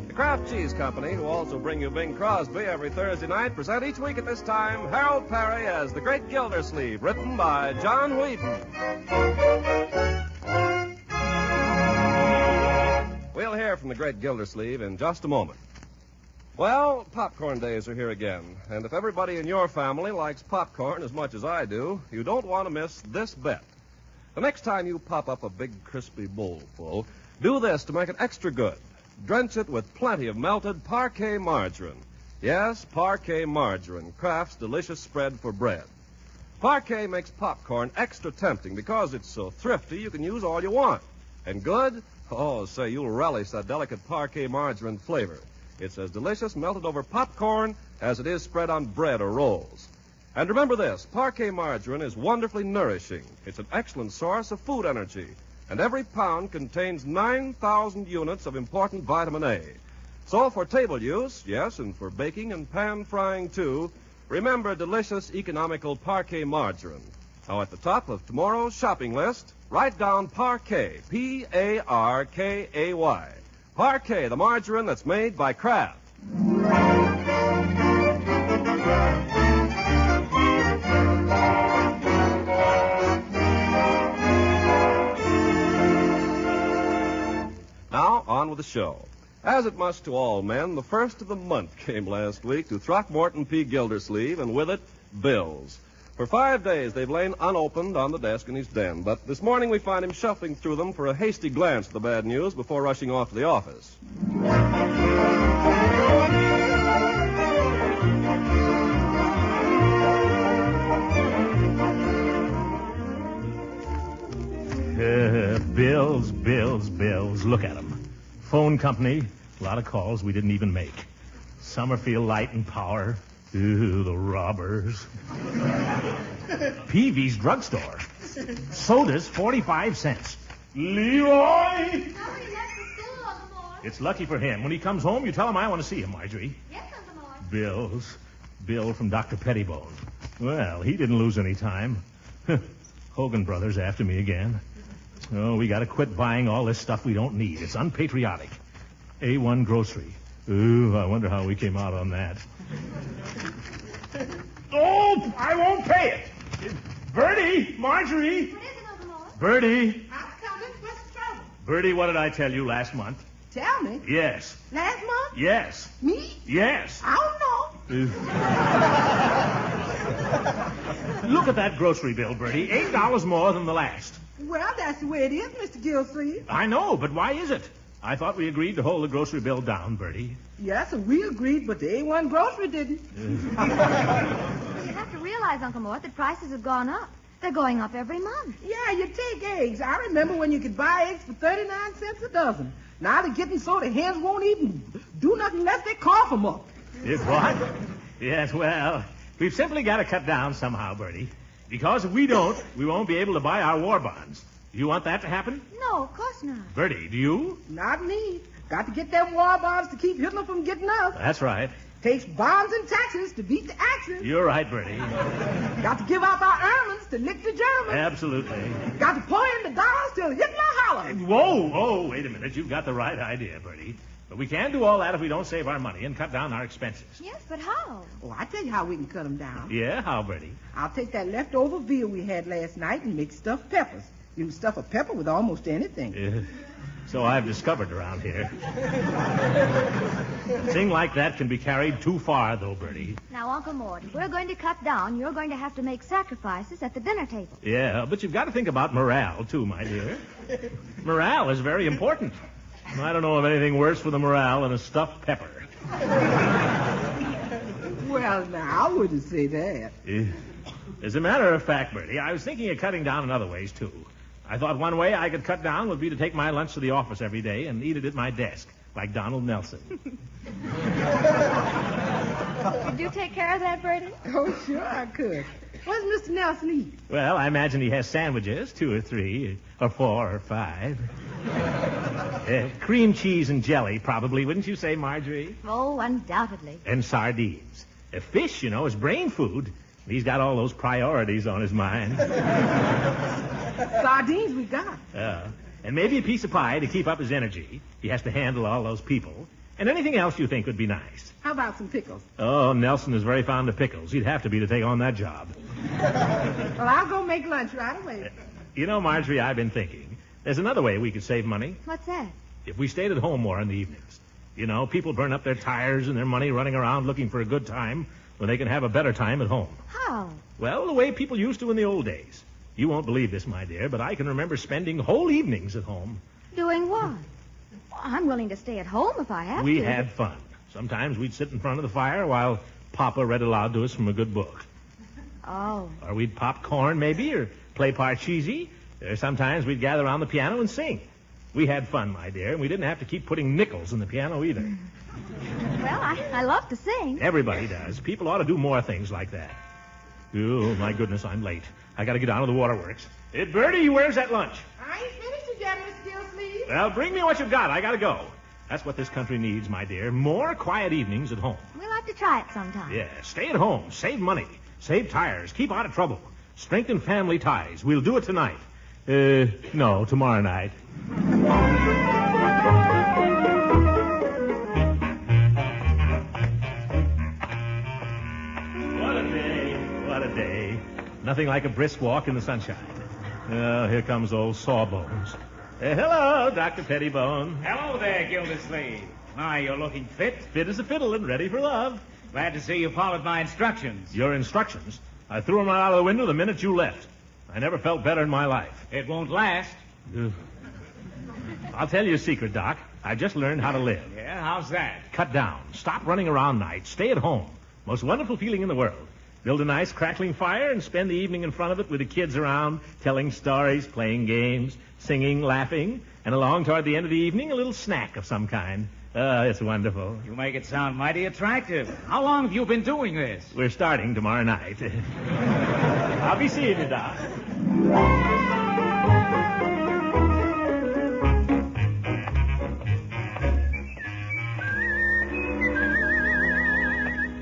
The Kraft Cheese Company, who also bring you Bing Crosby every Thursday night, present each week at this time Harold Perry as The Great Gildersleeve, written by John Whedon. We'll hear from the Great Gildersleeve in just a moment. Well, popcorn days are here again, and if everybody in your family likes popcorn as much as I do, you don't want to miss this bet. The next time you pop up a big, crispy bowl full, do this to make it extra good. Drench it with plenty of melted Parquet margarine. Yes, Parquet margarine, Kraft's delicious spread for bread. Parquet makes popcorn extra tempting because it's so thrifty you can use all you want. And good? Oh, say, you'll relish that delicate Parquet margarine flavor. It's as delicious melted over popcorn as it is spread on bread or rolls. And remember this, Parquet margarine is wonderfully nourishing. It's an excellent source of food energy. And every pound contains 9,000 units of important vitamin A. So for table use, yes, and for baking and pan frying too, remember delicious, economical Parquet margarine. Now at the top of tomorrow's shopping list, write down Parquet, P-A-R-K-A-Y. Parquet, the margarine that's made by Kraft. Now, on with the show. As it must to all men, the first of the month came last week to Throckmorton P. Gildersleeve, and with it, bills. For 5 days, they've lain unopened on the desk in his den, but this morning we find him shuffling through them for a hasty glance at the bad news before rushing off to the office. Bills. Look at them. Phone company, a lot of calls we didn't even make. Summerfield Light and Power. Ooh, the robbers. Peavy's Drugstore. Sodas, 45 cents. Leroy! It's lucky for him. When he comes home, you tell him I want to see him, Marjorie. Yes, Uncle Mort. Bills. Bill from Dr. Pettibone. Well, he didn't lose any time. Hogan Brothers after me again. Oh, we got to quit buying all this stuff we don't need. It's unpatriotic. A1 grocery. Ooh, I wonder how we came out on that. Oh, I won't pay it. Bertie, Marjorie. What is it, Uncle Mort? Bertie. I'm coming. What's the trouble? Bertie, what did I tell you last month? Tell me. Yes. Last month? Yes. Me? Yes. I don't know. Look at that grocery bill, Bertie. $8 more than the last. Well, that's the way it is, Mr. Gildersleeve. I know, but why is it? I thought we agreed to hold the grocery bill down, Bertie. Yes, and we agreed, but the A1 grocery didn't. Well, you have to realize, Uncle Mort, that prices have gone up. They're going up every month. Yeah, you take eggs. I remember when you could buy eggs for 39 cents a dozen. Now they're getting so the hens won't even do nothing unless they cough them up. If what? Yes, well, we've simply got to cut down somehow, Bertie. Because if we don't, we won't be able to buy our war bonds. Do you want that to happen? No, of course not. Bertie, do you? Not me. Got to get them war bonds to keep Hitler from getting us. That's right. Takes bonds and taxes to beat the Axis. You're right, Bertie. Got to give out our ermines to lick the Germans. Absolutely. Got to pour in the dollars till Hitler hollers. Whoa, wait a minute. You've got the right idea, Bertie. But we can't do all that if we don't save our money and cut down our expenses. Yes, but how? Oh, I tell you how we can cut them down. Yeah, how, Bertie? I'll take that leftover veal we had last night and make stuffed peppers. You can stuff a pepper with almost anything. So I've discovered around here. A thing like that can be carried too far, though, Bertie. Now, Uncle Mort, if we're going to cut down, you're going to have to make sacrifices at the dinner table. Yeah, but you've got to think about morale, too, my dear. Morale is very important. I don't know of anything worse for the morale than a stuffed pepper. Well, now, I wouldn't say that. As a matter of fact, Bertie, I was thinking of cutting down in other ways, too. I thought one way I could cut down would be to take my lunch to the office every day and eat it at my desk, like Donald Nelson. Could you take care of that, Bertie? Oh, sure I could. What does Mr. Nelson eat? Well, I imagine he has sandwiches, 2 or 3, or 4 or 5. Cream cheese and jelly, probably, wouldn't you say, Marjorie? Oh, undoubtedly. And sardines. Fish, you know, is brain food. He's got all those priorities on his mind. Sardines we got. And maybe a piece of pie to keep up his energy. He has to handle all those people. And anything else you think would be nice. How about some pickles? Oh, Nelson is very fond of pickles. He'd have to be to take on that job. Well, I'll go make lunch right away. You know, Marjorie, I've been thinking. There's another way we could save money. What's that? If we stayed at home more in the evenings. You know, people burn up their tires and their money running around looking for a good time when they can have a better time at home. How? Well, the way people used to in the old days. You won't believe this, my dear, but I can remember spending whole evenings at home. Doing what? I'm willing to stay at home if I have to. We had fun. Sometimes we'd sit in front of the fire while Papa read aloud to us from a good book. Oh. Or we'd pop corn, maybe, or play parcheesi. Or sometimes we'd gather around the piano and sing. We had fun, my dear, and we didn't have to keep putting nickels in the piano either. Well, I love to sing. Everybody does. People ought to do more things like that. Oh, my goodness, I'm late. I got to get down to the waterworks. Hey, Bertie, where's that lunch? I ain't finished it yet, Miss Gildersleeve. Well, bring me what you've got. I got to go. That's what this country needs, my dear. More quiet evenings at home. We'll have to try it sometime. Yeah, stay at home. Save money. Save tires. Keep out of trouble. Strengthen family ties. We'll do it tonight. No, tomorrow night. What a day. Nothing like a brisk walk in the sunshine. Oh, here comes old Sawbones. Hello, Dr. Pettibone. Hello there, Gildersleeve. My, you're looking fit. Fit as a fiddle and ready for love. Glad to see you followed my instructions. Your instructions? I threw them out of the window the minute you left. I never felt better in my life. It won't last. I'll tell you a secret, Doc. I just learned how to live. Yeah, how's that? Cut down. Stop running around nights. Stay at home. Most wonderful feeling in the world. Build a nice crackling fire and spend the evening in front of it with the kids around, telling stories, playing games, singing, laughing, and along toward the end of the evening, a little snack of some kind. It's wonderful. You make it sound mighty attractive. How long have you been doing this? We're starting tomorrow night. I'll be seeing you, Doc.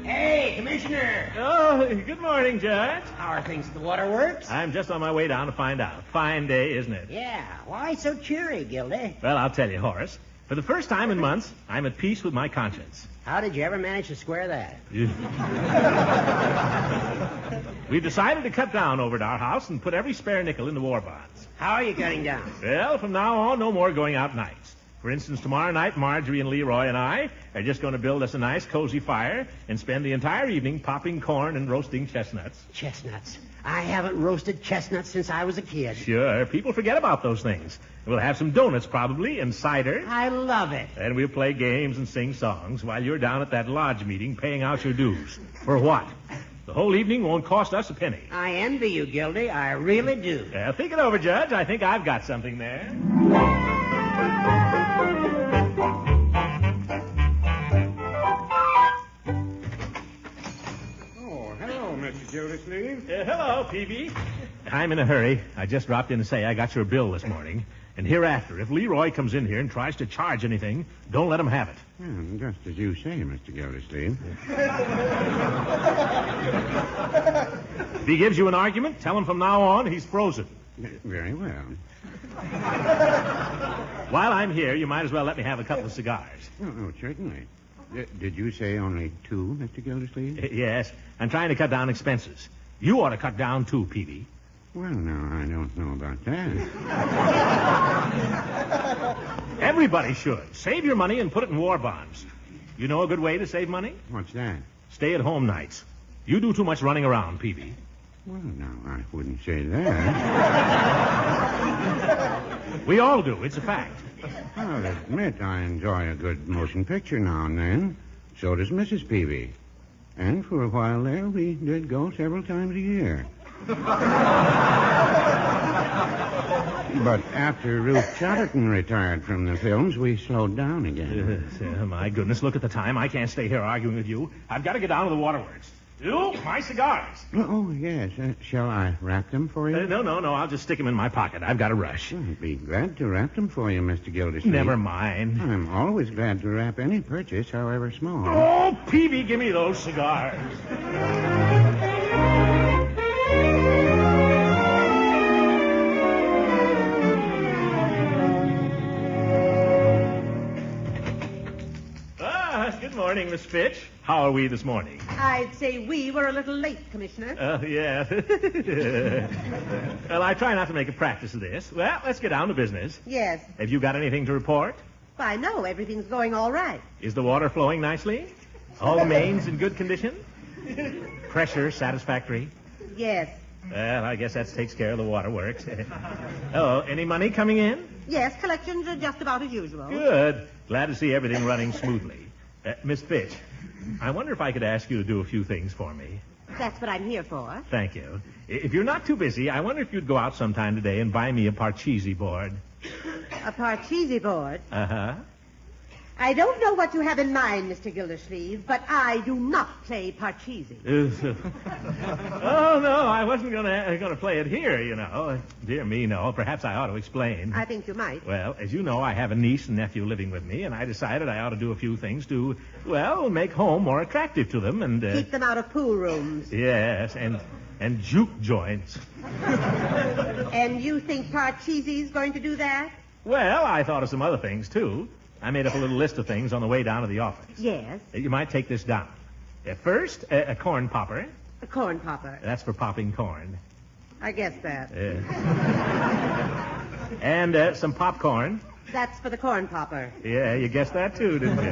Hey, Commissioner. Oh, good morning, Judge. How are things at the waterworks? I'm just on my way down to find out. Fine day, isn't it? Yeah. Why so cheery, Gildy? Well, I'll tell you, Horace. For the first time in months, I'm at peace with my conscience. How did you ever manage to square that? We've decided to cut down over at our house and put every spare nickel into war bonds. How are you cutting down? Well, from now on, no more going out nights. For instance, tomorrow night, Marjorie and Leroy and I are just going to build us a nice, cozy fire and spend the entire evening popping corn and roasting chestnuts. Chestnuts. I haven't roasted chestnuts since I was a kid. Sure, people forget about those things. We'll have some donuts, probably, and cider. I love it. And we'll play games and sing songs while you're down at that lodge meeting paying out your dues. For what? The whole evening won't cost us a penny. I envy you, Gildy. I really do. Think it over, Judge. I think I've got something there. Mr. Gildersleeve. Hello, Peavy. I'm in a hurry. I just dropped in to say I got your bill this morning. And hereafter, if Leroy comes in here and tries to charge anything, don't let him have it. Just as you say, Mr. Gildersleeve. If he gives you an argument, tell him from now on he's frozen. Very well. While I'm here, you might as well let me have a couple of cigars. Oh, certainly. Did you say only two, Mr. Gildersleeve? Yes. I'm trying to cut down expenses. You ought to cut down, too, Peavy. Well, no, I don't know about that. Everybody should. Save your money and put it in war bonds. You know a good way to save money? What's that? Stay-at-home nights. You do too much running around, Peavy. Well, no, I wouldn't say that. We all do. It's a fact. I'll admit I enjoy a good motion picture now and then. So does Mrs. Peavy. And for a while there, we did go several times a year. But after Ruth Chatterton retired from the films, we slowed down again. My goodness, look at the time. I can't stay here arguing with you. I've got to get down to the waterworks. You, my cigars. Oh, yes. Shall I wrap them for you? No. I'll just stick them in my pocket. I've got to rush. I'd be glad to wrap them for you, Mr. Gildersleeve. Never mind. I'm always glad to wrap any purchase, however small. Oh, Peavy, give me those cigars. Good morning, Miss Fitch. How are we this morning? I'd say we were a little late, Commissioner. Yeah. Well, I try not to make a practice of this. Well, let's get down to business. Yes. Have you got anything to report? Why, no, everything's going all right. Is the water flowing nicely? All the mains in good condition? Pressure satisfactory? Yes. Well, I guess that takes care of the waterworks. Oh, any money coming in? Yes, collections are just about as usual. Good. Glad to see everything running smoothly. Miss Fitch, I wonder if I could ask you to do a few things for me. That's what I'm here for. Thank you. If you're not too busy, I wonder if you'd go out sometime today and buy me a Parcheesi board. A Parcheesi board? Uh-huh. I don't know what you have in mind, Mr. Gildersleeve, but I do not play Parcheesi. Oh, no, I wasn't going to play it here, you know. Dear me, no. Perhaps I ought to explain. I think you might. Well, as you know, I have a niece and nephew living with me, and I decided I ought to do a few things to, well, make home more attractive to them and... keep them out of pool rooms. Yes, and juke joints. And you think Parcheesi's going to do that? Well, I thought of some other things, too. I made up a little list of things on the way down to the office. Yes. You might take this down. First, a corn popper. A corn popper. That's for popping corn. I guess that. And some popcorn. That's for the corn popper. Yeah, you guessed that too, didn't you?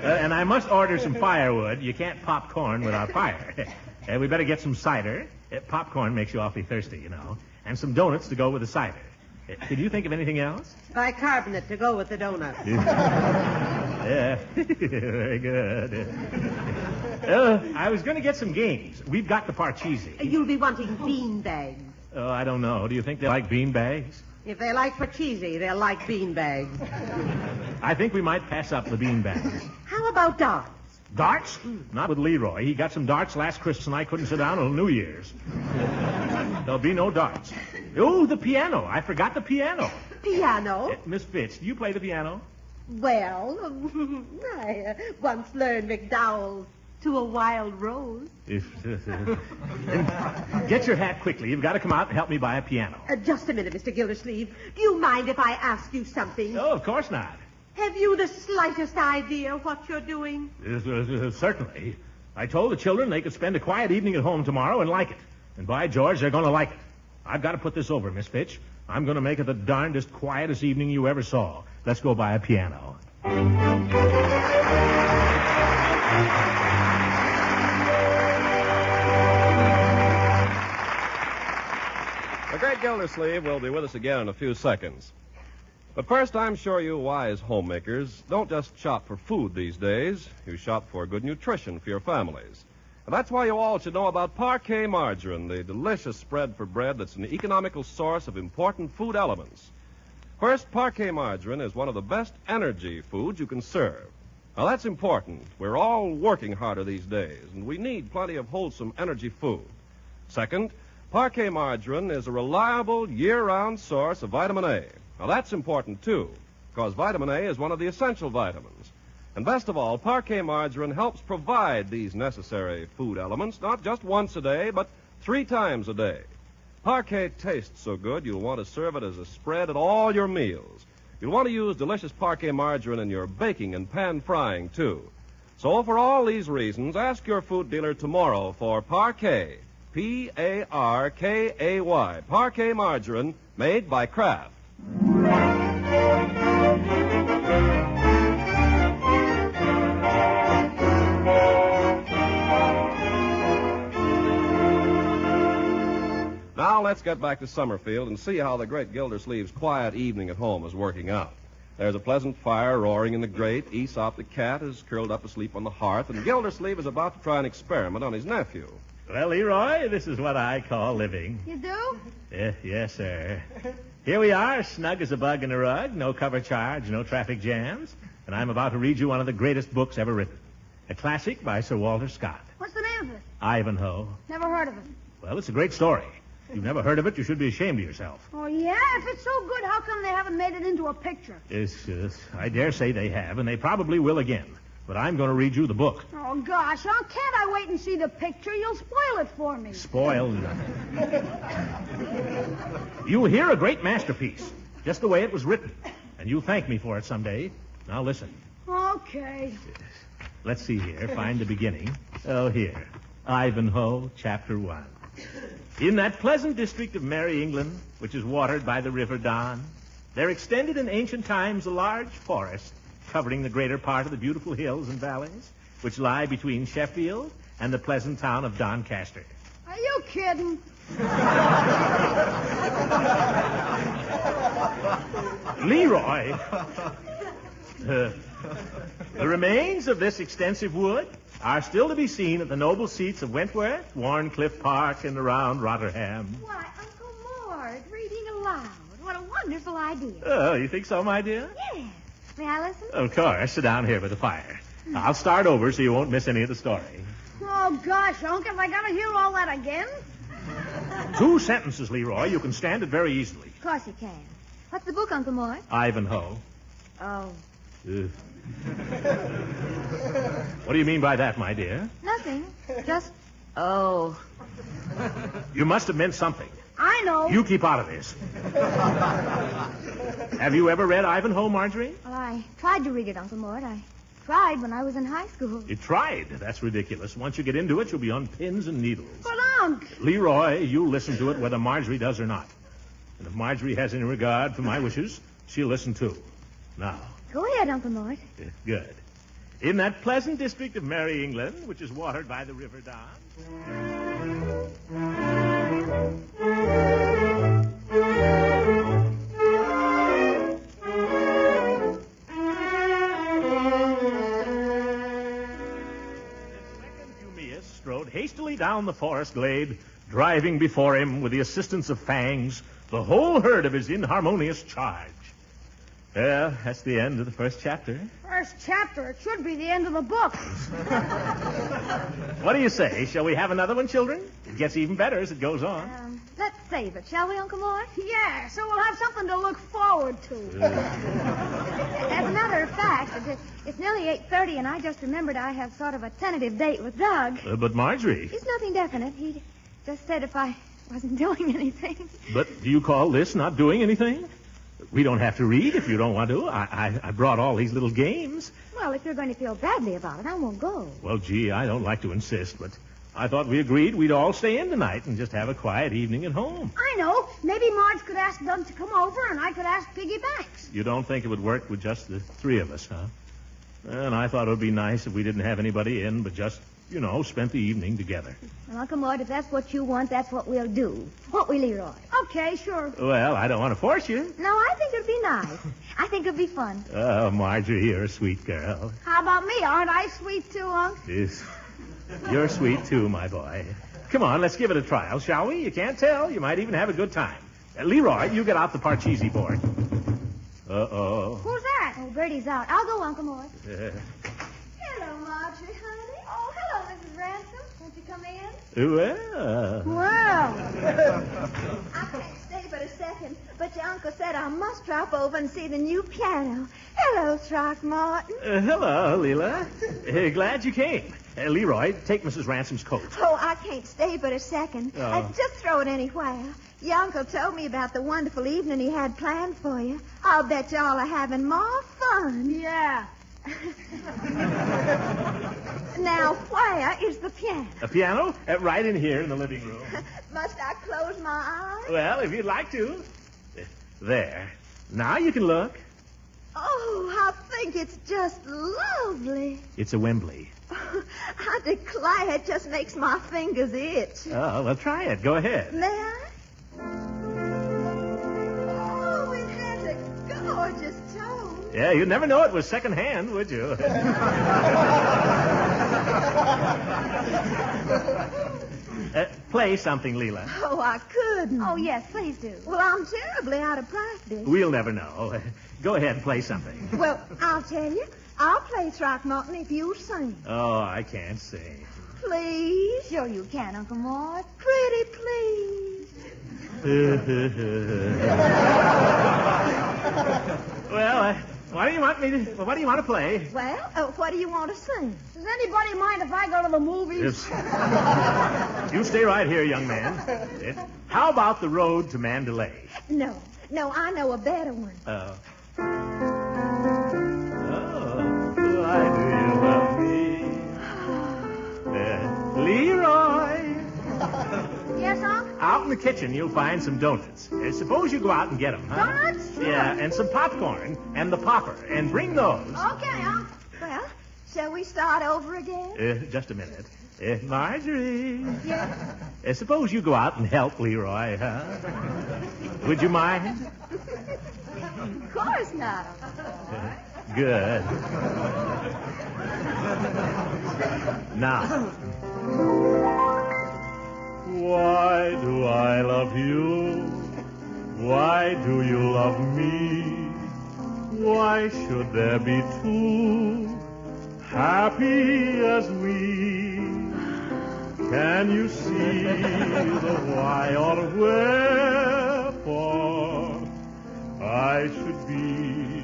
And I must order some firewood. You can't pop corn without fire. We better get some cider. Popcorn makes you awfully thirsty, you know. And some donuts to go with the cider. Could you think of anything else? Bicarbonate to go with the donuts. Yeah, very good. I was going to get some games. We've got the Parcheesi. You'll be wanting bean bags. Oh, I don't know. Do you think they like bean bags? If they like Parcheesi, they'll like bean bags. I think we might pass up the bean bags. How about darts? Darts? Not with Leroy. He got some darts last Christmas and I couldn't sit down until New Year's. There'll be no darts. Oh, the piano. I forgot the piano. Piano? Miss Fitz, do you play the piano? Well, I once learned McDowell's To a Wild Rose. Get your hat quickly. You've got to come out and help me buy a piano. Just a minute, Mr. Gildersleeve. Do you mind if I ask you something? Oh, of course not. Have you the slightest idea what you're doing? Certainly. I told the children they could spend a quiet evening at home tomorrow and like it. And by George, they're going to like it. I've got to put this over, Miss Fitch. I'm going to make it the darndest quietest evening you ever saw. Let's go buy a piano. The Great Gildersleeve will be with us again in a few seconds. But first, I'm sure you wise homemakers don't just shop for food these days. You shop for good nutrition for your families. And that's why you all should know about Parquet margarine, the delicious spread for bread that's an economical source of important food elements. First, Parquet margarine is one of the best energy foods you can serve. Now, that's important. We're all working harder these days, and we need plenty of wholesome energy food. Second, Parquet margarine is a reliable year-round source of vitamin A. Now, that's important, too, because vitamin A is one of the essential vitamins. And best of all, Parquet margarine helps provide these necessary food elements not just once a day, but 3 times a day. Parquet tastes so good, you'll want to serve it as a spread at all your meals. You'll want to use delicious Parquet margarine in your baking and pan frying, too. So for all these reasons, ask your food dealer tomorrow for Parquet, P-A-R-K-A-Y, Parquet margarine made by Kraft. Now let's get back to Summerfield and see how the Great Gildersleeve's quiet evening at home is working out. There's a pleasant fire roaring in the grate. Aesop the cat is curled up asleep on the hearth, and Gildersleeve is about to try an experiment on his nephew. Well, Leroy, this is what I call living. You do? Yes, sir. Here we are, snug as a bug in a rug, no cover charge, no traffic jams, and I'm about to read you one of the greatest books ever written. A classic by Sir Walter Scott. What's the name of it? Ivanhoe. Never heard of it. Well, it's a great story. If you've never heard of it, you should be ashamed of yourself. Oh, yeah? If it's so good, how come they haven't made it into a picture? Yes, I dare say they have, and they probably will again. But I'm going to read you the book. Oh, gosh, can't I wait and see the picture? You'll spoil it for me. Spoil nothing. You'll hear a great masterpiece, just the way it was written. And you'll thank me for it someday. Now listen. Okay. Let's see here. Find the beginning. Oh, here. Ivanhoe, Chapter 1. In that pleasant district of Merry England, which is watered by the River Don, there extended in ancient times a large forest covering the greater part of the beautiful hills and valleys which lie between Sheffield and the pleasant town of Doncaster. Are you kidding? Leroy, the remains of this extensive wood are still to be seen at the noble seats of Wentworth, Warncliffe Park, and around Rotherham. Why, Uncle Mort, reading aloud. What a wonderful idea. Oh, you think so, my dear? Yes. May I listen? Of course. Sit down here by the fire. I'll start over so you won't miss any of the story. Oh, gosh, Unc, have I got to hear all that again? 2 sentences, Leroy. You can stand it very easily. Of course you can. What's the book, Uncle Mort? Ivanhoe. Oh. What do you mean by that, my dear? Nothing. Just... Oh. You must have meant something. I know. You keep out of this. Have you ever read Ivanhoe, Marjorie? Well, I tried to read it, Uncle Mort. I tried when I was in high school. You tried? That's ridiculous. Once you get into it, you'll be on pins and needles. But, Unc... Leroy, you listen to it whether Marjorie does or not. And if Marjorie has any regard for my wishes, she'll listen too. Now. Go ahead, Uncle Mort. Good. In that pleasant district of Merry England, which is watered by the River Don. Strode hastily down the forest glade, driving before him, with the assistance of fangs, the whole herd of his inharmonious charge. Well, that's the end of the first chapter. First chapter? It should be the end of the book. What do you say? Shall we have another one, children? It gets even better as it goes on. Let's save it, shall we, Uncle Mort? Yeah, so we'll have something to look forward to. As a matter of fact, it's nearly 8:30, and I just remembered I have sort of a tentative date with Doug. But Marjorie... It's nothing definite. He just said if I wasn't doing anything. But do you call this not doing anything? We don't have to read if you don't want to. I brought all these little games. Well, if you're going to feel badly about it, I won't go. Well, gee, I don't like to insist, but I thought we agreed we'd all stay in tonight and just have a quiet evening at home. I know. Maybe Marge could ask Doug to come over, and I could ask Piggy Banks. You don't think it would work with just the three of us, huh? And I thought it would be nice if we didn't have anybody in, but just, spent the evening together. Well, Uncle Mort, if that's what you want, that's what we'll do. Won't we, Leroy? Okay, sure. Well, I don't want to force you. No, I think it'd be nice. I think it'd be fun. Oh, Marjorie, you're a sweet girl. How about me? Aren't I sweet too, Unc? Yes. You're sweet too, my boy. Come on, let's give it a trial, shall we? You can't tell. You might even have a good time. Leroy, you get out the Parcheesi board. Uh-oh. Who's that? Oh, Bertie's out. I'll go, Uncle Mort. Hello, Marjorie, honey. Oh, hello, Mrs. Ransom. Won't you come in? Well. I can't stay but a second, but your uncle said I must drop over and see the new piano. Hello, Throckmorton. Hello, Leela. Glad you came. Leroy, take Mrs. Ransom's coat. Oh, I can't stay but a second. Oh. Just throw it anywhere. Your uncle told me about the wonderful evening he had planned for you. I'll bet y'all are having more fun. Yeah. Now, where is the piano? A piano? Right in here in the living room. Must I close my eyes? Well, if you'd like to. There. Now you can look. Oh, I think it's just lovely. It's a Wembley. I declare it just makes my fingers itch. Oh, well, try it. Go ahead. May I? Oh, it has a gorgeous tone. Yeah, you'd never know it was secondhand, would you? Play something, Leela. Oh, I couldn't. Oh, yes, please do. Well, I'm terribly out of practice. We'll never know. Go ahead and play something. Well, I'll tell you. I'll play Throckmorton if you sing. Oh, I can't sing. Please? Sure you can, Uncle Mort. Pretty please. Well, what do you want to play? Well, what do you want to sing? Does anybody mind if I go to the movies? You stay right here, young man. How about The Road to Mandalay? No, I know a better one. Why do you love me? Leroy! Yes, Unc? Out in the kitchen, you'll find some donuts. Suppose you go out and get them, huh? Donuts? Sure. Yeah, and some popcorn and the popper, and bring those. Okay, Unc. Well, shall we start over again? Just a minute. Marjorie. Yes? Suppose you go out and help Leroy, huh? Would you mind? Of course not. Good. Now. Why do I love you? Why do you love me? Why should there be two happy as we? Can you see the why or wherefore I should be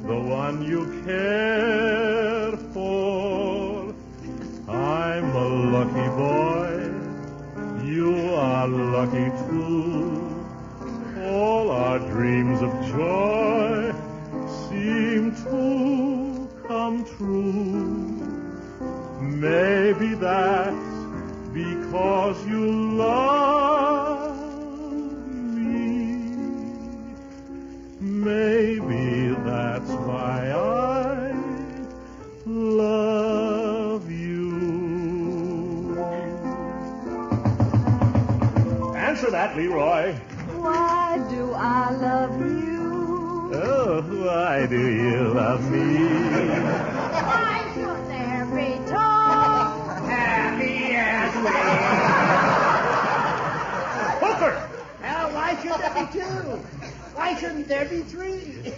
the one you care for? I'm a lucky boy. You are lucky too. All our dreams of joy seem to come true. Maybe that's because you love me. that, Leroy? Why do I love you? Oh, why do you love me? Why should there be talk? Happy as we. Hooker! Well, why should there be two? Why shouldn't there be three?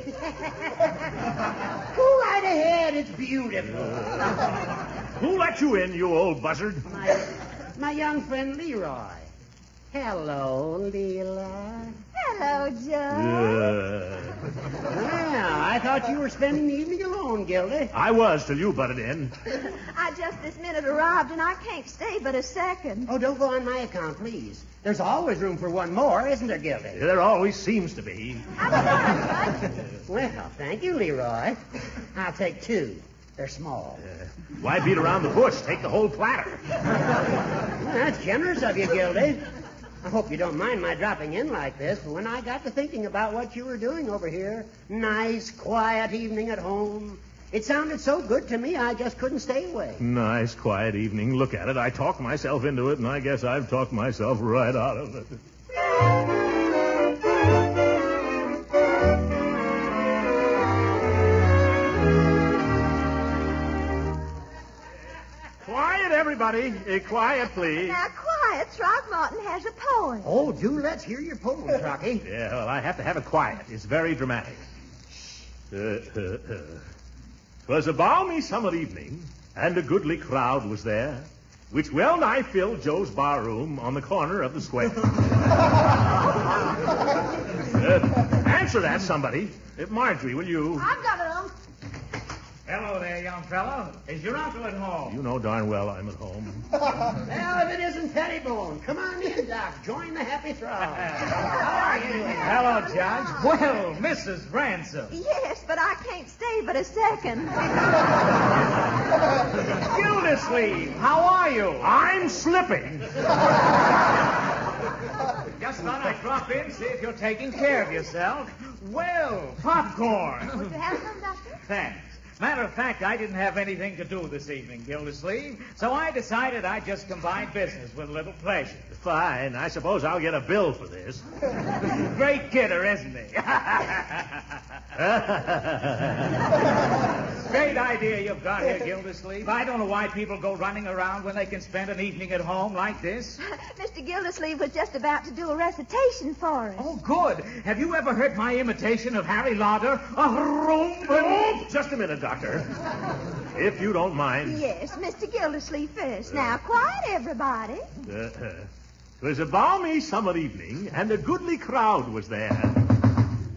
Go right ahead. It's beautiful. Who let you in, you old buzzard? My young friend Leroy. Hello, Leela. Hello, Joe. Well, I thought you were spending the evening alone, Gildy. I was till you butted in. I just this minute arrived, and I can't stay but a second. Oh, don't go on my account, please. There's always room for one more, isn't there, Gildy? There always seems to be. Well, thank you, Leroy. I'll take two. They're small. Why beat around the bush? Take the whole platter. Well, that's generous of you, Gildy. I hope you don't mind my dropping in like this, but when I got to thinking about what you were doing over here, nice, quiet evening at home, it sounded so good to me I just couldn't stay away. Nice, quiet evening. Look at it. I talked myself into it, and I guess I've talked myself right out of it. Quiet, everybody. Quiet, please. Now, quiet. Throckmorton has a poem. Oh, do let's hear your poem, Trocky. Yeah, well, I have to have it quiet. It's very dramatic. 'Twas a balmy summer evening, and a goodly crowd was there, which well nigh filled Joe's barroom on the corner of the square. Answer that, somebody. Marjorie, will you? I've got it, Unc. Hello there, young fellow. Is your uncle at home? You know darn well I'm at home. Well, if it isn't Pettibone, come on in, Doc. Join the happy throng. How are you? Hello, Judge. Well, Mrs. Ransom. Yes, but I can't stay but a second. Gildersleeve, how are you? I'm slipping. Just thought I'd drop in, see if you're taking care of yourself. Well, popcorn. Would you have some, Doctor? Thanks. Matter of fact, I didn't have anything to do this evening, Gildersleeve, so I decided I'd just combine business with a little pleasure. Fine. I suppose I'll get a bill for this. Great kidder, isn't he? Great idea you've got here, Gildersleeve. I don't know why people go running around when they can spend an evening at home like this. Mr. Gildersleeve was just about to do a recitation for us. Oh, good. Have you ever heard my imitation of Harry Lauder? Oh, just a minute, Doctor. If you don't mind. Yes, Mr. Gildersleeve first. Now, quiet, everybody. 'Twas a balmy summer evening, and a goodly crowd was there.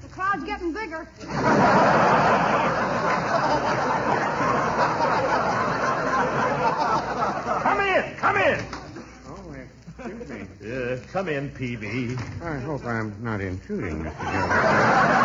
The crowd's getting bigger. Come in, come in. Oh, excuse me. Come in, Peavy. I hope I'm not intruding, Mr. Gildersleeve.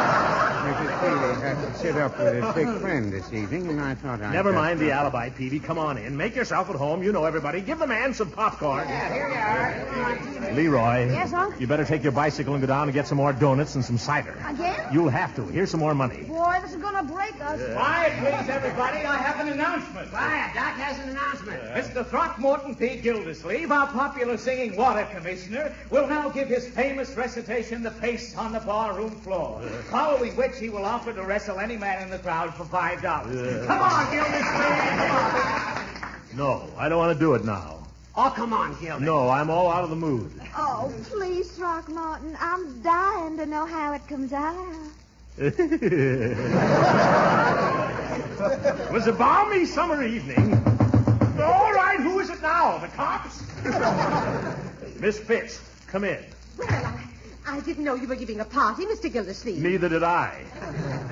Mrs. Peavy has to sit up with a sick friend this evening, and I thought I'd... Never mind the alibi, Peavy. Come on in. Make yourself at home. You know everybody. Give the man some popcorn. Yeah, here you are. Leroy. Yes, Unc? You better take your bicycle and go down and get some more donuts and some cider. Again? You'll have to. Here's some more money. Boy, this is going to break us. Quiet, please, everybody. I have an announcement. Quiet, Doc has an announcement. Mr. Throckmorton P. Gildersleeve, our popular singing water commissioner, will now give his famous recitation, The Pace on the Barroom Floor, following which he will offer to wrestle any man in the crowd for $5. Come on, Gildersleeve, come on. No, I don't want to do it now. Oh, come on, Gildy. No, I'm all out of the mood. Oh, please, Throckmorton. I'm dying to know how it comes out. It was a balmy summer evening. All right, who is it now? The cops? Miss Fitz, come in. Well, I didn't know you were giving a party, Mr. Gildersleeve. Neither did I.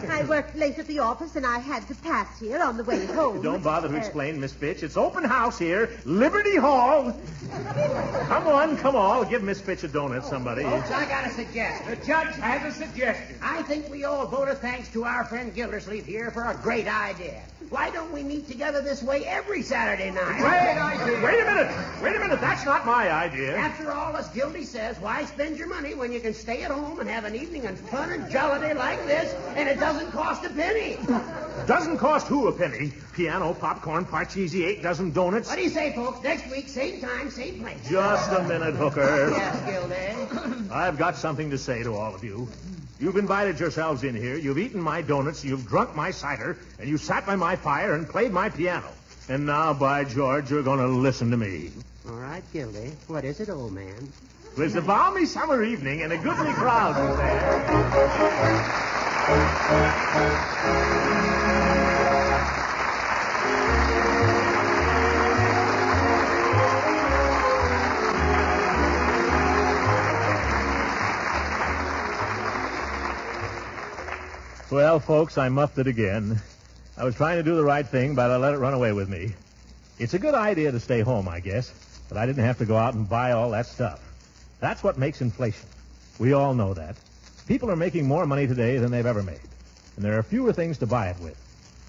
I worked late at the office, and I had to pass here on the way home. Don't bother to explain, Miss Fitch. It's open house here. Liberty Hall. Come on. Give Miss Fitch a donut, somebody. Folks, I got a suggestion. The judge has a suggestion. I think we all vote a thanks to our friend Gildersleeve here for a great idea. Why don't we meet together this way every Saturday night? Great idea. Wait a minute. That's not my idea. After all, as Gildy says, why spend your money when you can can stay at home and have an evening of fun and jollity like this, and it doesn't cost a penny. Doesn't cost who a penny? Piano, popcorn, Parcheesi, 8 dozen donuts. What do you say, folks? Next week, same time, same place. Just a minute, Hooker. Yes, Gildy. I've got something to say to all of you. You've invited yourselves in here, you've eaten my donuts, you've drunk my cider, and you sat by my fire and played my piano. And now, by George, you're going to listen to me. All right, Gildy. What is it, old man? It was a balmy summer evening, and a goodly crowd was there. Well, folks, I muffed it again. I was trying to do the right thing, but I let it run away with me. It's a good idea to stay home, I guess, but I didn't have to go out and buy all that stuff. That's what makes inflation. We all know that. People are making more money today than they've ever made, and there are fewer things to buy it with.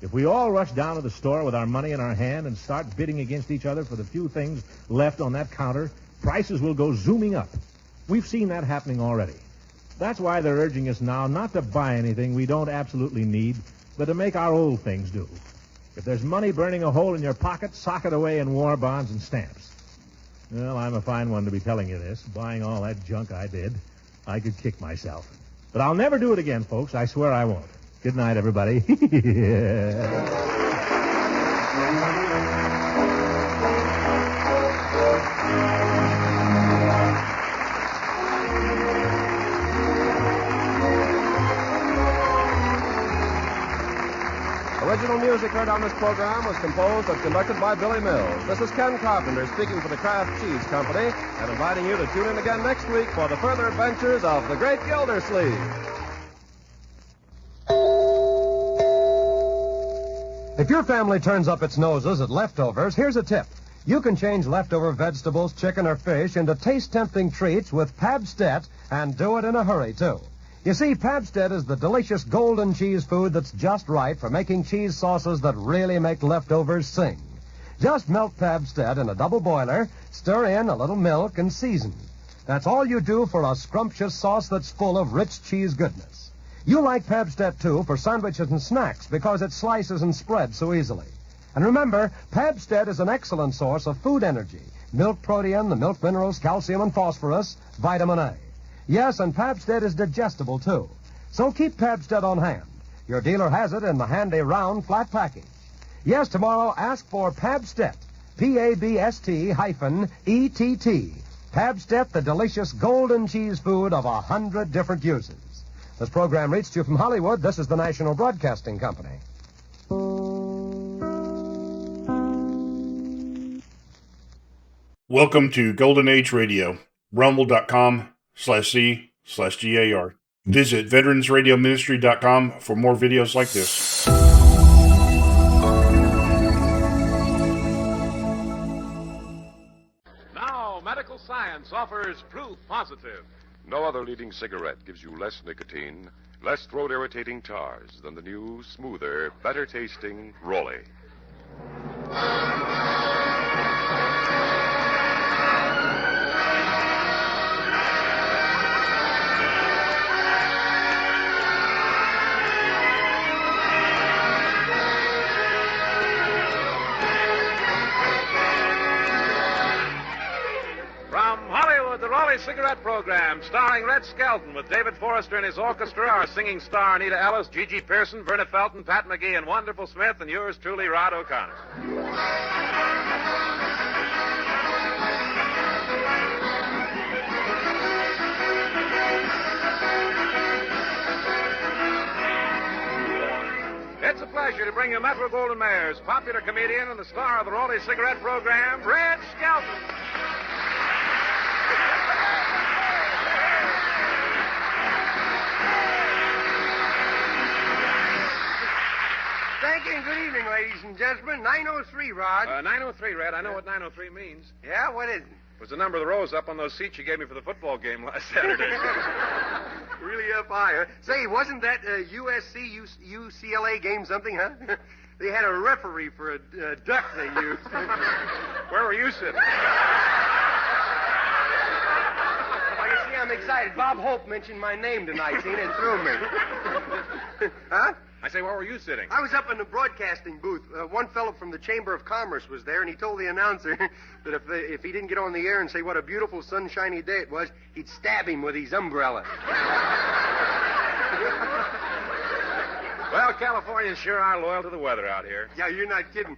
If we all rush down to the store with our money in our hand and start bidding against each other for the few things left on that counter, prices will go zooming up. We've seen that happening already. That's why they're urging us now not to buy anything we don't absolutely need, but to make our old things do. If there's money burning a hole in your pocket, sock it away in war bonds and stamps. Well, I'm a fine one to be telling you this. Buying all that junk I did, I could kick myself. But I'll never do it again, folks. I swear I won't. Good night, everybody. Original music heard on this program was composed and conducted by Billy Mills. This is Ken Carpenter speaking for the Kraft Cheese Company and inviting you to tune in again next week for the further adventures of the Great Gildersleeve. If your family turns up its noses at leftovers, here's a tip. You can change leftover vegetables, chicken, or fish into taste-tempting treats with Pabstet and do it in a hurry, too. You see, Pabstet is the delicious golden cheese food that's just right for making cheese sauces that really make leftovers sing. Just melt Pabstet in a double boiler, stir in a little milk, and season. That's all you do for a scrumptious sauce that's full of rich cheese goodness. You like Pabstet, too, for sandwiches and snacks because it slices and spreads so easily. And remember, Pabstet is an excellent source of food energy. Milk protein, the milk minerals, calcium and phosphorus, vitamin A. Yes, and Pabstet is digestible, too. So keep Pabstet on hand. Your dealer has it in the handy round flat package. Yes, tomorrow ask for Pabstet. Pabst-ETT. Pabstet, the delicious golden cheese food of 100 different uses. This program reached you from Hollywood. This is the National Broadcasting Company. Welcome to Golden Age Radio. Rumble.com/C/GAR. Visit veteransradioministry.com for more videos like this. Now, medical science offers proof positive. No other leading cigarette gives you less nicotine, less throat-irritating tars than the new, smoother, better-tasting Rolly. The Rolly Cigarette Program, starring Red Skelton with David Forrester and his orchestra, our singing star Anita Ellis, Gigi Pearson, Verna Felton, Pat McGee, and Wonderful Smith, and yours truly, Rod O'Connor. It's a pleasure to bring you Metro-Goldwyn-Mayer's popular comedian and the star of the Rolly Cigarette Program, Red Skelton. Thank you and good evening, ladies and gentlemen. 903, Rod. 903, Red. I know what 903 means. Yeah, what is it? It was the number of the rows up on those seats you gave me for the football game last Saturday. Really up high, huh? Say, wasn't that USC-UCLA game something, huh? They had a referee for a duck they used. Where were you sitting? Well, you see, I'm excited. Bob Hope mentioned my name tonight, and it threw me. Huh? I say, where were you sitting? I was up in the broadcasting booth. One fellow from the Chamber of Commerce was there, and he told the announcer that if he didn't get on the air and say what a beautiful sunshiny day it was, he'd stab him with his umbrella. Well, Californians sure are loyal to the weather out here. Yeah, you're not kidding.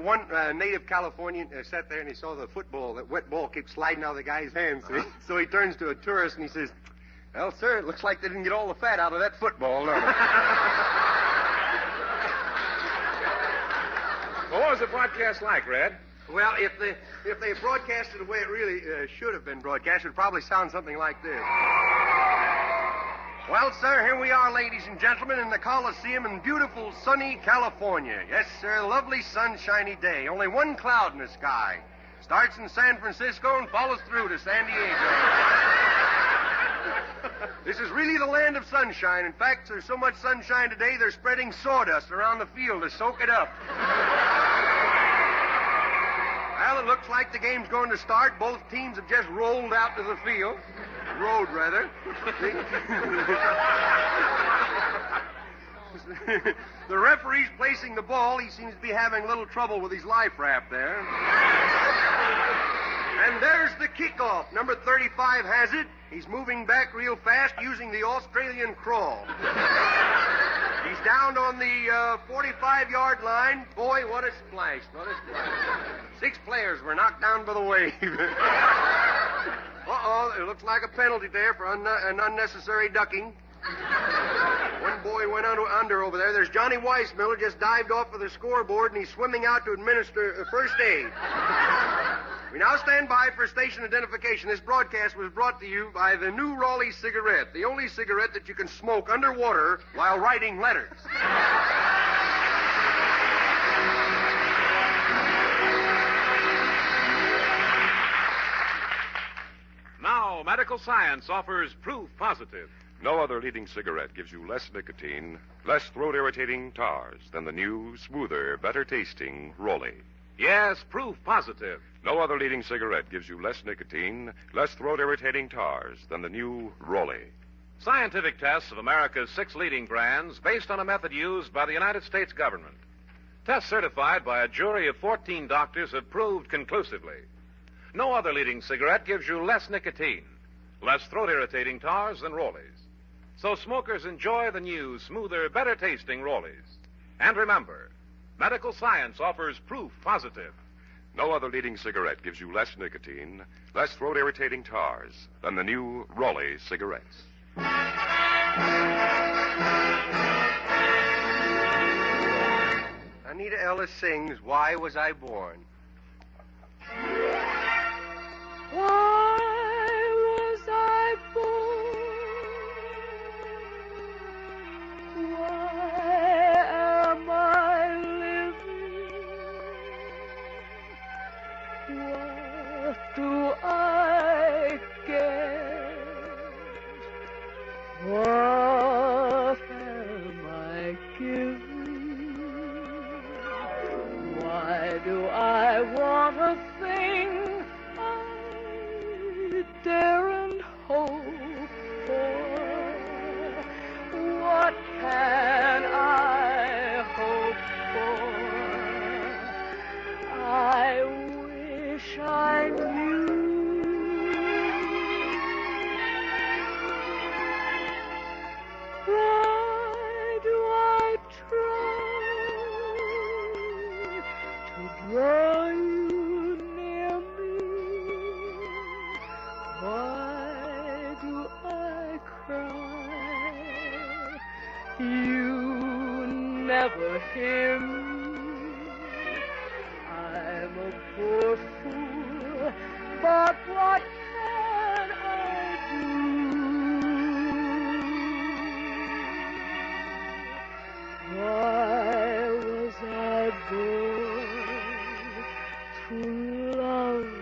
One native Californian sat there and he saw the football, that wet ball keep sliding out of the guy's hands. See? So he turns to a tourist and he says, "Well, sir, it looks like they didn't get all the fat out of that football, no." Well, what was the broadcast like, Red? Well, if they broadcast it the way it really should have been broadcast, it would probably sound something like this. Well, sir, here we are, ladies and gentlemen, in the Coliseum in beautiful, sunny California. Yes, sir, lovely, sunshiny day. Only one cloud in the sky. Starts in San Francisco and follows through to San Diego. This is really the land of sunshine. In fact, there's so much sunshine today, they're spreading sawdust around the field to soak it up. Well, it looks like the game's going to start. Both teams have just rolled out to the field. Road, rather. The referee's placing the ball. He seems to be having a little trouble with his life raft there. And there's the kickoff. Number 35 has it. He's moving back real fast using the Australian crawl. He's down on the 45-yard line. Boy, what a splash. What a splash. 6 players were knocked down by the wave. Uh-oh, it looks like a penalty there for an unnecessary ducking. One boy went under over there. There's Johnny Weissmiller just dived off of the scoreboard, and he's swimming out to administer first aid. We now stand by for station identification. This broadcast was brought to you by the new Raleigh cigarette, the only cigarette that you can smoke underwater while writing letters. Now, medical science offers proof positive. No other leading cigarette gives you less nicotine, less throat-irritating tars than the new, smoother, better-tasting Rollie. Yes, proof positive. No other leading cigarette gives you less nicotine, less throat-irritating tars than the new Rollie. Scientific tests of America's 6 leading brands based on a method used by the United States government. Tests certified by a jury of 14 doctors have proved conclusively. No other leading cigarette gives you less nicotine, less throat-irritating tars than Rollies. So smokers enjoy the new, smoother, better-tasting Rollies. And remember, medical science offers proof positive. No other leading cigarette gives you less nicotine, less throat-irritating tars than the new Rollie cigarettes. Anita Ellis sings, "Why Was I Born?" Why was I born? Why am I living? What do I get? What am I giving? Why do I want a thing daren't hope for? What can I hope for? I wish I knew. Why do I try to draw you? Why do I cry? You never hear me. I'm a poor fool, but what can I do? Why was I born to love you?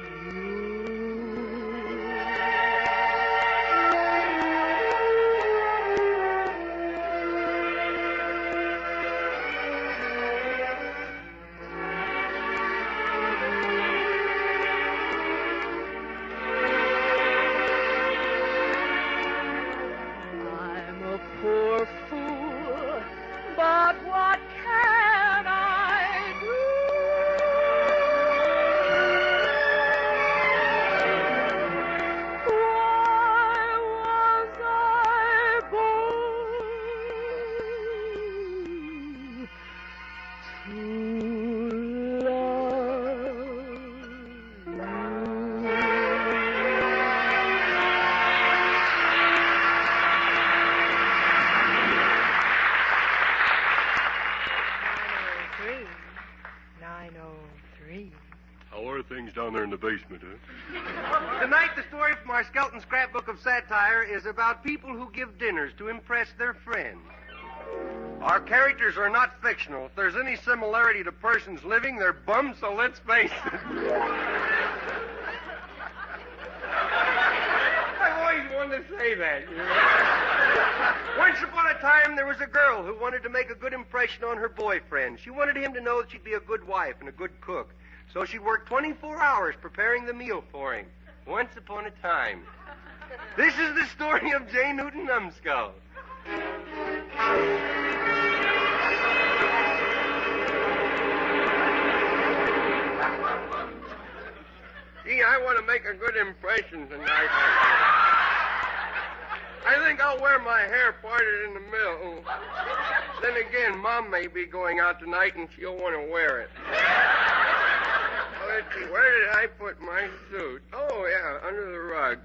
903. How are things down there in the basement, huh? Tonight, the story from our Skelton scrapbook of satire is about people who give dinners to impress their friends. Our characters are not fictional. If there's any similarity to persons living, they're bums, so let's face it. I've always wanted to say that. You know? Once upon a time, there was a girl who wanted to make a good impression on her boyfriend. She wanted him to know that she'd be a good wife and a good cook. So she worked 24 hours preparing the meal for him. Once upon a time. This is the story of J. Newton Numbskull. Gee, I want to make a good impression tonight. I think I'll wear my hair parted in the middle. Then again, Mom may be going out tonight and she'll want to wear it. Let's see, where did I put my suit? Oh, yeah, under the rug.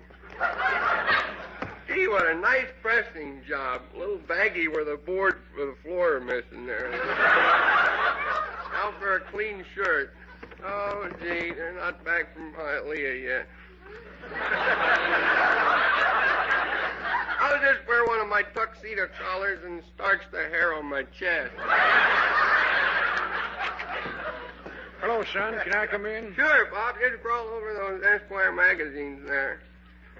Gee, what a nice pressing job. A little baggy where the board for the floor are missing there. Now for a clean shirt. Oh, gee, they're not back from Hialeah yet. I'll just wear one of my tuxedo collars and starch the hair on my chest. Hello, son. Can I come in? Sure, Bob. Just crawl over those Esquire magazines there.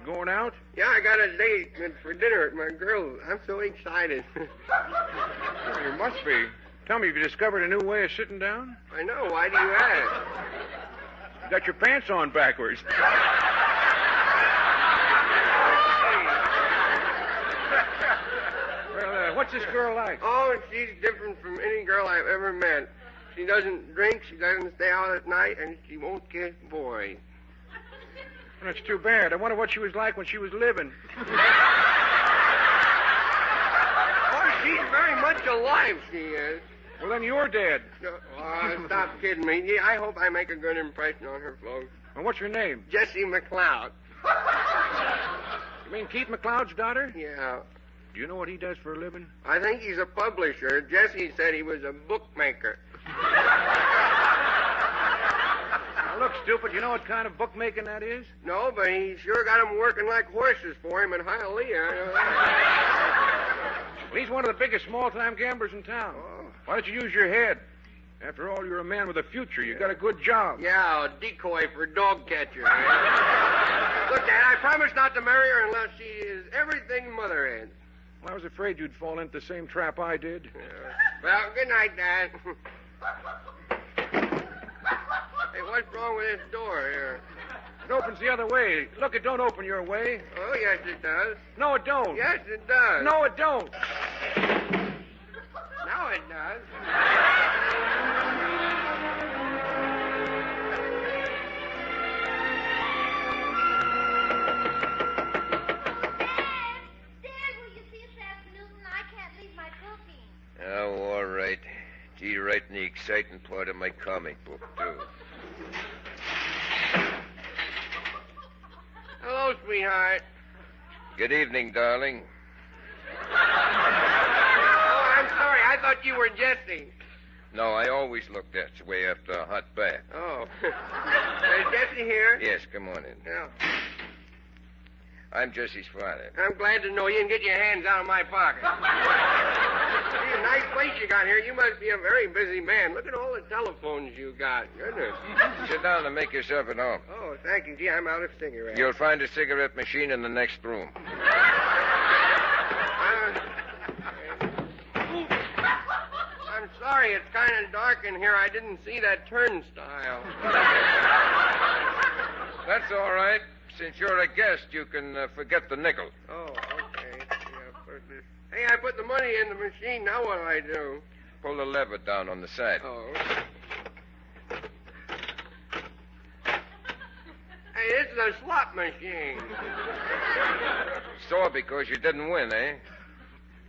Going out? Yeah, I got a date for dinner at my girl's. I'm so excited. Well, you must be. Tell me, have you discovered a new way of sitting down? I know. Why do you ask? You got your pants on backwards. Well, what's this girl like? Oh, she's different from any girl I've ever met. She doesn't drink, she doesn't stay out at night, and she won't kiss boys. Well, that's too bad. I wonder what she was like when she was living. Oh, she's very much alive, she is. Well, then you're dead. No, stop kidding me. Yeah, I hope I make a good impression on her, folks. Well, what's your name? Jessie McLeod. You mean Keith McLeod's daughter? Yeah. Do you know what he does for a living? I think he's a publisher. Jessie said he was a bookmaker. Now, look, stupid, you know what kind of bookmaking that is? No, but he sure got them working like horses for him in Hialeah. Well, he's one of the biggest small-time gamblers in town. Oh. Why don't you use your head? After all, you're a man with a future. You got a good job. Yeah, a decoy for dog catcher. Look, Dad, I promise not to marry her unless she is everything Mother is. Well, I was afraid you'd fall into the same trap I did. Well, good night, Dad. Hey, what's wrong with this door here? It opens the other way. Look, it don't open your way. Oh, yes, it does. No, it don't. Yes, it does. No, it don't. Now it does. Oh, all right. Gee, right in the exciting part of my comic book, too. Hello, sweetheart. Good evening, darling. Oh, I'm sorry. I thought you were Jessie. No, I always look that way after a hot bath. Oh. Is Jessie here? Yes, come on in. Yeah. I'm Jessie's father. I'm glad to know you and get your hands out of my pocket. See, a nice place you got here. You must be a very busy man. Look at all the telephones you got. Goodness. Sit down and make yourself at home. Oh, thank you. Gee, I'm out of cigarettes. You'll find a cigarette machine in the next room. I'm sorry. It's kind of dark in here. I didn't see that turnstile. That's all right. Since you're a guest, you can forget the nickel. Oh, okay. Yeah, hey, I put the money in the machine. Now what do I do? Pull the lever down on the side. Oh. Hey, this is a slot machine. Sore because you didn't win, eh?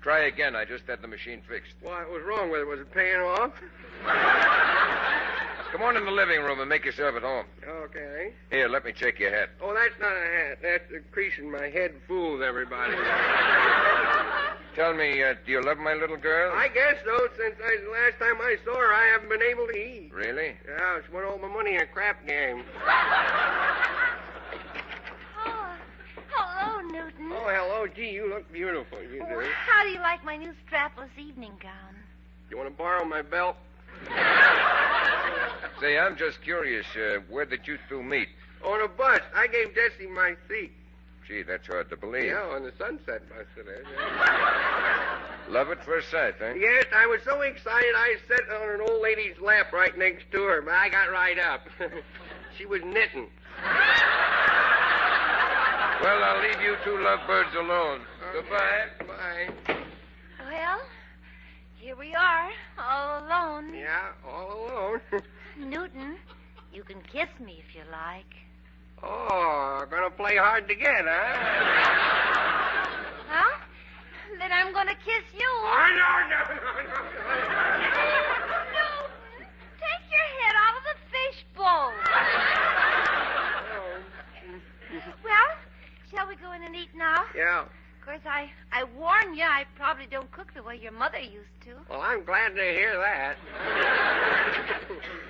Try again. I just had the machine fixed. What was wrong with it? Was it paying off? Come on in the living room and make yourself at home. Okay. Here, let me check your hat. Oh, that's not a hat. That's the crease in my head fools everybody. Tell me, do you love my little girl? I guess so. Since the last time I saw her, I haven't been playing a crap game. Hello, Newton. Oh, hello. Gee, you look beautiful. You do. How do you like my new strapless evening gown? You want to borrow my belt? Say, I'm just curious, where did you two meet? On a bus. I gave Jessie my seat. Gee, that's hard to believe. Yeah, on the Sunset bus it is. Love at first sight, huh? Yes, I was so excited I sat on an old lady's lap right next to her, but I got right up. She was knitting. Well, I'll leave you two lovebirds alone. Goodbye. Bye. Well, here we are, all alone. Yeah, all alone. Newton, you can kiss me if you like. Oh, gonna play hard to get, huh? Huh? Then I'm gonna kiss you. Oh, no. Newton, take your head out of the fishbowl. Well, shall we go in and eat now? Yeah. Of course, I warn you, I probably don't cook the way your mother used to. Well, I'm glad to hear that.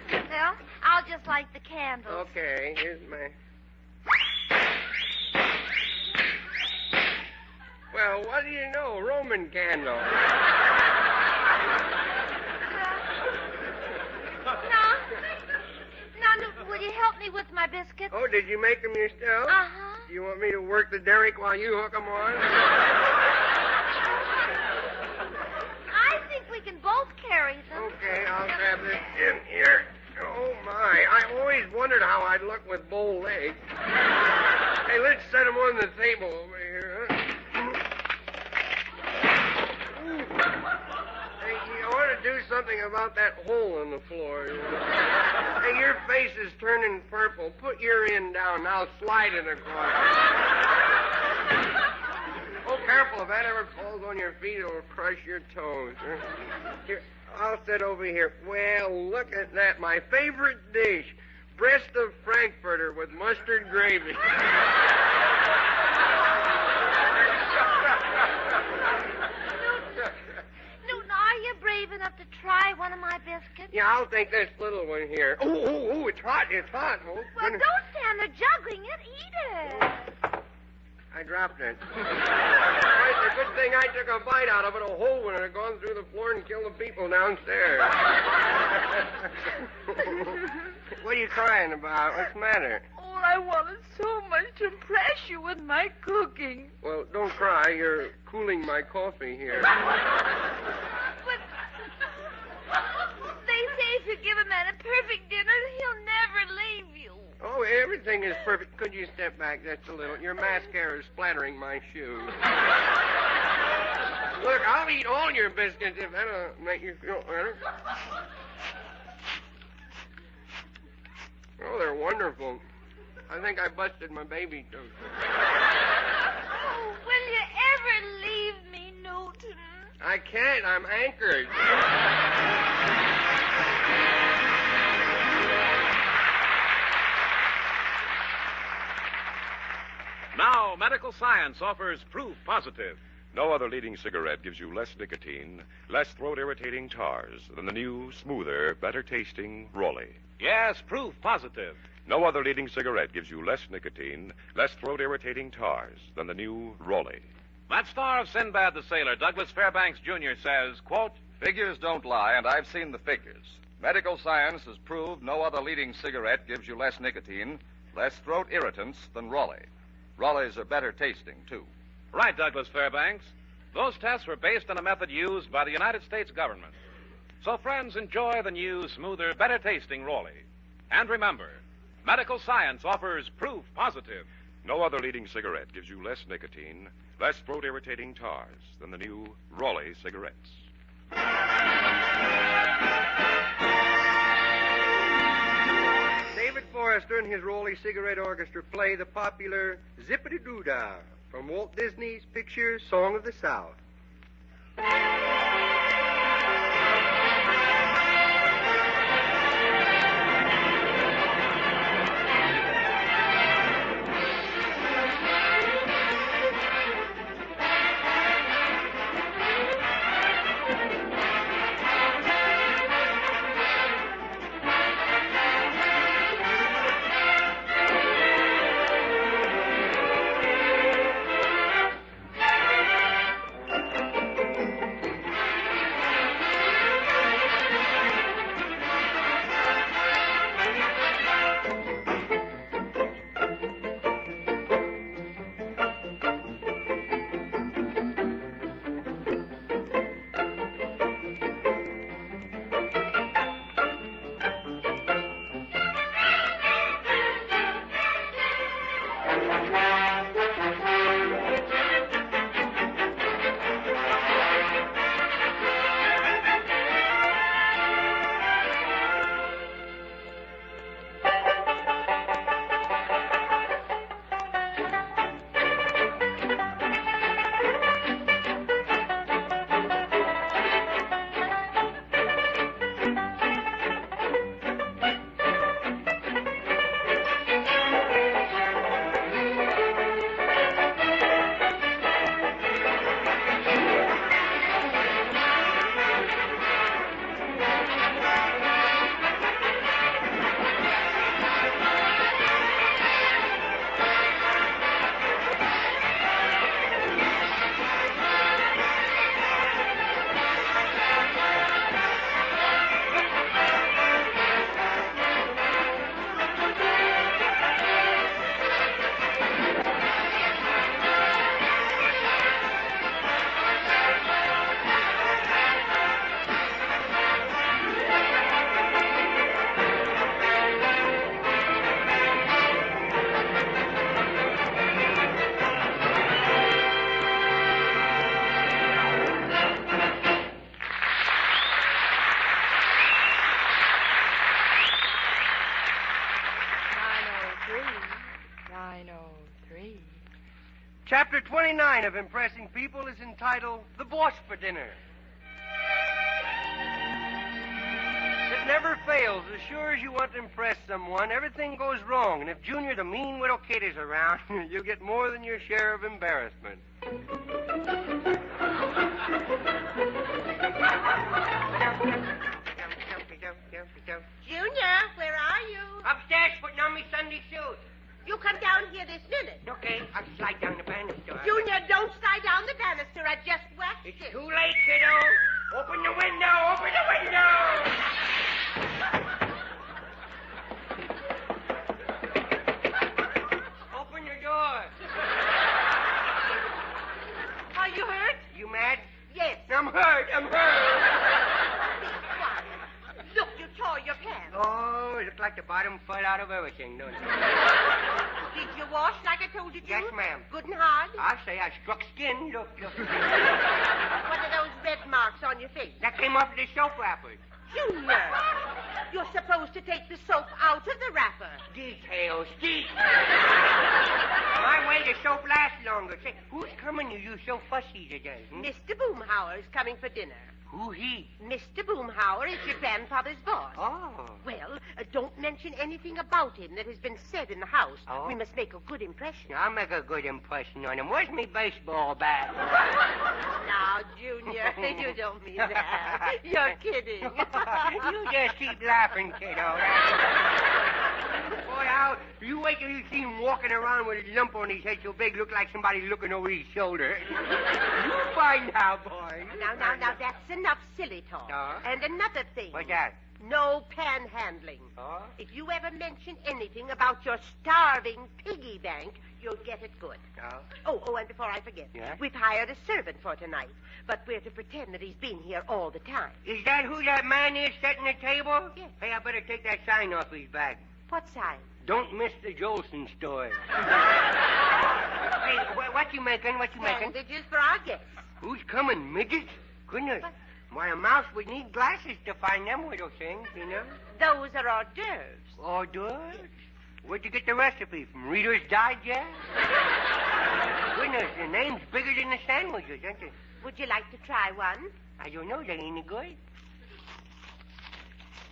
Well, I'll just light the candles. Okay, here's my... Well, what do you know? Roman candle. Now, Newton, will you help me with my biscuits? Oh, did you make them yourself? Uh-huh. Do you want me to work the derrick while you hook them on? I think we can both carry them. Okay, I'll grab this in here. Oh, my. I always wondered how I'd look with bow legs. Hey, let's set them on the table over here, huh? Hey, you ought to do something about that hole in the floor. You know? Hey, your face is turning purple. Put your end down. Now slide it across. Oh, careful. If that ever falls on your feet, it'll crush your toes. Here, I'll sit over here. Well, look at that. My favorite dish. Breast of Frankfurter with mustard gravy. Newton, are you brave enough to try one of my biscuits? Yeah, I'll take this little one here. Oh, it's hot. It's hot. Oh, well, don't stand there juggling it. Eat it. I dropped it. It's a good thing I took a bite out of it. A hole would have gone through the floor and killed the people downstairs. What are you crying about? What's the matter? Oh, I wanted so much to impress you with my cooking. Well, don't cry. You're cooling my coffee here. But they say if you give a man a perfect dinner, he'll never leave you. Oh, everything is perfect. Could you step back just a little? Your mascara is splattering my shoes. Look, I'll eat all your biscuits if that'll make you feel better. Oh, they're wonderful. I think I busted my baby tooth. Oh, will you ever leave me, Newton? I can't. I'm anchored. Now, medical science offers proof positive. No other leading cigarette gives you less nicotine, less throat-irritating tars than the new, smoother, better-tasting Rolly. Yes, proof positive. No other leading cigarette gives you less nicotine, less throat-irritating tars than the new Rolly. That star of Sinbad the Sailor, Douglas Fairbanks Jr., says, quote, "Figures don't lie, and I've seen the figures. Medical science has proved no other leading cigarette gives you less nicotine, less throat irritants than Rolly. Rollies are better tasting, too." Right, Douglas Fairbanks. Those tests were based on a method used by the United States government. So, friends, enjoy the new, smoother, better-tasting Rolly. And remember, medical science offers proof positive. No other leading cigarette gives you less nicotine, less throat-irritating tars than the new Rolly cigarettes. David Forrester and his Rolly Cigarette Orchestra play the popular Zippity-Doo-Dah from Walt Disney's picture Song of the South. Chapter 29 of Impressing People is entitled The Boss for Dinner. It never fails. As sure as you want to impress someone, everything goes wrong. And if Junior, the mean little kid, is around, you'll get more than your share of embarrassment. Junior, where are you? Upstairs putting on me Sunday suit. You come down here this minute. Okay, I'll slide down the banister. Junior, don't slide down the banister. I just waxed it. It's too late, kiddo. Open the window. Open the window. Open your door. Are you hurt? You mad? Yes. I'm hurt. I'm hurt. Look, you tore your pants. Oh, it looked like the bottom fell out of everything, don't it? Did you wash like I told you to? Yes, ma'am. Good and hard? I say I struck skin. Look. What are those red marks on your face? That came off of the soap wrapper. Junior, you're supposed to take the soap out of the wrapper. Details. My way the soap lasts longer. Say, who's coming to you so fussy today? Mr. Boomhauer is coming for dinner. Who he? Mr. Boomhauer is your grandfather's boss. Oh. Well, don't mention anything about him that has been said in the house. Oh. We must make a good impression. I'll make a good impression on him. Where's me baseball bat? Now, Junior, you don't mean that. You're kidding. You just keep laughing, kiddo. Boy, you wait till you see him walking around with a lump on his head so big, look like somebody looking over his shoulder. You find out, boy. Now, that's enough silly talk. And another thing. What's that? No panhandling. Oh? If you ever mention anything about your starving piggy bank, you'll get it good. Oh, and before I forget, we've hired a servant for tonight, but we're to pretend that he's been here all the time. Is that who that man is setting the table? Yes. Hey, I better take that sign off his back. What sign? Don't miss the Jolson story. Hey, what you making? Sandwiches for our guests. Who's coming, midgets? Goodness. Why, a mouse would need glasses to find them little things, you know? Those are hors d'oeuvres. Hors d'oeuvres? Where'd you get the recipe? From Reader's Digest? Goodness, the name's bigger than the sandwiches, aren't they? Would you like to try one? I don't know. They ain't good.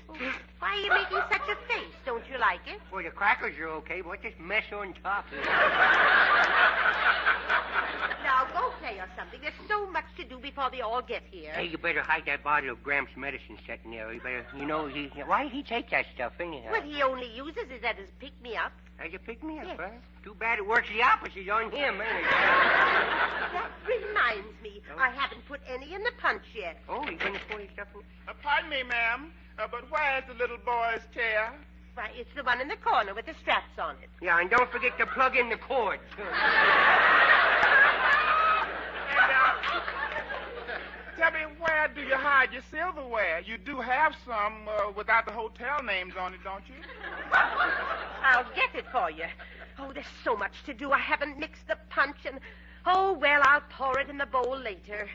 Why are you making such a face? Don't you like it? Well, the crackers are okay, but what's this mess on top? Now, go play or something. There's so much to do before they all get here. Hey, you better hide that bottle of Gramps' medicine sitting there. You better, why he take that stuff, anyhow? Well, he only uses it as his pick-me-up. As a pick-me-up, yes. Huh? Too bad it works the opposite on him, ain't it? That reminds me. I haven't put any in the punch yet. Oh, you're going to pour your stuff in? Pardon me, ma'am, but where's the little boy's chair? Why, it's the one in the corner with the straps on it. Yeah, and don't forget to plug in the cord. Tell me, where do you hide your silverware? You do have some without the hotel names on it, don't you? I'll get it for you. Oh, there's so much to do. I haven't mixed the punch and... Oh, well, I'll pour it in the bowl later.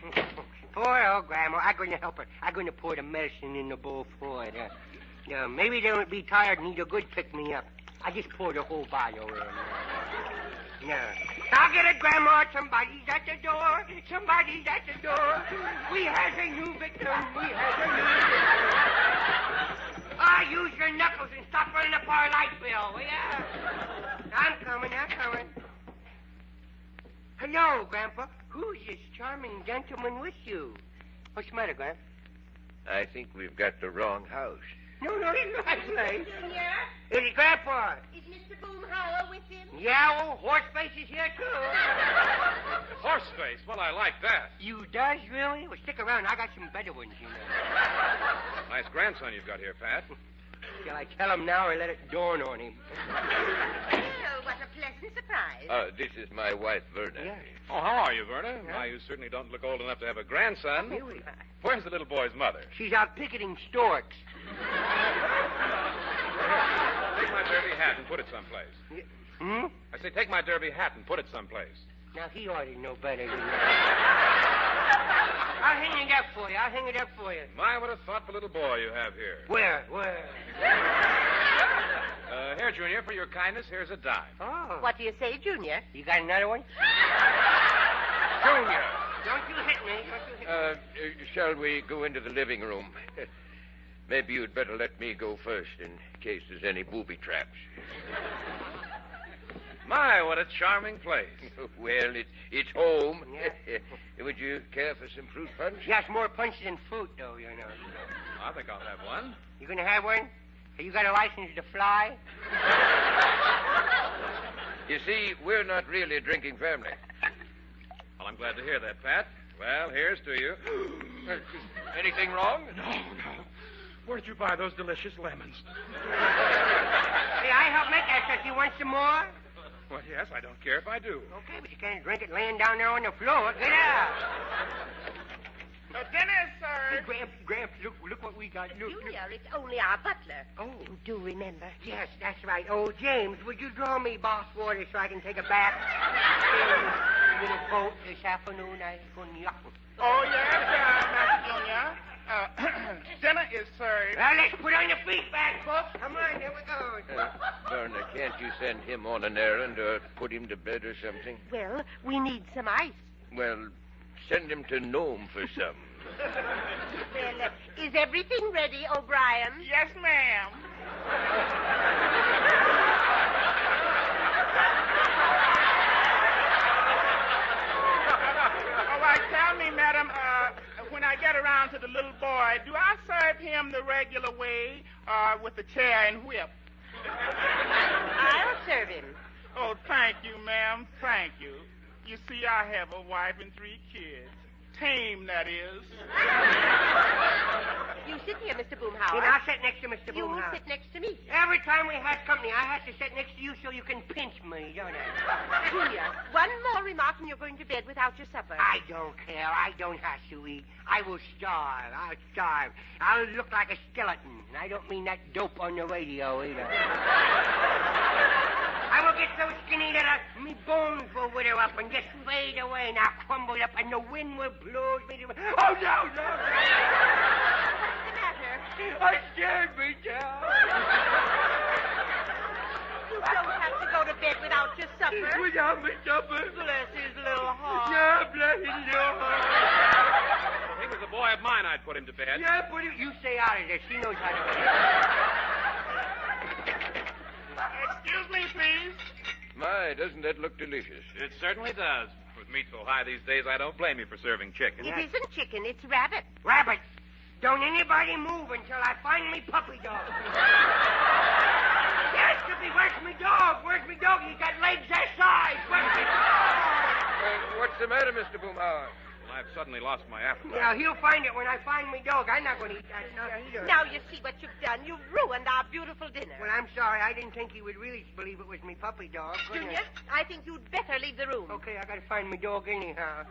Poor Grandma. I'm going to help her. I'm going to pour the medicine in the bowl for her. Maybe they won't be tired and need a good pick-me-up. I just pour the whole bottle in. I'll get it, Grandma. Somebody's at the door. Somebody's at the door. We have a new victim. Use your knuckles and stop running up our light bill, will ya? I'm coming. Hello, Grandpa. Who's this charming gentleman with you? What's the matter, Grandpa? I think we've got the wrong house. No, he's right place. Junior? It's Grandpa. Is Mr. Boomhauer with him? Yeah, old Horseface is here, too. Horseface? Well, I like that. You does, really? Well, stick around. I got some better ones, you know. Nice grandson you've got here, Pat. Shall I tell him now or let it dawn on him? Oh, what a pleasant surprise. This is my wife, Verna. Yeah. Oh, how are you, Verna? Yeah. Why, you certainly don't look old enough to have a grandson. Really? Where's the little boy's mother? She's out picketing storks. Take my derby hat and put it someplace. Hmm? I say, take my derby hat and put it someplace. Now, he ought to know better than that. I'll hang it up for you. My, what a thoughtful little boy you have here. Where? Here, Junior. For your kindness, here's a dime. Oh. What do you say, Junior? You got another one? Junior. Don't you hit me. Shall we go into the living room? Maybe you'd better let me go first in case there's any booby traps. My, what a charming place. Well, it's home. Yeah. Would you care for some fruit punch? Yes, more punch than fruit, though, you know. I think I'll have one. You going to have one? Have you got a license to fly? You see, we're not really a drinking family. Well, I'm glad to hear that, Pat. Well, here's to you. Anything wrong? No. Where did you buy those delicious lemons? Hey, I help make that stuff. You want some more? Well, yes, I don't care if I do. Okay, but you can't drink it laying down there on the floor. Get out. Dinner is served. Hey, Gramps, look what we got. Look. Junior, it's only our butler. Oh. You do remember? Yes, that's right. Oh, James, would you draw me bath water so I can take a bath in a boat this afternoon? Oh, yes, Master Junior. Dinner is served. Well, let's put on your feet back, folks. Come on, here we go. Turner, can't you send him on an errand or put him to bed or something? Well, we need some ice. Well, send him to Nome for some. Well, is everything ready, O'Brien? Yes, ma'am. All right, tell me, madam, when I get around to the little boy, do I serve him the regular way with the chair and whip? I'll serve him. Oh, thank you, ma'am. Thank you. You see, I have a wife and 3 kids. Tame, that is. You sit here, Mr. Boomhauer. And I'll sit next to Mr. Boomhauer. You sit next to me. Every time we have company, I have to sit next to you so you can pinch me, don't I? Julia, one more remark and you're going to bed without your supper. I don't care. I don't have to eat. I will starve. I'll starve. I'll look like a skeleton. And I don't mean that dope on the radio either. I will get so skinny that me bones will wither up and just fade away and I'll crumble up and the wind will blow me to... Oh, no! What's the matter? I scared me down. You don't have to go to bed without your supper. Without my supper? Bless his little heart. Yeah, bless his little heart. If he was a boy of mine, I'd put him to bed. Yeah, put him... You stay out of there. She knows how to... Excuse me, please. My, doesn't that look delicious? It certainly does. With meat so high these days, I don't blame you for serving chicken. It isn't chicken, it's rabbit. Rabbit. Don't anybody move until I find me puppy dog. Yes, Duffy, where's me dog? Where's me dog? He's got legs that size. Where's me dog? What's the matter, Mr. Boomhauer? Well, I've suddenly lost my appetite. Now, he'll find it when I find me dog. I'm not going to eat that stuff either. Now you see what you've done. You've ruined our beautiful dinner. Well, I'm sorry. I didn't think he would really believe it was me puppy dog. Junior, I think you'd better leave the room. Okay, I got to find me dog anyhow.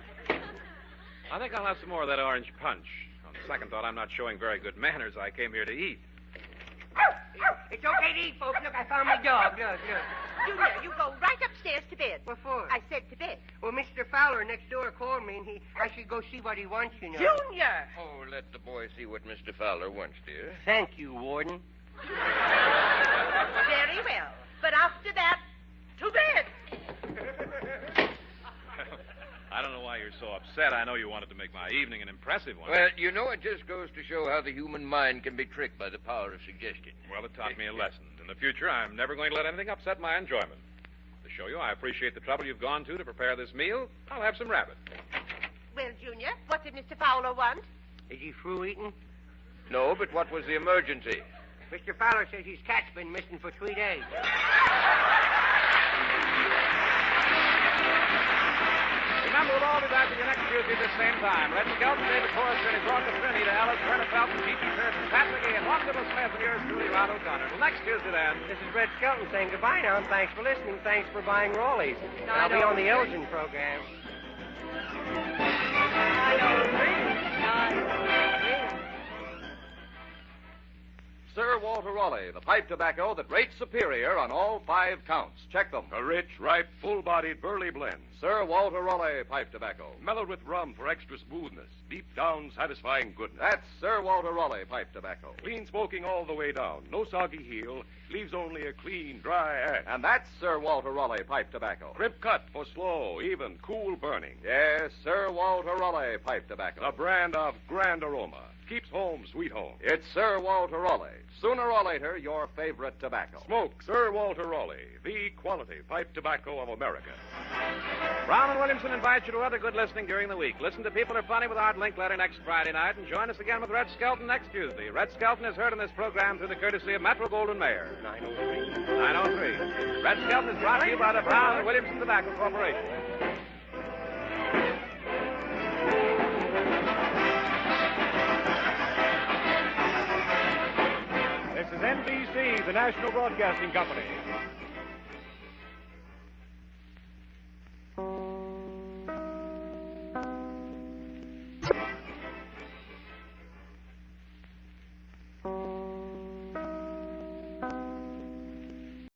I think I'll have some more of that orange punch. On second thought, I'm not showing very good manners. I came here to eat. It's okay to eat, folks. Look, I found my dog. Look. Junior, you go right upstairs to bed. What for? I said to bed. Well, Mr. Fowler next door called me, and I should go see what he wants, you know. Junior! Oh, let the boy see what Mr. Fowler wants, dear. Thank you, Warden. Very well. But after that, to bed. I don't know why you're so upset. I know you wanted to make my evening an impressive one. Well, you know, it just goes to show how the human mind can be tricked by the power of suggestion. Well, it taught me a lesson. In the future, I'm never going to let anything upset my enjoyment. To show you I appreciate the trouble you've gone to prepare this meal, I'll have some rabbit. Well, Junior, what did Mr. Fowler want? Is he through eating? No, but what was the emergency? Mr. Fowler says his cat's been missing for 3 days. Remember, we'll all be back with you next Tuesday at the same time. Red Skelton, David Forrester, and his Rocca Finney to Ellis, Verna Felton, G.T. Pearson, Pat McGee, and Wonderful Smith, and yours truly, Rod O'Connor. Till next Tuesday, then. This is Red Skelton saying goodbye now, and thanks for listening. Thanks for buying Raleigh's. I'll be on the Elgin program. Sir Walter Raleigh, the pipe tobacco that rates superior on all 5 counts. Check them. A rich, ripe, full-bodied burley blend. Sir Walter Raleigh pipe tobacco. Mellowed with rum for extra smoothness. Deep down, satisfying goodness. That's Sir Walter Raleigh pipe tobacco. Clean smoking all the way down. No soggy heel. Leaves only a clean, dry ash. And that's Sir Walter Raleigh pipe tobacco. Crimp cut for slow, even, cool burning. Yes, Sir Walter Raleigh pipe tobacco. A brand of grand aroma. Keeps home sweet home. It's Sir Walter Raleigh. Sooner or later, your favorite tobacco. Smoke Sir Walter Raleigh, the quality pipe tobacco of America. Brown and Williamson invite you to other good listening during the week. Listen to People Are Funny with Art Linkletter next Friday night, and join us again with Red Skelton next Tuesday. Red Skelton is heard in this program through the courtesy of Metro Goldwyn Mayer. 903. Red Skelton is brought to you by the Brown and Williamson Tobacco Corporation. This is NBC, the National Broadcasting Company.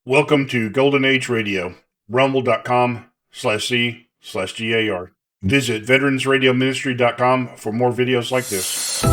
Welcome to Golden Age Radio, rumble.com/C/GAR. Visit veteransradioministry.com for more videos like this.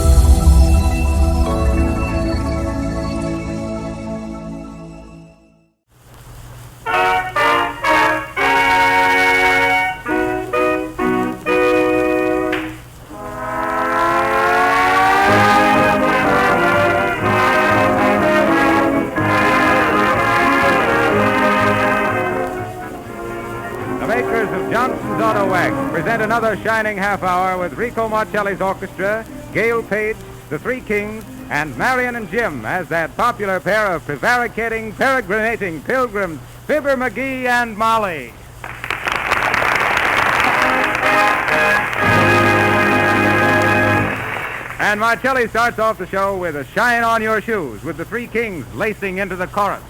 Present another shining half hour with Rico Marcelli's orchestra, Gail Page, the Three Kings, and Marion and Jim as that popular pair of prevaricating, peregrinating pilgrims, Fibber, McGee, and Molly. And Marcelli starts off the show with a Shine on Your Shoes, with the Three Kings lacing into the chorus.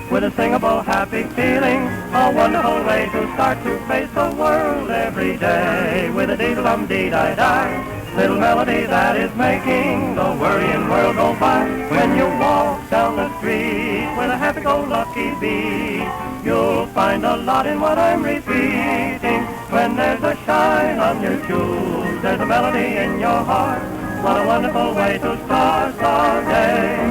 With a singable, happy feeling, a wonderful way to start to face the world every day. With a dee-dum-dee-di-di, little melody that is making the worrying world go by. When you walk down the street with a happy-go-lucky beat, you'll find a lot in what I'm repeating. When there's a shine on your shoes, there's a melody in your heart. What a wonderful way to start our day.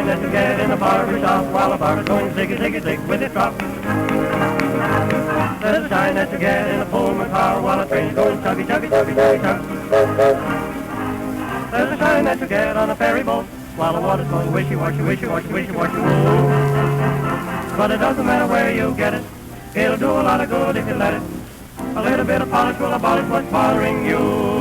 That you get in a barber shop while a barber's going ziggy-ziggy-zig with his drop. There's a shine that you get in a Pullman car while a train's going chuggy-chuggy-chuggy-chuggy-chug. There's a shine that you get on a ferry boat while the water's going wishy-washy, wishy-washy, wishy-washy, woo. But it doesn't matter where you get it, it'll do a lot of good if you let it. A little bit of polish will abolish what's bothering you.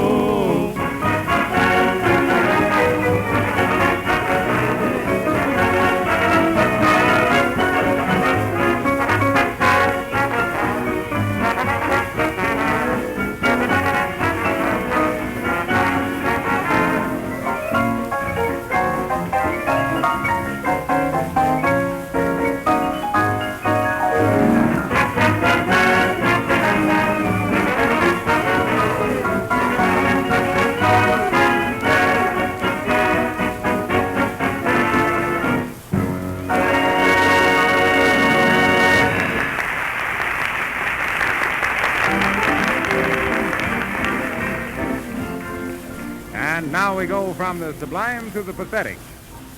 And now we go from the sublime to the pathetic.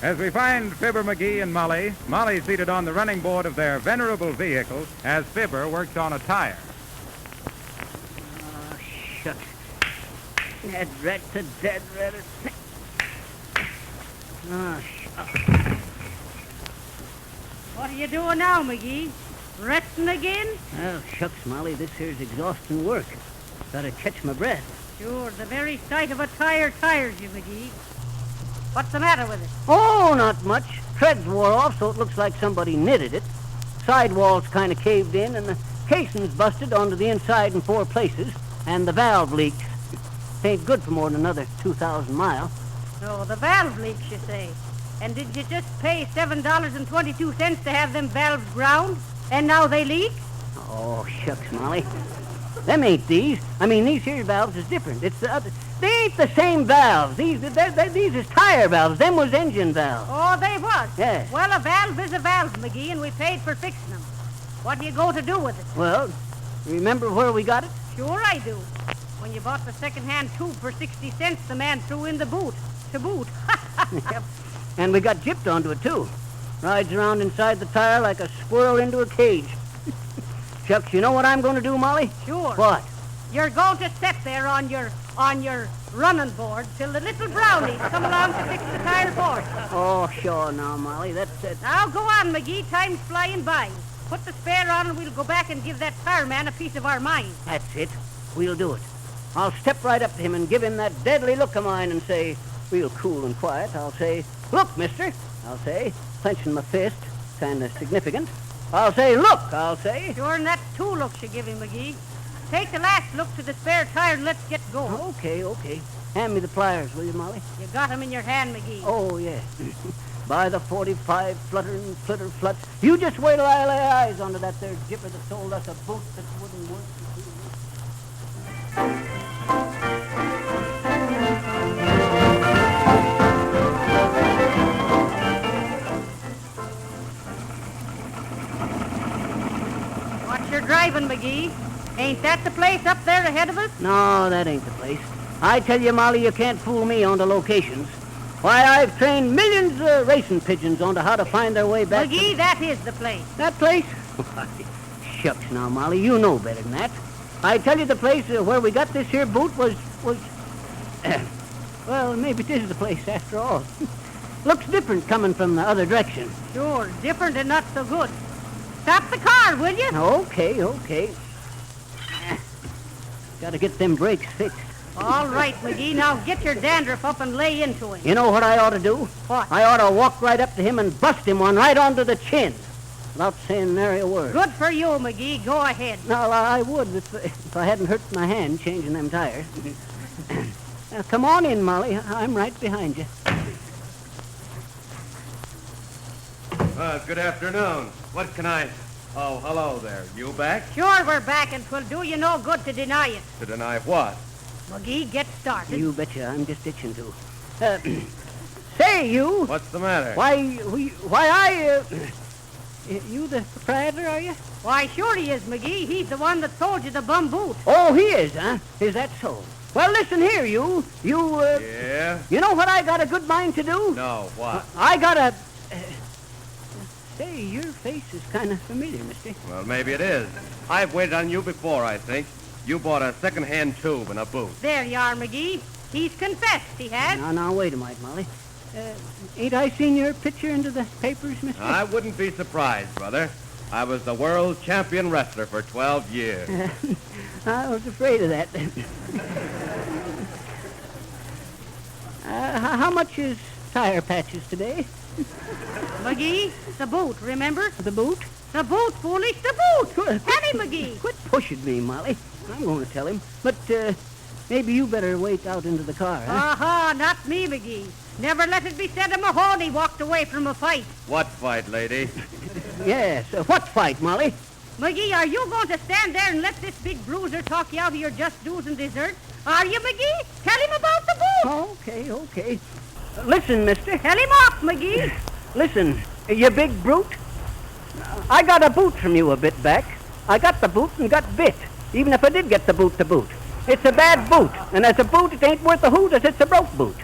As we find Fibber, McGee, and Molly seated on the running board of their venerable vehicle as Fibber works on a tire. Oh, shucks. That rat's a dead rat. Oh, shucks. What are you doing now, McGee? Resting again? Oh, shucks, Molly, this here's exhausting work. Gotta catch my breath. Sure, the very sight of a tire tires you, McGee. What's the matter with it? Oh, not much. Treads wore off, so it looks like somebody knitted it. Sidewall's kind of caved in, and the casing's busted onto the inside in 4 places, and the valve leaks. It ain't good for more than another 2,000 miles. Oh, the valve leaks, you say. And did you just pay $7.22 to have them valves ground, and now they leak? Oh, shucks, Molly. Them ain't these. I mean, these here valves is different. It's the other. They ain't the same valves. These is tire valves. Them was engine valves. Oh, they was? Yes. Well, a valve is a valve, McGee, and we paid for fixing them. What do you go to do with it? Well, remember where we got it? Sure I do. When you bought the second-hand tube for 60 cents, the man threw in the boot. To boot. Yep. And we got gypped onto it, too. Rides around inside the tire like a squirrel into a cage. Shucks, you know what I'm going to do, Molly? Sure. What? You're going to sit there on your running board till the little brownies come along to fix the tire for us. Oh, sure now, Molly. That's it. Now go on, McGee. Time's flying by. Put the spare on and we'll go back and give that tire man a piece of our mind. That's it. We'll do it. I'll step right up to him and give him that deadly look of mine and say, real cool and quiet, I'll say, "Look, mister," I'll say, clenching my fist, kind of significant. I'll say, "Look," I'll say. Sure, and that's 2 looks you give him, McGee. Take the last look to the spare tire and let's get going. Okay. Hand me the pliers, will you, Molly? You got 'em in your hand, McGee. Oh, yeah. By the 45, fluttering, flitter, fluts. You just wait till I lay eyes onto that there jipper that sold us a boat that wouldn't work. Watch your driving, McGee. Ain't that the place up there ahead of us? No, that ain't the place. I tell you, Molly, you can't fool me on the locations. Why, I've trained millions of racing pigeons on to how to find their way back. McGee, that is the place. That place? Why, shucks now, Molly, you know better than that. I tell you, the place where we got this here boot was well, maybe it is the place after all. Looks different coming from the other direction. Sure, different and not so good. Stop the car, will you? Okay. Gotta get them brakes fixed. All right, McGee, now get your dandruff up and lay into him. You know what I ought to do? What? I ought to walk right up to him and bust him one right onto the chin, without saying nary a word. Good for you, McGee. Go ahead. No, I would if I hadn't hurt my hand changing them tires. Now, come on in, Molly. I'm right behind you. Good afternoon. What can I... Oh, hello there. You back? Sure, we're back, and 'twill do you no good to deny it. To deny what? McGee, get started. You betcha. I'm just itching to. Say, you. What's the matter? You the proprietor, are you? Why, sure he is, McGee. He's the one that sold you the bum boot. Oh, he is, huh? Is that so? Well, listen here, you. Yeah? You know what I got a good mind to do? No, what? I got a... Say, your face is kind of familiar, mister. Well, maybe it is. I've waited on you before, I think. You bought a second-hand tube and a boot. There you are, McGee. He's confessed, he has. Now, wait a minute, Molly. Ain't I seen your picture into the papers, mister? I wouldn't be surprised, brother. I was the world champion wrestler for 12 years. I was afraid of that. How much is tire patches today? McGee, the boot, remember? The boot? The boot, foolish, the boot! Penny McGee! Quit pushing me, Molly. I'm going to tell him. But maybe you better wait out into the car, huh? Aha, not me, McGee. Never let it be said a Mahoney walked away from a fight. What fight, lady? Yes, what fight, Molly? McGee, are you going to stand there and let this big bruiser talk you out of your just dues and deserts? Are you, McGee? Tell him about the boot. Okay. Listen, mister. Tell him off, McGee. Listen, you big brute. I got a boot from you a bit back. I got the boot and got bit, even if I did get the boot to boot. It's a bad boot. And as a boot, it ain't worth a hoot as it's a broke boot.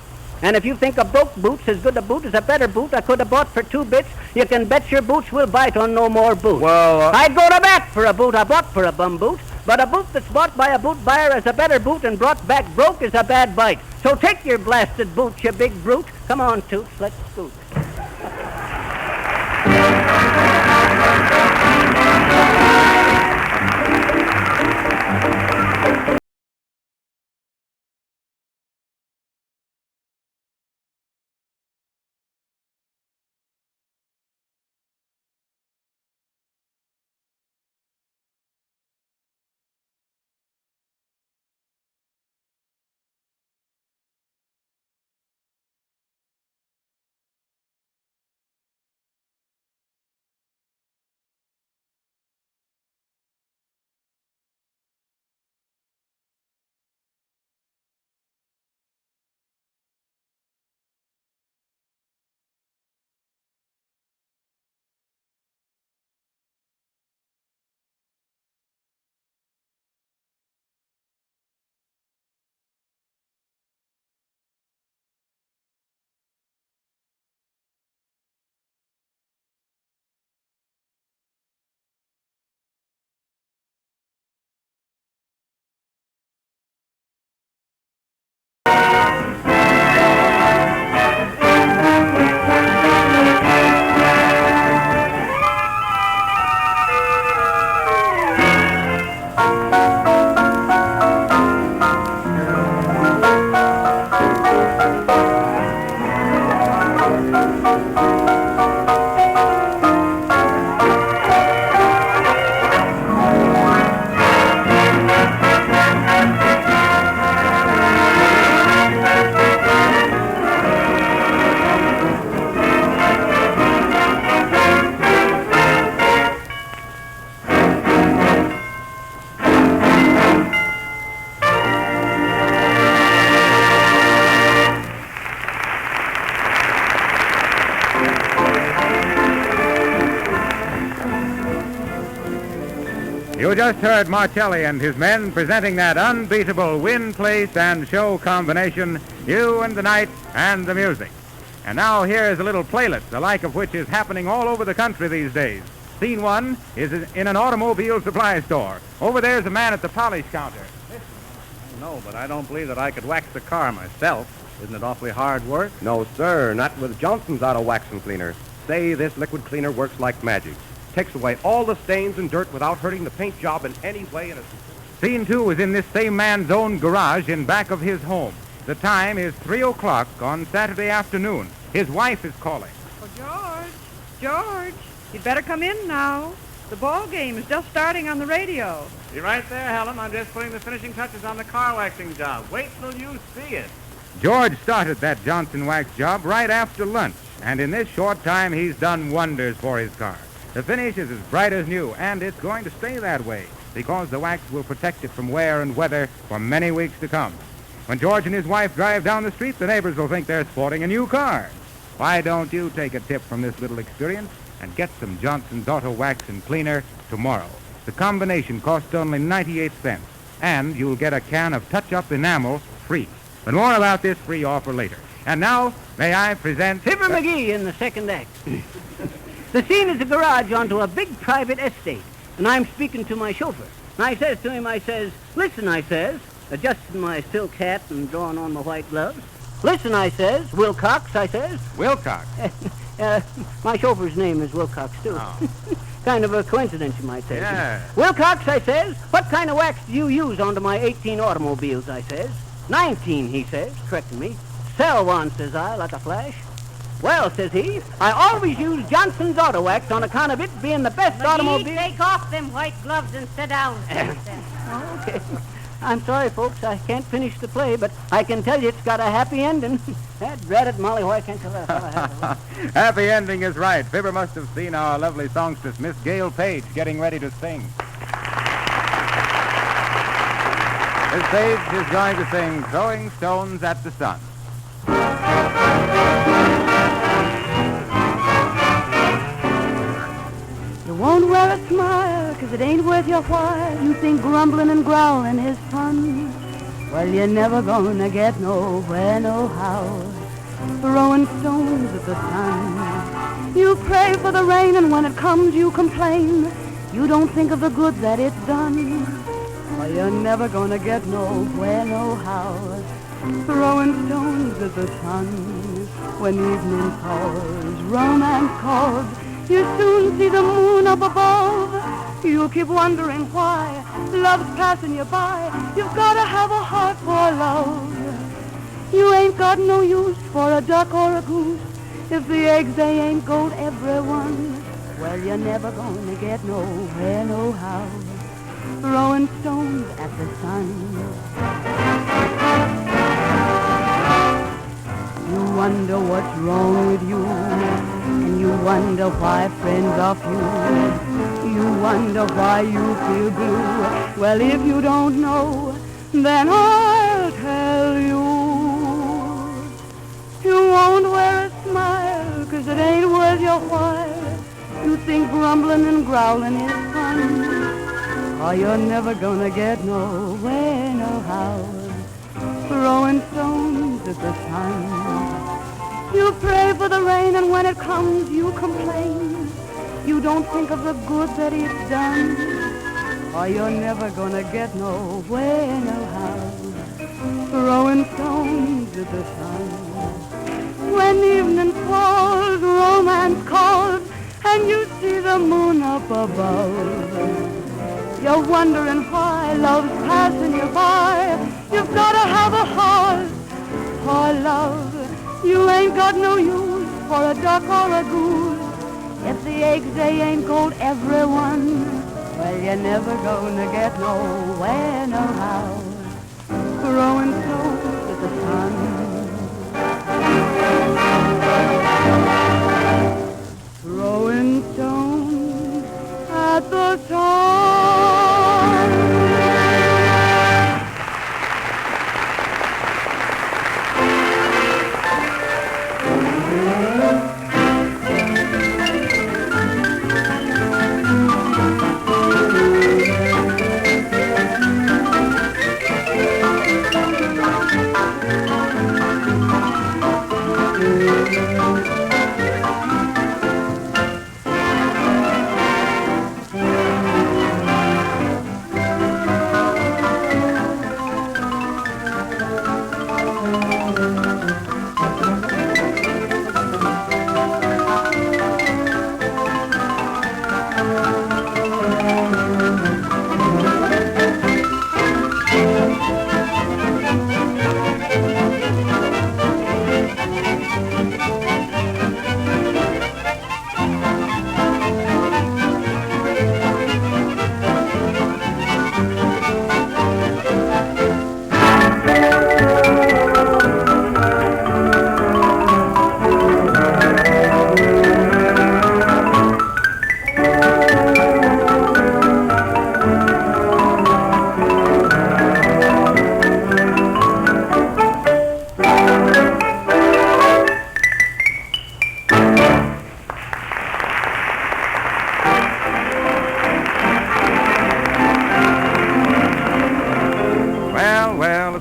And if you think a broke boot's as good a boot as a better boot I could have bought for 2 bits, you can bet your boots will bite on no more boots. Well, I'd go to bat for a boot I bought for a bum boot, but a boot that's bought by a boot buyer as a better boot and brought back broke is a bad bite. So take your blasted boots, you big brute. Come on, Toots, let's scoot. You just heard Marcelli and his men presenting that unbeatable win, place, and show combination, You and the Night and the Music. And now here is a little playlist, the like of which is happening all over the country these days. Scene 1 is in an automobile supply store. Over there's a man at the polish counter. No, but I don't believe that I could wax the car myself. Isn't it awfully hard work? No, sir, not with Johnson's Auto Waxing Cleaner. Say, this liquid cleaner works like magic. Takes away all the stains and dirt without hurting the paint job in any way. Scene 2 is in this same man's own garage in back of his home. The time is 3 o'clock on Saturday afternoon. His wife is calling. Oh, George, you'd better come in now. The ball game is just starting on the radio. Be right there, Helen. I'm just putting the finishing touches on the car waxing job. Wait till you see it. George started that Johnson wax job right after lunch, and in this short time he's done wonders for his car. The finish is as bright as new, and it's going to stay that way because the wax will protect it from wear and weather for many weeks to come. When George and his wife drive down the street, the neighbors will think they're sporting a new car. Why don't you take a tip from this little experience and get some Johnson's Auto Wax and Cleaner tomorrow? The combination costs only 98 cents, and you'll get a can of touch-up enamel free. But more about this free offer later. And now, may I present... Fibber McGee in the second act. The scene is a garage onto a big private estate, and I'm speaking to my chauffeur. And I says to him, I says, listen, I says, adjusting my silk hat and drawing on my white gloves. Listen, I says, Wilcox, I says. Wilcox? My chauffeur's name is Wilcox, too. Oh. Kind of a coincidence, you might say. Yeah. Wilcox, I says, what kind of wax do you use onto my 18 automobiles, I says. 19, he says, correcting me. Sell one, says I, like a flash. Well, says he, I always use Johnson's Auto Wax on account of it being the best automobile... take off them white gloves and sit down. Okay. I'm sorry, folks, I can't finish the play, but I can tell you it's got a happy ending. That drat it, Molly, why can't you laugh? Happy ending is right. Fibber must have seen our lovely songstress, Miss Gail Page, getting ready to sing. Miss Page is going to sing Throwing Stones at the Sun. You won't wear a smile, 'cause it ain't worth your while. You think grumbling and growling is fun. Well, you're never gonna get nowhere, no how. Throwing stones at the sun. You pray for the rain, and when it comes, you complain. You don't think of the good that it's done. Well, you're never gonna get nowhere, no how. Throwing stones at the sun. When evening calls, romance calls, you soon see the moon up above. You keep wondering why love's passing you by. You've gotta have a heart for love. You ain't got no use for a duck or a goose. If the eggs, they ain't gold, everyone. Well, you're never gonna get nowhere, no how. Throwing stones at the sun. You wonder what's wrong with you, and you wonder why friends are few. You wonder why you feel blue. Well, if you don't know, then I'll tell you. You won't wear a smile, 'cause it ain't worth your while. You think grumbling and growling is fun. Oh, you're never gonna get nowhere, no how. Throwing stones at the sun. You pray for the rain, and when it comes, you complain. You don't think of the good that it's done. Oh, you're never gonna get nowhere, no how. Throwing stones at the sun. When evening falls, romance calls, and you see the moon up above. You're wondering why love's passing you by. You've gotta have a heart for love. You ain't got no use for a duck or a goose. If the eggs, they ain't gold, everyone. Well, you're never gonna get nowhere, no how. Throwing stones at the sun. Throwing stones at the sun.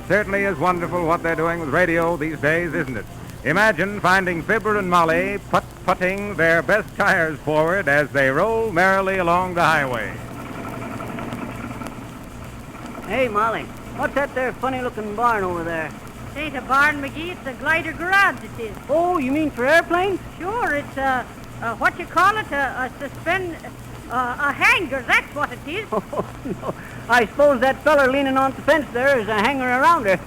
Certainly is wonderful what they're doing with radio these days, isn't it? Imagine finding Fibber and Molly putting their best tires forward as they roll merrily along the highway. Hey, Molly, what's that there funny-looking barn over there? It ain't a barn, McGee. It's a glider garage, it is. Oh, you mean for airplanes? Sure, it's what you call it, a hanger. That's what it is. Oh, no. I suppose that feller leaning on the fence there is a hanger around her.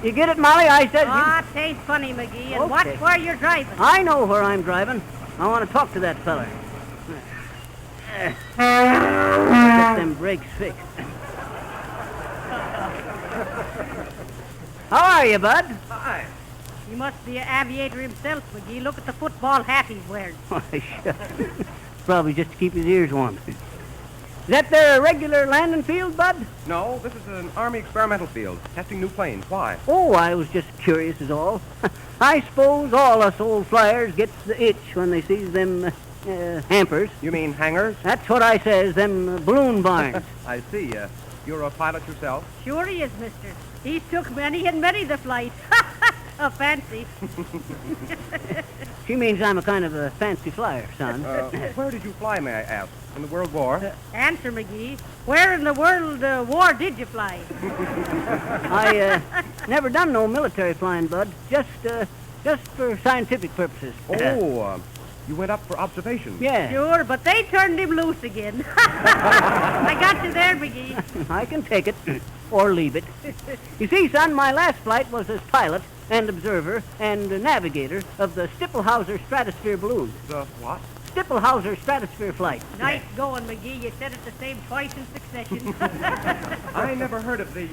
You get it, Molly? I said... Ah, it ain't funny, McGee, and Okay. watch where you're driving. I know where I'm driving. I want to talk to that feller. Get them brakes fixed. How are you, Bud? Hi. He must be an aviator himself, McGee. Look at the football hat he's wearing. Why, shut. Probably just to keep his ears warm. Is that there a regular landing field, Bud? No, this is an Army experimental field, testing new planes. Why? Oh, I was just curious is all. I suppose all us old flyers gets the itch when they sees them hampers. You mean hangars? That's what I says, them balloon barns. I see. You're a pilot yourself? Sure he is, mister. He's took many and many the flight. A fancy. She means I'm a kind of a fancy flyer, son. Where did you fly, may I ask? In the World War? Answer, McGee. Where in the World War did you fly? I never done no military flying, Bud. Just for scientific purposes. Oh, you went up for observation? Yeah. Sure, but they turned him loose again. I got you there, McGee. I can take it or leave it. You see, son, my last flight was as pilot and observer and navigator of the Stippelhauser stratosphere balloon. The what? Stippelhauser stratosphere flight. Nice going, McGee. You said it the same twice in succession. I never heard of the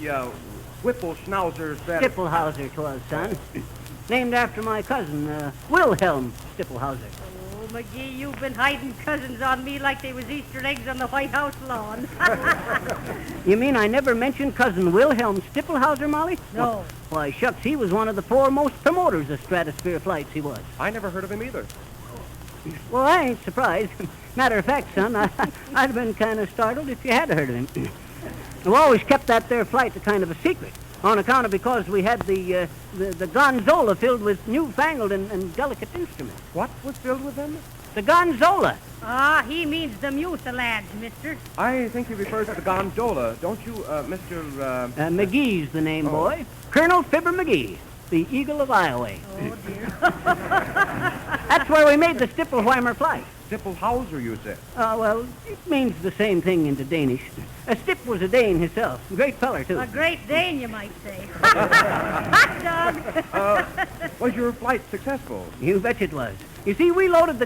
Whipple-Schnauzer Stippelhauser 'twas, son. Named after my cousin, Wilhelm Stippelhauser. Oh, McGee, you've been hiding cousins on me like they was Easter eggs on the White House lawn. You mean I never mentioned cousin Wilhelm Stippelhauser, Molly? No. Why, shucks, he was one of the foremost promoters of stratosphere flights, he was. I never heard of him either. Well, I ain't surprised. Matter of fact, son, I'd have been kind of startled if you had heard of him. We've always kept that there flight a kind of a secret, on account of because we had the Gonzola filled with newfangled and delicate instruments. What was filled with them? The Gonzola. Ah, he means the mucilage, mister. I think he refers to the gondola, don't you, Mr. McGee's the name, boy. Colonel Fibber McGee, the Eagle of Iowa. Oh, dear. That's where we made the Stippelweimer flight. Stippelhauser, you said? Well, it means the same thing into Danish. Stipp was a Dane himself. Great feller, too. A great Dane, you might say. Hot dog! Was your flight successful? You bet it was. You see, we loaded the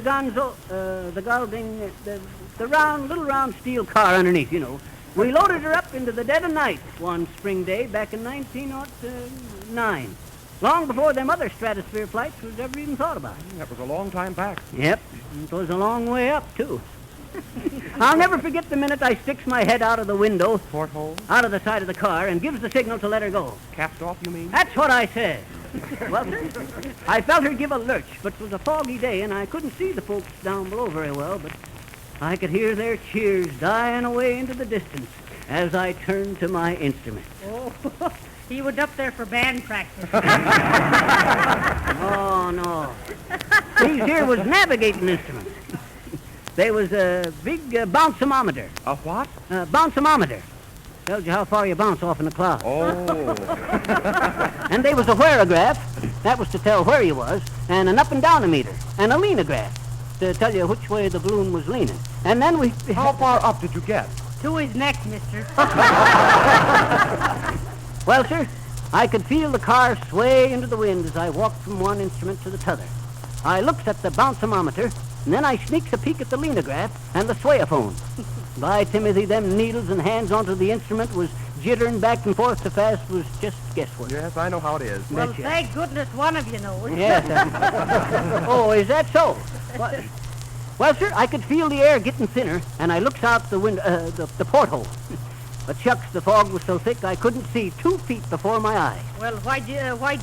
little round steel car underneath, you know. We loaded her up into the dead of night one spring day back in 1909. Long before them other stratosphere flights was ever even thought about. That was a long time back. Yep. It was a long way up, too. I'll never forget the minute I sticks my head out of the window. Porthole? Out of the side of the car and gives the signal to let her go. Capped off, you mean? That's what I said. Well, sir, I felt her give a lurch, but it was a foggy day, and I couldn't see the folks down below very well, but I could hear their cheers dying away into the distance as I turned to my instrument. Oh, he was up there for band practice. Oh, no. These here was navigating instruments. They was a big bounce-o-mometer. A what? Bounce-o-mometer. Tells you how far you bounce off in the cloud. Oh. And there was a wherograph. That was to tell where you was. And an up-and-down-a-meter. And a leanograph to tell you which way the balloon was leaning. And then we... How far up did you get? To his neck, mister. Well, sir, I could feel the car sway into the wind as I walked from one instrument to the t'other. I looks at the bounce-o-mometer, and then I sneaks a peek at the leanograph and the swayophone. By Timothy, them needles and hands onto the instrument was jittering back and forth so fast was just guesswork. Yes, I know how it is. Well, thank goodness one of you knows. Yes. Oh, is that so? Well, sir, I could feel the air getting thinner, and I looks out the window, the porthole. But shucks, the fog was so thick I couldn't see 2 feet before my eyes. Well, why'd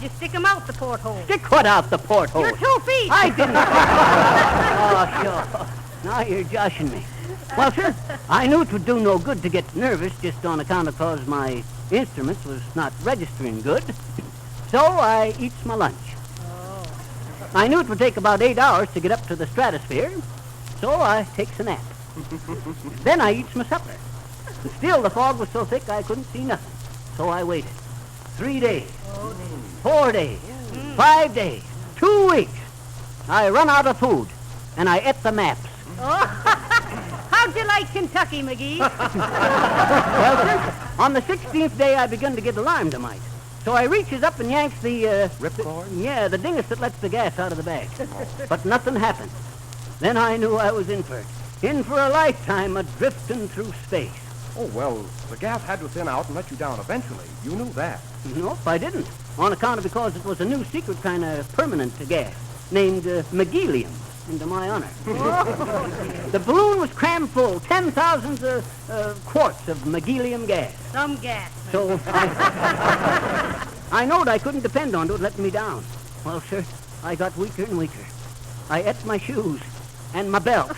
you stick him out the porthole? Stick what out the porthole? You're 2 feet. I didn't. Oh, sure. Now you're joshing me. Well, sir, I knew it would do no good to get nervous just on account of cause my instruments was not registering good. So I eats my lunch. Oh. I knew it would take about 8 hours to get up to the stratosphere, so I takes a nap. Then I eats my supper. And still the fog was so thick I couldn't see nothing. So I waited. 3 days. 4 days. 5 days. 2 weeks. I run out of food, and I ate the maps. Oh. How'd you like Kentucky, McGee? Well, sir, on the 16th day I begun to get alarmed a mite. So I reaches up and yanks the... Ripcord? Yeah, the dingus that lets the gas out of the bag. But nothing happened. Then I knew I was in for it. In for a lifetime of drifting through space. Oh, well, the gas had to thin out and let you down eventually. You knew that. Nope, I didn't. On account of because it was a new secret kind of permanent gas named McGeelium, into my honor. The balloon was crammed full, 10,000 quarts of McGeelium gas. Some gas. So I knowed I couldn't depend on it letting me down. Well, sir, I got weaker and weaker. I ate my shoes and my belt.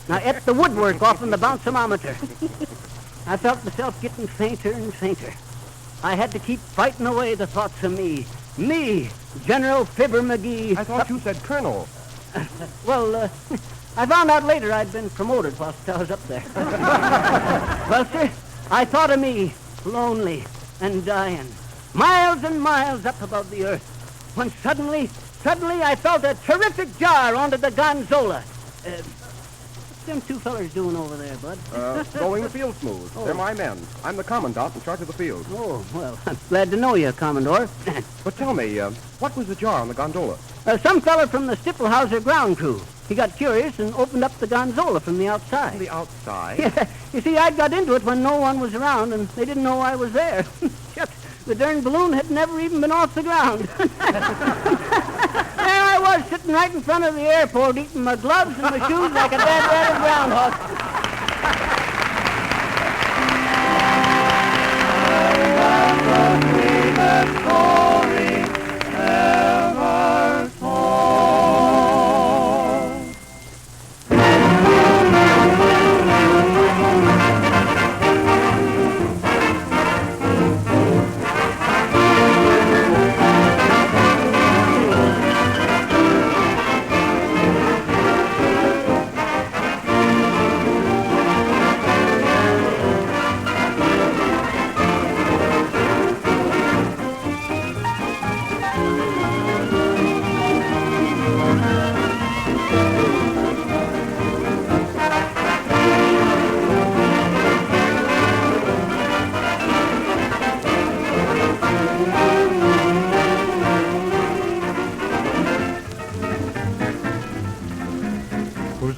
I ate the woodwork off in the bounce-o-mometer. I felt myself getting fainter and fainter. I had to keep fighting away the thoughts of me. Me, General Fibber McGee. I thought you said Colonel. Well, I found out later I'd been promoted whilst I was up there. Well, sir, I thought of me, lonely and dying, miles and miles up above the earth, when suddenly I felt a terrific jar onto the gondola. What's them two fellers doing over there, Bud? Rolling the field smooth. Oh. They're my men. I'm the commandant in charge of the field. Oh, well, I'm glad to know you, Commodore. But tell me, what was the jar on the gondola? Some feller from the Stippelhauser ground crew. He got curious and opened up the gondola from the outside. From the outside? Yeah. You see, I got into it when no one was around, and they didn't know I was there. Shucks, the darn balloon had never even been off the ground. There I was, sitting right in front of the airport, eating my gloves and my shoes like a dead rat groundhog.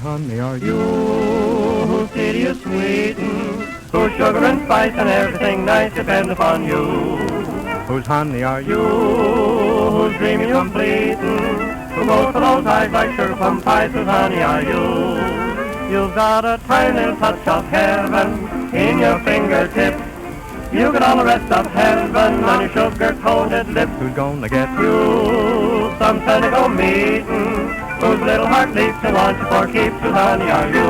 Honey, are you whose city is sweetened, whose sugar and spice and everything nice depend upon you? Whose honey are you, whose dream you completing, who goes for those eyes like sugar plum pies? Whose honey are you? You've got a tiny little touch of heaven in your fingertips. You got all the rest of heaven on your sugar-coated lips. Who's gonna get you some Sunday go meeting? Whose little heart leaps and wants you for keeps? Whose honey are you?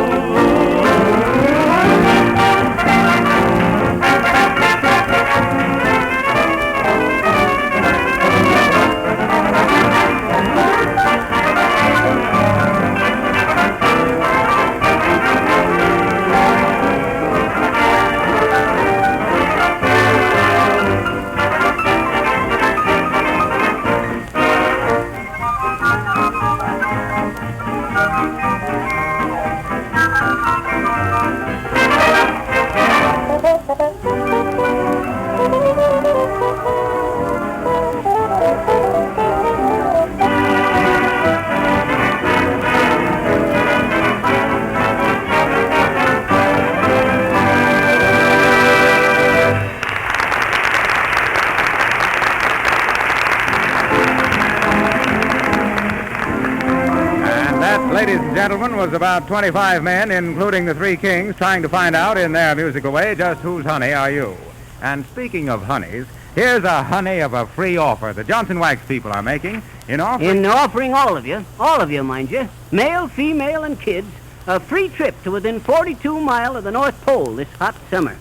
Ladies and gentlemen, was about 25 men, including the three kings, trying to find out in their musical way just whose honey are you. And speaking of honeys, here's a honey of a free offer the Johnson Wax people are making in offering all of you, mind you, male, female, and kids, a free trip to within 42 miles of the North Pole this hot summer.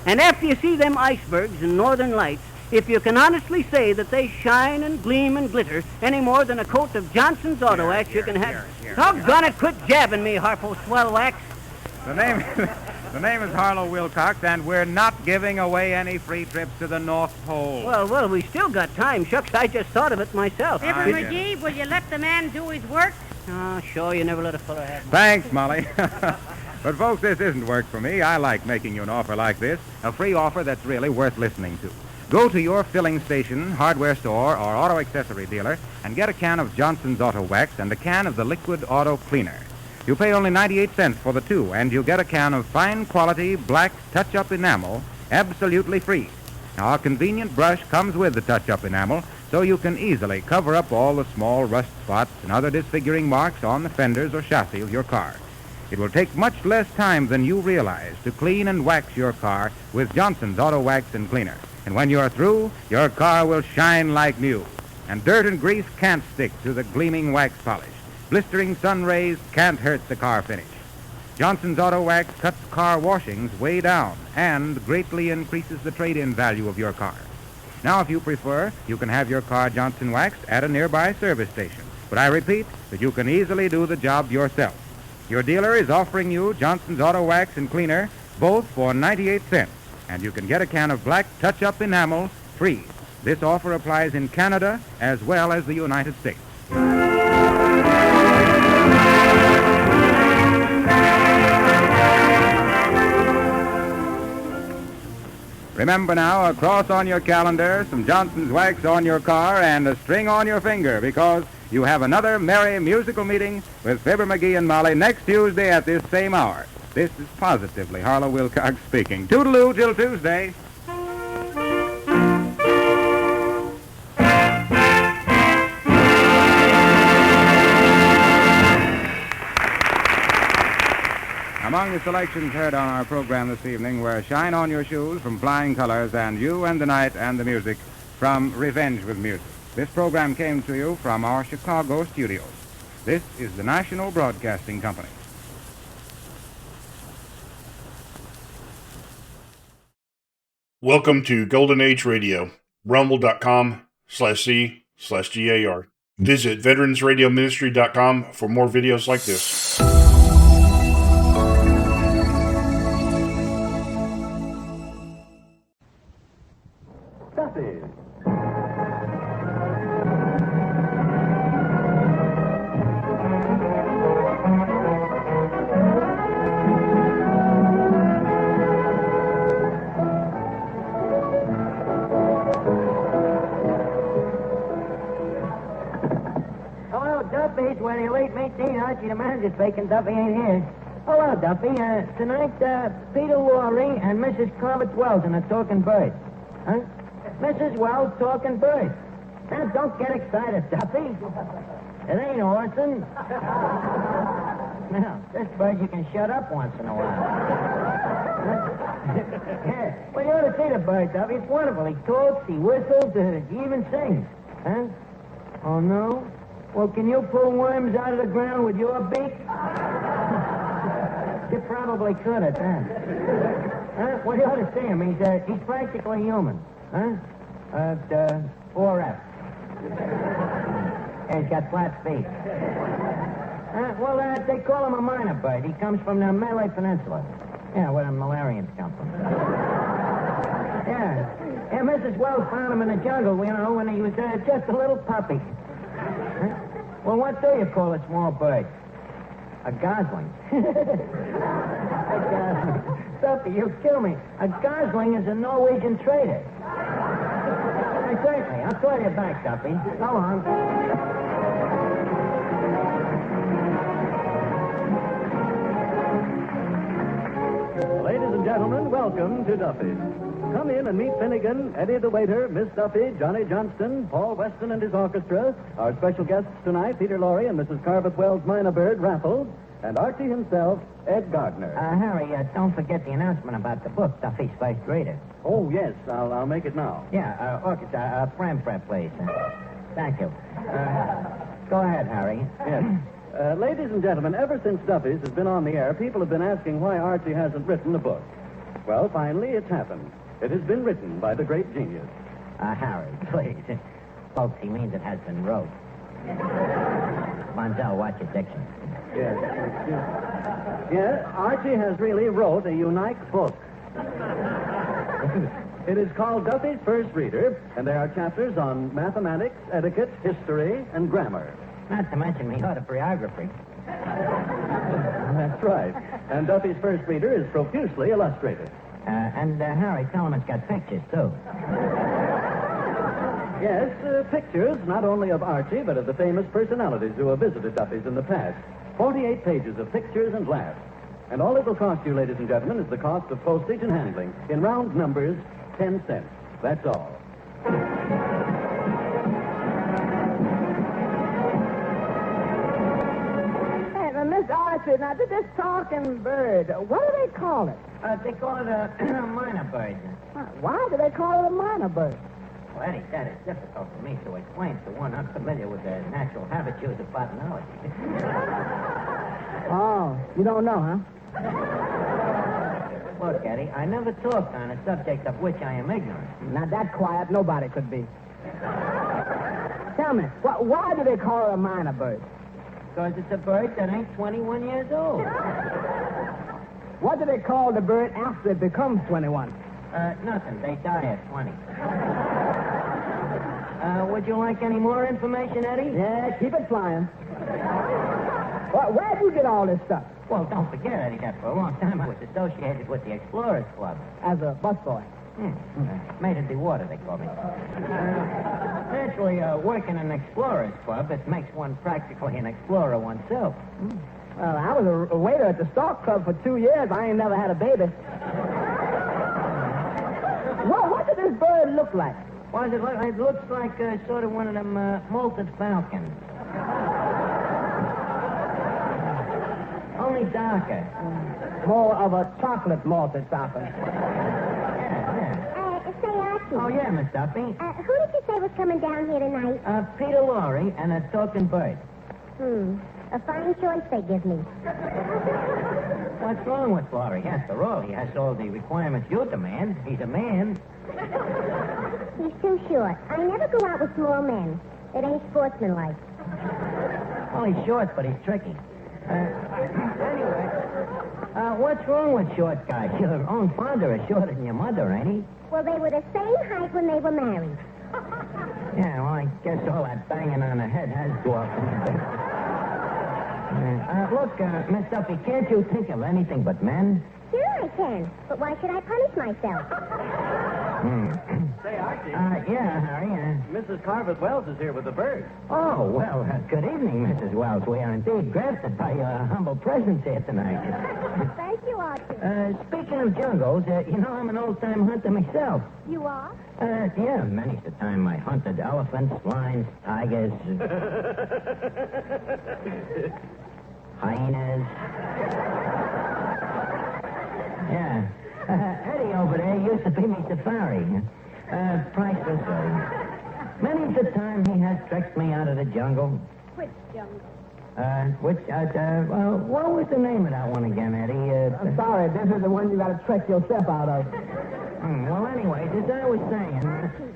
And after you see them icebergs and northern lights, if you can honestly say that they shine and gleam and glitter any more than a coat of Johnson's Auto Wax, you can have... Doggone it, quit jabbing me, Harpo Swell Wax. The name is Harlow Wilcox, and we're not giving away any free trips to the North Pole. Well, we still got time. Shucks, I just thought of it myself. Fibber McGee, will you let the man do his work? Oh, sure, you never let a fella have... Thanks, Molly. But, folks, this isn't work for me. I like making you an offer like this, a free offer that's really worth listening to. Go to your filling station, hardware store, or auto accessory dealer and get a can of Johnson's Auto Wax and a can of the Liquid Auto Cleaner. You pay only 98 cents for the two, and you get a can of fine quality black touch-up enamel absolutely free. Now, a convenient brush comes with the touch-up enamel, so you can easily cover up all the small rust spots and other disfiguring marks on the fenders or chassis of your car. It will take much less time than you realize to clean and wax your car with Johnson's Auto Wax and Cleaner. And when you're through, your car will shine like new. And dirt and grease can't stick to the gleaming wax polish. Blistering sun rays can't hurt the car finish. Johnson's Auto Wax cuts car washings way down and greatly increases the trade-in value of your car. Now, if you prefer, you can have your car Johnson waxed at a nearby service station. But I repeat that you can easily do the job yourself. Your dealer is offering you Johnson's Auto Wax and Cleaner, both for 98 cents. And you can get a can of black touch-up enamel free. This offer applies in Canada as well as the United States. Remember now, a cross on your calendar, some Johnson's Wax on your car, and a string on your finger, because you have another merry musical meeting with Fibber, McGee, and Molly next Tuesday at this same hour. This is positively Harlow Wilcox speaking. Toodaloo till Tuesday. Among the selections heard on our program this evening were Shine on Your Shoes from Flying Colors and You and the Night and the Music from Revenge with Music. This program came to you from our Chicago studios. This is the National Broadcasting Company. Welcome to Golden Age Radio, rumble.com/C/GAR. Visit veteransradioministry.com for more videos like this. Duffy. Hello, Duffy. It's where the late maintain Archie the manager's vacant. Duffy ain't here. Hello, Duffy. Tonight, Peter Lorre and Mrs. Corbett Wells and a talking bird. Huh? Mrs. Wells talking bird. Now, don't get excited, Duffy. It ain't Orson. Now, this bird you can shut up once in a while. Yeah. Well, you ought to see the bird, Duffy. It's wonderful. He talks, he whistles, he even sings. Huh? Oh, no? Well, can you pull worms out of the ground with your beak? You probably could at that. Huh? Well, you ought to see him. He's practically human. Huh? 4F. And he's got flat feet. Well, they call him a minor bird. He comes from the Malay Peninsula. Yeah, where the Malarians come from. Yeah. Yeah, Mrs. Wells found him in the jungle, when he was just a little puppy. Huh? Well, what do you call a small bird? A gosling. A gosling. Duffy, you kill me. A gosling is a Norwegian trader. Certainly. I'll call you back, Duffy. So long. Ladies and gentlemen, welcome to Duffy's. Come in and meet Finnegan, Eddie the waiter, Miss Duffy, Johnny Johnston, Paul Weston and his orchestra, our special guests tonight, Peter Lorre and Mrs. Corbett Wells' minor bird, Raffles, and Archie himself, Ed Gardner. Harry, don't forget the announcement about the book, Duffy's First Reader. Oh, yes, I'll make it now. Yeah, orchestra, pram, please. Thank you. Go ahead, Harry. Yes. Ladies and gentlemen, ever since Duffy's has been on the air, people have been asking why Archie hasn't written a book. Well, finally, it's happened. It has been written by the great genius. Harry, please. Folks, he means it has been wrote. Monzel, watch your diction. Yes. Yes, Archie has really wrote a unique book. It is called Duffy's First Reader, and there are chapters on mathematics, etiquette, history, and grammar. Not to mention me autobiography. That's right. And Duffy's First Reader is profusely illustrated. And Harry, tell him it's got pictures, too. Yes, pictures, not only of Archie, but of the famous personalities who have visited Duffy's in the past. 48 pages of pictures and laughs. And all it will cost you, ladies and gentlemen, is the cost of postage and handling. In round numbers, 10 cents. That's all. Hey, Miss Archer, now, this talking bird, what do they call it? They call it a minor bird. Why do they call it a minor bird? Well, Eddie, that is difficult for me to explain to one unfamiliar with the natural habitudes of botanology. Oh, you don't know, huh? Look, Eddie, I never talked on a subject of which I am ignorant. Not that quiet, nobody could be. Tell me, why do they call it a minor bird? Because it's a bird that ain't 21 years old. What do they call the bird after it becomes 21? Nothing. They die at 20. Would you like any more information, Eddie? Yeah, keep it flying. Where'd you get all this stuff? Well, don't forget, Eddie, that for a long time I was associated with the Explorers Club. As a busboy. Maid of the water, they call me. Naturally, working in an Explorers Club, it makes one practically an explorer oneself. Well, I was a waiter at the Stock Club for 2 years. I ain't never had a baby. What did this bird look like? What does it look like? It looks like sort of one of them molted falcons. Only darker. More of a chocolate malted falcon. Say, Archie. Oh, yeah, Miss Duffy. Who did you say was coming down here tonight? Peter Lorre and a talking bird. A fine choice they give me. What's wrong with Lorre? After all, he has all the requirements you demand. He's a man. He's too short. I never go out with small men. It ain't sportsmanlike. Well, he's short, but he's tricky. Anyway, what's wrong with short guys? Your own father is shorter than your mother, ain't he? Well, they were the same height when they were married. Yeah, well, I guess all that banging on the head has dwarfed him. Look, Miss Duffy, can't you think of anything but men? Sure I can, but why should I punish myself? Say, Archie. Yeah, Harry. Mrs. Carver Wells is here with the bird. Oh, well, good evening, Mrs. Wells. We are indeed granted by your humble presence here tonight. Thank you, Archie. Speaking of jungles, you know I'm an old-time hunter myself. You are? Yeah, many's the time I hunted elephants, lions, tigers, hyenas. Yeah. Eddie over there used to be me safari. Priceless. Many's the time he has trekked me out of the jungle. Which jungle? Well, what was the name of that one again, Eddie? I'm sorry, this is the one you got to trek yourself out of. Well, anyways, as I was saying...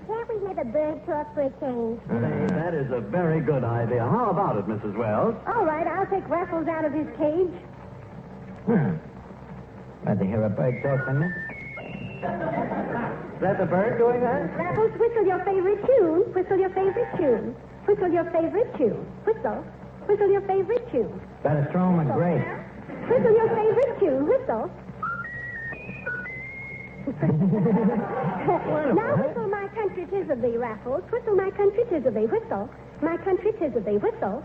Can't we hear the bird talk for a change? Say, that is a very good idea. How about it, Mrs. Wells? All right, I'll take Raffles out of his cage. Glad to hear a bird talk than that. Is that the bird doing that? Raffles, whistle your favorite tune. Whistle your favorite tune. Whistle your favorite tune. Whistle. Whistle your favorite tune. Better throw him a grape. Whistle your favorite tune. Whistle. Now whistle my country tis of thee, Raffles. Whistle my country tis of thee. Whistle. My country tis of thee. Whistle.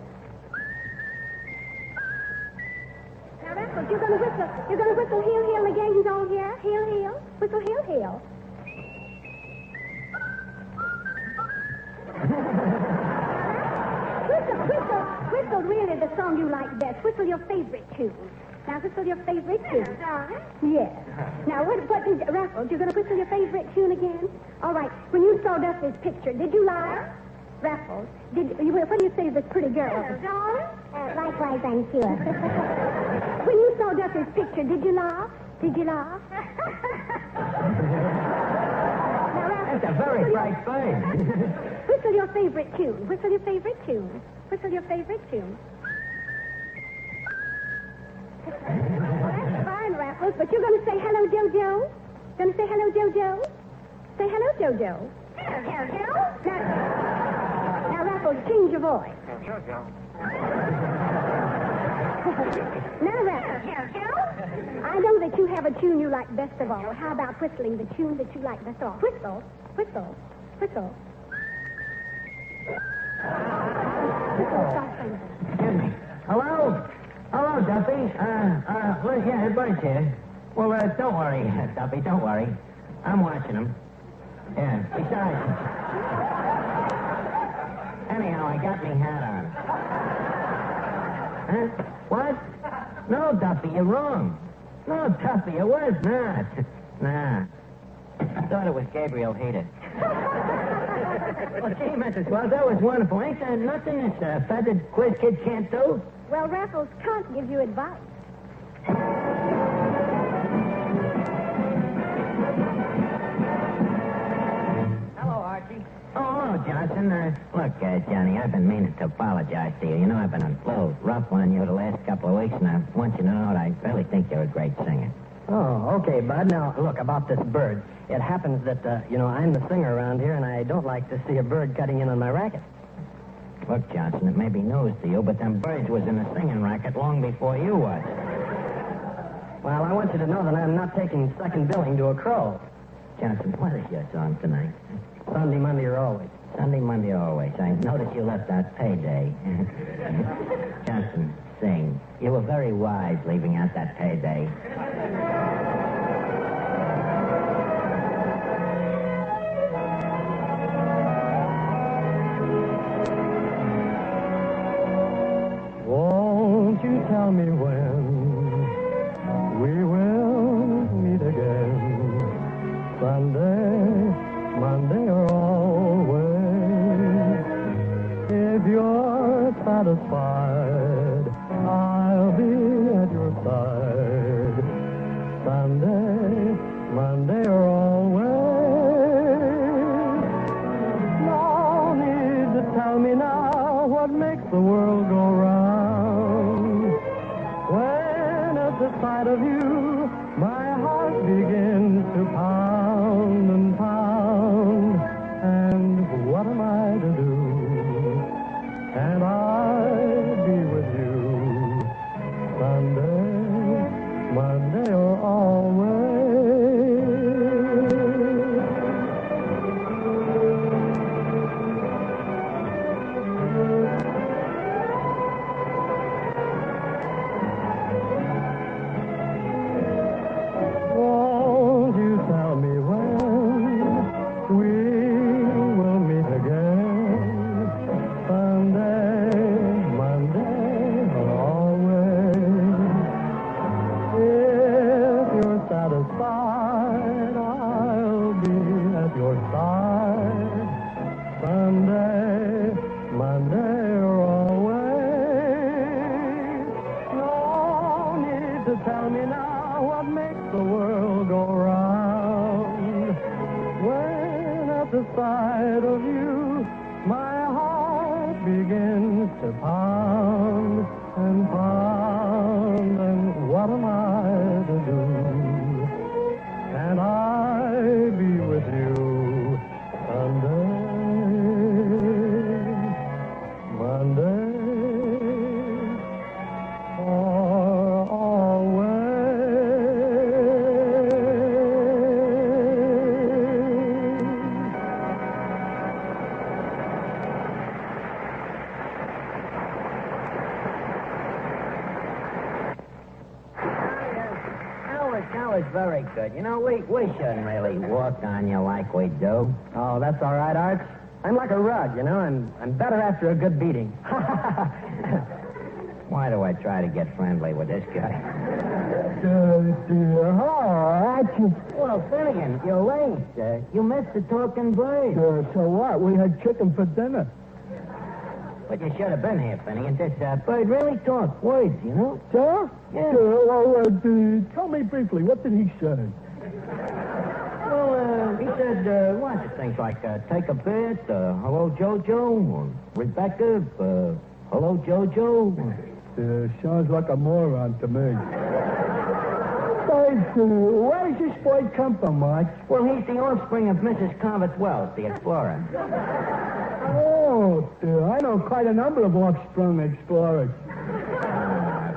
Now, Raffles, you're going to whistle. You're going to whistle heel, heel, the gang's all here. Heel, heel. Whistle heel, heel. Whistle really the song you like best. Whistle your favorite tune. Now whistle your favorite tune. Yes. Now what did Raffles? You're going to whistle your favorite tune again? All right. When you saw Duffy's picture, did you laugh? Raffles, what do you say to this pretty girl? Likewise, I'm sure. When you saw Duffy's picture, did you laugh? Did you laugh? That's a very bright bird. Whistle your favorite tune. Whistle your favorite tune. Whistle your favorite tune. That's fine, Raffles, but you're going to say hello, Jojo? Going to say hello, Jojo? Say hello, Jojo. Hello, Jojo. Now, Raffles, change your voice. Now, Raffles, I know that you have a tune you like best of all. How about whistling the tune that you like best of all? Whistle, whistle, whistle. Excuse me. Hello? Hello, Duffy. Yeah, everybody's here. Well, don't worry, Duffy, don't worry. I'm watching them. Yeah, besides... Anyhow, I got me hat on. Huh? What? No, Duffy, you're wrong. No, Duffy, it was not. Nah. I thought it was Gabriel Heater. Well, gee, Mrs. Wells, that was wonderful. Ain't there nothing this feathered quiz kid can't do? Well, Raffles can't give you advice. Oh, Johnson. Look, Johnny, I've been meaning to apologize to you. You know, I've been a little rough on you the last couple of weeks, and I want you to know that I really think you're a great singer. Oh, okay, Bud. Now, look, about this bird. It happens that, I'm the singer around here, and I don't like to see a bird cutting in on my racket. Look, Johnson, it may be news to you, but them birds was in a singing racket long before you was. Well, I want you to know that I'm not taking second billing to a crow. Johnson, what is your song tonight? Sunday, Monday, or always. Sunday, Monday, always. I noticed you left out payday. Johnson, sing. You were very wise leaving out that payday. Won't you tell me when we will meet again? Sunday, Monday, or always. If you're satisfied, I'll be at your side. Sunday, Monday, or always. No need to tell me now what makes the world go round. When at the sight of you, my heart begins to pound and pound. And what am I to do? Can I be with you Sunday, Monday, or always? Won't you tell me when we will meet again? Sunday, Monday, or always. If you're satisfied, I'll be at your side. Sunday, Monday, or always. No need to tell me now what makes the world go round. When at the sight of you, my heart begins to pound and pound. And what am I to do? Can I be with you Sunday, Monday, or always? That was very good. You know, we shouldn't really walk on you like we do. Oh, that's all right, Arch. I'm like a rug, I'm better after a good beating. Why do I try to get friendly with this guy? Well, Finnegan, you're late. You missed the talking bird. So what? We had chicken for dinner. But you should have been here, Finnegan. This bird really talks words, you know? Sir? Yeah. Well, tell me briefly, what did he say? Well, he said, things like, take a bit, hello, Jojo, Rebecca, hello, Jojo. Sounds like a moron to me. Where does this boy come from, Mike? Well, he's the offspring of Mrs. Convert Wells, the explorer. Oh, I know quite a number of offspring explorers.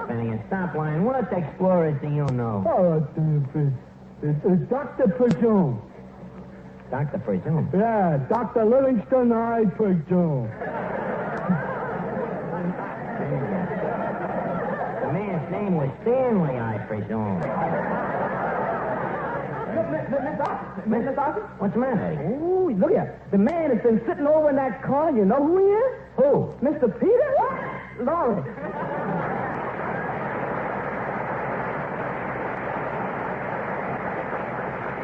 Finnegan, stop lying. What explorers do you know? Oh, Dr. Presume. Dr. Presume? Yeah, Dr. Livingston, I presume. The man's name was Stanley, I presume. Mr. Doctor? What's the matter, Eddie? Oh, look here. The man has been sitting over in that car. You know who he is? Who? Mr. Peter? Laurie.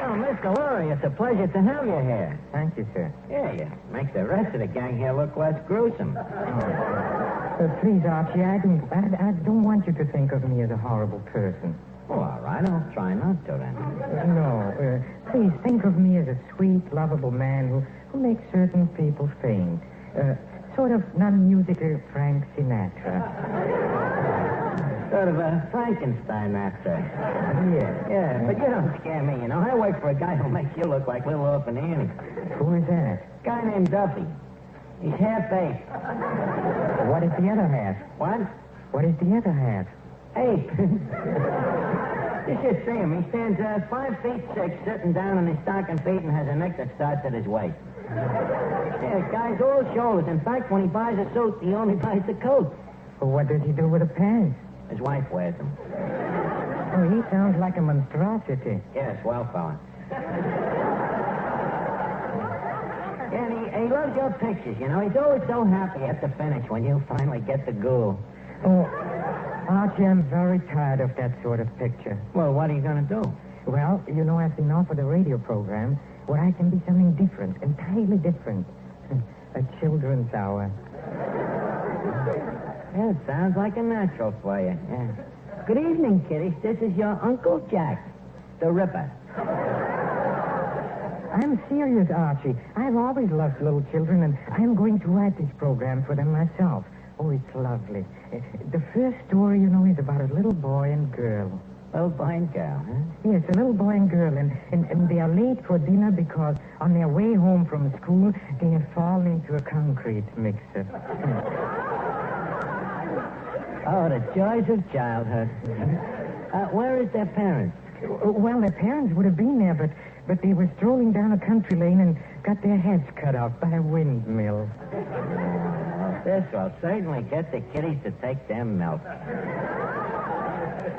Oh, Mr. Laurie, it's a pleasure to have you here. Thank you, sir. Yeah, you make the rest of the gang here look less gruesome. Please, Archie, I don't want you to think of me as a horrible person. Oh, all right. I'll try not to, then. No. Please think of me as a sweet, lovable man who makes certain people faint. Sort of non-musical Frank Sinatra. Sort of a Frankenstein actor. Yeah, but you don't scare me, you know. I work for a guy who makes you look like little orphan Annie. Who is that? Guy named Duffy. He's half-baked. What is the other half? What? What is the other half? Ape. You should see him. He stands 5 feet 6, sitting down on his stocking feet and has a neck that starts at his waist. Yeah, the guy's all shoulders. In fact, when he buys a suit, he only buys the coat. Well, what does he do with the pants? His wife wears them. Oh, he sounds like a monstrosity. Yeah, swell fella. Yeah, and he loves your pictures, you know. He's always so happy at the finish when you finally get the ghoul. Oh, Archie, I'm very tired of that sort of picture. Well, what are you going to do? Well, you know, I've been offered a radio program where I can be something different, entirely different. A children's hour. Yeah, it sounds like a natural for you. Yeah. Good evening, kiddies. This is your Uncle Jack, the Ripper. I'm serious, Archie. I've always loved little children, and I'm going to write this program for them myself. Oh, it's lovely. The first story, you know, is about a little boy and girl. Little boy and girl, huh? Yes, a little boy and girl, and they are late for dinner because on their way home from school, they have fallen into a concrete mixer. Oh, the joys of childhood. Where is their parents? Well, their parents would have been there, but they were strolling down a country lane and got their heads cut off by a windmill. This will certainly get the kiddies to take their milk.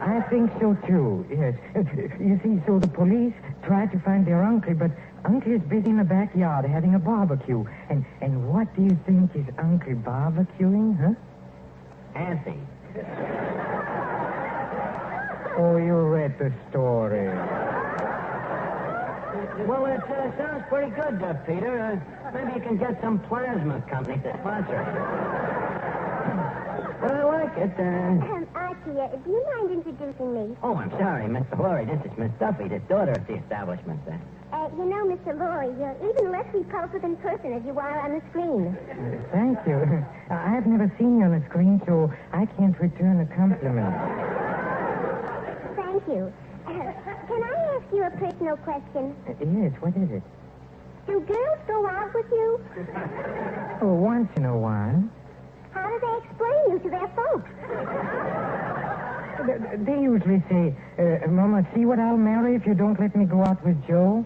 I think so, too, yes. You see, so the police tried to find their uncle, but Uncle is busy in the backyard having a barbecue. And what do you think is Uncle barbecuing, huh? Auntie. Oh, you read the story. Well, it sounds pretty good, Peter. Maybe you can get some plasma company to sponsor it. But I like it. Archie, do you mind introducing me? Oh, I'm sorry, Mr. Laurie. This is Miss Duffy, the daughter of the establishment. You know, Mr. Laurie, you're even less repulsive in person as you are on the screen. Thank you. I've never seen you on the screen, so I can't return a compliment. Thank you. Can I ask you a personal question? Yes, what is it? Do girls go out with you? Oh, once in a while. How do they explain you to their folks? They usually say, Mama, see what I'll marry if you don't let me go out with Joe?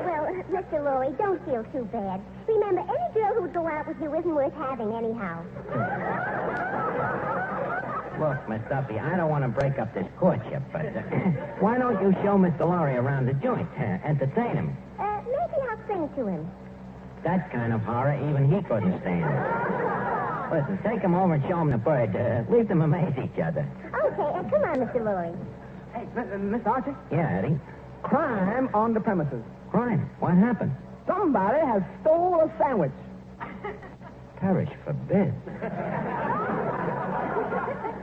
Well, Mr. Laurie, don't feel too bad. Remember, any girl who would go out with you isn't worth having anyhow. Look, Miss Duffy, I don't want to break up this courtship, but why don't you show Mr. Laurie around the joint? Entertain him. Maybe I'll sing to him. That kind of horror, even he couldn't stand. Listen, take him over and show him the bird. Leave them amaze each other. Okay, come on, Mr. Laurie. Hey, Miss Archie? Yeah, Eddie. Crime on the premises. Crime? What happened? Somebody has stole a sandwich. Perish forbid.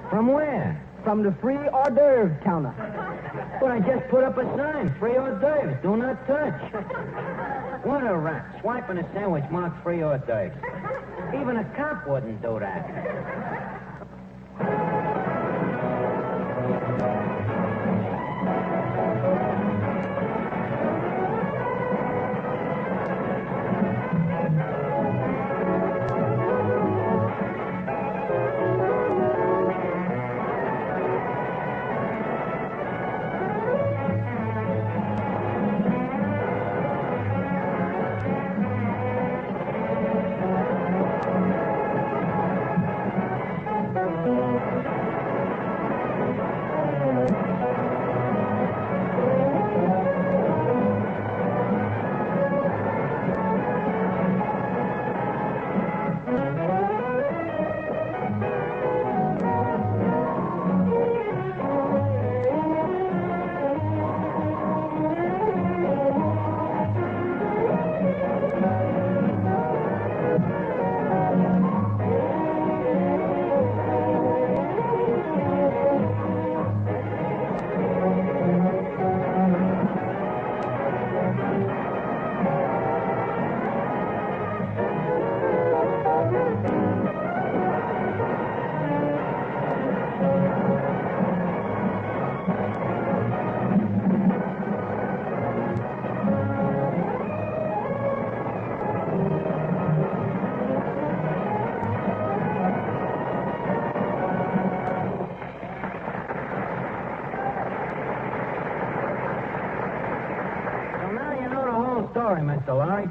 From where? From the free hors d'oeuvres counter. Well, I just put up a sign. Free hors d'oeuvres. Do not touch. What a rat. Swiping a sandwich marked free hors d'oeuvres. Even a cop wouldn't do that.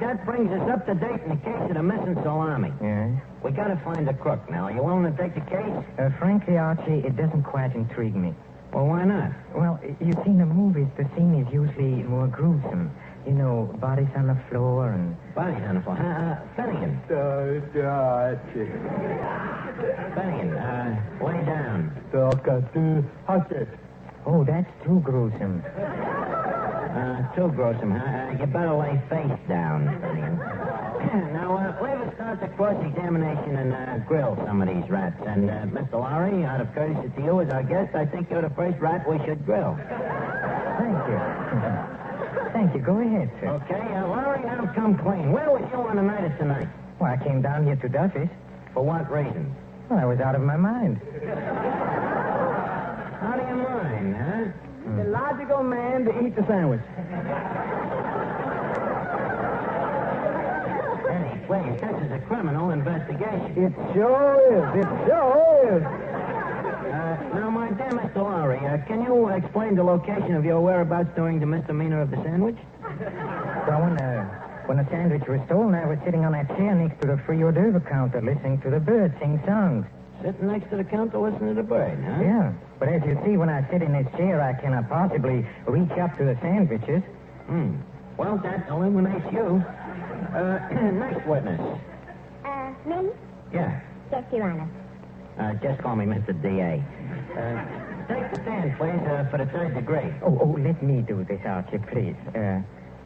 that brings us up to date in the case of the missing salami. Yeah? We gotta find the crook now. Are you willing to take the case? Frankly, Archie, it doesn't quite intrigue me. Well, why not? Well, you see, in the movies, the scene is usually more gruesome. You know, bodies on the floor and... Bodies on the floor? Finnegan. Finnegan, lay down. Oh, that's too gruesome. Too gruesome, huh? You better lay face down, Finnegan. Now, let us start the cross-examination and grill some of these rats. And, Mr. Lowry, out of courtesy to you as our guest, I think you're the first rat we should grill. Thank you. Thank you. Go ahead, sir. Okay, Lowry, now come clean. Where was you on the night of tonight? Well, I came down here to Duffy's. For what reason? Well, I was out of my mind. Out of your mind, huh? The logical man to eat the sandwich. Eddie, please, this is a criminal investigation. It sure is. It sure is. Now, my dear Mr. Lowry, can you explain the location of your whereabouts during the misdemeanor of the sandwich? Well, when the sandwich was stolen, I was sitting on that chair next to the free hors d'oeuvre counter listening to the bird sing songs. Sitting next to the counter listening to the bird, huh? Yeah. But as you see, when I sit in this chair, I cannot possibly reach up to the sandwiches. Well, that eliminates you. Next witness. Me? Yeah. Yes, Your Honor. Just call me Mr. D.A. Take the stand, please, for the third degree. Oh, let me do this, Archie, please.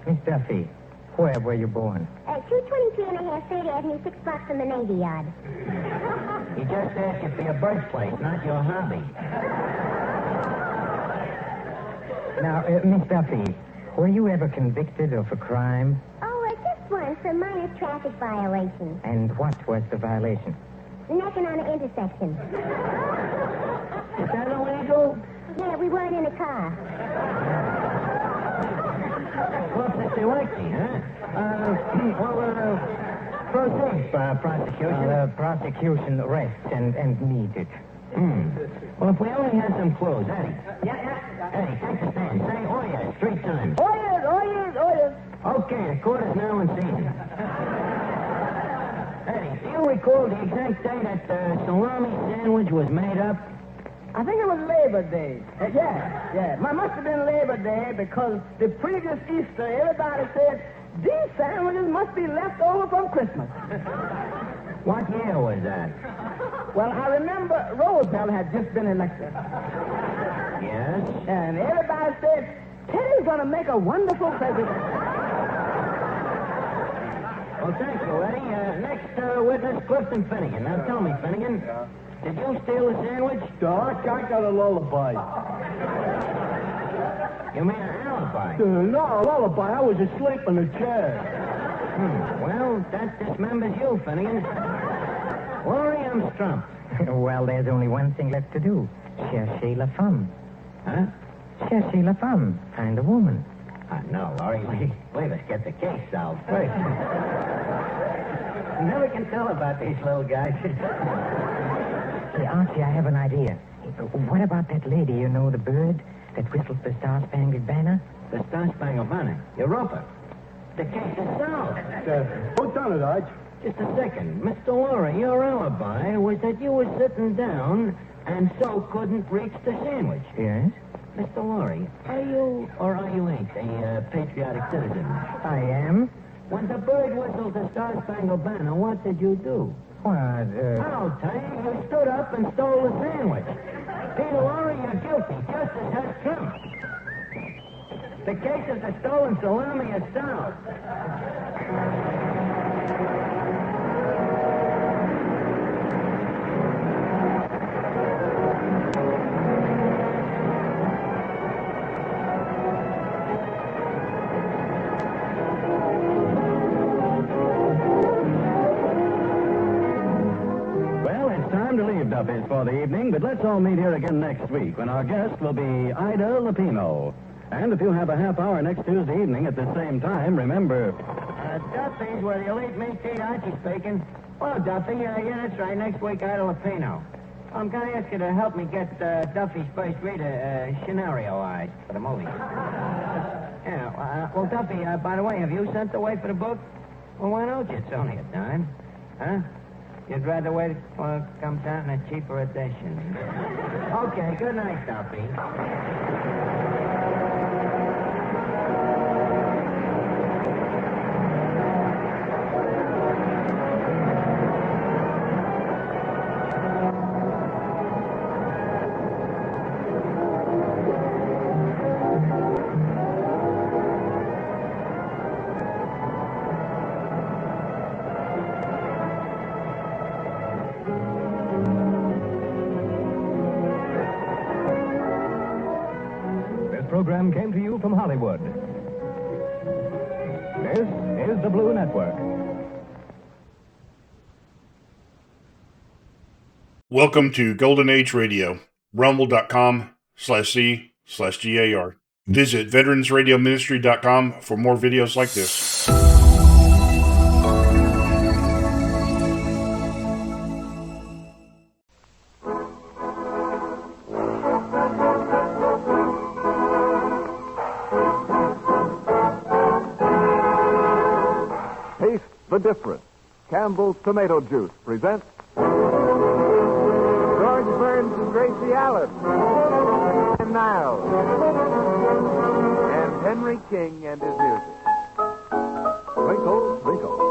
Miss Duffy, where were you born? 223 and a half, 3rd Avenue, 6 blocks from the Navy Yard. He just asked you for your birthplace, not your hobby. Now, Miss Duffy, were you ever convicted of a crime? Oh, just once, a minor traffic violation. And what was the violation? Necking on an intersection. Is that illegal? Yeah, we weren't in a car. Well, since they like me, huh? Proceed, prosecution. Prosecution rests and needed. Well, if we only had some clues, Eddie. Yeah. Eddie, take the stand. Say, oh, yes, 3 times. Oh, yes. Okay, the court is now in session. Eddie, do you recall the exact day that the salami sandwich was made up? I think it was Labor Day. Yeah. Must have been Labor Day because the previous Easter, everybody said, these sandwiches must be left over from Christmas. What year was that? Well, I remember Roosevelt had just been elected. Yes? And everybody said, Teddy's going to make a wonderful president. Well, thank you, Eddie. Next witness, Clifton Finnegan. Now, tell me, Finnegan, did you steal the sandwich? Doc, I got a lullaby. You mean an alibi? No, a lullaby. I was asleep in the chair. Well, that dismembers you, Finnegan. Laurie, I'm stumped. Well, there's only one thing left to do. Cherchez la femme. Huh? Cherchez la femme. Find a woman. No, Laurie, wait, let's get the case solved first. You never can tell about these little guys. Hey, Archie, I have an idea. What about that lady, you know, the bird that whistles the Star-Spangled Banner? The Star-Spangled Banner? Europa. The case is solved. Who done it, Arch? Just a second. Mr. Laurie, your alibi was that you were sitting down and so couldn't reach the sandwich. Yes? Mr. Laurie, are you or are you ain't a patriotic citizen? I am. When the bird whistled the Star-Spangled Banner, what did you do? What, I'll tell you, you stood up and stole the sandwich. Peter Laurie, you're guilty. Justice has trumped. The case of the stolen salami is solved. Duffy's for the evening, but let's all meet here again next week when our guest will be Ida Lupino. And if you have a half hour next Tuesday evening at the same time, remember... Duffy's where the elite meat eat, Archie speaking. Well, Duffy, yeah, that's right. Next week, Ida Lupino. I'm going to ask you to help me get Duffy's first reader scenario-ized for the movie. Yeah, well, Duffy, by the way, have you sent away for the book? Well, why don't you? It's only a dime. Huh? You'd rather wait till it comes out in a cheaper edition. Okay, good night, Duffy. Program came to you from Hollywood. This is the Blue Network. Welcome to Golden Age Radio, rumble.com/C/GAR. Visit veteransradioministry.com for more videos like this. The difference. Campbell's Tomato Juice presents George Burns and Gracie Allen, and Niles, and Henry King and his music. Twinkle, twinkle.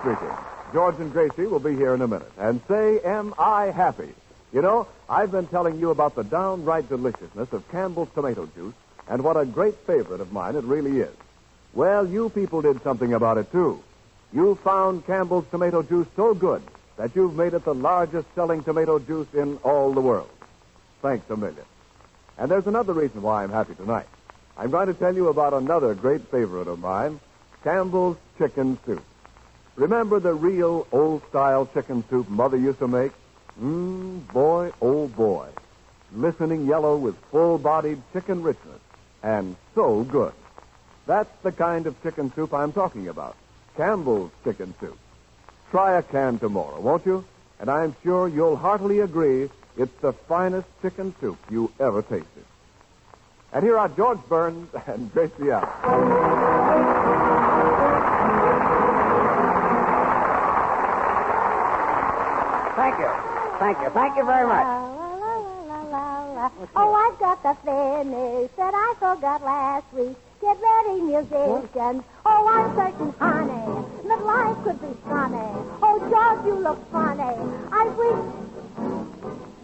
Speaking. George and Gracie will be here in a minute. And say, am I happy? You know, I've been telling you about the downright deliciousness of Campbell's tomato juice and what a great favorite of mine it really is. Well, you people did something about it, too. You found Campbell's tomato juice so good that you've made it the largest selling tomato juice in all the world. Thanks a million. And there's another reason why I'm happy tonight. I'm going to tell you about another great favorite of mine, Campbell's chicken soup. Remember the real old-style chicken soup Mother used to make? Boy, oh boy. Glistening yellow with full-bodied chicken richness. And so good. That's the kind of chicken soup I'm talking about. Campbell's chicken soup. Try a can tomorrow, won't you? And I'm sure you'll heartily agree it's the finest chicken soup you ever tasted. And here are George Burns and Gracie Allen. Thank you. Thank you very much. Oh, I've got the finish that I forgot last week. Get ready, musicians. Oh, I'm certain, honey, that life could be funny. Oh, George, you look funny. I wish...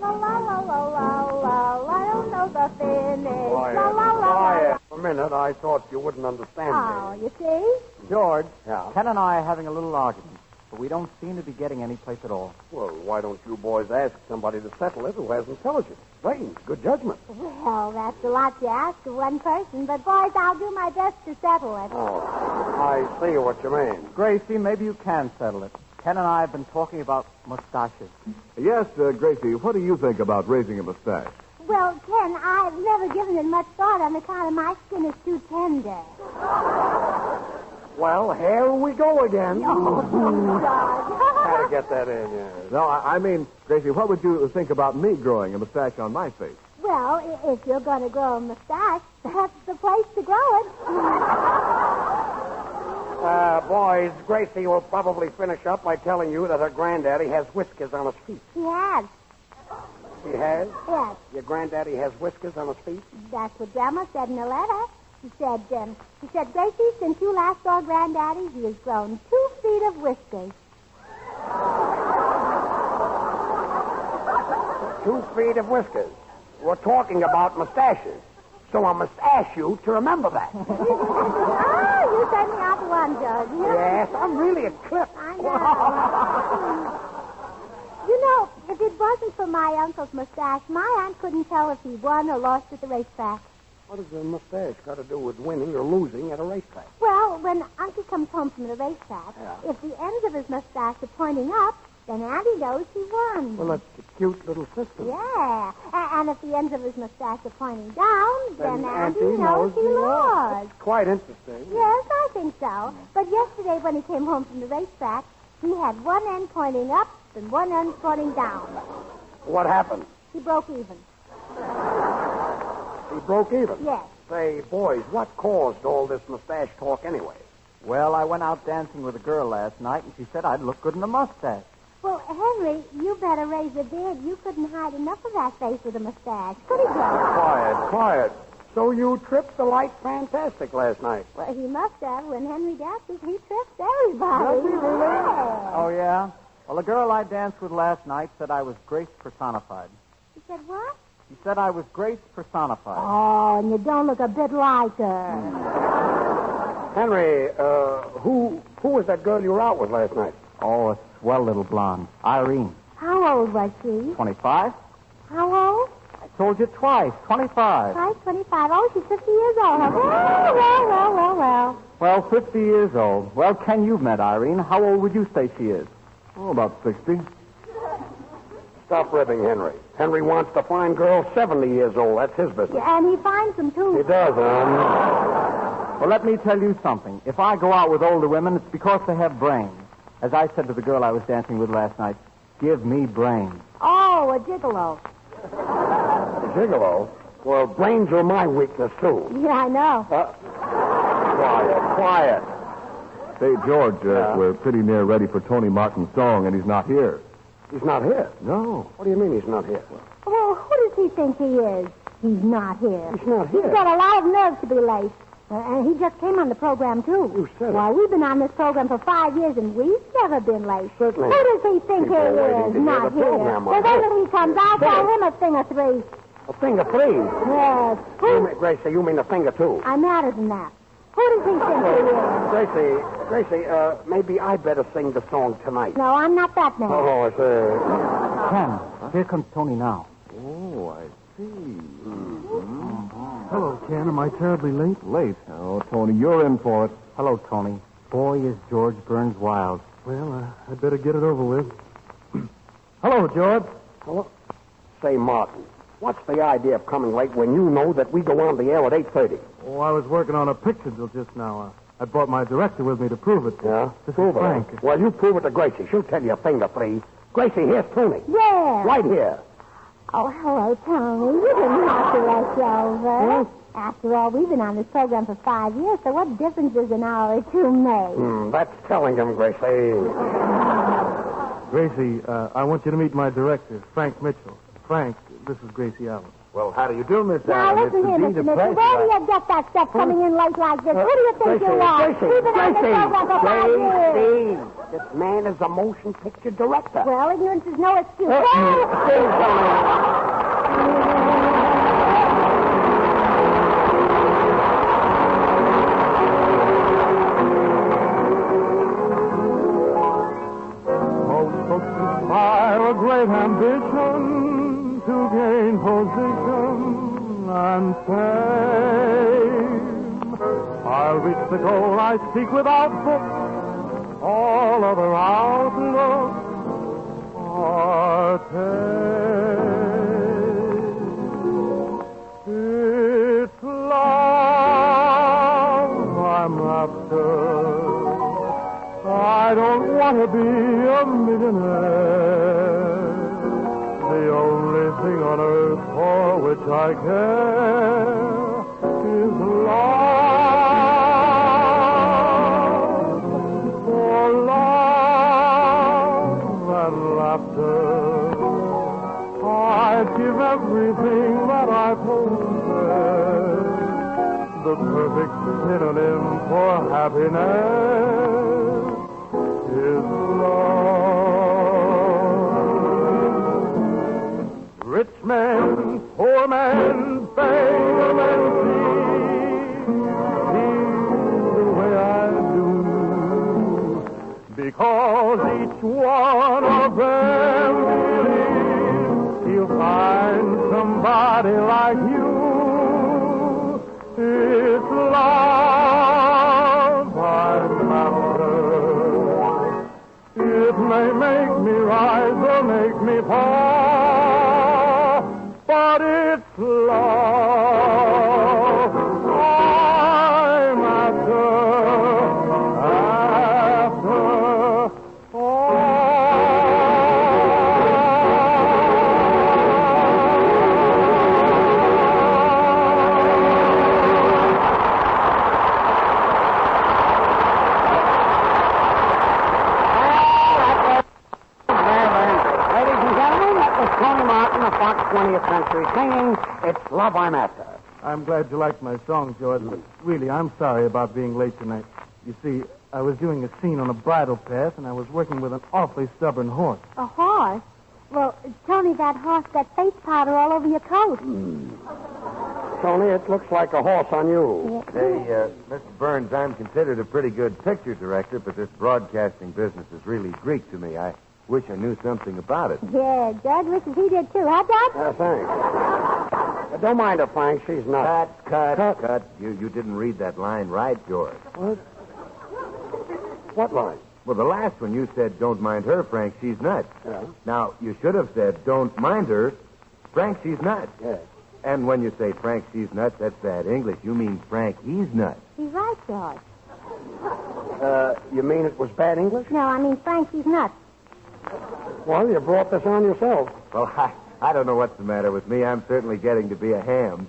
La, la, la, la, la, la, I don't know the finish. La, la, la, la. For a minute, I thought you wouldn't understand me. Oh, you see? George, Ken and I are having a little argument, but we don't seem to be getting any place at all. Well, why don't you boys ask somebody to settle it who has intelligence, brains, good judgment? Well, that's a lot to ask of one person, but, boys, I'll do my best to settle it. Oh, I see what you mean. Gracie, maybe you can settle it. Ken and I have been talking about mustaches. Yes, Gracie, what do you think about raising a mustache? Well, Ken, I've never given it much thought on account of my skin is too tender. Well, here we go again. Oh, Had to get that in, yeah. No, I mean, Gracie, what would you think about me growing a mustache on my face? well, if you're going to grow a mustache, that's the place to grow it. Boys, Gracie will probably finish up by telling you that her granddaddy has whiskers on his feet. He has. He has? Yes. Your granddaddy has whiskers on his feet? That's what Grandma said in the letter. She said, Gracie, since you last saw Granddaddy, he has grown 2 feet of whiskers. 2 feet of whiskers. We're talking about mustaches. So I must ask you to remember that. Oh, you sent me out one, George. Yes, I'm really a clip. I know. You know, if it wasn't for my uncle's mustache, my aunt couldn't tell if he won or lost at the racetrack. What does a mustache got to do with winning or losing at a racetrack? Well, when Uncle comes home from the racetrack, if the ends of his mustache are pointing up, then Auntie knows he won. Well, that's a cute little system. Yeah. And if the ends of his mustache are pointing down, then Auntie knows he lost. That's quite interesting. Yes, I think so. But yesterday when he came home from the racetrack, he had one end pointing up and one end pointing down. What happened? He broke even. He broke even? Yes. Say, boys, what caused all this mustache talk anyway? Well, I went out dancing with a girl last night, and she said I'd look good in a mustache. Well, Henry, you better raise a beard. You couldn't hide enough of that face with a mustache, could he, Joe? Quiet. So you tripped the light fantastic last night. Well, he must have. When Henry dances, he trips everybody. Does he really? Yeah. Oh, yeah? Well, the girl I danced with last night said I was grace personified. He said what? She said I was grace personified. Oh, and you don't look a bit like her. Henry, who was that girl you were out with last night? Oh, a swell little blonde. Irene. How old was she? 25. How old? I told you twice. 25. Twice 25. Oh, she's 50 years old. Huh? Well. Well, 50 years old. Well, Ken, you've met Irene. How old would you say she is? Oh, about 60. Stop ribbing, Henry. Henry wants to find girls 70 years old. That's his business. Yeah, and he finds them, too. He does, Well, let me tell you something. If I go out with older women, it's because they have brains. As I said to the girl I was dancing with last night, give me brains. Oh, a gigolo. Gigolo? Well, brains are my weakness, too. Yeah, I know. Quiet. Say, George, we're pretty near ready for Tony Martin's song, and he's not here. He's not here? No. What do you mean he's not here? Well, who does he think he is? He's not here. He's not here? He's got a lot of nerve to be late. And he just came on the program, too. You said Why, we've been on this program for 5 years, and we've never been late. Certainly. Who does he think he People waiting is? to hear Not the program, here. Well, when he comes, I'll tell him a thing or three. A finger, please. Yes. Gracie, you mean a finger, too? I'm madder than that. Who does he think he is? Gracie, maybe I'd better sing the song tonight. No, I'm not that man. Oh, it's Ken, here comes Tony now. Oh, I see. Hello, Ken. Am I terribly late? Late? Oh, Tony, you're in for it. Hello, Tony. Boy, is George Burns wild. Well, I'd better get it over with. Hello, George. Hello? Say, Martin, what's the idea of coming late when you know that we go on the air at 8:30? Oh, I was working on a picture till just now. I brought my director with me to prove it. Yeah? This Prove is it. Frank. Well, you prove it to Gracie. She'll tell you a finger, please. Gracie, here's Tony. Yeah. Right here. Oh, hello, Tony. You didn't have to rush over. After all, we've been on this program for 5 years, so what difference does an hour or two make? That's telling him, Gracie. Gracie, I want you to meet my director, Frank Mitchell. Frank, this is Gracie Allen. Well, how do you do, Miss Now, Allen? listen here, It's Mr. indeed a Mitchell. pleasure. Where do you get that stuff coming in late like this? Who do you think Gracie, you are? Gracie, We've been on this program for 5 years. Gracie, this man is a motion picture director. Well, ignorance is no excuse. Most folks aspire a great ambition to gain position and fame. I'll reach the goal I seek without book. All other outlooks are tame. I don't want to be a millionaire. The only thing on earth for which I care is love. For love and laughter, I'd give everything that I possess. The perfect synonym for happiness is love. Rich men, poor men, beg them and feel the way I do, because each one of them believes he'll find somebody like you. It's love I'm after. It may make me rise or make me fall, but it's love I'm after the Fox 20th Century singing, It's Love I'm After. I'm glad you liked my song, George, but really, I'm sorry about being late tonight. You see, I was doing a scene on a bridle path, and I was working with an awfully stubborn horse. A horse? Well, Tony, that horse got face powder all over your coat. Tony, it looks like a horse on you. Hey, Mr. Burns, I'm considered a pretty good picture director, but this broadcasting business is really Greek to me. I wish I knew something about it. Yeah, George wishes he did too, huh, George? Thanks. Don't mind her, Frank. She's nuts. Cut. You didn't read that line right, George. What? What line? Well, the last one you said, don't mind her, Frank, she's nuts. Yeah. Now, you should have said, don't mind her, Frank, she's nuts. Yeah. And when you say Frank, she's nuts, that's bad English. You mean Frank, he's nuts. He's right, George. You mean it was bad English? No, I mean Frank, he's nuts. Well, you brought this on yourself. Well, I don't know what's the matter with me. I'm certainly getting to be a ham.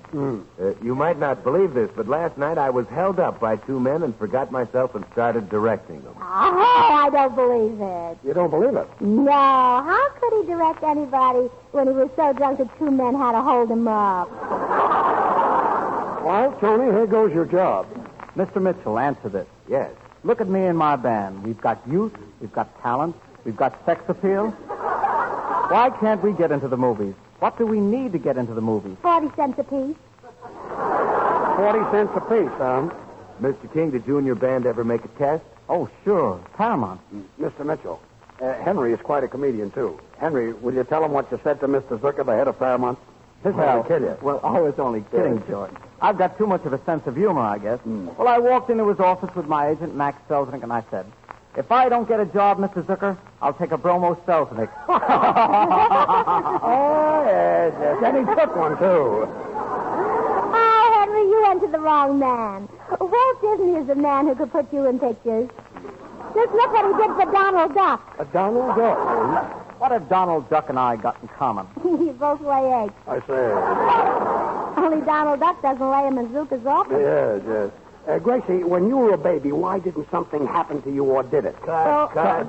You might not believe this, but last night I was held up by two men and forgot myself and started directing them. Oh, I don't believe it. You don't believe it? No. How could he direct anybody when he was so drunk that two men had to hold him up? Well, Tony, here goes your job. Mr. Mitchell, answer this. Yes. Look at me and my band. We've got youth, we've got talent, we've got sex appeal. Why can't we get into the movies? What do we need to get into the movies? 40 cents apiece. 40 cents apiece, huh? Mr. King, did you and your band ever make a test? Oh, sure. Paramount. Mr. Mitchell, Henry is quite a comedian, too. Henry, will you tell him what you said to Mr. Zucker, the head of Paramount? He'll kill you. Well, I was only kidding, George. I've got too much of a sense of humor, I guess. Well, I walked into his office with my agent, Max Selznick, and I said, if I don't get a job, Mr. Zucker, I'll take a bromo Selznick. Oh, yes. And he took one, too. Oh, Henry, you went to the wrong man. Walt Disney is the man who could put you in pictures. Just look what he did for Donald Duck. A Donald Duck? What have Donald Duck and I got in common? You both lay eggs. I say. Only Donald Duck doesn't lay them in Zucker's office. Yes. Gracie, when you were a baby, why didn't something happen to you or did it? Cut.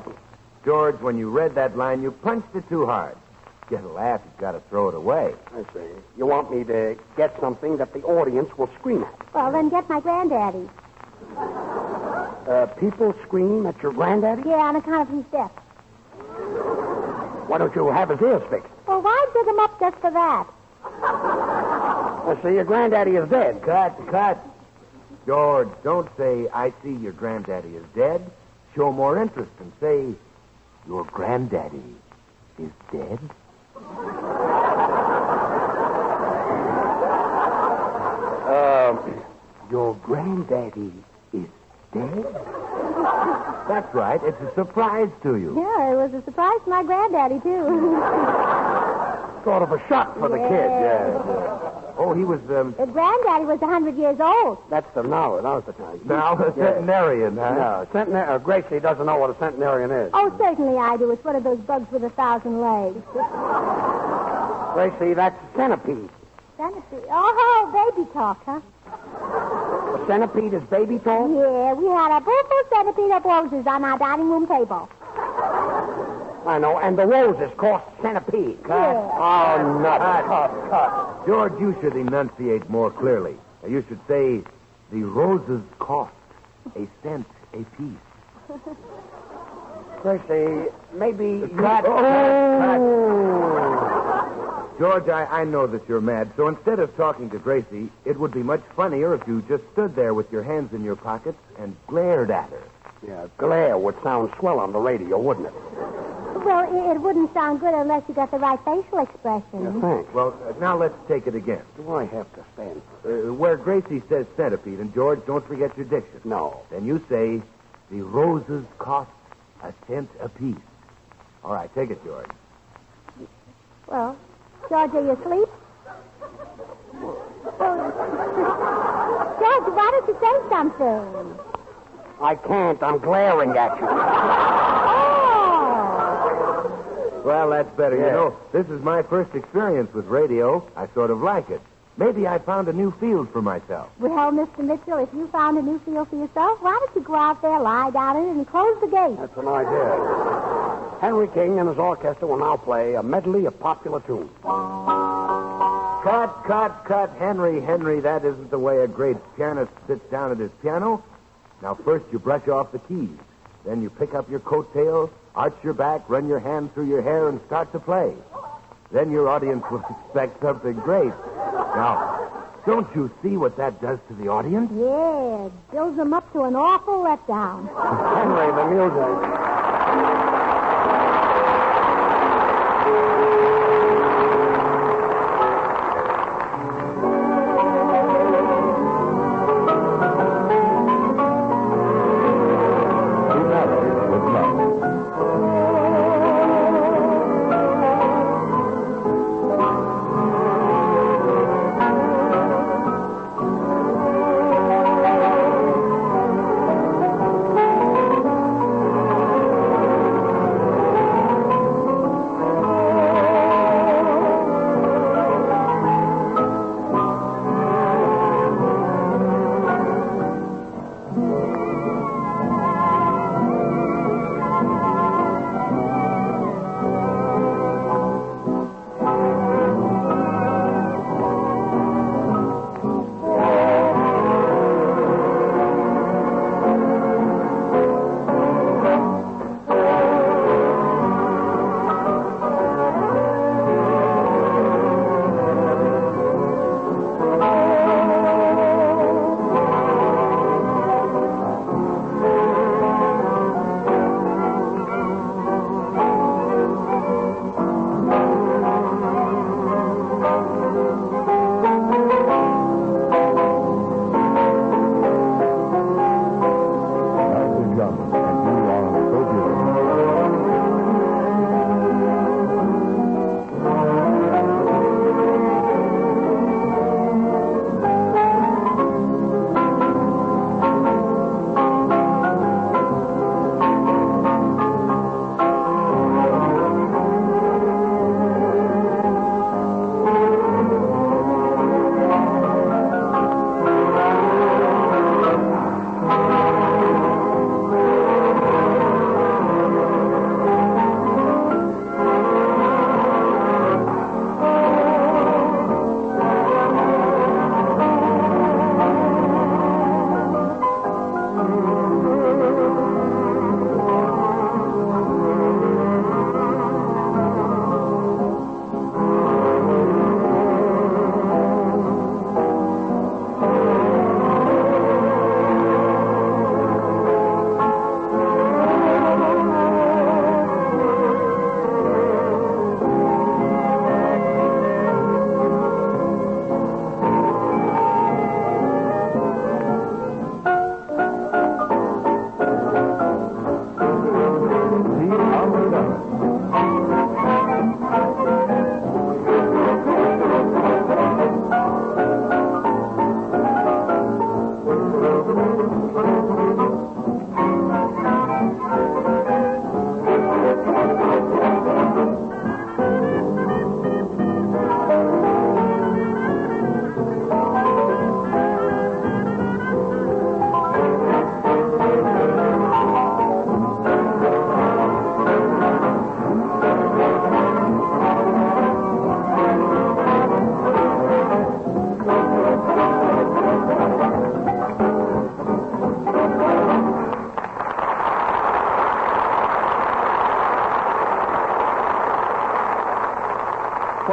George, when you read that line, you punched it too hard. Get a laugh, you've got to throw it away. I see. You want me to get something that the audience will scream at? Well, then get my granddaddy. People scream at your granddaddy? Yeah, on account of he's deaf. Why don't you have his ears fixed? Well, why dig him up just for that? Well, see, your granddaddy is dead. Cut. George, don't say, I see your granddaddy is dead. Show more interest and say, your granddaddy is dead. Your granddaddy is dead? That's right. It's a surprise to you. Yeah, it was a surprise to my granddaddy, too. Sort of a shock for the kid, yeah. Oh, he was, His granddaddy was 100 years old. That's the now's the time. now a centenarian, huh? No, Gracie doesn't know what a centenarian is. Oh, certainly I do. It's one of those bugs with 1,000 legs. Gracie, that's a centipede. Centipede. Oh, baby talk, huh? A centipede is baby talk? Yeah, we had a beautiful centipede of roses on our dining room table. I know, and the roses cost centipede. Yeah. Oh, nuts. Cut. George, you should enunciate more clearly. You should say, the roses cost a cent a piece. Gracie, maybe... Cut. George, I know that you're mad, so instead of talking to Gracie, it would be much funnier if you just stood there with your hands in your pockets and glared at her. Yeah, glare would sound swell on the radio, wouldn't it? Well, it wouldn't sound good unless you got the right facial expression. Yeah, thanks. Well, now let's take it again. Do I have to stand? Where Gracie says centipede, and George, don't forget your diction. No. Then you say, the roses cost a cent apiece. All right, take it, George. Well, George, are you asleep? George, why don't you say something? I can't. I'm glaring at you. Well, that's better. Yeah. You know, this is my first experience with radio. I sort of like it. Maybe I found a new field for myself. Well, Mr. Mitchell, if you found a new field for yourself, why don't you go out there, lie down in it, and close the gate? That's an idea. Henry King and his orchestra will now play a medley of popular tunes. Cut. Henry, that isn't the way a great pianist sits down at his piano. Now, first you brush off the keys. Then you pick up your coattail, arch your back, run your hand through your hair, and start to play. Then your audience will expect something great. Now, don't you see what that does to the audience? Yeah, it builds them up to an awful letdown. Henry, the music.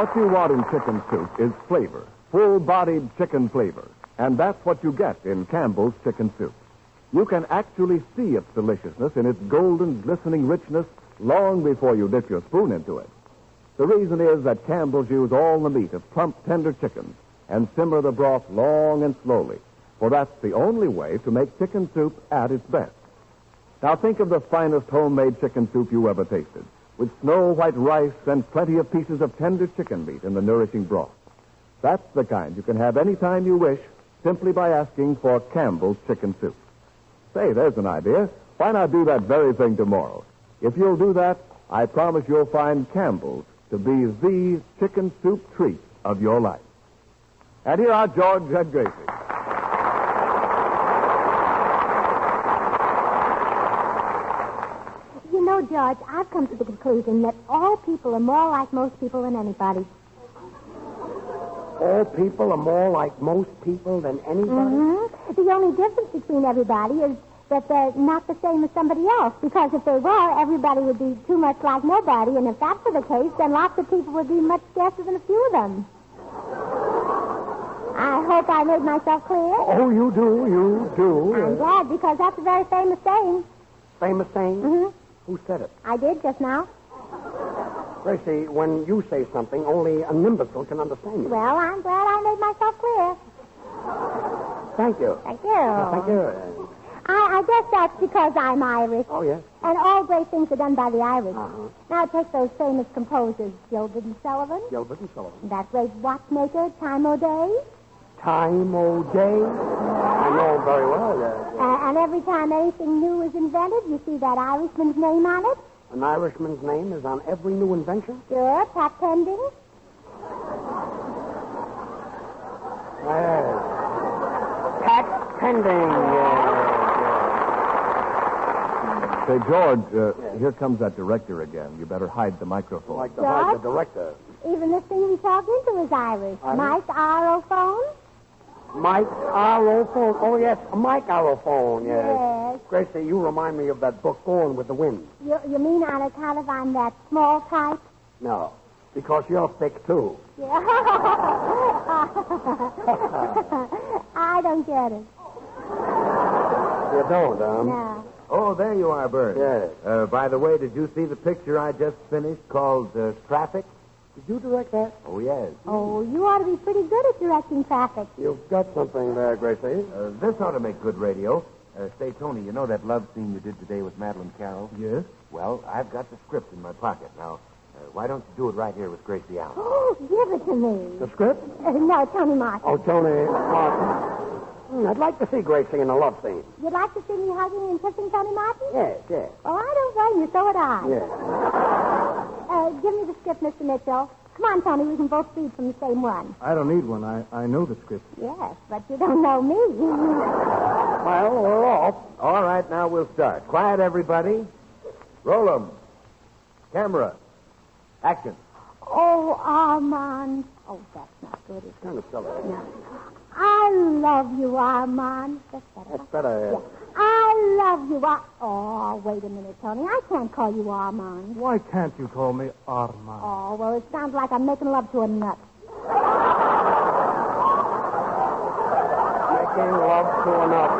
What you want in chicken soup is flavor, full-bodied chicken flavor. And that's what you get in Campbell's chicken soup. You can actually see its deliciousness in its golden, glistening richness long before you dip your spoon into it. The reason is that Campbell's use all the meat of plump, tender chickens and simmer the broth long and slowly, for that's the only way to make chicken soup at its best. Now think of the finest homemade chicken soup you ever tasted, with snow-white rice and plenty of pieces of tender chicken meat in the nourishing broth. That's the kind you can have any time you wish, simply by asking for Campbell's chicken soup. Say, there's an idea. Why not do that very thing tomorrow? If you'll do that, I promise you'll find Campbell's to be the chicken soup treat of your life. And here are George and Gracie. You know, George, I've come to the conclusion that all people are more like most people than anybody. All people are more like most people than anybody? Mm-hmm. The only difference between everybody is that they're not the same as somebody else. Because if they were, everybody would be too much like nobody. And if that were the case, then lots of people would be much scarcer than a few of them. I hope I made myself clear. Oh, you do. I'm glad, because that's a very famous saying. Famous saying? Mm-hmm. Who said it? I did just now. Gracie, when you say something, only an imbecile can understand you. Well, I'm glad I made myself clear. Thank you. Thank you. Thank you. I guess that's because I'm Irish. Oh, yes. And all great things are done by the Irish. Now take those famous composers, Gilbert and Sullivan. Gilbert and Sullivan. That great watchmaker, Time O'Day. Time O'Day? I know him very well, yes. And every time anything new is invented, you see that Irishman's name on it. An Irishman's name is on every new invention? Sure, Pat Pending. Yes. Pat Pending, yes. Say, George, here comes that director again. You better hide the microphone. Like to hide the director. Even the thing we talked into is Irish. Mike Aerophone. Mike Aerophone. Oh, yes, Mike Aerophone, yes. Yes. Gracie, you remind me of that book, Gone with the Wind. You mean on account of I'm that small type? No, because you're thick, too. Yeah. I don't get it. You don't, No. Oh, there you are, Bert. Yes. By the way, did you see the picture I just finished called Traffic? Did you direct that? Oh, yes. Oh, you ought to be pretty good at directing traffic. You've got something there, Gracie. This ought to make good radio. Say, Tony, you know that love scene you did today with Madeline Carroll? Yes? Well, I've got the script in my pocket. Now, why don't you do it right here with Gracie Allen? Oh, give it to me. The script? No, Tony Martin. Oh, Tony Martin. I'd like to see Gracie in a love scene. You'd like to see me hugging and kissing Tony Martin? Yes, yes. Well, I don't blame you. So would I. Yes. Give me the script, Mr. Mitchell. Come on, Tony. We can both read from the same one. I don't need one. I know the script. Yes, but you don't know me. Well, we're off. All right, now we'll start. Quiet, everybody. Roll 'em. Camera. Action. Oh, Armand. Oh, that's not good. It's kind of silly. No. I love you, Armand. That's better. That's better. Yeah. I love you. Oh, wait a minute, Tony. I can't call you Armand. Why can't you call me Armand? Oh, well, it sounds like I'm making love to a nut. Making love to a nut.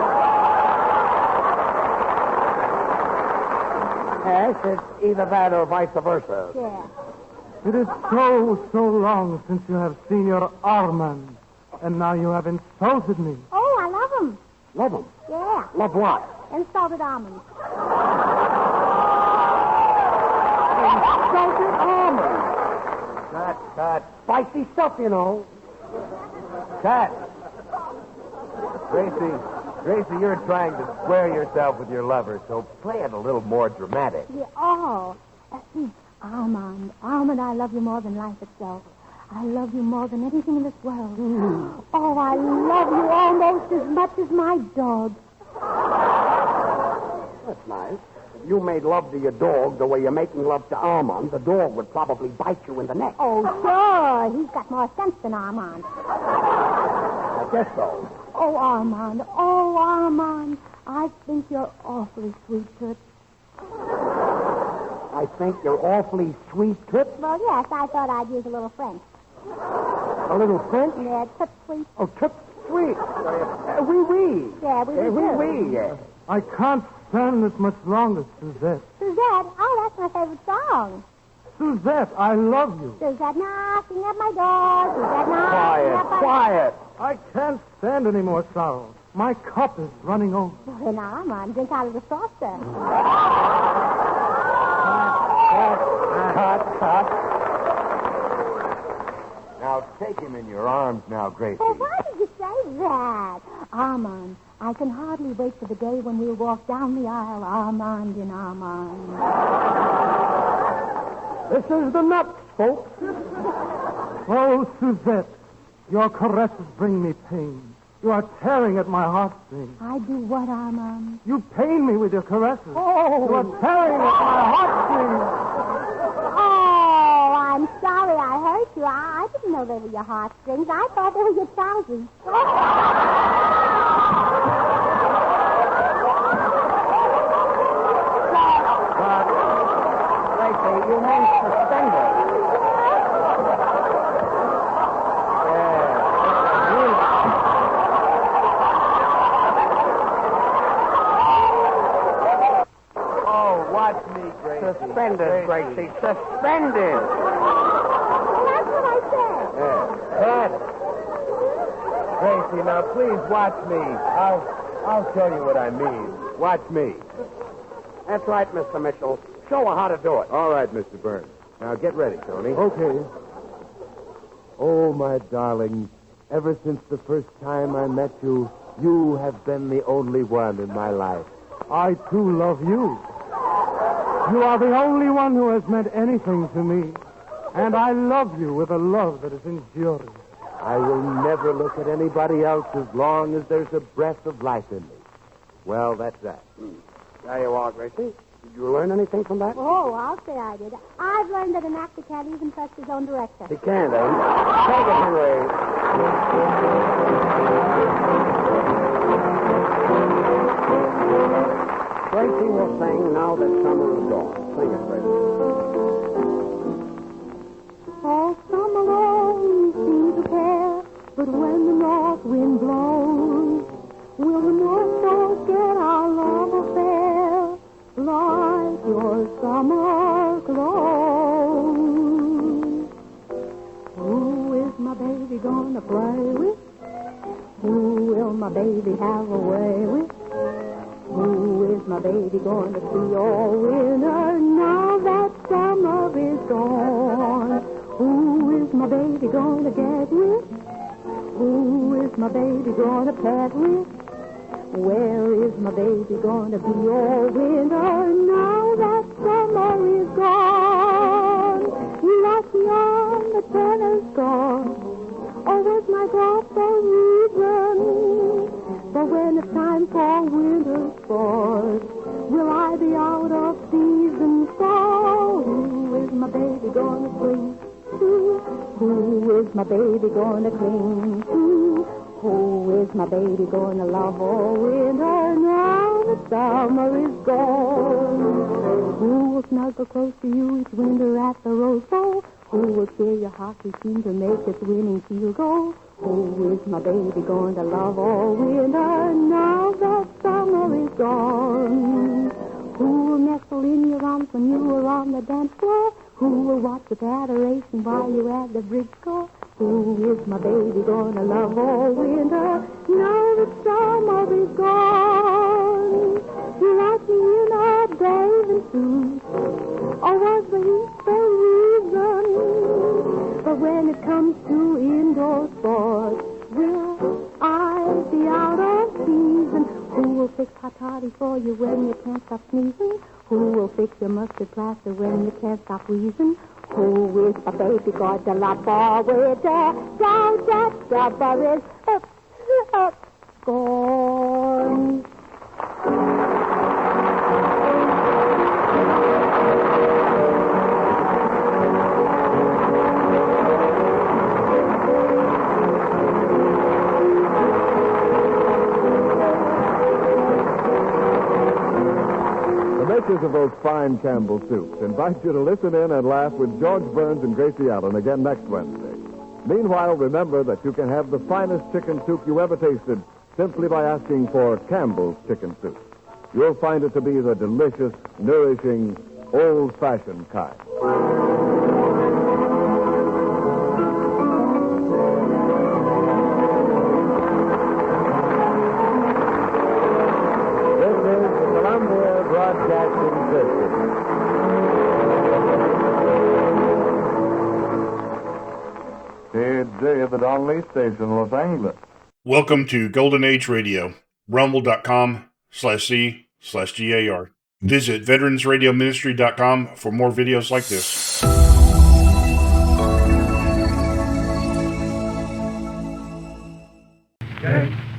Yes, it's either that or vice versa. Yeah. It is so long since you have seen your Armand. And now you have insulted me. Oh, I love him. Love him? Yeah. Love what? Insulted almonds. Insulted almonds. Cut. Spicy stuff, you know. Cut. Gracie, you're trying to square yourself with your lover, so play it a little more dramatic. Yeah. Oh. Armand, I love you more than life itself. I love you more than anything in this world. Oh, I love you almost as much as my dog. That's nice. If you made love to your dog the way you're making love to Armand, the dog would probably bite you in the neck. Oh, sure. He's got more sense than Armand. I guess so. Oh, Armand. I think you're awfully sweet, Toots. I think you're awfully sweet, Toots? Well, yes, I thought I'd use a little French. A little French? Yeah, tip sweet. Oh, tip sweet. Oui, oui. Yeah, we Oui, oui, yeah. I can't stand this much longer, Suzette. Suzette? Oh, that's my favorite song. Suzette, I love you. Suzette knocking at my door. Suzette knocking at my Quiet. I can't stand any more sorrow. My cup is running over. Well, now, Mom, drink out of the saucer. Cut. Now, take him in your arms now, Gracie. Well, why did you say that? Armand, I can hardly wait for the day when we'll walk down the aisle, Armand in Armand. This is the nuts, folks. Oh, Suzette, your caresses bring me pain. You are tearing at my heartstrings. I do what, Armand? You pain me with your caresses. Oh. You are tearing at my heartstrings. Oh, I'm sorry I hurt you. I didn't know they were your heartstrings. I thought they were your trousers. Gracie, you mean suspended. Watch me, Gracie. Suspended, Gracie. Suspended. That's what I said. Cut. Gracie, now please watch me. I'll show you what I mean. Watch me. That's right, Mr. Mitchell. Show her how to do it. All right, Mr. Burns. Now get ready, Tony. Okay. Oh, my darling, ever since the first time I met you, you have been the only one in my life. I, too, love you. You are the only one who has meant anything to me. And I love you with a love that is enduring. I will never look at anybody else as long as there's a breath of life in me. Well, that's that. There you are, Gracie. Did you learn anything from that? Oh, I'll say I did. I've learned that an actor can't even trust his own director. He can't, eh? Take it, Henry. Gracie will sing Now That Summer Is Gone. Sing it, Gracie. All summer long you seem to care, but when the north wind blows, will the North Shore get our love affair like your summer clothes? Who is my baby gonna play with? Who will my baby have a way with? Who is my baby going to see all winter now that summer is gone? Who is my baby going to get with? Who is my baby going to pet with? Where is my baby going to be all winter now that summer is gone? You left me on the tennis court. Oh, was my golf for reason? But when it's time for winter sport, will I be out of season? So who is my baby going to cling to? Who is my baby going to cling to? Who is my baby going to love all winter now the summer is gone? Who will snuggle close to you each winter at the Rose Bowl? Who will cheer your hockey team to make its winning field goal? Who is my baby going to love all winter now that summer is gone? Who will nestle in your arms when you are on the dance floor? Who will watch with adoration while you add the bridge score? Who is my baby going to love all winter now that summer is gone? You like me in a bathing suit, or was the heat the reason? But when it comes to indoor sports, will I be out of season? Who will fix hot toddy for you when you can't stop sneezing? Who will fix your mustard plaster when you can't stop wheezing? Who is my baby going to love all winter? Down that summer is gone. The makers of those fine Campbell soups invite you to listen in and laugh with George Burns and Gracie Allen again next Wednesday. Meanwhile, remember that you can have the finest chicken soup you ever tasted simply by asking for Campbell's Chicken Soup. You'll find it to be the delicious, nourishing, old-fashioned kind. This is the Columbia Broadcasting System. Today at the Donnelly Station, Los Angeles. Welcome to Golden Age Radio, rumble.com/C/GAR. Visit veteransradioministry.com for more videos like this. J-E-L-L-O.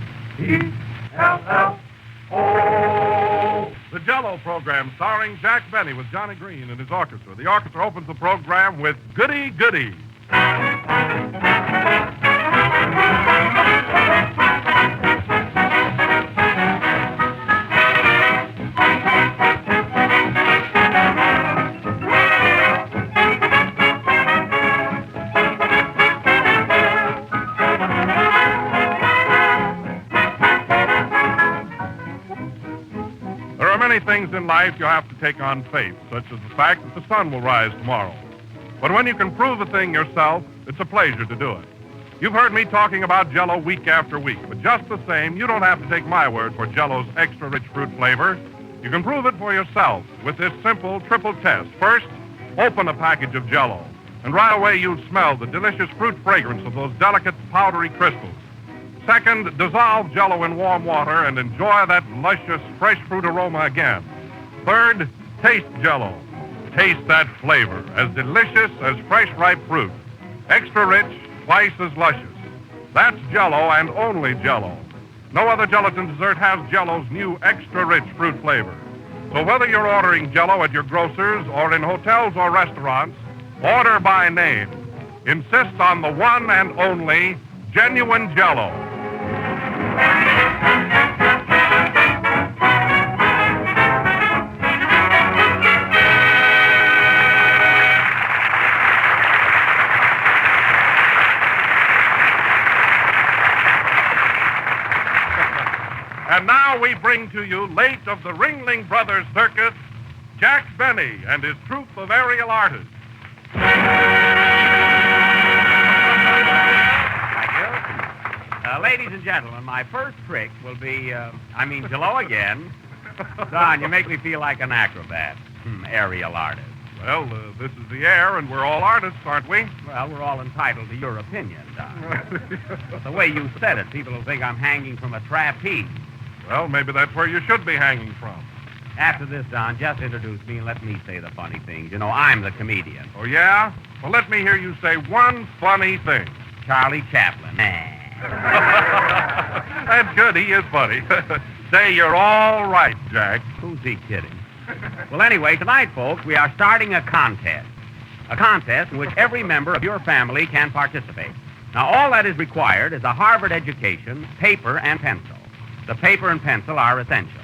The Jell-O program starring Jack Benny with Johnny Green and his orchestra. The orchestra opens the program with Goody Goody. There are many things in life you have to take on faith, such as the fact that the sun will rise tomorrow. But when you can prove a thing yourself, it's a pleasure to do it. You've heard me talking about Jell-O week after week, but just the same, you don't have to take my word for Jell-O's extra-rich fruit flavor. You can prove it for yourself with this simple triple test. First, open a package of Jell-O, and right away you'll smell the delicious fruit fragrance of those delicate, powdery crystals. Second, dissolve Jell-O in warm water and enjoy that luscious, fresh fruit aroma again. Third, taste Jell-O. Taste that flavor, as delicious as fresh, ripe fruit. Extra rich, twice as luscious. That's Jell-O and only Jell-O. No other gelatin dessert has Jell-O's new extra-rich fruit flavor. So whether you're ordering Jell-O at your grocer's or in hotels or restaurants, order by name. Insist on the one and only genuine Jell-O. And now we bring to you, late of the Ringling Brothers Circus, Jack Benny and his troupe of aerial artists. Ladies and gentlemen, my first trick will be, Jell-O again. Don, you make me feel like an acrobat. Aerial artist. Well, this is the air, and we're all artists, aren't we? Well, we're all entitled to your opinion, Don. The way you said it, people will think I'm hanging from a trapeze. Well, maybe that's where you should be hanging from. After this, Don, just introduce me and let me say the funny things. You know, I'm the comedian. Oh, yeah? Well, let me hear you say one funny thing. Charlie Chaplin. That's good. He is funny. Say you're all right, Jack. Who's he kidding? Well, anyway, tonight, folks, we are starting a contest. A contest in which every member of your family can participate. Now, all that is required is a Harvard education, paper, and pencil. The paper and pencil are essential.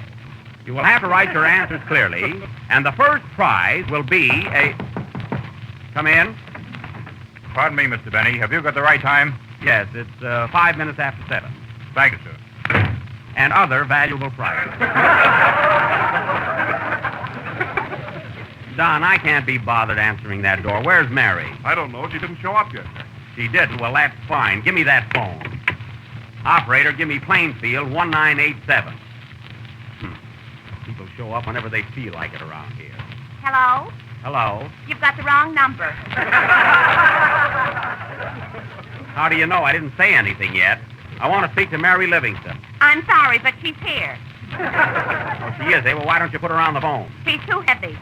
You will have to write your answers clearly, and the first prize will be a... Come in. Pardon me, Mr. Benny. Have you got the right time? Yes, it's 5 minutes after 7. Thank you, sir. And other valuable prizes. Don, I can't be bothered answering that door. Where's Mary? I don't know. She didn't show up yet. She didn't? Well, that's fine. Give me that phone. Operator, give me Plainfield 1987. People show up whenever they feel like it around here. Hello? Hello? You've got the wrong number. How do you know? I didn't say anything yet. I want to speak to Mary Livingston. I'm sorry, but she's here. Oh, she is, eh? Well, why don't you put her on the phone? She's too heavy.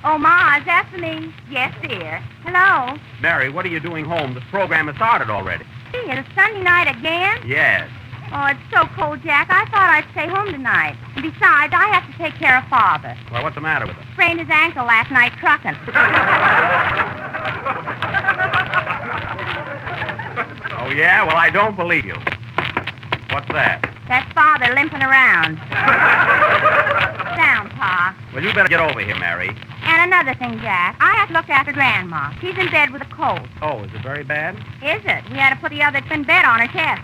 Oh, Ma, is that for me? Yes, dear. Hello? Mary, what are you doing home? This program has started already. Gee, it's Sunday night again? Yes. Oh, it's so cold, Jack. I thought I'd stay home tonight. And besides, I have to take care of Father. Well, what's the matter with him? Sprained his ankle last night trucking. Oh, yeah? Well, I don't believe you. What's that? That's Father limping around. Down, Pa. Well, you better get over here, Mary. And another thing, Jack. I have to look after Grandma. She's in bed with a cold. Oh, is it very bad? Is it? We had to put the other twin bed on her chest.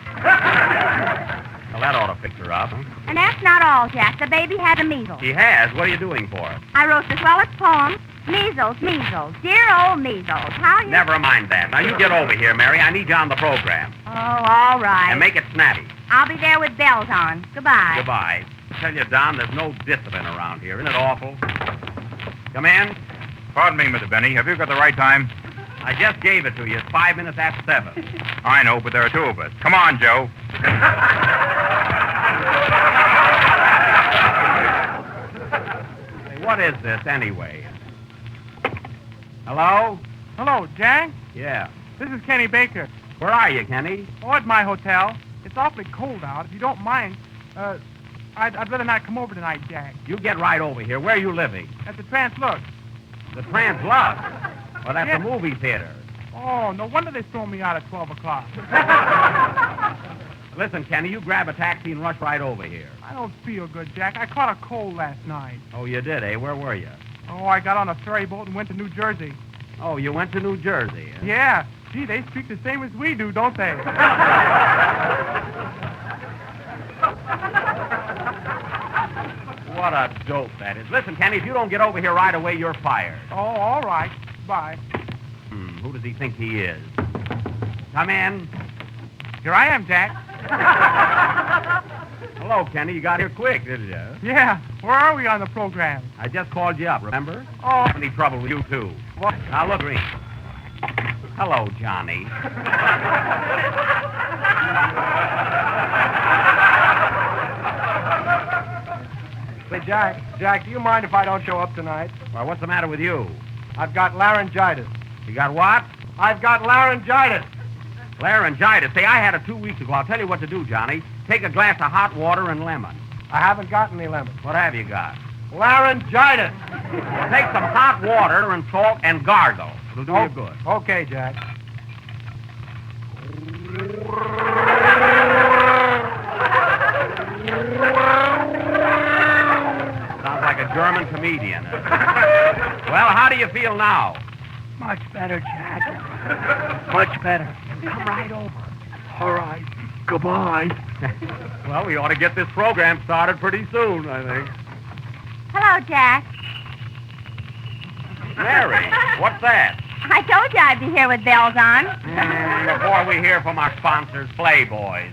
Well, that ought to fix her up. Huh? And that's not all, Jack. The baby had the measles. She has. What are you doing for her? I wrote the swellest poem. Measles, measles. Dear old measles. How you... Never mind that. Now, you get over here, Mary. I need you on the program. Oh, all right. And make it snappy. I'll be there with bells on. Goodbye. Goodbye. I tell you, Don, there's no discipline around here. Isn't it awful? Come in. Pardon me, Mr. Benny. Have you got the right time? I just gave it to you. It's 5 minutes after 7. I know, but there are two of us. Come on, Joe. Hey, what is this, anyway? Hello? Hello, Jack. Yeah. This is Kenny Baker. Where are you, Kenny? Oh, at my hotel. It's awfully cold out. If you don't mind, I'd rather not come over tonight, Jack. You get right over here. Where are you living? At the Translux. The Translux? Well, that's Yeah. a movie theater. Oh, no wonder they throw me out at 12 o'clock. Listen, Kenny, you grab a taxi and rush right over here. I don't feel good, Jack. I caught a cold last night. Oh, you did, eh? Where were you? Oh, I got on a ferry boat and went to New Jersey. Oh, you went to New Jersey. Huh? Yeah. Gee, they speak the same as we do, don't they? What a dope that is. Listen, Kenny, if you don't get over here right away, you're fired. Oh, all right. Bye. Who does he think he is? Come in. Here I am, Jack. Hello, Kenny. You got here quick, didn't you? Yeah. Where are we on the program? I just called you up, remember? Oh. Any trouble with you, too? What? Now, look, Green. Hello, Johnny. Say, Jack, do you mind if I don't show up tonight? Well, what's the matter with you? I've got laryngitis. You got what? I've got laryngitis. Laryngitis. Say, I had it 2 weeks ago. I'll tell you what to do, Johnny. Take a glass of hot water and lemon. I haven't got any lemon. What have you got? Laryngitis. Take some hot water and salt and gargle. It'll do you good. Okay, Jack. Sounds like a German comedian. Well, how do you feel now? Much better, Jack. Much better. Come right over. All right. Goodbye. Well, we ought to get this program started pretty soon, I think. Hello, Jack. Mary, what's that? I told you I'd be here with bells on. Before we hear from our sponsors, Playboys.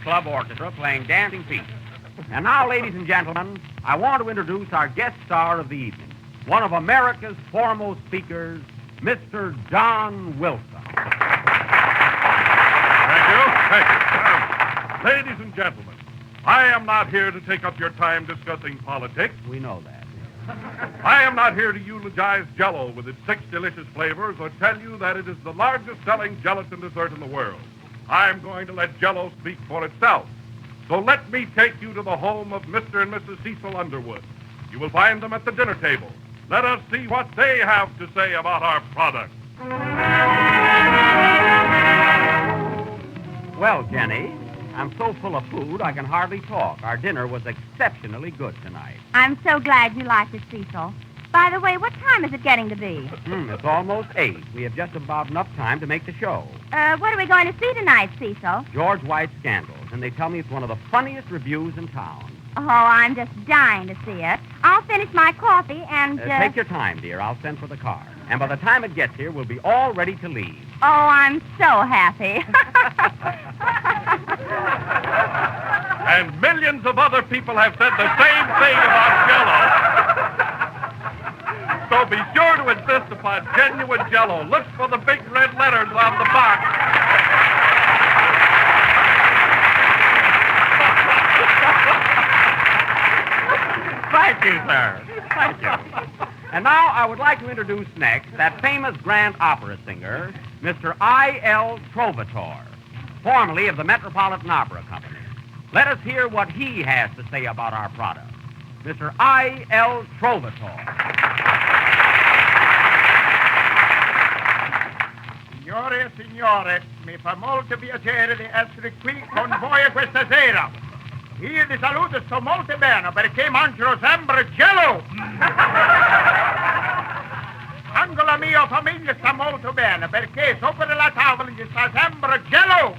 Club Orchestra playing Dancing Feet. And now, ladies and gentlemen, I want to introduce our guest star of the evening, one of America's foremost speakers, Mr. Don Wilson. Thank you. Ladies and gentlemen, I am not here to take up your time discussing politics. We know that. I am not here to eulogize Jell-O with its 6 delicious flavors or tell you that it is the largest selling gelatin dessert in the world. I'm going to let Jell-O speak for itself. So let me take you to the home of Mr. and Mrs. Cecil Underwood. You will find them at the dinner table. Let us see what they have to say about our product. Well, Jenny, I'm so full of food I can hardly talk. Our dinner was exceptionally good tonight. I'm so glad you liked it, Cecil. By the way, what time is it getting to be? It's almost 8. We have just about enough time to make the show. What are we going to see tonight, Cecil? George White's Scandals, and they tell me it's one of the funniest reviews in town. Oh, I'm just dying to see it. I'll finish my coffee and... Take your time, dear. I'll send for the car. And by the time it gets here, we'll be all ready to leave. Oh, I'm so happy. And millions of other people have said the same thing about Jell-O. So be sure to insist upon genuine Jell-O. Look for the big red letters on the box. Thank you, sir. Thank you. And now I would like to introduce next that famous grand opera singer, Mr. I.L. Trovatore, formerly of the Metropolitan Opera Company. Let us hear what he has to say about our product. Mr. I.L. Trovatore. Signore e signore, mi fa molto piacere di essere qui con voi questa sera. Io vi saluto, sto molto bene perché mangio sempre Jell-O. Anche la mia famiglia sta molto bene perché sopra la tavola ci sta sempre Jell-O.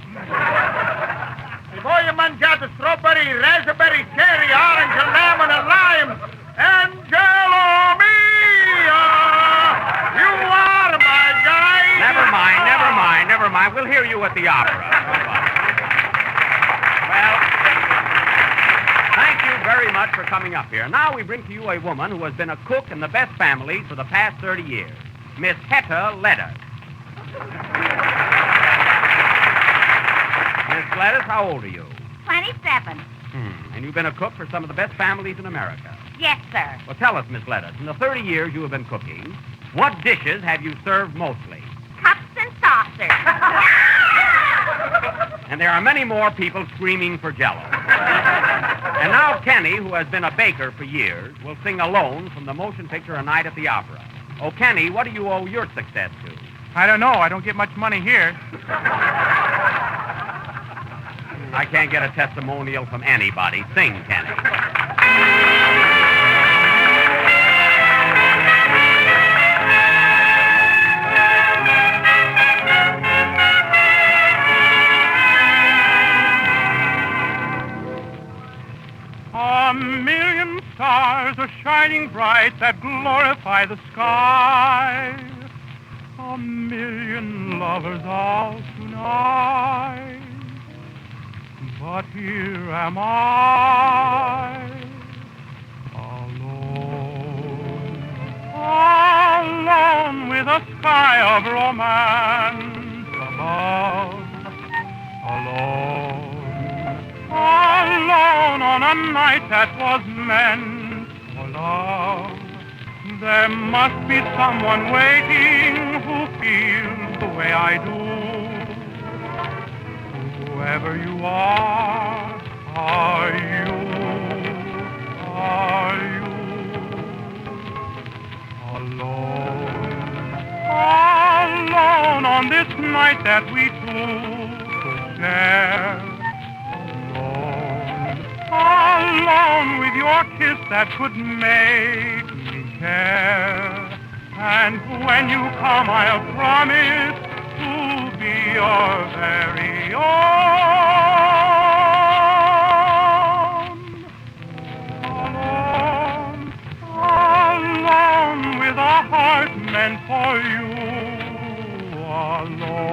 Se voi mangiate strawberry, raspberry, cherry, orange, lemon and lime, and Jell-O mia, you are my guy. Never mind. We'll hear you at the opera. Well, thank you very much for coming up here. Now we bring to you a woman who has been a cook in the best family for the past 30 years, Miss Hetta Lettuce. Miss Lettuce, how old are you? 27. And you've been a cook for some of the best families in America. Yes, sir. Well, tell us, Miss Lettuce, in the 30 years you have been cooking, what dishes have you served mostly? Cups and saucers. And there are many more people screaming for Jell-O. And now Kenny, who has been a baker for years, will sing alone from the motion picture A Night at the Opera. Oh, Kenny, what do you owe your success to? I don't know. I don't get much money here. I can't get a testimonial from anybody. Sing, Kenny. A million stars are shining bright that glorify the sky. A million lovers all tonight. But here am I, alone with a sky of romance above, alone on a night that was meant for love. There must be someone waiting who feels the way I do. Whoever you are you alone on this night that we two could share? Alone with your kiss that could make me care. And when you come, I'll promise to be your very own. Alone with a heart meant for you. Alone.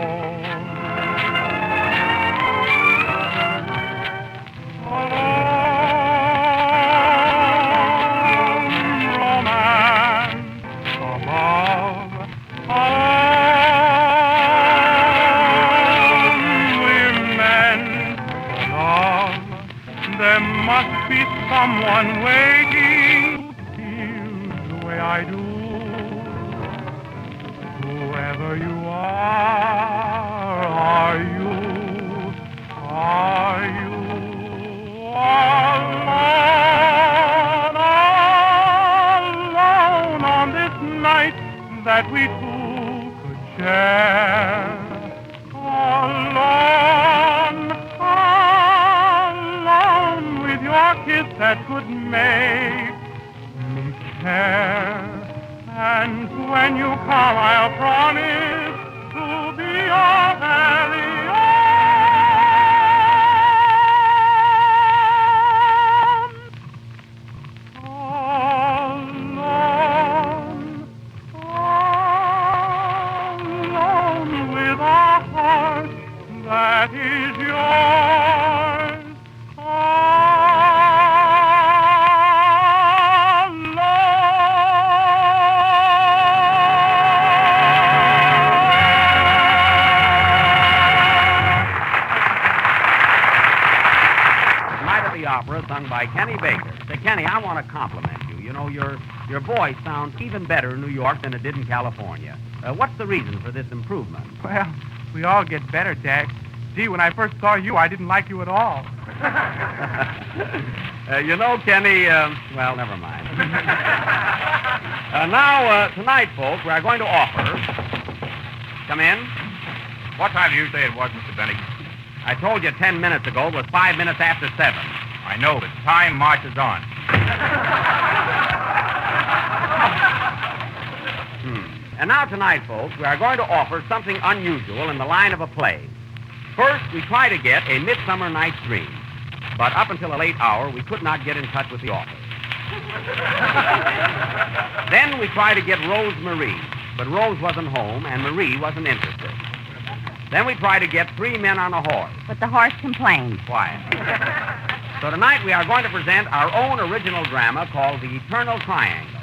Someone waiting feels the way I do. Whoever you are you care. Alone, alone with your kiss that could make me care. And when you come, I'll promise to be your very that is yours Night at the Opera, sung by Kenny Baker. Say, Kenny, I want to compliment you. You know, your voice sounds even better in New York than it did in California. What's the reason for this improvement? Well, we all get better, Jack. Gee, when I first saw you, I didn't like you at all. You know, Kenny, well, never mind. Now, tonight, folks, we are going to offer... Come in. What time do you say it was, Mr. Benny? I told you 10 minutes ago it was 5 minutes after 7. I know, but time marches on. And now tonight, folks, we are going to offer something unusual in the line of a play. First, we try to get A Midsummer Night's Dream. But up until a late hour, we could not get in touch with the author. Then we try to get Rose Marie. But Rose wasn't home, and Marie wasn't interested. Then we try to get Three Men on a Horse. But the horse complained. Quiet. So tonight we are going to present our own original drama called The Eternal Triangle.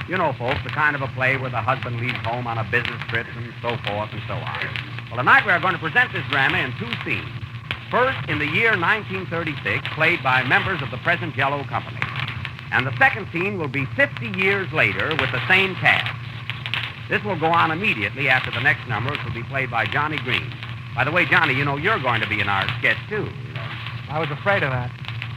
You know, folks, the kind of a play where the husband leaves home on a business trip and so forth and so on. Well, tonight we are going to present this drama in 2 scenes. First, in the year 1936, played by members of the present Jello Company. And the second scene will be 50 years later with the same cast. This will go on immediately after the next number, which will be played by Johnny Green. By the way, Johnny, you know you're going to be in our sketch, too. You know. I was afraid of that.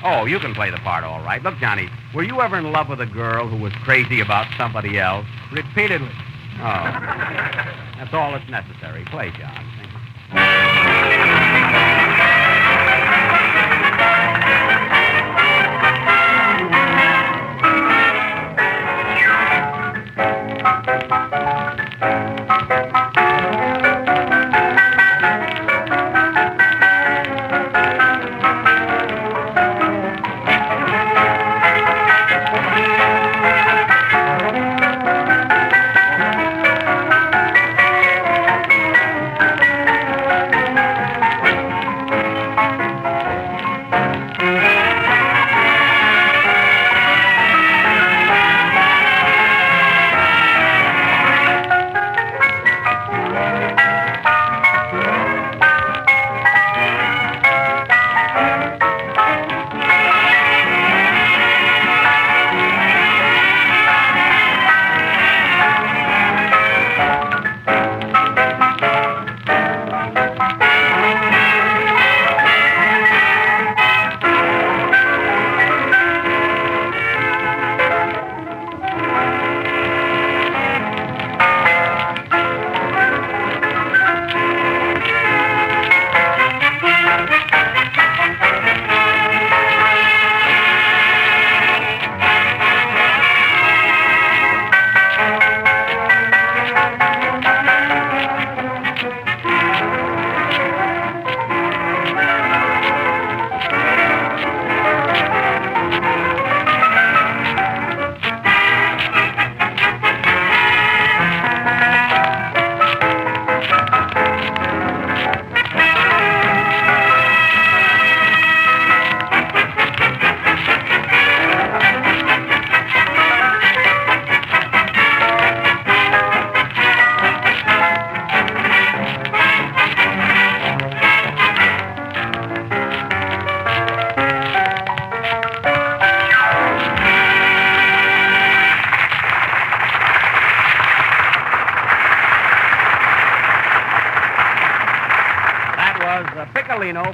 Oh, you can play the part all right. Look, Johnny, were you ever in love with a girl who was crazy about somebody else? Repeatedly. Oh. That's all that's necessary. Play, John.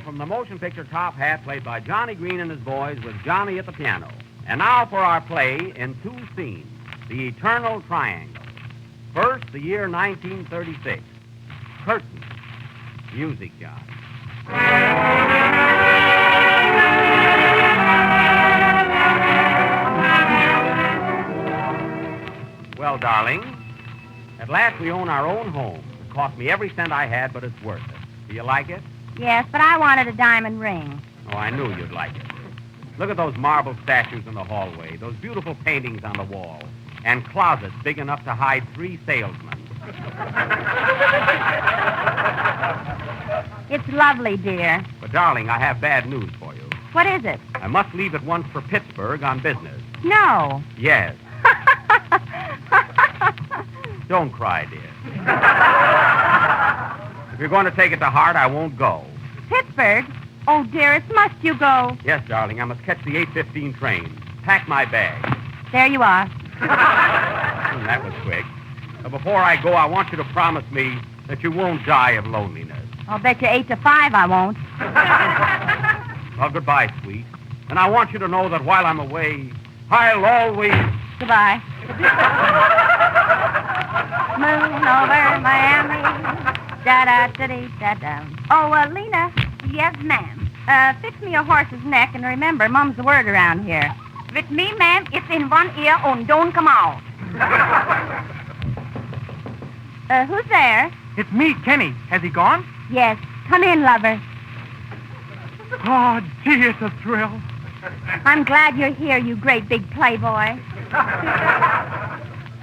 From the motion picture Top Hat, played by Johnny Green and his boys, with Johnny at the piano. And now for our play in 2 scenes, The Eternal Triangle. First, the year 1936. Curtain. Music, John. Well, darling, at last we own our own home. It cost me every cent I had, but it's worth it. Do you like it? Yes, but I wanted a diamond ring. Oh, I knew you'd like it. Look at those marble statues in the hallway, those beautiful paintings on the wall, and closets big enough to hide 3 salesmen. It's lovely, dear. But, darling, I have bad news for you. What is it? I must leave at once for Pittsburgh on business. No. Yes. Don't cry, dear. If you're going to take it to heart, I won't go. Pittsburgh? Oh, dearest, must you go? Yes, darling, I must catch the 8:15 train. Pack my bag. There you are. That was quick. But before I go, I want you to promise me that you won't die of loneliness. I'll bet you 8 to 5 I won't. Well, goodbye, sweet. And I want you to know that while I'm away, I'll always... Goodbye. Moon over Miami. Da-da-da-dee-da-da. Oh, Lena. Yes, ma'am. Fix me a horse's neck, and remember, Mum's the word around here. With me, ma'am, it's in one ear and don't come out. Who's there? It's me, Kenny. Has he gone? Yes. Come in, lover. Oh, gee, it's a thrill. I'm glad you're here, you great big playboy.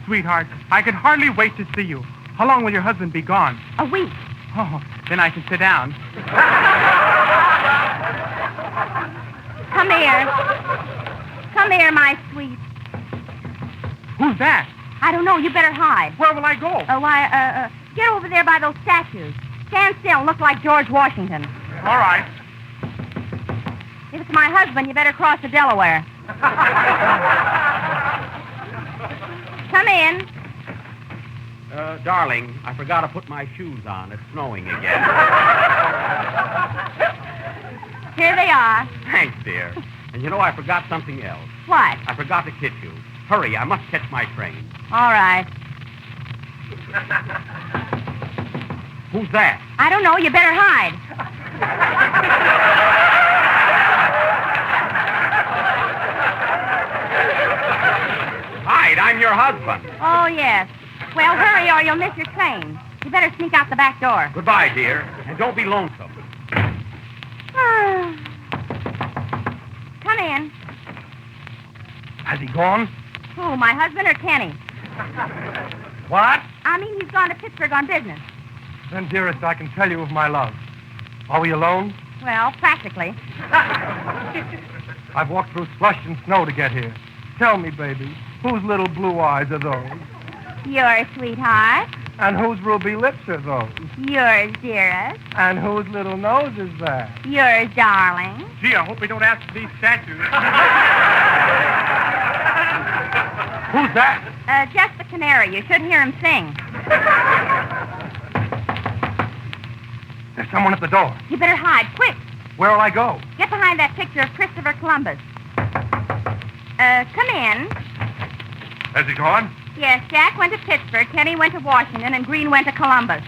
Sweetheart, I can hardly wait to see you. How long will your husband be gone? A week. Oh, then I can sit down. Come here. Come here, my sweet. Who's that? I don't know. You better hide. Where will I go? Get over there by those statues. Stand still and look like George Washington. All right. If it's my husband, you better cross the Delaware. Come in. Darling, I forgot to put my shoes on. It's snowing again. Here they are. Thanks, dear. And you know, I forgot something else. What? I forgot to kiss you. Hurry, I must catch my train. All right. Who's that? I don't know. You better hide. Hide, I'm your husband. Oh, yes. Well, hurry or you'll miss your train. You better sneak out the back door. Goodbye, dear. And don't be lonesome. Come in. Has he gone? Who, my husband or Kenny? What? I mean, he's gone to Pittsburgh on business. Then, dearest, I can tell you of my love. Are we alone? Well, practically. I've walked through slush and snow to get here. Tell me, baby, whose little blue eyes are those? Yours, sweetheart. And whose ruby lips are those? Yours, dearest. And whose little nose is that? Yours, darling. Gee, I hope we don't ask for these statues. Who's that? Just the canary. You should hear him sing. There's someone at the door. You better hide, quick. Where'll I go? Get behind that picture of Christopher Columbus. Come in. Has he gone? Yes, Jack went to Pittsburgh, Kenny went to Washington, and Green went to Columbus.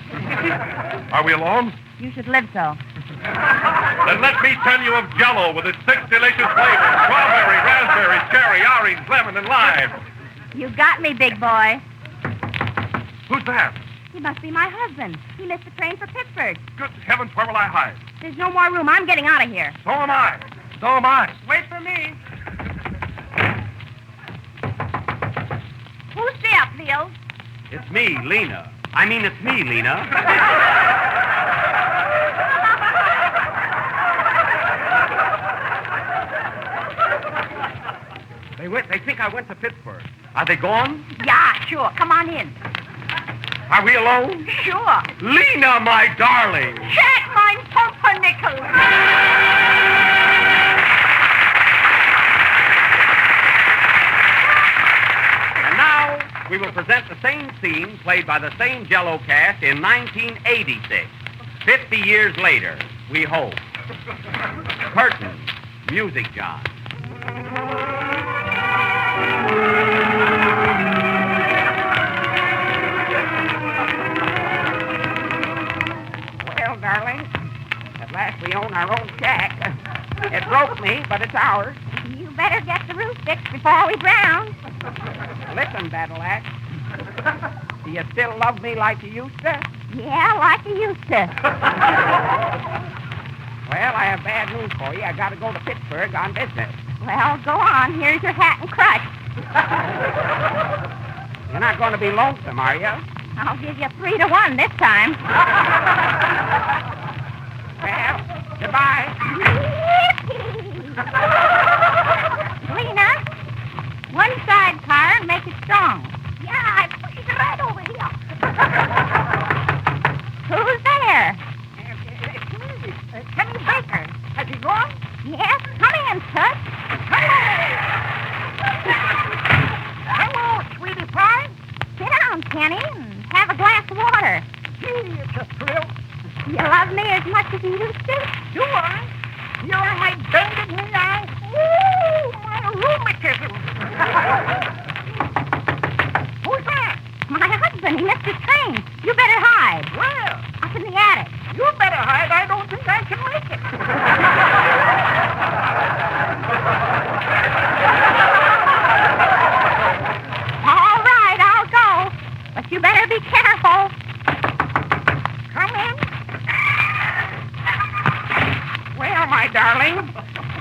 Are we alone? You should live so. Then let me tell you of Jell-O with its 6 delicious flavors: strawberry, raspberry, cherry, orange, lemon, and lime. You got me, big boy. Who's that? He must be my husband. He missed the train for Pittsburgh. Good heavens, where will I hide? There's no more room. I'm getting out of here. So am I. So am I. Wait for me. Who's there, please? It's me, Lena. I mean, it's me, Lena. They think I went to Pittsburgh. Are they gone? Yeah, sure. Come on in. Are we alone? Sure. Lena, my darling. Check my pumpernickel. And now we will present the same scene played by the same Jell-O cast in 1986. 50 years later, we hope. Curtain. Music, John. Well, darling, at last we own our own shack. It broke me, but it's ours. You better get the roof fixed before we drown. Listen, Battle Axe. Do you still love me like you used to? Yeah, like you used to. Well, I have bad news for you. I got to go to Pittsburgh on business. Well, go on. Here's your hat and crutch. You're not going to be lonesome, are you? I'll give you 3-1 this time. Well, goodbye. Lena, one sidecar and make it strong. Yeah, I pushed it right over here. Who's there? It's me, Kenny Baker. Has he gone? Yes, come in, Tut. Hello, sweetie pie. Sit down, Kenny, and have a glass of water. Gee, it's a thrill. You love me as much as you used to? Do I? You're my bended knee eye. Ooh, my rheumatism. Who's that? My husband. He missed his train. You better hide. Where? Up in the attic. You better hide. I don't think I can make it. All right, I'll go. But you better be careful. Come in. Well, my darling,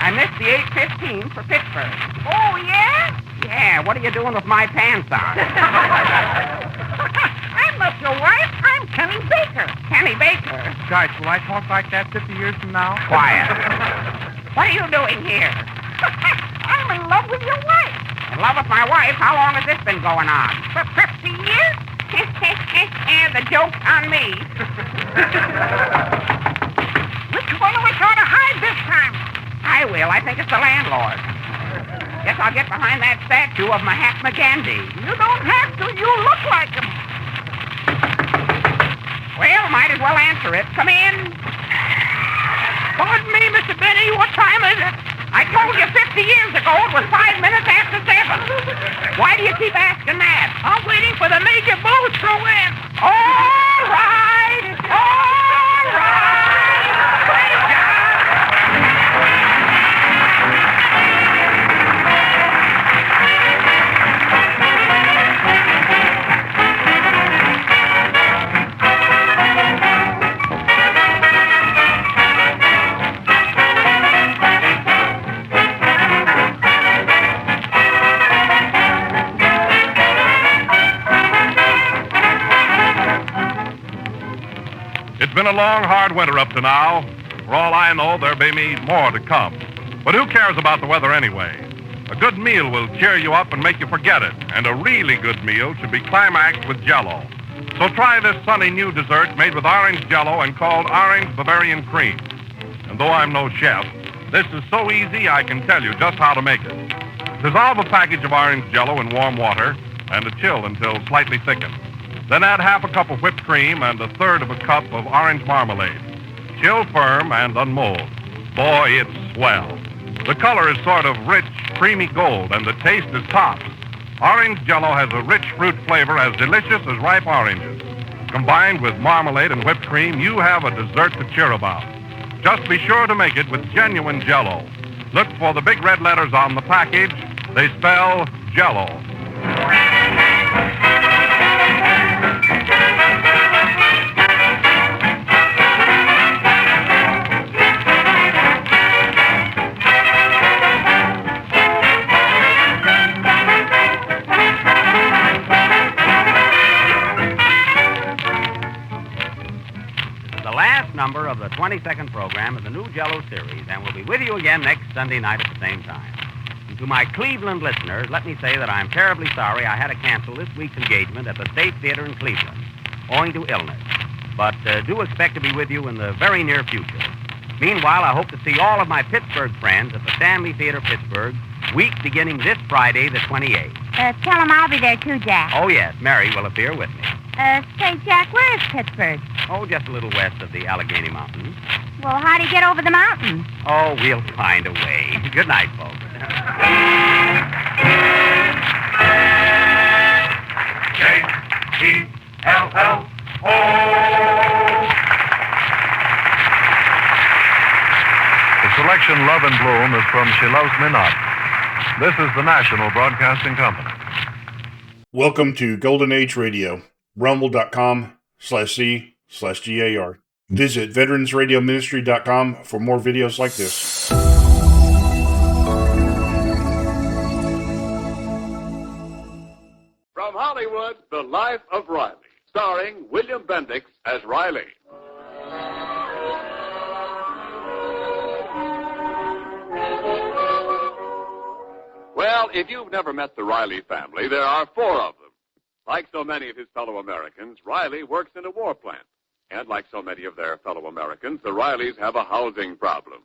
I missed the 8:15 for Pittsburgh. Oh, yeah? Yeah, what are you doing with my pants on? I'm not your wife. I'm Kenny Baker. Kenny Baker? Gosh, will I talk like that 50 years from now? Quiet. What are you doing here? I'm in love with your wife. In love with my wife? How long has this been going on? For 50 years? And the joke's on me. Which one of us ought to hide this time? I will. I think it's the landlord. Guess I'll get behind that statue of Mahatma Gandhi. You don't have to. You look like him. Well, might as well answer it. Come in. Pardon me, Mr. Benny. What time is it? I told you 50 years ago it was 5 minutes after 7. Why do you keep asking that? I'm waiting for the major booze to win. All right. All right. Great job. It's been a long, hard winter up to now. For all I know, there may be more to come. But who cares about the weather anyway? A good meal will cheer you up and make you forget it. And a really good meal should be climaxed with Jell-O. So try this sunny new dessert made with orange Jell-O and called Orange Bavarian Cream. And though I'm no chef, this is so easy I can tell you just how to make it. Dissolve a package of orange Jell-O in warm water and chill until slightly thickened. Then add half a cup of whipped cream and 1/3 of a cup of orange marmalade. Chill firm and unmold. Boy, it's swell. The color is sort of rich, creamy gold, and the taste is tops. Orange Jell-O has a rich fruit flavor as delicious as ripe oranges. Combined with marmalade and whipped cream, you have a dessert to cheer about. Just be sure to make it with genuine Jell-O. Look for the big red letters on the package. They spell Jell-O. Number of the 22nd program of the new Jell-O series, and we'll be with you again next Sunday night at the same time. And to my Cleveland listeners, let me say that I'm terribly sorry I had to cancel this week's engagement at the State Theater in Cleveland, owing to illness. But do expect to be with you in the very near future. Meanwhile, I hope to see all of my Pittsburgh friends at the Stanley Theater, Pittsburgh, week beginning this Friday, the 28th. Tell them I'll be there too, Jack. Oh, yes, Mary will appear with me. Say, Jack, where is Pittsburgh? Oh, just a little west of the Allegheny Mountains. Well, how do you get over the mountains? Oh, we'll find a way. Good night, folks. J-E-L-L-O. selection, Love and Bloom, is from She Loves Me Not. This is the National Broadcasting Company. Welcome to Golden Age Radio, rumble.com/C/GAR. Visit veteransradioministry.com for more videos like this. From Hollywood, The Life of Riley, starring William Bendix as Riley. Well, if you've never met the Riley family, there are 4 of them. Like so many of his fellow Americans, Riley works in a war plant. And like so many of their fellow Americans, the Rileys have a housing problem.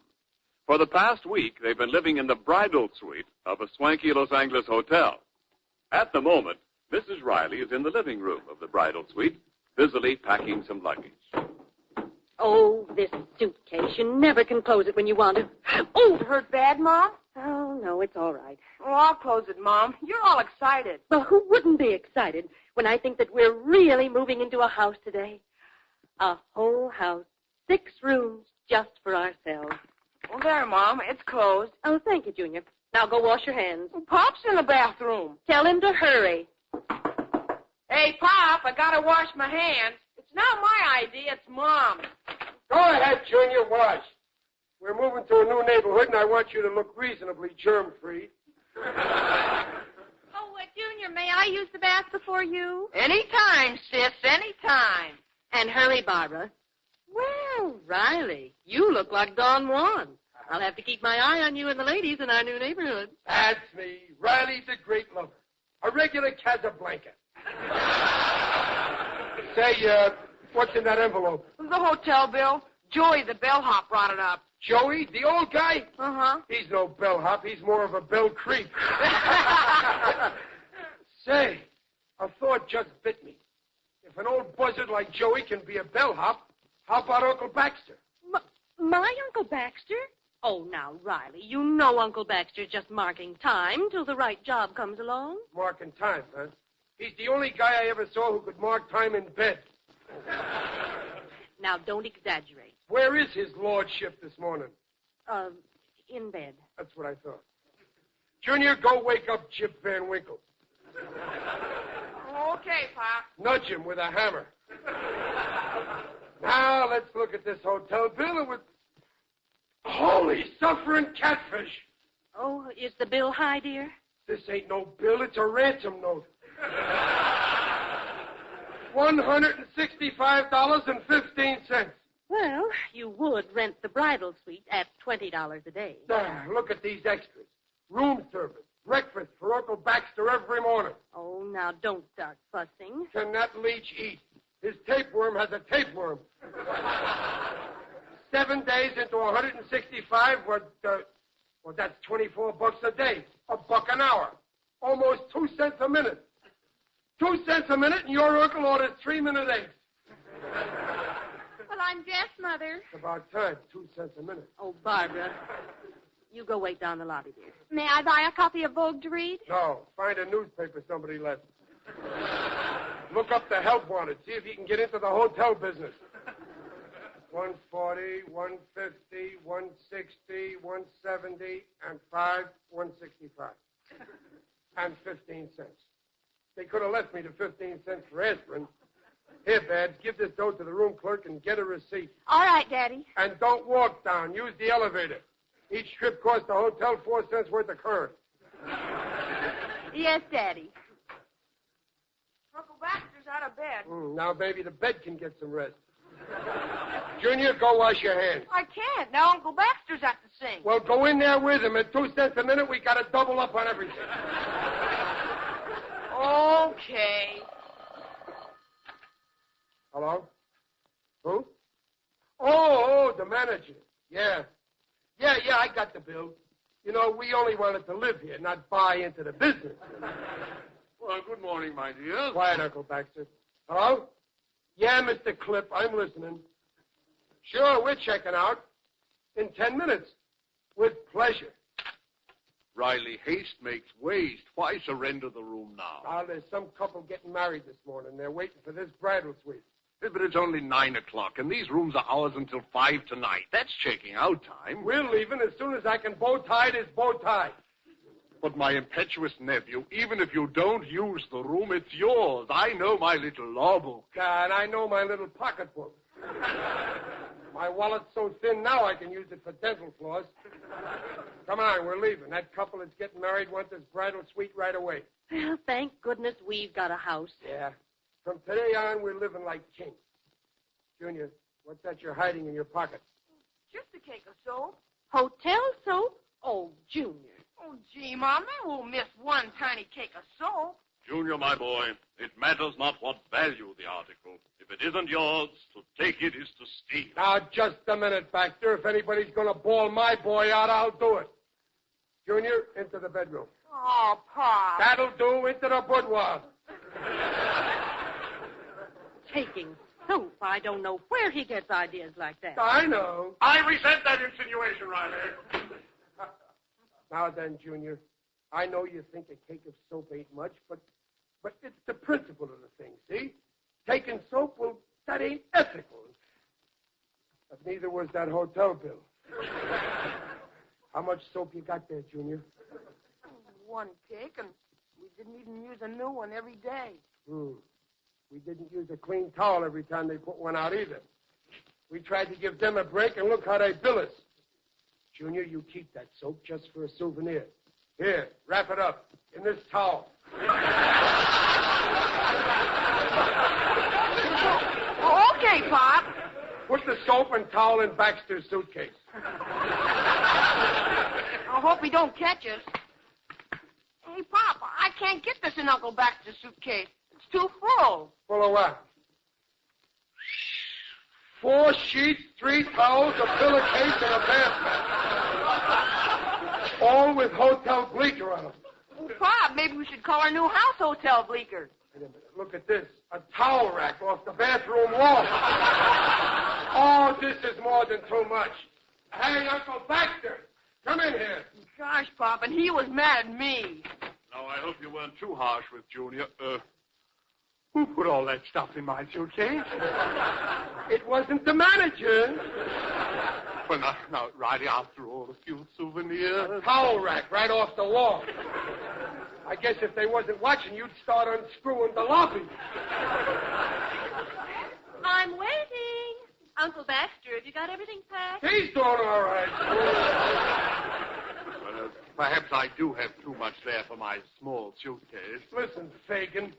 For the past week, they've been living in the bridal suite of a swanky Los Angeles hotel. At the moment, Mrs. Riley is in the living room of the bridal suite, busily packing some luggage. Oh, this suitcase. You never can close it when you want to. Oh, it hurt bad, Mom? Oh, no, it's all right. Oh, I'll close it, Mom. You're all excited. Well, who wouldn't be excited when I think that we're really moving into a house today? A whole house, 6 rooms just for ourselves. Well, there, Mom. It's closed. Oh, thank you, Junior. Now go wash your hands. Well, Pop's in the bathroom. Tell him to hurry. Hey, Pop, I gotta wash my hands. It's not my idea, it's Mom's. Go ahead, Junior, wash. We're moving to a new neighborhood, and I want you to look reasonably germ-free. Oh, Junior, may I use the bath before you? Anytime, sis, anytime. And hurry, Barbara. Well, Riley, you look like Don Juan. I'll have to keep my eye on you and the ladies in our new neighborhood. That's me. Riley's a great lover. A regular Casablanca. Say, what's in that envelope? The hotel bill. Joey, the bellhop, brought it up. Joey, the old guy? Uh-huh. He's no bellhop. He's more of a bell creep. Say, a thought just bit me. If an old buzzard like Joey can be a bellhop, how about Uncle Baxter? My Uncle Baxter? Oh, now, Riley, you know Uncle Baxter's just marking time till the right job comes along. Marking time, huh? He's the only guy I ever saw who could mark time in bed. Now, don't exaggerate. Where is his lordship this morning? In bed. That's what I thought. Junior, go wake up Chip Van Winkle. Okay, Pop. Nudge him with a hammer. Now, let's look at this hotel bill and with... Holy suffering catfish! Oh, is the bill high, dear? This ain't no bill, it's a ransom note. $165.15. Well, you would rent the bridal suite at $20 a day. Look at these extras. Room service, breakfast for Uncle Baxter every morning. Oh, now don't start fussing. Can that leech eat? His tapeworm has a tapeworm. 7 days into 165, well, that's $24 a day. $1 an hour. Almost 2 cents a minute. 2 cents a minute, and your uncle orders 3-minute eggs. Well, I'm deaf, Mother. It's about time. 2 cents a minute. Oh, Barbara, you go wait down the lobby, dear. May I buy a copy of Vogue to read? No. Find a newspaper somebody left. Look up the help wanted. See if you can get into the hotel business. 140, 150, 160, 170, and 165. And 15 cents. They could have left me the 15 cents for aspirin. Here, Babs, give this dough to the room clerk and get a receipt. All right, Daddy. And don't walk down. Use the elevator. Each trip costs the hotel 4 cents worth of current. Yes, Daddy. Uncle Baxter's out of bed. Now, baby, the bed can get some rest. Junior, go wash your hands. I can't. Now Uncle Baxter's at the sink. Well, go in there with him. At 2 cents a minute, we got to double up on everything. Okay. Hello? Who? Oh, the manager. Yeah, I got the bill. You know, we only wanted to live here, not buy into the business. Well, good morning, my dear. Quiet, Uncle Baxter. Hello? Yeah, Mr. Clip, I'm listening. Sure, we're checking out. In 10 minutes. With pleasure. Riley, haste makes waste. Why surrender the room now? There's some couple getting married this morning. They're waiting for this bridal suite. But it's only 9 o'clock, and these rooms are ours until 5 tonight. That's checking out time. We're leaving as soon as I can bow tie this bow tie. But my impetuous nephew, even if you don't use the room, it's yours. I know my little law book. And I know my little pocketbook. My wallet's so thin now I can use it for dental floss. Come on, we're leaving. That couple that's getting married wants this bridal suite right away. Well, thank goodness we've got a house. Yeah. From today on, we're living like kings. Junior, what's that you're hiding in your pocket? Just a cake of soap. Hotel soap? Oh, Junior. Oh, gee, Mom, I won't miss one tiny cake of soap. Junior, my boy, it matters not what value the article. If it isn't yours, to take it is to steal. Now, just a minute, Baxter. If anybody's going to bawl my boy out, I'll do it. Junior, into the bedroom. Oh, Pop. That'll do. Into the boudoir. Taking soap. I don't know where he gets ideas like that. I know. I resent that insinuation, Riley. Now then, Junior, I know you think a cake of soap ain't much, but it's the principle of the thing, see? Taking soap, well, that ain't ethical. But neither was that hotel bill. How much soap you got there, Junior? One cake, and we didn't even use a new one every day. We didn't use a clean towel every time they put one out either. We tried to give them a break, and look how they bill us. Junior, you keep that soap just for a souvenir. Here, wrap it up in this towel. Oh, okay, Pop. Put the soap and towel in Baxter's suitcase. I hope he don't catch us. Hey, Pop, I can't get this in Uncle Baxter's suitcase. It's too full. Full of what? 4 sheets, 3 towels, a pillowcase, and a bath mat. All with Hotel Bleecker on them. Well, Pop, maybe we should call our new house Hotel Bleecker. Wait a minute. Look at this. A towel rack off the bathroom wall. Oh, this is more than too much. Hey, Uncle Baxter, come in here. Gosh, Pop, and he was mad at me. Now, I hope you weren't too harsh with Junior. Who put all that stuff in my suitcase? It wasn't the manager. Well, now, Riley, after all, a few souvenirs. A towel rack right off the wall. I guess if they wasn't watching, you'd start unscrewing the lobby. I'm waiting. Uncle Baxter, have you got everything packed? He's doing all right. Well, perhaps I do have too much there for my small suitcase. Listen, Fagin,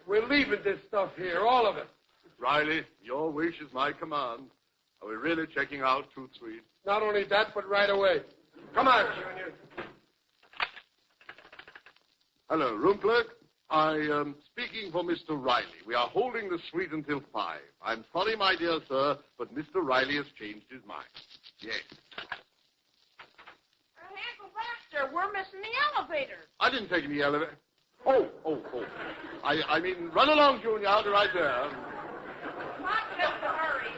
we're leaving this stuff here, all of it. Riley, your wish is my command. Are we really checking out too sweet? Not only that, but right away. Come on, Junior. Hello, room clerk. I am speaking for Mr. Riley. We are holding the suite until 5. I'm sorry, my dear sir, but Mr. Riley has changed his mind. Yes. Uncle Baxter, we're missing the elevator. I didn't take any elevator. Oh. I mean, run along, Junior. I'll be right there. Pop, just to hurry.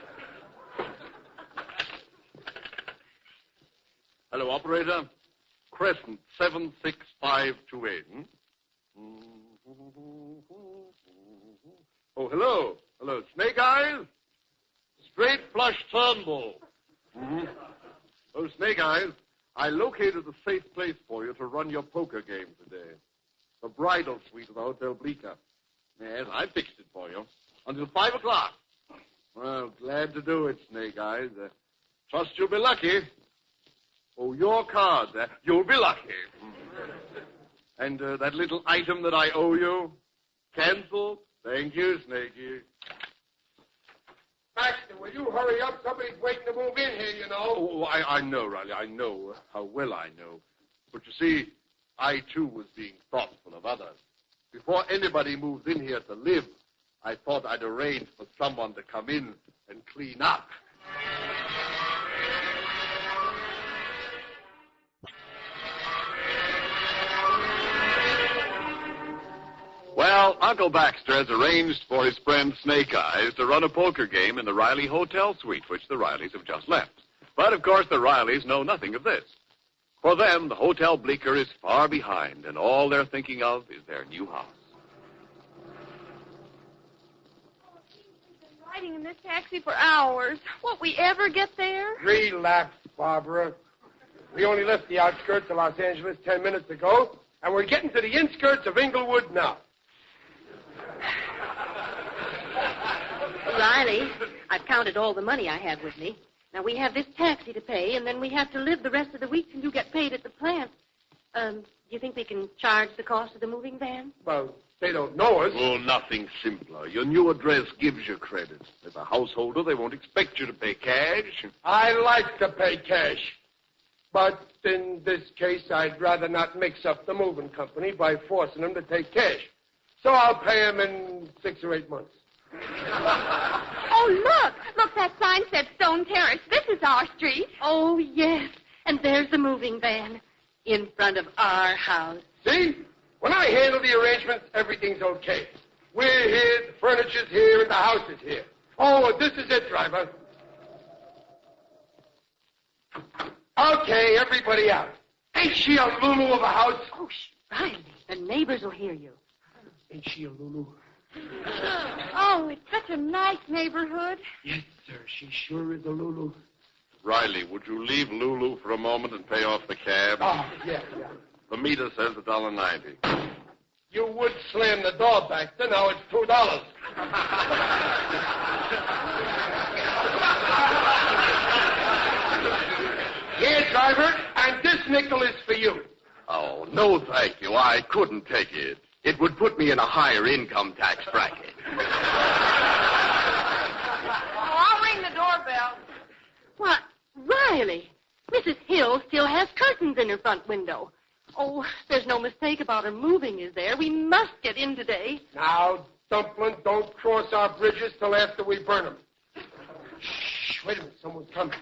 Hello, operator. Crescent 76528. Oh, hello. Hello, Snake Eyes. Straight flush Turnbull. Oh, Snake Eyes, I located a safe place for you to run your poker game today. The bridal suite of the Hotel Bleecker. Yes, I fixed it for you. Until 5 o'clock. Well, glad to do it, Snake Eyes. Trust you'll be lucky. Oh, your card. You'll be lucky. And that little item that I owe you, canceled. Thank you, Snakey. Baxter, will you hurry up? Somebody's waiting to move in here, you know. Oh, I know, Riley. I know. How well I know. But you see, I, too, was being thoughtful of others. Before anybody moves in here to live, I thought I'd arrange for someone to come in and clean up. Well, Uncle Baxter has arranged for his friend Snake Eyes to run a poker game in the Riley Hotel suite, which the Rileys have just left. But, of course, the Rileys know nothing of this. For them, the Hotel Bleecker is far behind, and all they're thinking of is their new house. riding in this taxi for hours. Won't we ever get there? Relax, Barbara. We only left the outskirts of Los Angeles 10 minutes ago, and we're getting to the inskirts of Inglewood now. Riley, I've counted all the money I have with me. Now, we have this taxi to pay, and then we have to live the rest of the week till you get paid at the plant. Do you think we can charge the cost of the moving van? Well, they don't know us. Oh, nothing simpler. Your new address gives you credit. As a householder, they won't expect you to pay cash. I like to pay cash. But in this case, I'd rather not mix up the moving company by forcing them to take cash. So I'll pay them in 6 or 8 months. Oh, look. Look, that sign said Stone Terrace. This is our street. Oh, yes. And there's the moving van in front of our house. See? When I handle the arrangements, everything's okay. We're here, the furniture's here, and the house is here. Oh, this is it, driver. Okay, everybody out. Ain't she a Lulu of a house? Oh, Riley, the neighbors will hear you. Ain't she a Lulu? Oh, it's such a nice neighborhood. Yes, sir, she sure is a Lulu. Riley, would you leave Lulu for a moment and pay off the cab? Oh, yeah. The meter says $1.90. You would slam the door back then. Now it's $2. Here, driver, and this nickel is for you. Oh, no, thank you. I couldn't take it. It would put me in a higher income tax bracket. Oh, I'll ring the doorbell. What? Riley, Mrs. Hill still has curtains in her front window. Oh, there's no mistake about her moving, is there? We must get in today. Now, Dumpling, don't cross our bridges till after we burn them. Shh, wait a minute, someone's coming.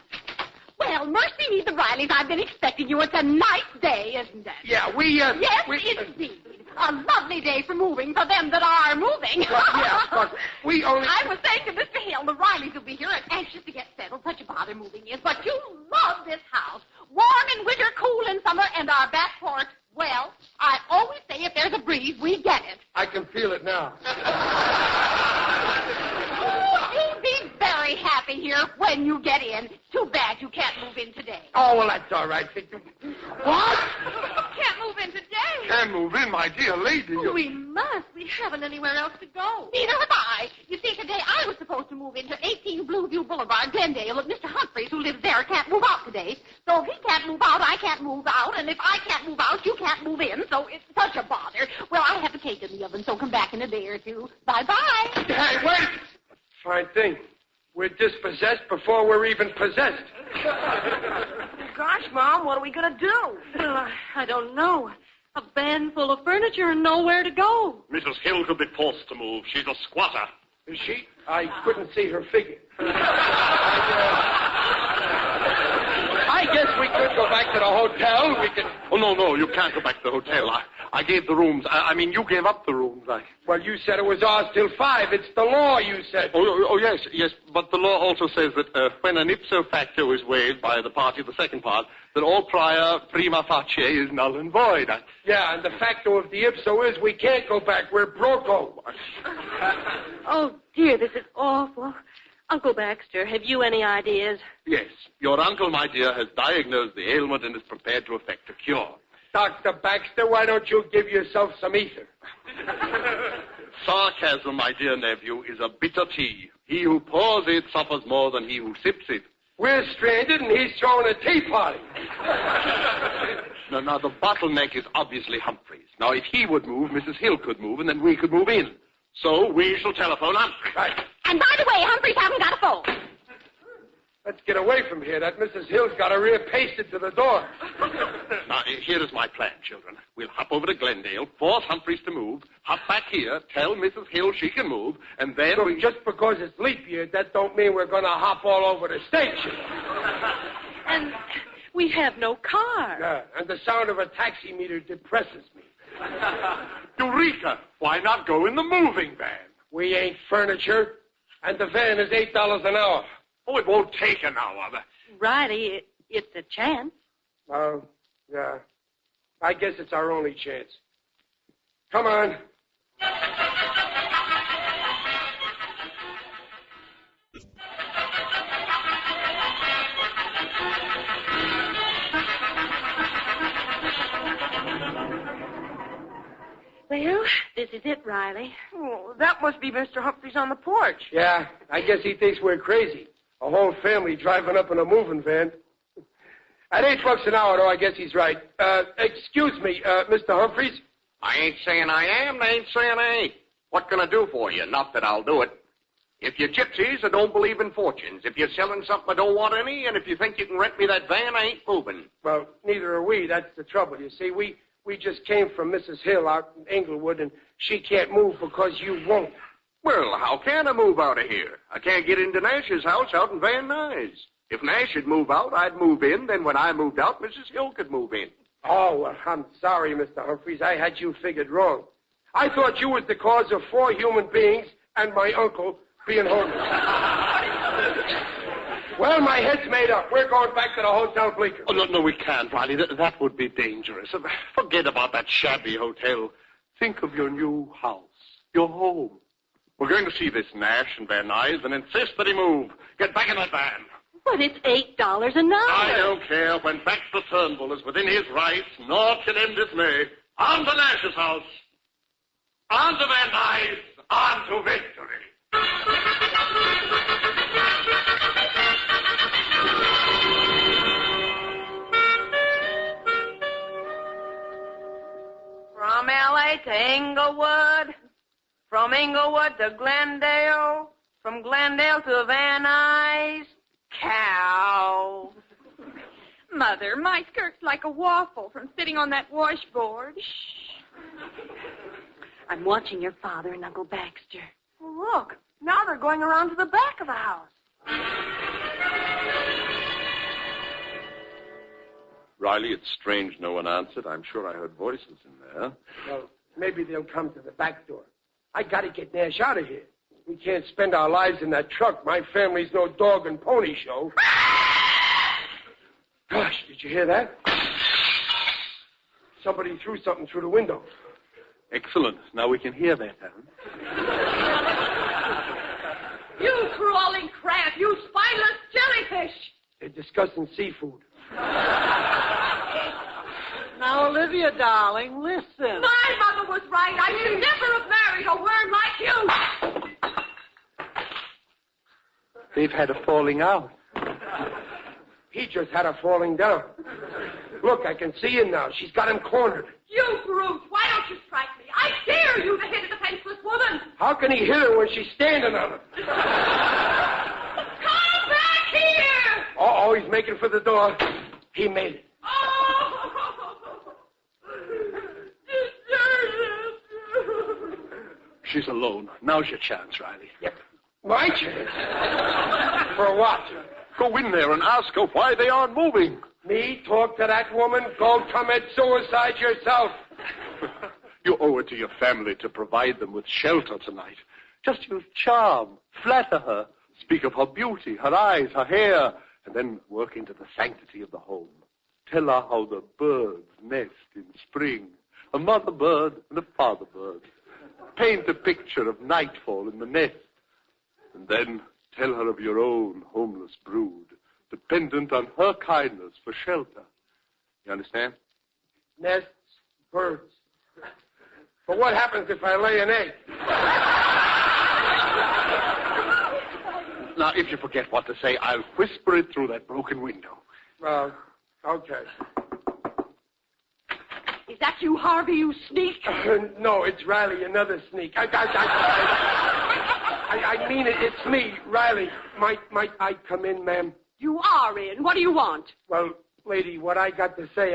Well, mercy me, the Rileys. I've been expecting you. It's a nice day, isn't it? Yeah, we... Yes, indeed. A lovely day for moving, for them that are moving. Well, yeah, but we only... I was saying to Mr. Hill, the Rileys will be here and anxious to get settled. Such a bother moving is. But you love this house. Warm in winter, cool in summer, and our back porch. Well, I always say if there's a breeze, we get it. I can feel it now. You'll be very happy here when you get in. Too bad you can't move in today. Oh, well, that's all right. What? Can't move in today. Can't move in, my dear lady. We must. We haven't anywhere else to go. Neither have I. You see, today I was supposed to move into 18 Blueview Boulevard, Glendale, but Mr. Humphreys, who lives there, can't move out today. So if he can't move out, I can't move out. And if I can't move out, you can't move in. So it's such a bother. Well, I have a cake in the oven, so come back in a day or two. Bye-bye. Hey, wait. Fine thing. We're dispossessed before we're even possessed. Gosh, Mom, what are we going to do? Well, I don't know. A van full of furniture and nowhere to go. Mrs. Hill could be forced to move. She's a squatter. Is she? I couldn't see her figure. I guess we could go back to the hotel. We could... Oh, no, you can't go back to the hotel. I gave the rooms. I mean, you gave up the rooms. Well, you said it was ours till 5. It's the law, you said. Oh, yes. But the law also says that when an ipso facto is waived by the party of the second part, that all prior prima facie is null and void. Yeah, and the facto of the ipso is we can't go back. We're broco. Oh, dear, this is awful. Uncle Baxter, have you any ideas? Yes. Your uncle, my dear, has diagnosed the ailment and is prepared to effect a cure. Dr. Baxter, why don't you give yourself some ether? Sarcasm, my dear nephew, is a bitter tea. He who pours it suffers more than he who sips it. We're stranded and he's throwing a tea party. Now, the bottleneck is obviously Humphreys. Now, if he would move, Mrs. Hill could move, and then we could move in. So we shall telephone Humphrey. Right. And by the way, Humphreys haven't got a phone. Let's get away from here. That Mrs. Hill's got her ear pasted to the door. Now, here is my plan, children. We'll hop over to Glendale, force Humphreys to move, hop back here, tell Mrs. Hill she can move, and then Look, just because it's leap year, that don't mean we're going to hop all over the station. And we have no car. Yeah, and the sound of a taxi meter depresses me. Eureka! Why not go in the moving van? We ain't furniture, and the van is $8 an hour. Oh, it won't take an hour. Riley, it's a chance. Oh, yeah. I guess it's our only chance. Come on. Well, this is it, Riley. Oh, that must be Mr. Humphreys on the porch. Yeah, I guess he thinks we're crazy. A whole family driving up in a moving van. At $8 an hour, though, I guess he's right. Excuse me, Mr. Humphreys? I ain't saying I am, I ain't saying I ain't. What can I do for you? Not that I'll do it. If you're gypsies, I don't believe in fortunes. If you're selling something I don't want any, and if you think you can rent me that van, I ain't moving. Well, neither are we. That's the trouble. You see, we just came from Mrs. Hill out in Englewood, and she can't move because you won't. Well, how can I move out of here? I can't get into Nash's house out in Van Nuys. If Nash should move out, I'd move in. Then when I moved out, Mrs. Hill could move in. Oh, well, I'm sorry, Mr. Humphreys. I had you figured wrong. I thought you was the cause of 4 human beings and my uncle being homeless. Well, my head's made up. We're going back to the Hotel Bleecker. Oh, no, we can't, Riley. That would be dangerous. Forget about that shabby hotel. Think of your new house, your home. We're going to see this Nash and Van Nuys and insist that he move. Get back in that van. But it's $8 an hour. I don't care. When Baxter Turnbull is within his rights, naught can end dismay. On to Nash's house. On to Van Nuys. On to victory. From L.A. to Inglewood, from Inglewood to Glendale, from Glendale to Van Nuys, cow. Mother, my skirt's like a waffle from sitting on that washboard. I'm watching your father and Uncle Baxter. Well, look, now they're going around to the back of the house. Riley, it's strange no one answered. I'm sure I heard voices in there. Well, maybe they'll come to the back door. I got to get Nash out of here. We can't spend our lives in that truck. My family's no dog and pony show. Gosh, did you hear that? Somebody threw something through the window. Excellent. Now we can hear better. You crawling crab, you spineless jellyfish. They're discussing seafood. Now, Olivia, darling, listen. My mother was right. I should never have married a worm like you. They've had a falling out. He just had a falling down. Look, I can see him now. She's got him cornered. You brute, why don't you strike me? I dare you to hit a defenseless woman. How can he hit her when she's standing on him? Come back here! Uh-oh, he's making for the door. He made it. She's alone. Now's your chance, Riley. Yep. My chance? For what? Go in there and ask her why they aren't moving. Me talk to that woman? Go commit suicide yourself. You owe it to your family to provide them with shelter tonight. Just use charm. Flatter her. Speak of her beauty, her eyes, her hair, and then work into the sanctity of the home. Tell her how the birds nest in spring. A mother bird and a father bird. Paint a picture of nightfall in the nest. And then tell her of your own homeless brood, dependent on her kindness for shelter. You understand? Nests, birds. But what happens if I lay an egg? Now, if you forget what to say, I'll whisper it through that broken window. Okay. Is that you, Harvey, you sneak? No, it's Riley, another sneak. I mean it. It's me, Riley. Might I come in, ma'am? You are in. What do you want? Well, lady, what I got to say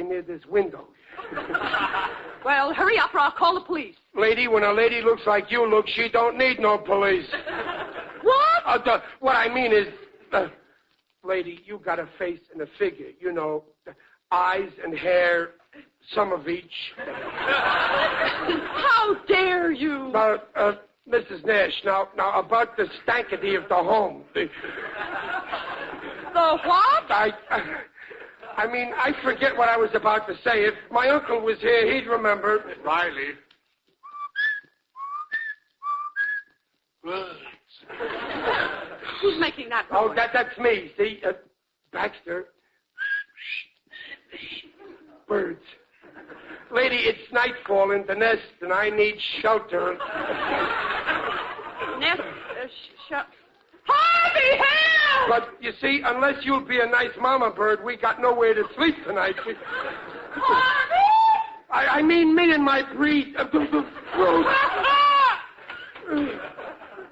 near this window. Well, hurry up or I'll call the police. Lady, when a lady looks like you look, she don't need no police. What? What I mean is, lady, you got a face and a figure. You know, eyes and hair, some of each. How dare you? Mrs. Nash, now about the stankity of the home. The what? I mean, I forget what I was about to say. If my uncle was here, he'd remember. Riley. Who's making that noise? Oh, that's me. See, Baxter. Birds. Lady, it's nightfall in the nest, and I need shelter. Nest, Harvey, help! But, you see, unless you'll be a nice mama bird, we got nowhere to sleep tonight. Harvey! I mean me and my breed.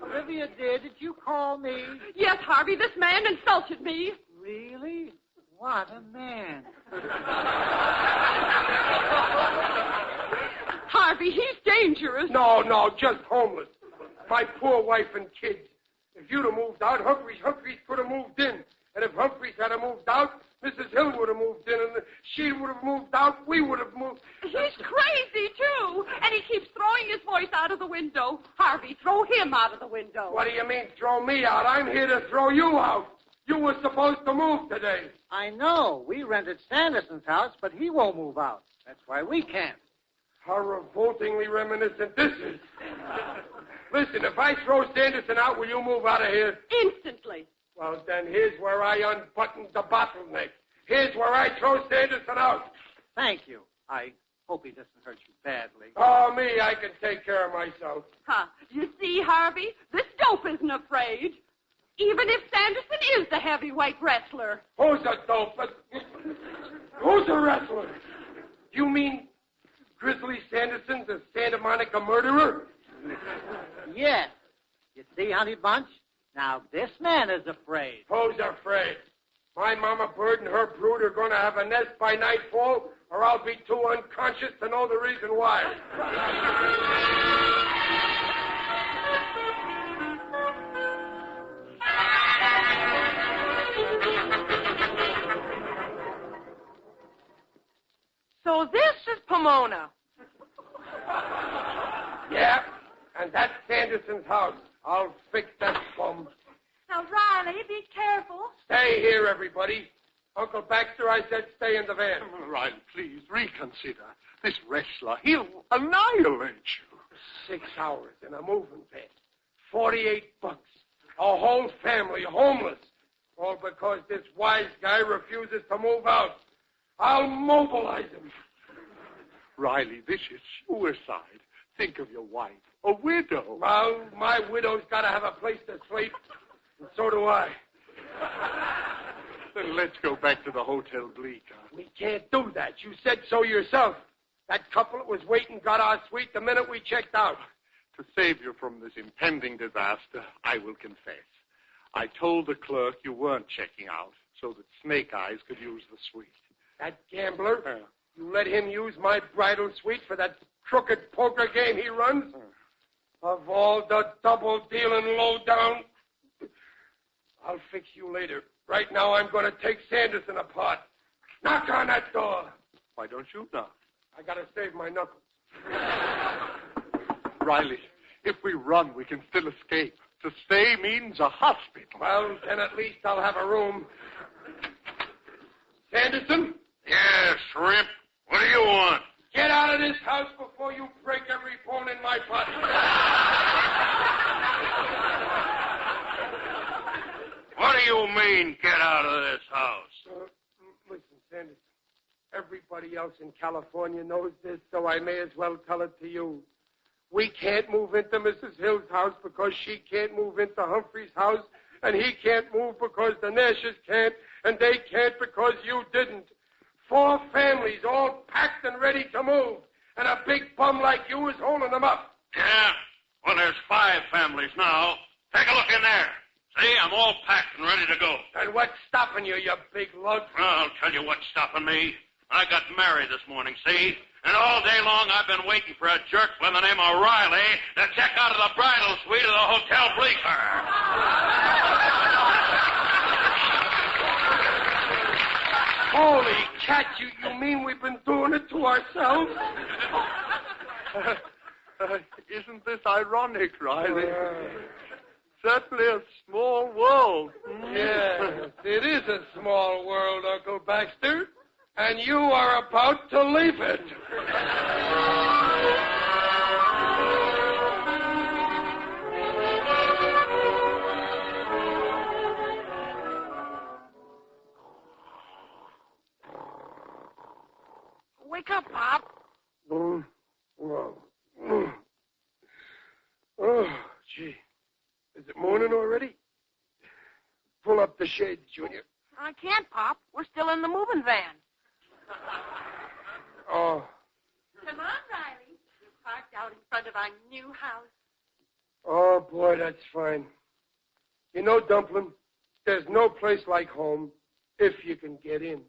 Olivia, dear, did you call me? Yes, Harvey, this man insulted me. Really? What a man. Harvey, he's dangerous. No, just homeless. My poor wife and kids. If you'd have moved out, Humphreys could have moved in. And if Humphreys had have moved out, Mrs. Hill would have moved in, and she would have moved out, we would have moved. He's crazy, too. And he keeps throwing his voice out of the window. Harvey, throw him out of the window. What do you mean, throw me out? I'm here to throw you out. You were supposed to move today. I know. We rented Sanderson's house, but he won't move out. That's why we can't. How revoltingly reminiscent this is. Listen, if I throw Sanderson out, will you move out of here? Instantly. Well, then here's where I unbutton the bottleneck. Here's where I throw Sanderson out. Thank you. I hope he doesn't hurt you badly. Oh, me, I can take care of myself. Huh. You see, Harvey, this dope isn't afraid. Even if Sanderson is the heavyweight wrestler. Who's a dope? Who's a wrestler? You mean Grizzly Sanderson, the Santa Monica murderer? Yes. You see, Honey Bunch? Now, this man is afraid. Who's afraid? My mama bird and her brood are going to have a nest by nightfall, or I'll be too unconscious to know the reason why. So this is Pomona. Yeah, and that's Sanderson's house. I'll fix that bum. Now, Riley, be careful. Stay here, everybody. Uncle Baxter, I said stay in the van. Riley, please, reconsider. This wrestler, he'll annihilate you. 6 hours in a moving van. $48. A whole family homeless. All because this wise guy refuses to move out. I'll mobilize him. Riley, this is suicide. Think of your wife, a widow. Well, my widow's got to have a place to sleep, and so do I. Then let's go back to the Hotel Bleecker. We can't do that. You said so yourself. That couple that was waiting got our suite the minute we checked out. To save you from this impending disaster, I will confess. I told the clerk you weren't checking out so that Snake Eyes could use the suite. That gambler? You let him use my bridal suite for that crooked poker game he runs? Of all the double-dealing low-down... I'll fix you later. Right now, I'm going to take Sanderson apart. Knock on that door. Why don't you knock? I got to save my knuckles. Riley, if we run, we can still escape. To stay means a hospital. Well, then at least I'll have a room. Sanderson? Yes, Shrimp. What do you want? Get out of this house before you break every bone in my body. What do you mean, get out of this house? Listen, Sanderson. Everybody else in California knows this, so I may as well tell it to you. We can't move into Mrs. Hill's house because she can't move into Humphrey's house, and he can't move because the Nashes can't, and they can't because you didn't. 4 families all packed and ready to move, and a big bum like you is holding them up. Yeah? Well, there's 5 families now. Take a look in there. See, I'm all packed and ready to go. And what's stopping you, you big lug? I'll tell you what's stopping me. I got married this morning, see? And all day long I've been waiting for a jerk by the name of Riley to check out of the bridal suite of the Hotel Bleecker. Holy cat, you mean we've been doing it to ourselves? Isn't this ironic, Riley? Certainly a small world. Yes, it is a small world, Uncle Baxter. And you are about to leave it. Wake up, Pop. Oh, gee. Is it morning already? Pull up the shades, Junior. I can't, Pop. We're still in the moving van. Oh. Come on, Riley. We're parked out in front of our new house. Oh, boy, that's fine. You know, Dumpling, there's no place like home if you can get in.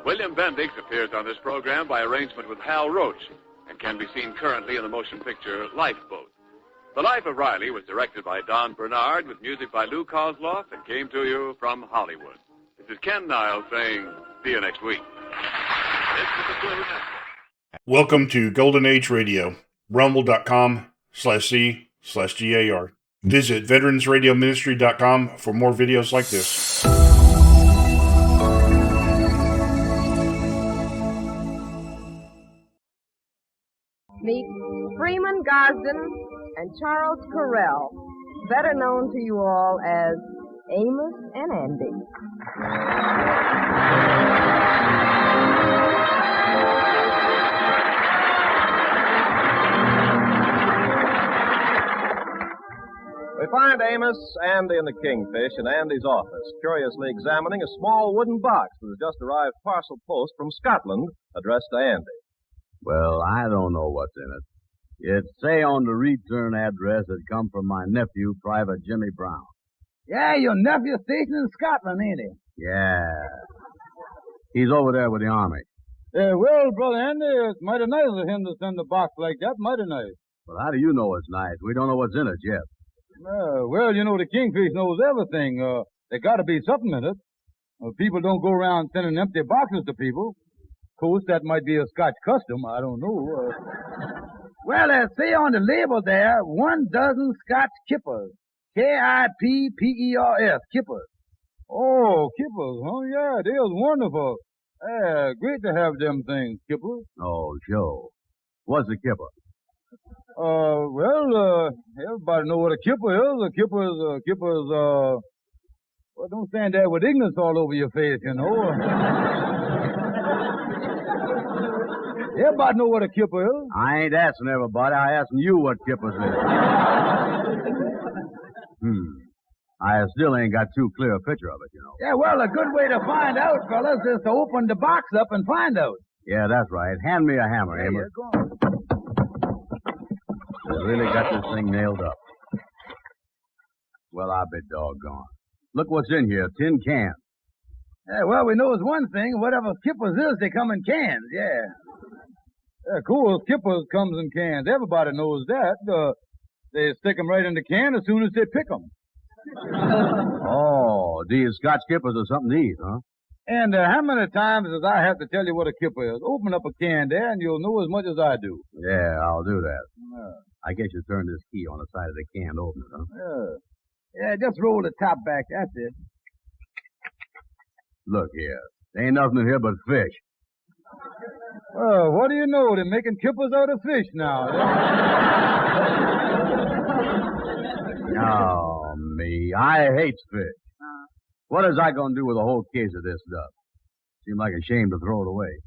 William Bendix appears on this program by arrangement with Hal Roach and can be seen currently in the motion picture Lifeboat. The Life of Riley was directed by Don Bernard with music by Lou Kozloff and came to you from Hollywood. This is Ken Niles saying, see you next week. This is the Blue Network. Welcome to Golden Age Radio, rumble.com/C/GAR. Visit veteransradioministry.com for more videos like this. Meet Freeman Gosden and Charles Correll, better known to you all as Amos and Andy. We find Amos, Andy, and the Kingfish in Andy's office, curiously examining a small wooden box that has just arrived parcel post from Scotland, addressed to Andy. Well, I don't know what's in it. It say on the return address it come from my nephew, Private Jimmy Brown. Yeah, your nephew's stationed in Scotland, ain't he? Yeah. He's over there with the army. Well, Brother Andy, it's mighty nice of him to send a box like that. Mighty nice. Well, how do you know it's nice? We don't know what's in it yet. Well, you know, the Kingfish knows everything. There got to be something in it. People don't go around sending empty boxes to people. Of course, that might be a Scotch custom. I don't know. Well, say on the label there, 1 dozen Scotch kippers. Kippers. Kippers. Oh, kippers, huh? Yeah, they was wonderful. Great to have them things, kippers. Oh, sure. What's a kipper? Everybody know what a kipper is. A kipper's, well, don't stand there with ignorance all over your face, you know. Everybody know what a kipper is. I ain't asking everybody. I asking you what kippers is. I still ain't got too clear a picture of it, you know. Yeah, well, a good way to find out, fellas, is to open the box up and find out. Yeah, that's right. Hand me a hammer, Amos. Go on. They really got this thing nailed up. Well, I'll be doggone. Look what's in here, tin cans. Yeah, well, we know it's one thing. Whatever kippers is, they come in cans, yeah. Of course, kippers comes in cans. Everybody knows that. They stick them right in the can as soon as they pick them. Oh, these Scotch kippers are something to eat, huh? And how many times does I have to tell you what a kipper is? Open up a can there, and you'll know as much as I do. Yeah, I'll do that. I guess you turn this key on the side of the can to open it, huh? Yeah, just roll the top back. That's it. Look here. There ain't nothing in here but fish. What do you know? They're making kippers out of fish now. Oh, me. I hate fish. What is I going to do with a whole case of this stuff? Seems like a shame to throw it away.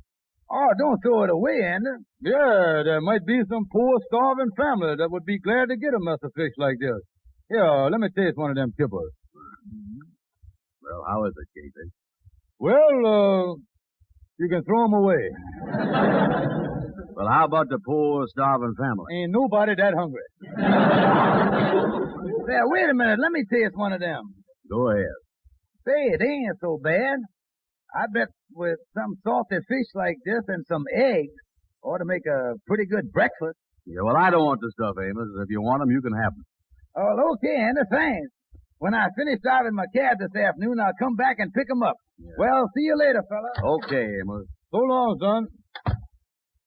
Oh, don't throw it away, Andy. Yeah, there might be some poor, starving family that would be glad to get a mess of fish like this. Here, let me taste one of them kippers. Well, how is it, Casey? Well, you can throw them away. Well, how about the poor, starving family? Ain't nobody that hungry. There, wait a minute. Let me taste one of them. Go ahead. Say, it ain't so bad. I bet with some salty fish like this and some eggs, ought to make a pretty good breakfast. Yeah, well, I don't want the stuff, Amos. If you want them, you can have them. Oh, okay, Andy, thanks. When I finish driving my cab this afternoon, I'll come back and pick them up. Yeah. Well, see you later, fella. Okay, Amos. So long, son.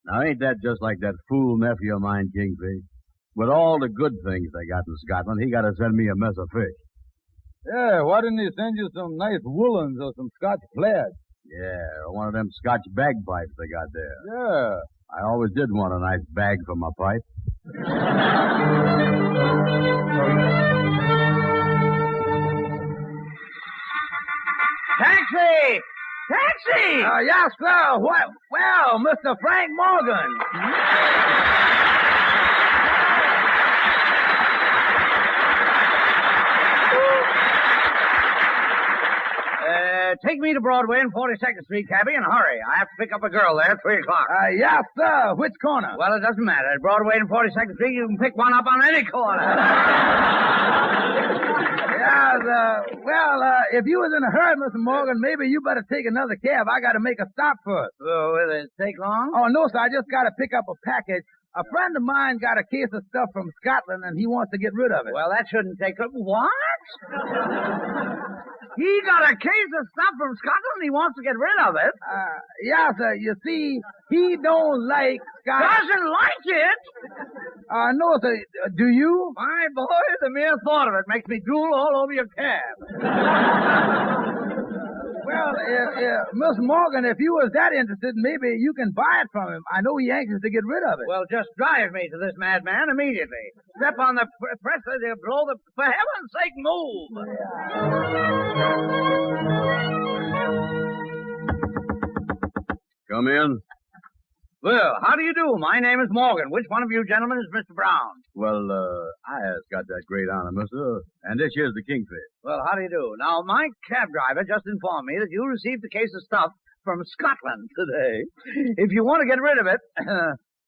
Now, ain't that just like that fool nephew of mine, Kingfish? With all the good things they got in Scotland, he got to send me a mess of fish. Yeah, why didn't he send you some nice woolens or some Scotch plaid? Yeah, or one of them Scotch bagpipes they got there. Yeah. I always did want a nice bag for my pipe. Taxi! Taxi! Yes, sir. Well, Mr. Frank Morgan. Take me to Broadway and 42nd Street, cabby, and hurry. I have to pick up a girl there at 3 o'clock. Yes, sir. Which corner? Well, it doesn't matter. At Broadway and 42nd Street, you can pick one up on any corner. If you was in a hurry, Mr. Morgan, maybe you better take another cab. I got to make a stop first. Will it take long? Oh, no, sir. I just got to pick up a package. A friend of mine got a case of stuff from Scotland, and he wants to get rid of it. Well, that shouldn't take up. What? He got a case of stuff from Scotland and he wants to get rid of it? Yeah, sir. You see, he don't like Scotland. Doesn't like it? No, sir. Do you? My boy, the mere thought of it makes me drool all over your cab. Well, Miss Morgan, if you was that interested, maybe you can buy it from him. I know he's anxious to get rid of it. Well, just drive me to this madman immediately. Step on the press, blow the... For heaven's sake, move! Come in. Well, how do you do? My name is Morgan. Which one of you gentlemen is Mr. Brown? Well, I has got that great honor, mister. And this here's the Kingfish. Well, how do you do? Now, my cab driver just informed me that you received a case of stuff from Scotland today. If you want to get rid of it,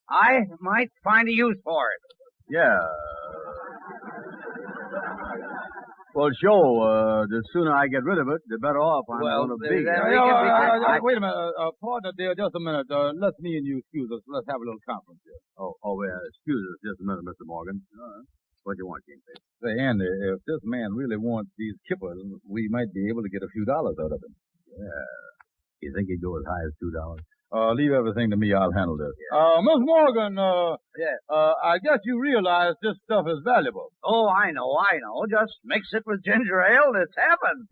I might find a use for it. Yeah. Well, sure. The sooner I get rid of it, the better off I'm going to be. Wait a minute. Partner there, just a minute. Let me and you excuse us. Let's have a little conference here. Excuse us just a minute, Mr. Morgan. What do you want, Kingfish? Say, Andy, if this man really wants these kippers, we might be able to get a few dollars out of him. Yeah. You think he'd go as high as $2? Leave everything to me. I'll handle this. Yeah. Miss Morgan, I guess you realize this stuff is valuable. Oh, I know. Just mix it with ginger ale and it's happened.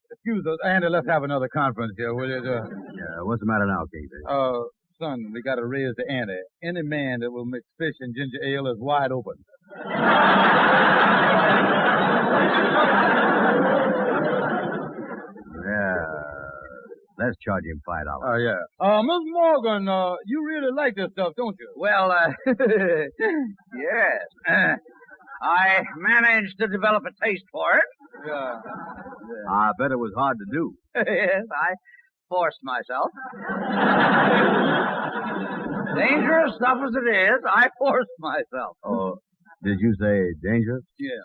Excuse us. Andy, let's have another conference here, will you? Yeah, what's the matter now, Kingfish? Son, we got to raise the ante. Any man that will mix fish and ginger ale is wide open. Let's charge him $5. Miss Morgan, you really like this stuff, don't you? Well, yes. I managed to develop a taste for it. Yeah. I bet it was hard to do. Yes, I forced myself. Dangerous stuff as it is, I forced myself. Oh, did you say dangerous? Yeah.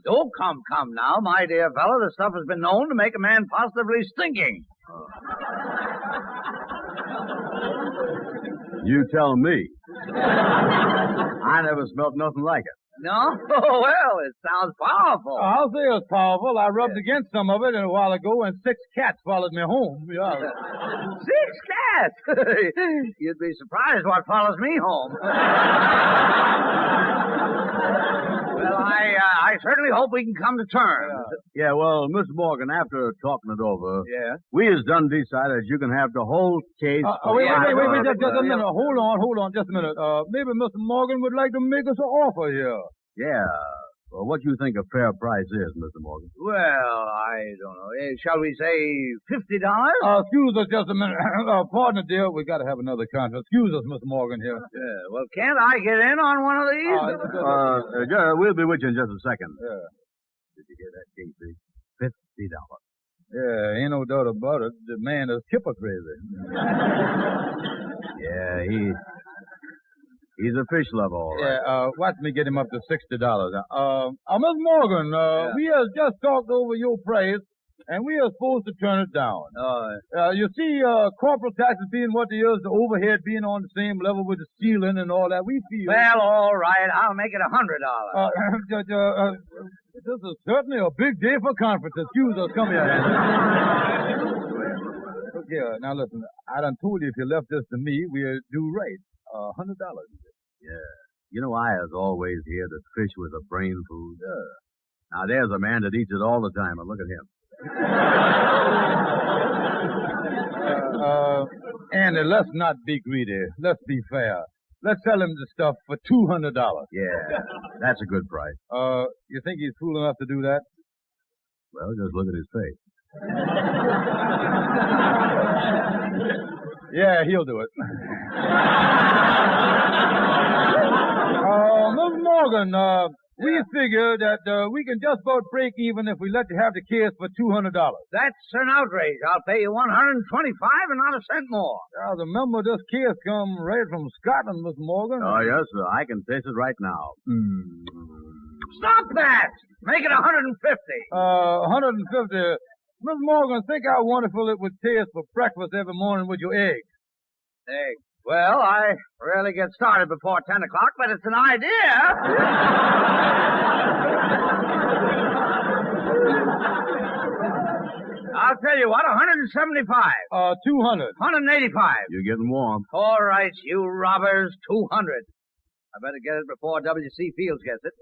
Oh, come now, my dear fellow. The stuff has been known to make a man positively stinking. You tell me. I never smelt nothing like it. No? Well, it sounds powerful. I'll say it's powerful. I rubbed against some of it a while ago, and 6 cats followed me home. Yeah. 6 cats? You'd be surprised what follows me home. Well, I certainly hope we can come to terms. Yeah, well, Miss Morgan, after talking it over, we has done decided you can have the whole case. Wait, just a minute. Hold on, just a minute. Maybe Mr. Morgan would like to make us an offer here. Yeah. Well, what do you think a fair price is, Mr. Morgan? Well, I don't know. Shall we say $50? Excuse us just a minute. Partner, dear, we got to have another conference. Excuse us, Mr. Morgan here. Yeah, well, can't I get in on one of these? We'll be with you in just a second. Yeah. Did you hear that, Kingfish? $50. Yeah, ain't no doubt about it. The man is kipper crazy. Yeah, he's a fish lover, all right. Yeah, watch me get him up to $60. Miss Morgan, we have just talked over your price, and we are supposed to turn it down. You see, corporate taxes being what they is, the overhead being on the same level with the ceiling and all that, we feel... Well, all right, I'll make it $100. This is certainly a big day for conference. Excuse us, come here. Look here, now listen, I done told you if you left this to me, we'll do right. $100. Yeah. You know, I has always heard that fish was a brain food. Now, there's a man that eats it all the time, and look at him. Andy, let's not be greedy. Let's be fair. Let's sell him the stuff for $200. Yeah, that's a good price. You think he's fool enough to do that? Well, just look at his face. Yeah, he'll do it. Miss Morgan, we figure that we can just about break even if we let you have the case for $200. That's an outrage. I'll pay you $125 and not a cent more. Remember, this case come right from Scotland, Miss Morgan. Oh, yes, sir. I can taste it right now. Stop that! Make it $150. 150. Miss Morgan, think how wonderful it would taste for breakfast every morning with your eggs. Eggs? Well, I rarely get started before 10 o'clock, but it's an idea. I'll tell you what, 175. 200. 185. You're getting warm. All right, you robbers, 200. I better get it before W.C. Fields gets it.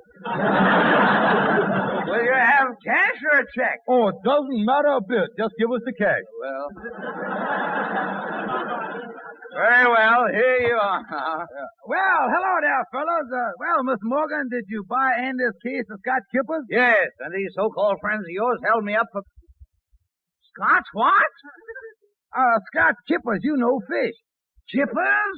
Will you have cash or a check? Oh, it doesn't matter a bit. Just give us the cash. Well. Very well, here you are. Well, hello there, fellas. Miss Morgan, did you buy Andy's case of Scotch kippers? Yes, and these so-called friends of yours held me up for... Scotch what? Scotch kippers, you know, fish. Chippers?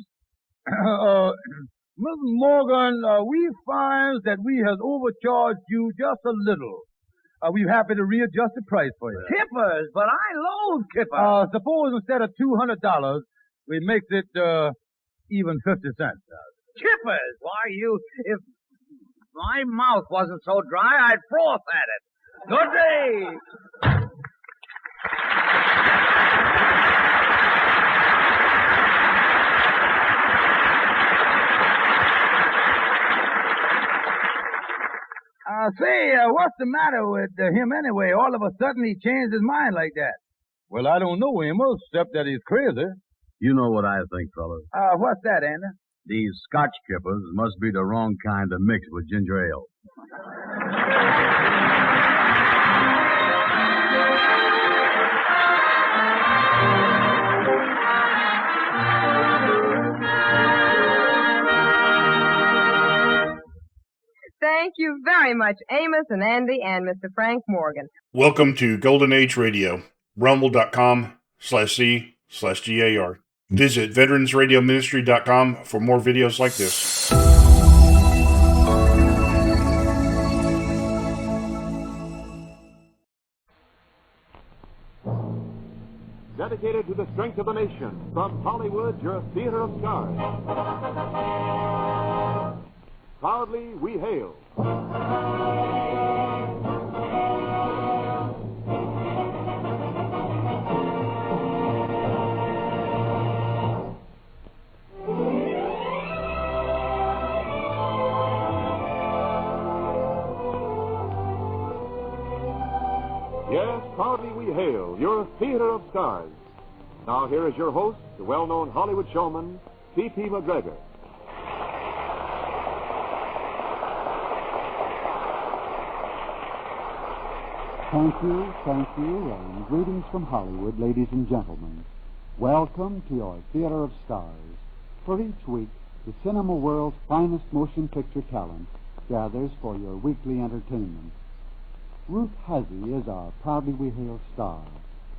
Miss Morgan, we find that we has overcharged you just a little. We're happy to readjust the price for you. Kippers? But I loathe kippers. Suppose instead of $200, we makes it, even 50 cents. Kippers? Why, if my mouth wasn't so dry, I'd froth at it. Good day. Say, what's the matter with him anyway? All of a sudden he changed his mind like that. Well, I don't know, Amos, except that he's crazy. You know what I think, fellas. What's that, Andy? These Scotch kippers must be the wrong kind to mix with ginger ale. Thank you very much, Amos and Andy and Mr. Frank Morgan. Welcome to Golden Age Radio, rumble.com/C/GAR. Visit veteransradioministry.com for more videos like this. Dedicated to the strength of the nation, from Hollywood, your theater of stars. Proudly we hail. Yes, proudly we hail your theater of stars. Now here is your host, the well-known Hollywood showman, C.P. McGregor. Thank you, and greetings from Hollywood, ladies and gentlemen. Welcome to your Theater of Stars. For each week, the cinema world's finest motion picture talent gathers for your weekly entertainment. Ruth Huzzy is our Proudly We Hail star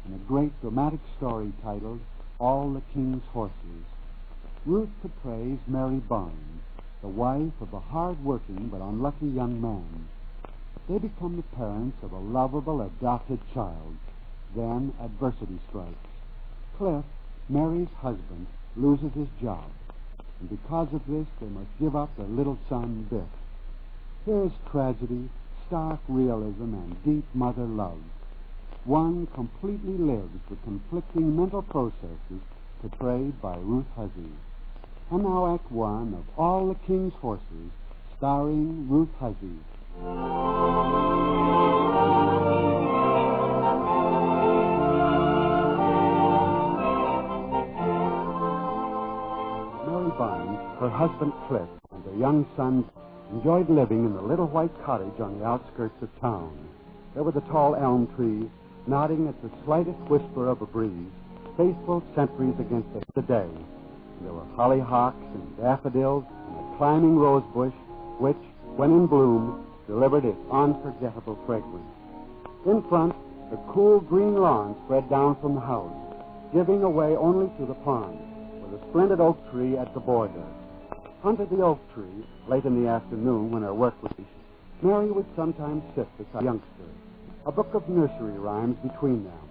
in a great dramatic story titled All the King's Horses. Ruth portrays Mary Barnes, the wife of a hard-working but unlucky young man. They become the parents of a lovable adopted child. Then adversity strikes. Cliff, Mary's husband, loses his job, and because of this, they must give up their little son, Biff. Here's tragedy, stark realism, and deep mother love. One completely lives the conflicting mental processes portrayed by Ruth Huzzy. And now Act One of All the King's Horses, starring Ruth Huzzy. Mary Barnes, her husband Cliff, and their young son enjoyed living in the little white cottage on the outskirts of town. There were the tall elm trees, nodding at the slightest whisper of a breeze, faithful sentries against the day. And there were hollyhocks and daffodils and a climbing rose bush, which, when in bloom, delivered its unforgettable fragrance. In front, the cool green lawn spread down from the house, giving away only to the pond, with a splendid oak tree at the border. Under the oak tree, late in the afternoon when her work was finished, Mary would sometimes sit beside a youngster, a book of nursery rhymes between them.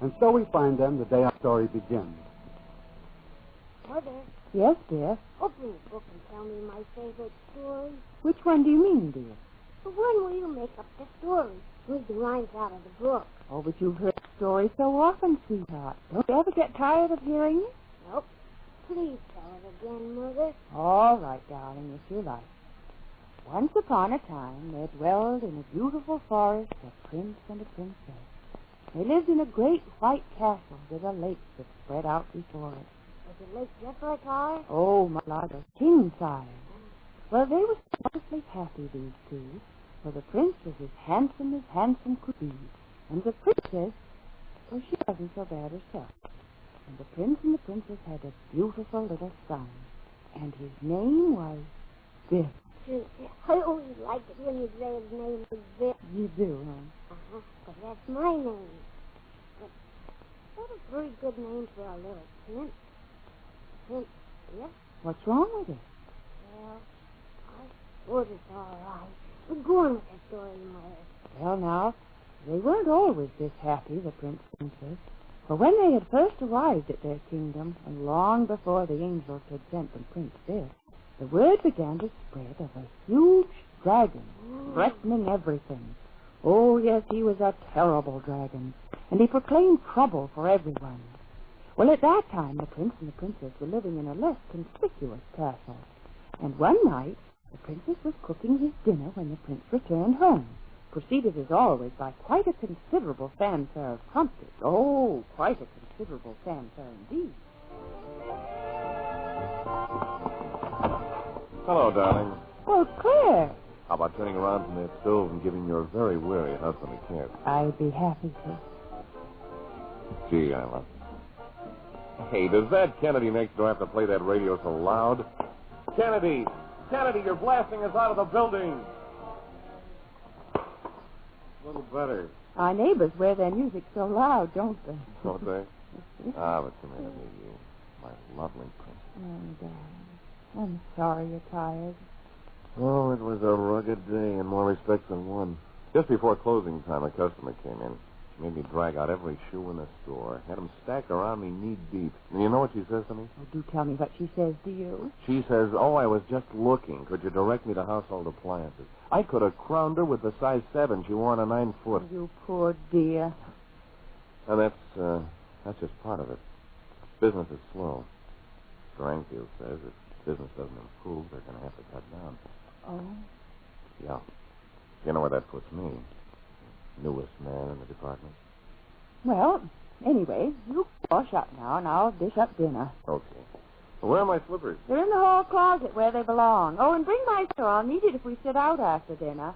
And so we find them the day our story begins. Mother. Yes, dear? Open the book and tell me my favorite story. Which one do you mean, dear? The one where you make up the story. Read the lines out of the book. Oh, but you've heard the story so often, sweetheart. Don't you ever get tired of hearing it? Nope. Please tell it again, Mother. All right, darling, if you like. Once upon a time, there dwelled in a beautiful forest a prince and a princess. They lived in a great white castle with a lake that spread out before it. Was the lake just like ours? Oh, my Lord, a king size. Well, they were wonderfully happy, these two, for the prince was as handsome could be, and the princess, well, she wasn't so bad herself. And the prince and the princess had a beautiful little son, and his name was Biff. I always like it when you say his name is Biff. You do, huh? Uh-huh, but that's my name. But that's a very good name for a little prince. Prince Biff? What's wrong with it? Well, I suppose it's all right. But go on with the story, Mother. Well, now, they weren't always this happy, the prince and princess. For when they had first arrived at their kingdom, and long before the angels had sent them Prince Biff, the word began to spread of a huge dragon threatening everything. Oh, yes, he was a terrible dragon, and he proclaimed trouble for everyone. Well, at that time, the prince and the princess were living in a less conspicuous castle. And one night, the princess was cooking his dinner when the prince returned home, preceded as always by quite a considerable fanfare of trumpets. Oh, quite a considerable fanfare indeed. Hello, darling. Oh, Claire. How about turning around from that stove and giving your very weary husband a kiss? I'd be happy to. Gee, Isla. Hey, does that Kennedy next door have to play that radio so loud? Kennedy! Kennedy, you're blasting us out of the building! A little better. Our neighbors wear their music so loud, don't they? Don't they? But come here to me, you. My lovely princess. Oh, darling. I'm sorry you're tired. Oh, it was a rugged day in more respects than one. Just before closing time, a customer came in. She made me drag out every shoe in the store. Had them stacked around me knee-deep. And you know what she says to me? Oh, do tell me what she says to you. She says, I was just looking. Could you direct me to household appliances? I could have crowned her with the size 7 she wore on a 9-foot. Oh, you poor dear. And that's just part of it. Business is slow. Strangfield says if business doesn't improve, they're going to have to cut down. Oh? Yeah. You know where that puts me. Newest man in the department. Well, anyway, you wash up now, and I'll dish up dinner. Okay. Well, where are my slippers? They're in the hall closet where they belong. Oh, and bring my store. I'll need it if we sit out after dinner.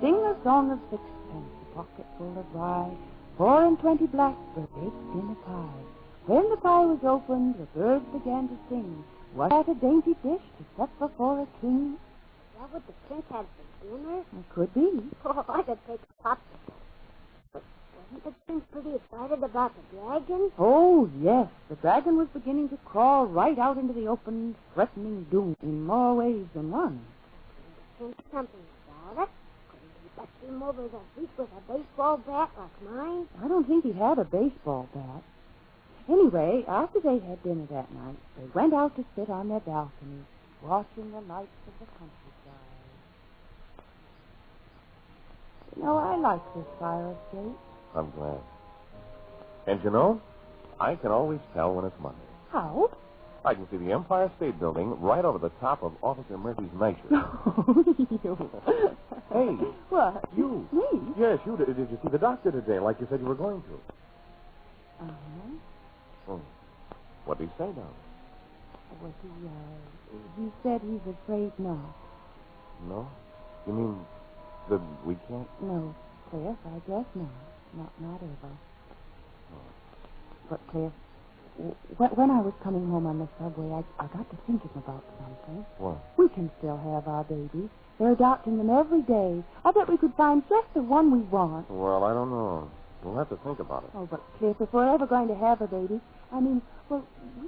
Sing a song of sixpence, a pocket full of rye, 4 and 20 blackbirds baked in a pie. When the pie was opened, the birds began to sing. Was that a dainty dish to set before a king? Is that what the prince had for dinner? It could be. Oh, I could take a popsicle. But wasn't the prince pretty excited about the dragon? Oh, yes. The dragon was beginning to crawl right out into the open, threatening doom in more ways than one. Couldn't the prince do something about it? Couldn't he bust him over the feet with a baseball bat like mine? I don't think he had a baseball bat. Anyway, after they had dinner that night, they went out to sit on their balcony, watching the lights of the countryside. You know, I like this fire escape. I'm glad. And you know, I can always tell when it's Monday. How? I can see the Empire State Building right over the top of Officer Murphy's nightshirt. Oh, you. Hey. What? You. Me? Yes, you did. Did you see the doctor today, like you said you were going to? Uh-huh. Oh. What did he say now? Well, he said he's afraid not. No? You mean That we can't? No, Cliff, I guess not. Not ever. Oh. But, Cliff, when I was coming home on the subway, I got to thinking about something. What? We can still have our babies. They're adopting them every day. I bet we could find just the one we want. Well, I don't know. We'll have to think about it. Oh, but, Cliff, if we're ever going to have a baby, we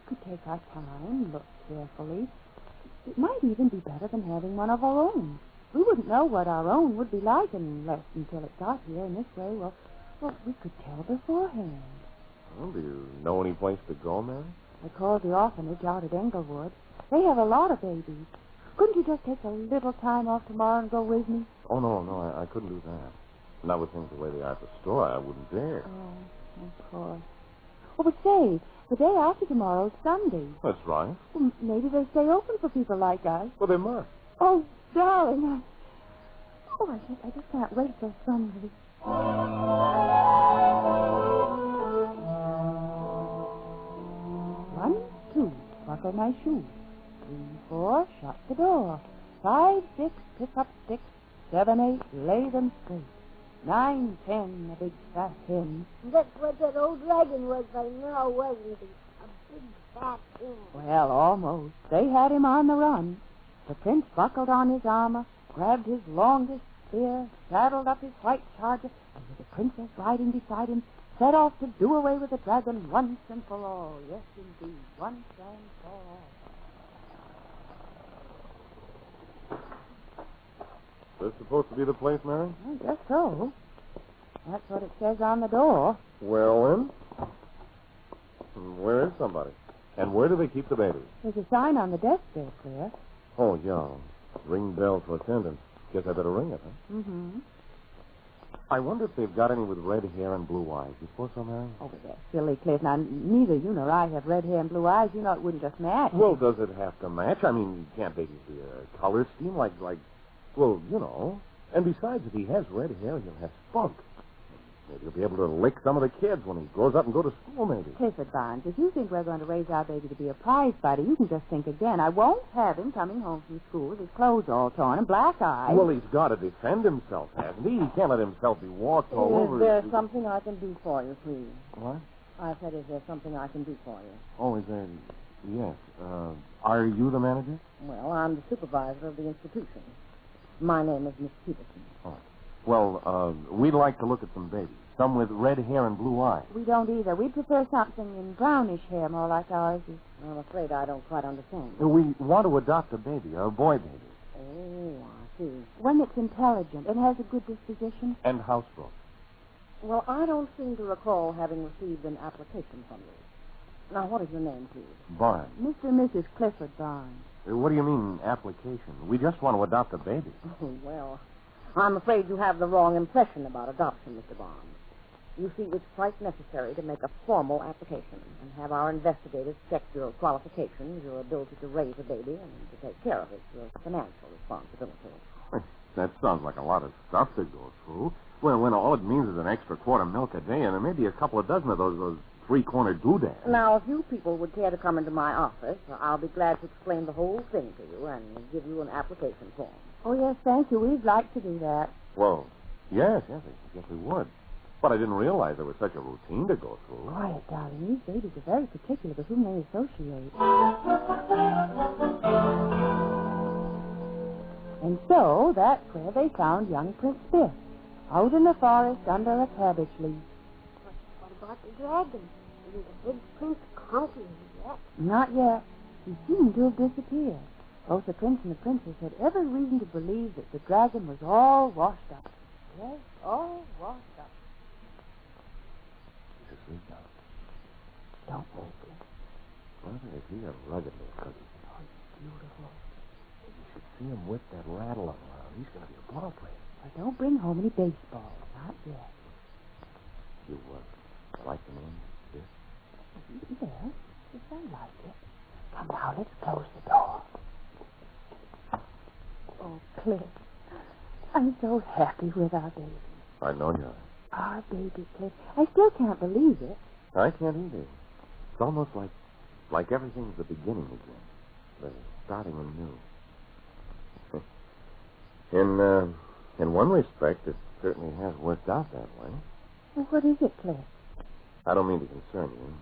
could take our time, look carefully. It might even be better than having one of our own. We wouldn't know what our own would be like until it got here. And this way, well, we could tell beforehand. Well, do you know any place to go, Mary? I called the orphanage out at Englewood. They have a lot of babies. Couldn't you just take a little time off tomorrow and go with me? Oh, no, I couldn't do that. Not with things the way they are at the store. I wouldn't dare. Oh, of course. Oh, but say, the day after tomorrow's Sunday. That's right. Well, maybe they stay open for people like us. Well, they must. Oh, darling, I just can't wait till Sunday. 1, 2, buckle my shoes. 3, 4, shut the door. 5, 6, pick up sticks. 7, 8, lay them straight. 9, 10, a big fat hen. That's what that old dragon was by now, wasn't he? A big fat hen. Well, almost. They had him on the run. The prince buckled on his armor, grabbed his longest spear, saddled up his white charger, and with the princess riding beside him, set off to do away with the dragon once and for all. Yes, indeed, once and for all. This supposed to be the place, Mary? I guess so. That's what it says on the door. Well, then, where is somebody? And where do they keep the babies? There's a sign on the desk there, Claire. Oh, yeah. Ring bell for attendance. Guess I better ring it, huh? Mm-hmm. I wonder if they've got any with red hair and blue eyes. You suppose so, Mary? Oh, that's silly, Cliff. Now, neither you nor I have red hair and blue eyes. You know it wouldn't just match. Well, does it have to match? I mean, can't babies be a color scheme like, well, you know. And besides, if he has red hair, he'll have spunk. Maybe he'll be able to lick some of the kids when he grows up and go to school, maybe. Clifford Barnes, if you think we're going to raise our baby to be a prize fighter, you can just think again. I won't have him coming home from school with his clothes all torn and black eyes. Well, he's got to defend himself, hasn't he? He can't let himself be walked all over. Is there something I can do for you, please? What? I said, is there something I can do for you? Oh, is there? Yes. Are you the manager? Well, I'm the supervisor of the institution. My name is Miss Peterson. Oh. Well, we'd like to look at some babies. Some with red hair and blue eyes. We don't either. We prefer something in brownish hair, more like ours is. I'm afraid I don't quite understand. We want to adopt a baby, a boy baby. Oh, I see. One that's intelligent and has a good disposition. And housebroken. Well, I don't seem to recall having received an application from you. Now, what is your name, please? Barnes. Mr. and Mrs. Clifford Barnes. What do you mean, application? We just want to adopt a baby. Oh, well, I'm afraid you have the wrong impression about adoption, Mr. Barnes. You see, it's quite necessary to make a formal application and have our investigators check your qualifications, your ability to raise a baby, and to take care of it, your financial responsibility. That sounds like a lot of stuff to go through. Well, when all it means is an extra quart of milk a day and maybe a couple of dozen of those three-cornered doodads. Now, if you people would care to come into my office, I'll be glad to explain the whole thing to you and give you an application form. Oh, yes, thank you. We'd like to do that. Well, yes, I guess we would. But I didn't realize there was such a routine to go through. Quiet, darling. These babies are very particular with whom they associate. And so, that's where they found young Prince Biff, out in the forest under a cabbage leaf. What about the dragon? Isn't the big prince conquering yet? Not yet. He seemed to have disappeared. Both the prince and the princess had every reason to believe that the dragon was all washed up. Yes, all washed up. He's asleep now. Don't wake him. Well, is he a rugged little cookie? Oh, he's beautiful. You should see him whip that rattle around. He's going to be a ball player. But don't bring home any baseballs. Not yet. You like the name, Biff? Yes, I like it. Come now, let's close the door. Oh, Cliff, I'm so happy with our baby. I know you are. Our baby, Cliff. I still can't believe it. I can't either. It's almost like everything's the beginning again. They're starting anew. In one respect, it certainly has worked out that way. Well, what is it, Cliff? I don't mean to concern you.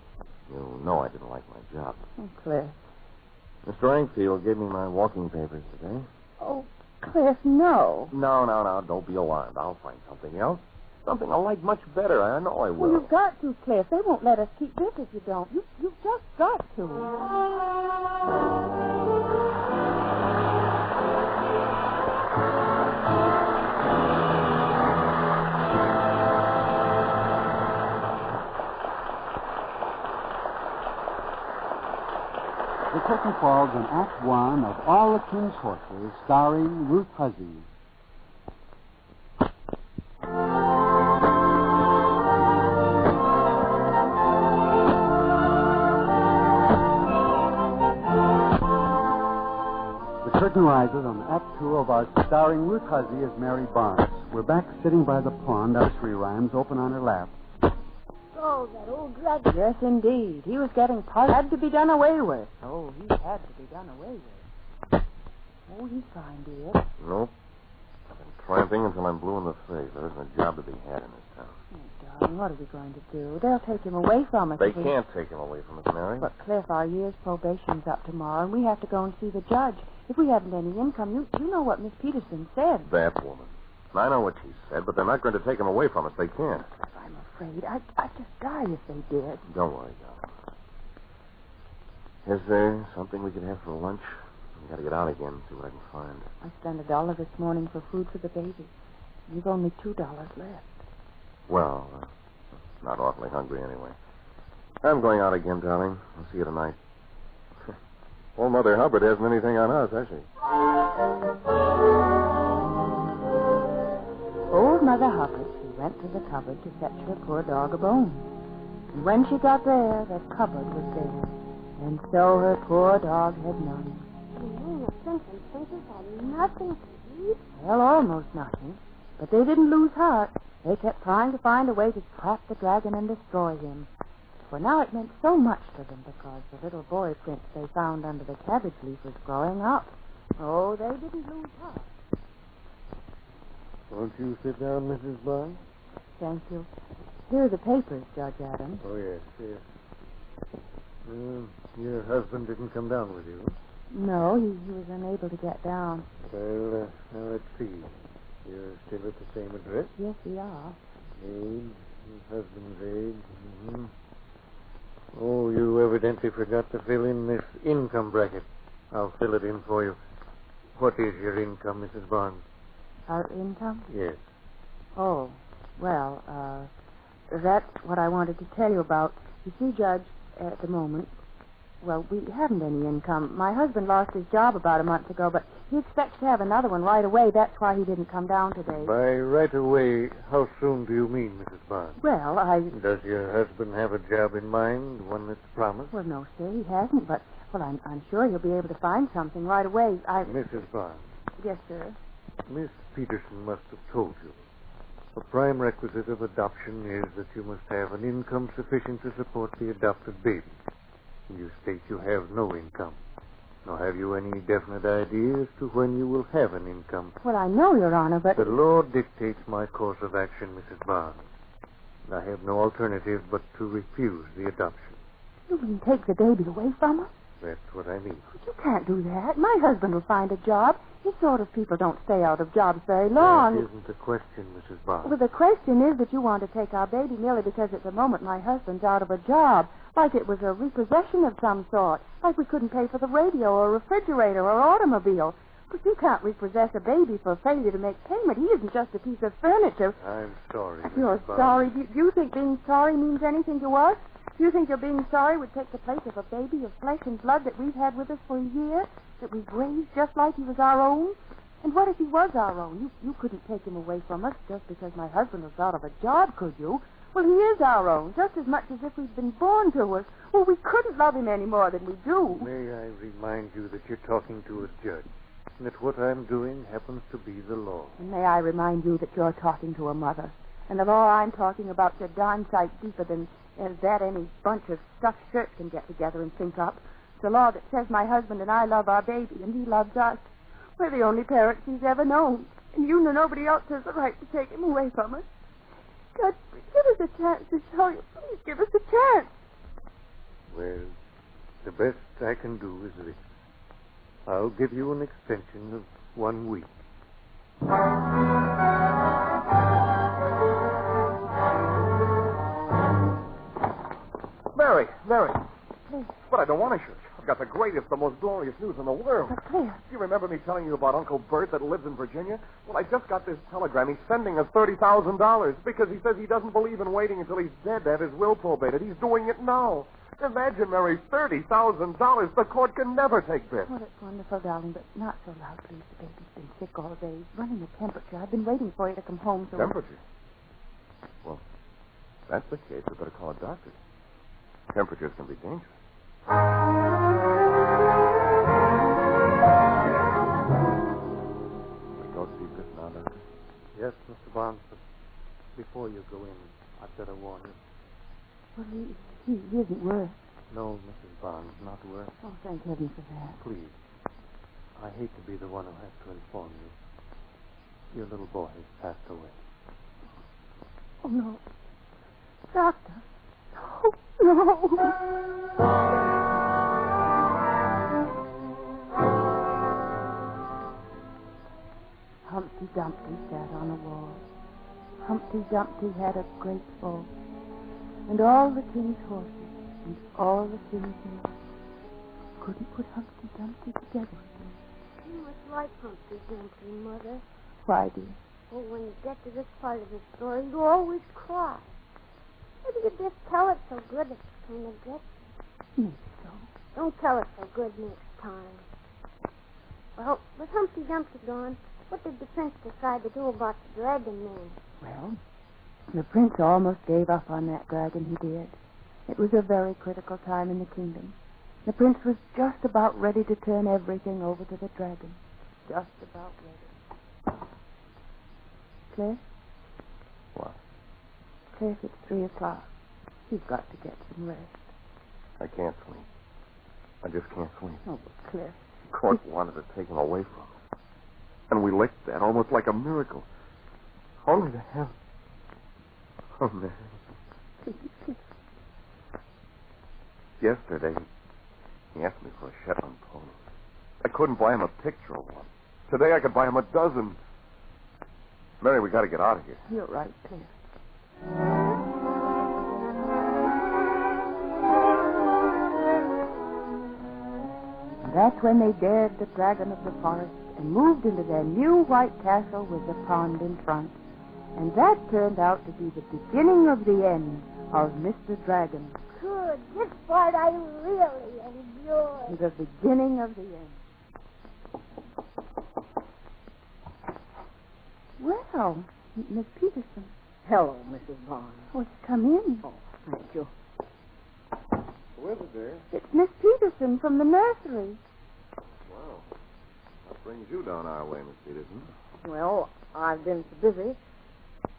You know I didn't like my job. Oh, Cliff. Mr. Engfield gave me my walking papers today. Oh, Cliff, no. No. Don't be alarmed. I'll find something else. Something I like much better. I know I will. Well, you've got to, Cliff. They won't let us keep this if you don't. You've just got to. The curtain falls on Act One of All the King's Horses, starring Ruth Huzzy. The curtain rises on Act Two of our starring Ruth Huzzy as Mary Barnes. We're back sitting by the pond, nursery rhymes open on her lap. Oh, that old drudge. Yes, indeed. He was getting had to be done away with. Oh, he had to be done away with. Oh, he's fine, dear. Nope. I've been tramping until I'm blue in the face. There isn't a job to be had in this town. Oh, darling, what are we going to do? They'll take him away from us. They can't take him away from us, Mary. But, Cliff, our year's probation's up tomorrow, and we have to go and see the judge. If we haven't any income, you know what Miss Peterson said. That woman. I know what she said, but they're not going to take him away from us. They can't. I'm afraid. I'd just die if they did. Don't worry, darling. Is there something we could have for lunch? I've got to get out again and see what I can find. I spent $1 this morning for food for the baby. You've only $2 left. Well, not awfully hungry anyway. I'm going out again, darling. I'll see you tonight. Old Mother Hubbard hasn't anything on us, has she? Old Mother Hubbard, she went to the cupboard to fetch her poor dog a bone. And when she got there, the cupboard was there. And so her poor dog had none. The Prince and Princess had nothing to eat. Well, almost nothing. But they didn't lose heart. They kept trying to find a way to trap the dragon and destroy him. For now it meant so much to them because the little boy prince they found under the cabbage leaf was growing up. Oh, they didn't lose heart. Won't you sit down, Mrs. Barnes? Thank you. Here are the papers, Judge Adams. Oh, yes. Your husband didn't come down with you? No, he was unable to get down. Well, now let's see. You're still at the same address? Yes, we are. Age, husband's age. Mm-hmm. Oh, you evidently forgot to fill in this income bracket. I'll fill it in for you. What is your income, Mrs. Barnes? Our income? Yes. Oh, well, that's what I wanted to tell you about. You see, Judge, at the moment, well, we haven't any income. My husband lost his job about a month ago, but he expects to have another one right away. That's why he didn't come down today. By right away, how soon do you mean, Mrs. Barnes? Well, Does your husband have a job in mind, one that's promised? Well, no, sir, he hasn't, but, well, I'm sure he'll be able to find something right away. Mrs. Barnes. Yes, sir. Miss Peterson must have told you. A prime requisite of adoption is that you must have an income sufficient to support the adopted baby. You state you have no income. Now, have you any definite idea as to when you will have an income? Well, I know, Your Honor, but... The law dictates my course of action, Mrs. Barnes. I have no alternative but to refuse the adoption. You mean take the baby away from us? That's what I mean. But you can't do that. My husband will find a job. His sort of people don't stay out of jobs very long. That isn't the question, Mrs. Barnes. Well, the question is that you want to take our baby merely because at the moment my husband's out of a job. Like it was a repossession of some sort. Like we couldn't pay for the radio or refrigerator or automobile. But you can't repossess a baby for failure to make payment. He isn't just a piece of furniture. I'm sorry, Mrs. You're Barnes. sorry. Do you think being sorry means anything to us? Do you think your being sorry would take the place of a baby of flesh and blood that we've had with us for a year? That we've raised just like he was our own? And what if he was our own? You couldn't take him away from us just because my husband was out of a job, could you? Well, he is our own, just as much as if he'd been born to us. Well, we couldn't love him any more than we do. May I remind you that you're talking to a judge, and that what I'm doing happens to be the law. And may I remind you that you're talking to a mother, and the law I'm talking about's a darn sight deeper than that any bunch of stuffed shirts can get together and think up. It's a law that says my husband and I love our baby, and he loves us. We're the only parents he's ever known. And you know nobody else has the right to take him away from us. God, give us a chance to show you. Please give us a chance. Well, the best I can do is this. I'll give you an extension of 1 week. Mary. But I don't want to shoot. I've got the greatest, the most glorious news in the world. But Cliff. Do you remember me telling you about Uncle Bert that lives in Virginia? Well, I just got this telegram. He's sending us $30,000 because he says he doesn't believe in waiting until he's dead to have his will probated. He's doing it now. Imagine, Mary, $30,000. The court can never take this. Oh, that's wonderful, darling, but not so loud, please. The baby's been sick all day. He's running a temperature. I've been waiting for you to come home. So Temperature? Well, if that's the case, we better call a doctor. Temperatures can be dangerous. We go see this now, Doctor? Yes, Mr. Barnes, but before you go in, I'd better warn you. Well, he isn't worse. No, Mrs. Barnes, not worse. Oh, thank heaven for that. Please. I hate to be the one who has to inform you. Your little boy has passed away. Oh, no. Doctor. Oh, no. Humpty Dumpty sat on a wall. Humpty Dumpty had a great fall. And all the king's horses and all the king's men couldn't put Humpty Dumpty together again. You must like Humpty Dumpty, Mother. Why, dear? Well, when you get to this part of the story, you always cry. Maybe you just tell it so good it kind of gets you. Maybe so. Don't tell it so good next time. Well, with Humpty Dumpty gone, what did the prince decide to do about the dragon man? Well, the prince almost gave up on that dragon, he did. It was a very critical time in the kingdom. The prince was just about ready to turn everything over to the dragon. Just about ready. Cliff? What? Cliff, it's 3 o'clock. You've got to get some rest. I can't sleep. I just can't sleep. Oh, but Cliff. The court wanted it taken away from us. And we licked that almost like a miracle. Only to have... Oh, Mary. Yesterday, he asked me for a Shetland pony. I couldn't buy him a picture of one. Today I could buy him a dozen. Mary, we got to get out of here. You're right, Cliff. And that's when they dared the dragon of the forest and moved into their new white castle with the pond in front. And that turned out to be the beginning of the end of Mr. Dragon. Good. This part I really enjoy. The beginning of the end. Well, Miss Peterson. Hello, Mrs. Vaughn. What's come in? Oh, thank you. Who is it, dear? It's Miss Peterson from the nursery. Wow. What brings you down our way, Miss Peterson? Well, I've been so busy,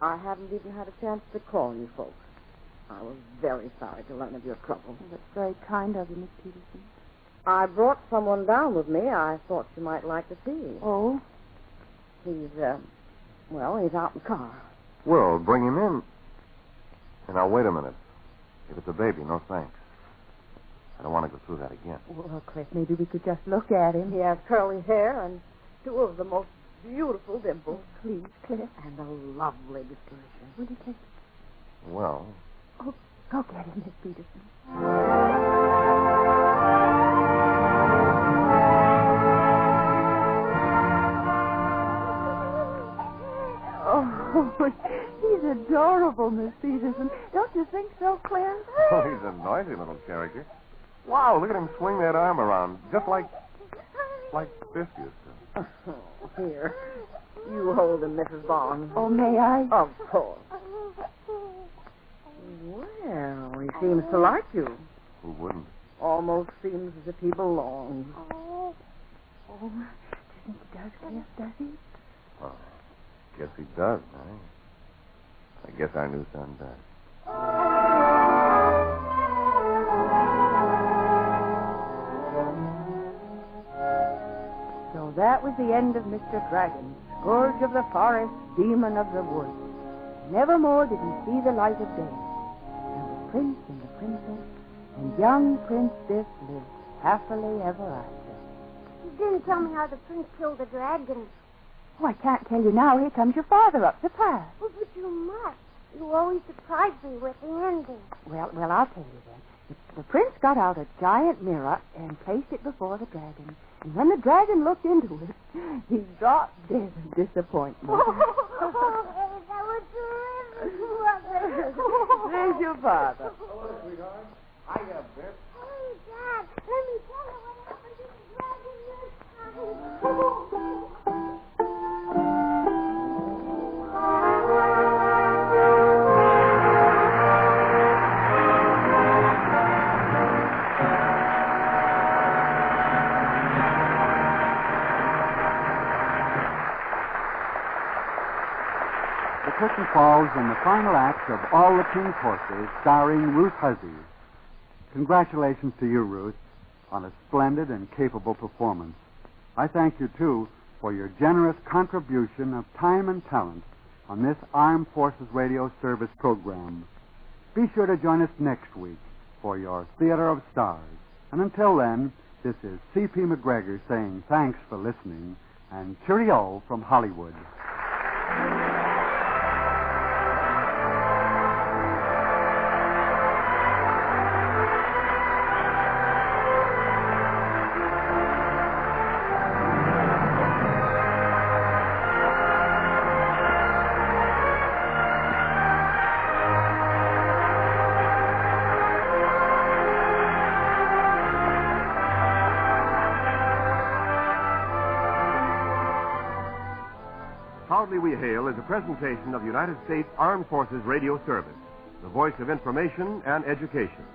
I haven't even had a chance to call you folks. I was very sorry to learn of your trouble. That's very kind of you, Miss Peterson. I brought someone down with me I thought you might like to see. Oh? He's out in the car. Well, bring him in. And now, wait a minute. If it's a baby, no thanks. I don't want to go through that again. Well, Cliff, maybe we could just look at him. He has curly hair and 2 of the most beautiful dimples. Oh, please, Cliff. And a lovely disposition. Will you take... Well... Oh, go get him, Miss Peterson. Oh, he's adorable, Miss Peterson. Don't you think so, Cliff? Oh, he's a noisy little character. Wow, look at him swing that arm around, just like this used to. Oh, here. You hold him, Mrs. Vaughn. Oh, may I? Of course. Well, he seems to like you. Who wouldn't? Almost seems as if he belongs. Oh, do you think he does, Cliff, does he? Well, guess he does, eh? I guess our new son does. So that was the end of Mr. Dragon. scourge of the forest, demon of the woods. Nevermore did he see the light of day. And the prince and the princess and young Prince Biff lived happily ever after. You didn't tell me how the prince killed the dragon. Oh, I can't tell you now. Here comes your father up the path. Oh, but you must. You always surprise me with the ending. Well, I'll tell you then. The prince got out a giant mirror and placed it before the dragon. And when the dragon looked into it, he dropped dead in disappointment. Oh, that was terrific, Mother. There's your father. Hello, sweetheart. Hiya, Biff. Hey, Dad, let me tell you what happened to the dragon this time. The curtain falls on the final act of All the King's Horses, starring Ruth Huzzy. Congratulations to you, Ruth, on a splendid and capable performance. I thank you, too, for your generous contribution of time and talent on this Armed Forces Radio Service program. Be sure to join us next week for your Theater of Stars. And until then, this is C.P. McGregor saying thanks for listening and cheerio from Hollywood. Proudly We Hail is a presentation of United States Armed Forces Radio Service, the voice of information and education.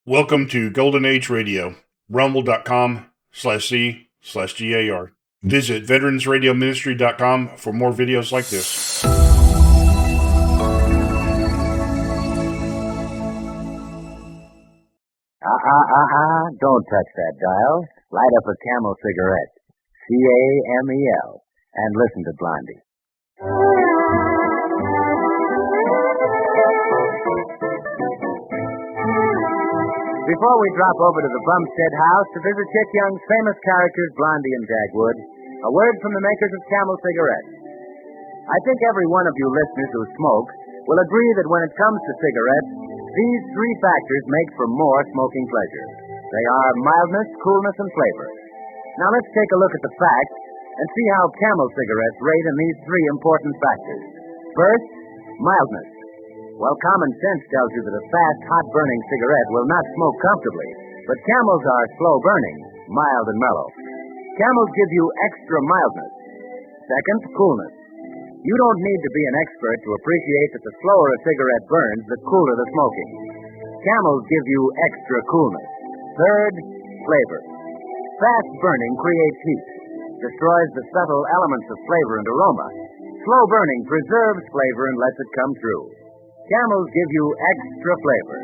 Welcome to Golden Age Radio, rumble.com/C/GAR. Visit veteransradioministry.com for more videos like this. Don't touch that dial. Light up a Camel cigarette. CAMEL. And listen to Blondie. Before we drop over to the Bumstead house to visit Chick Young's famous characters, Blondie and Dagwood, a word from the makers of Camel cigarettes. I think every one of you listeners who smoke will agree that when it comes to cigarettes, these three factors make for more smoking pleasure. They are mildness, coolness, and flavor. Now let's take a look at the facts and see how Camel cigarettes rate in these three important factors. First, mildness. Well, common sense tells you that a fast, hot-burning cigarette will not smoke comfortably, but Camels are slow-burning, mild and mellow. Camels give you extra mildness. Second, coolness. You don't need to be an expert to appreciate that the slower a cigarette burns, the cooler the smoking. Camels give you extra coolness. Third, flavor. Fast burning creates heat, destroys the subtle elements of flavor and aroma. Slow burning preserves flavor and lets it come through. Camels give you extra flavor.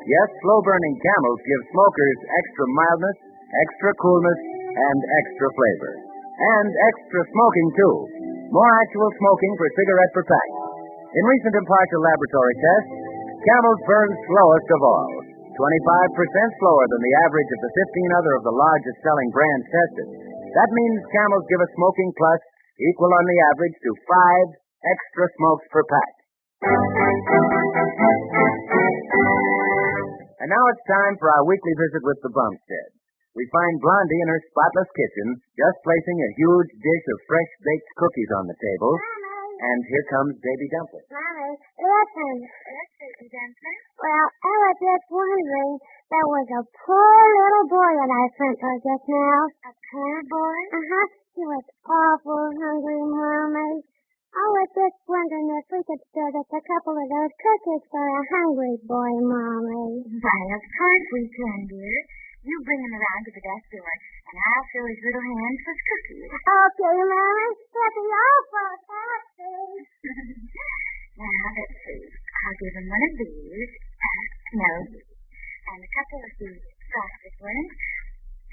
Yes, slow-burning Camels give smokers extra mildness, extra coolness, and extra flavor. And extra smoking, too. More actual smoking per cigarette per pack. In recent impartial laboratory tests, Camels burn slowest of all, 25% slower than the average of the 15 other of the largest selling brands tested. That means Camels give a smoking plus equal on the average to 5 extra smokes per pack. And now it's time for our weekly visit with the Bumstead. We find Blondie in her spotless kitchen, just placing a huge dish of fresh-baked cookies on the table. And here comes Baby Dumpling. Mommy, listen. Yes, baby Dumpling? Well, I was just wondering, there was a poor little boy at our front door just now. A poor boy? Uh-huh. He was awful hungry, Mommy. I was just wondering if we could serve us a couple of those cookies for a hungry boy, Mommy. Why, of course we can, dear. You bring him around to the desk door, and I'll fill his little hands with cookies. Okay, Mommy. That'd be awful happy. Now, let's see. I'll give him one of these. No. And a couple of these frosted ones.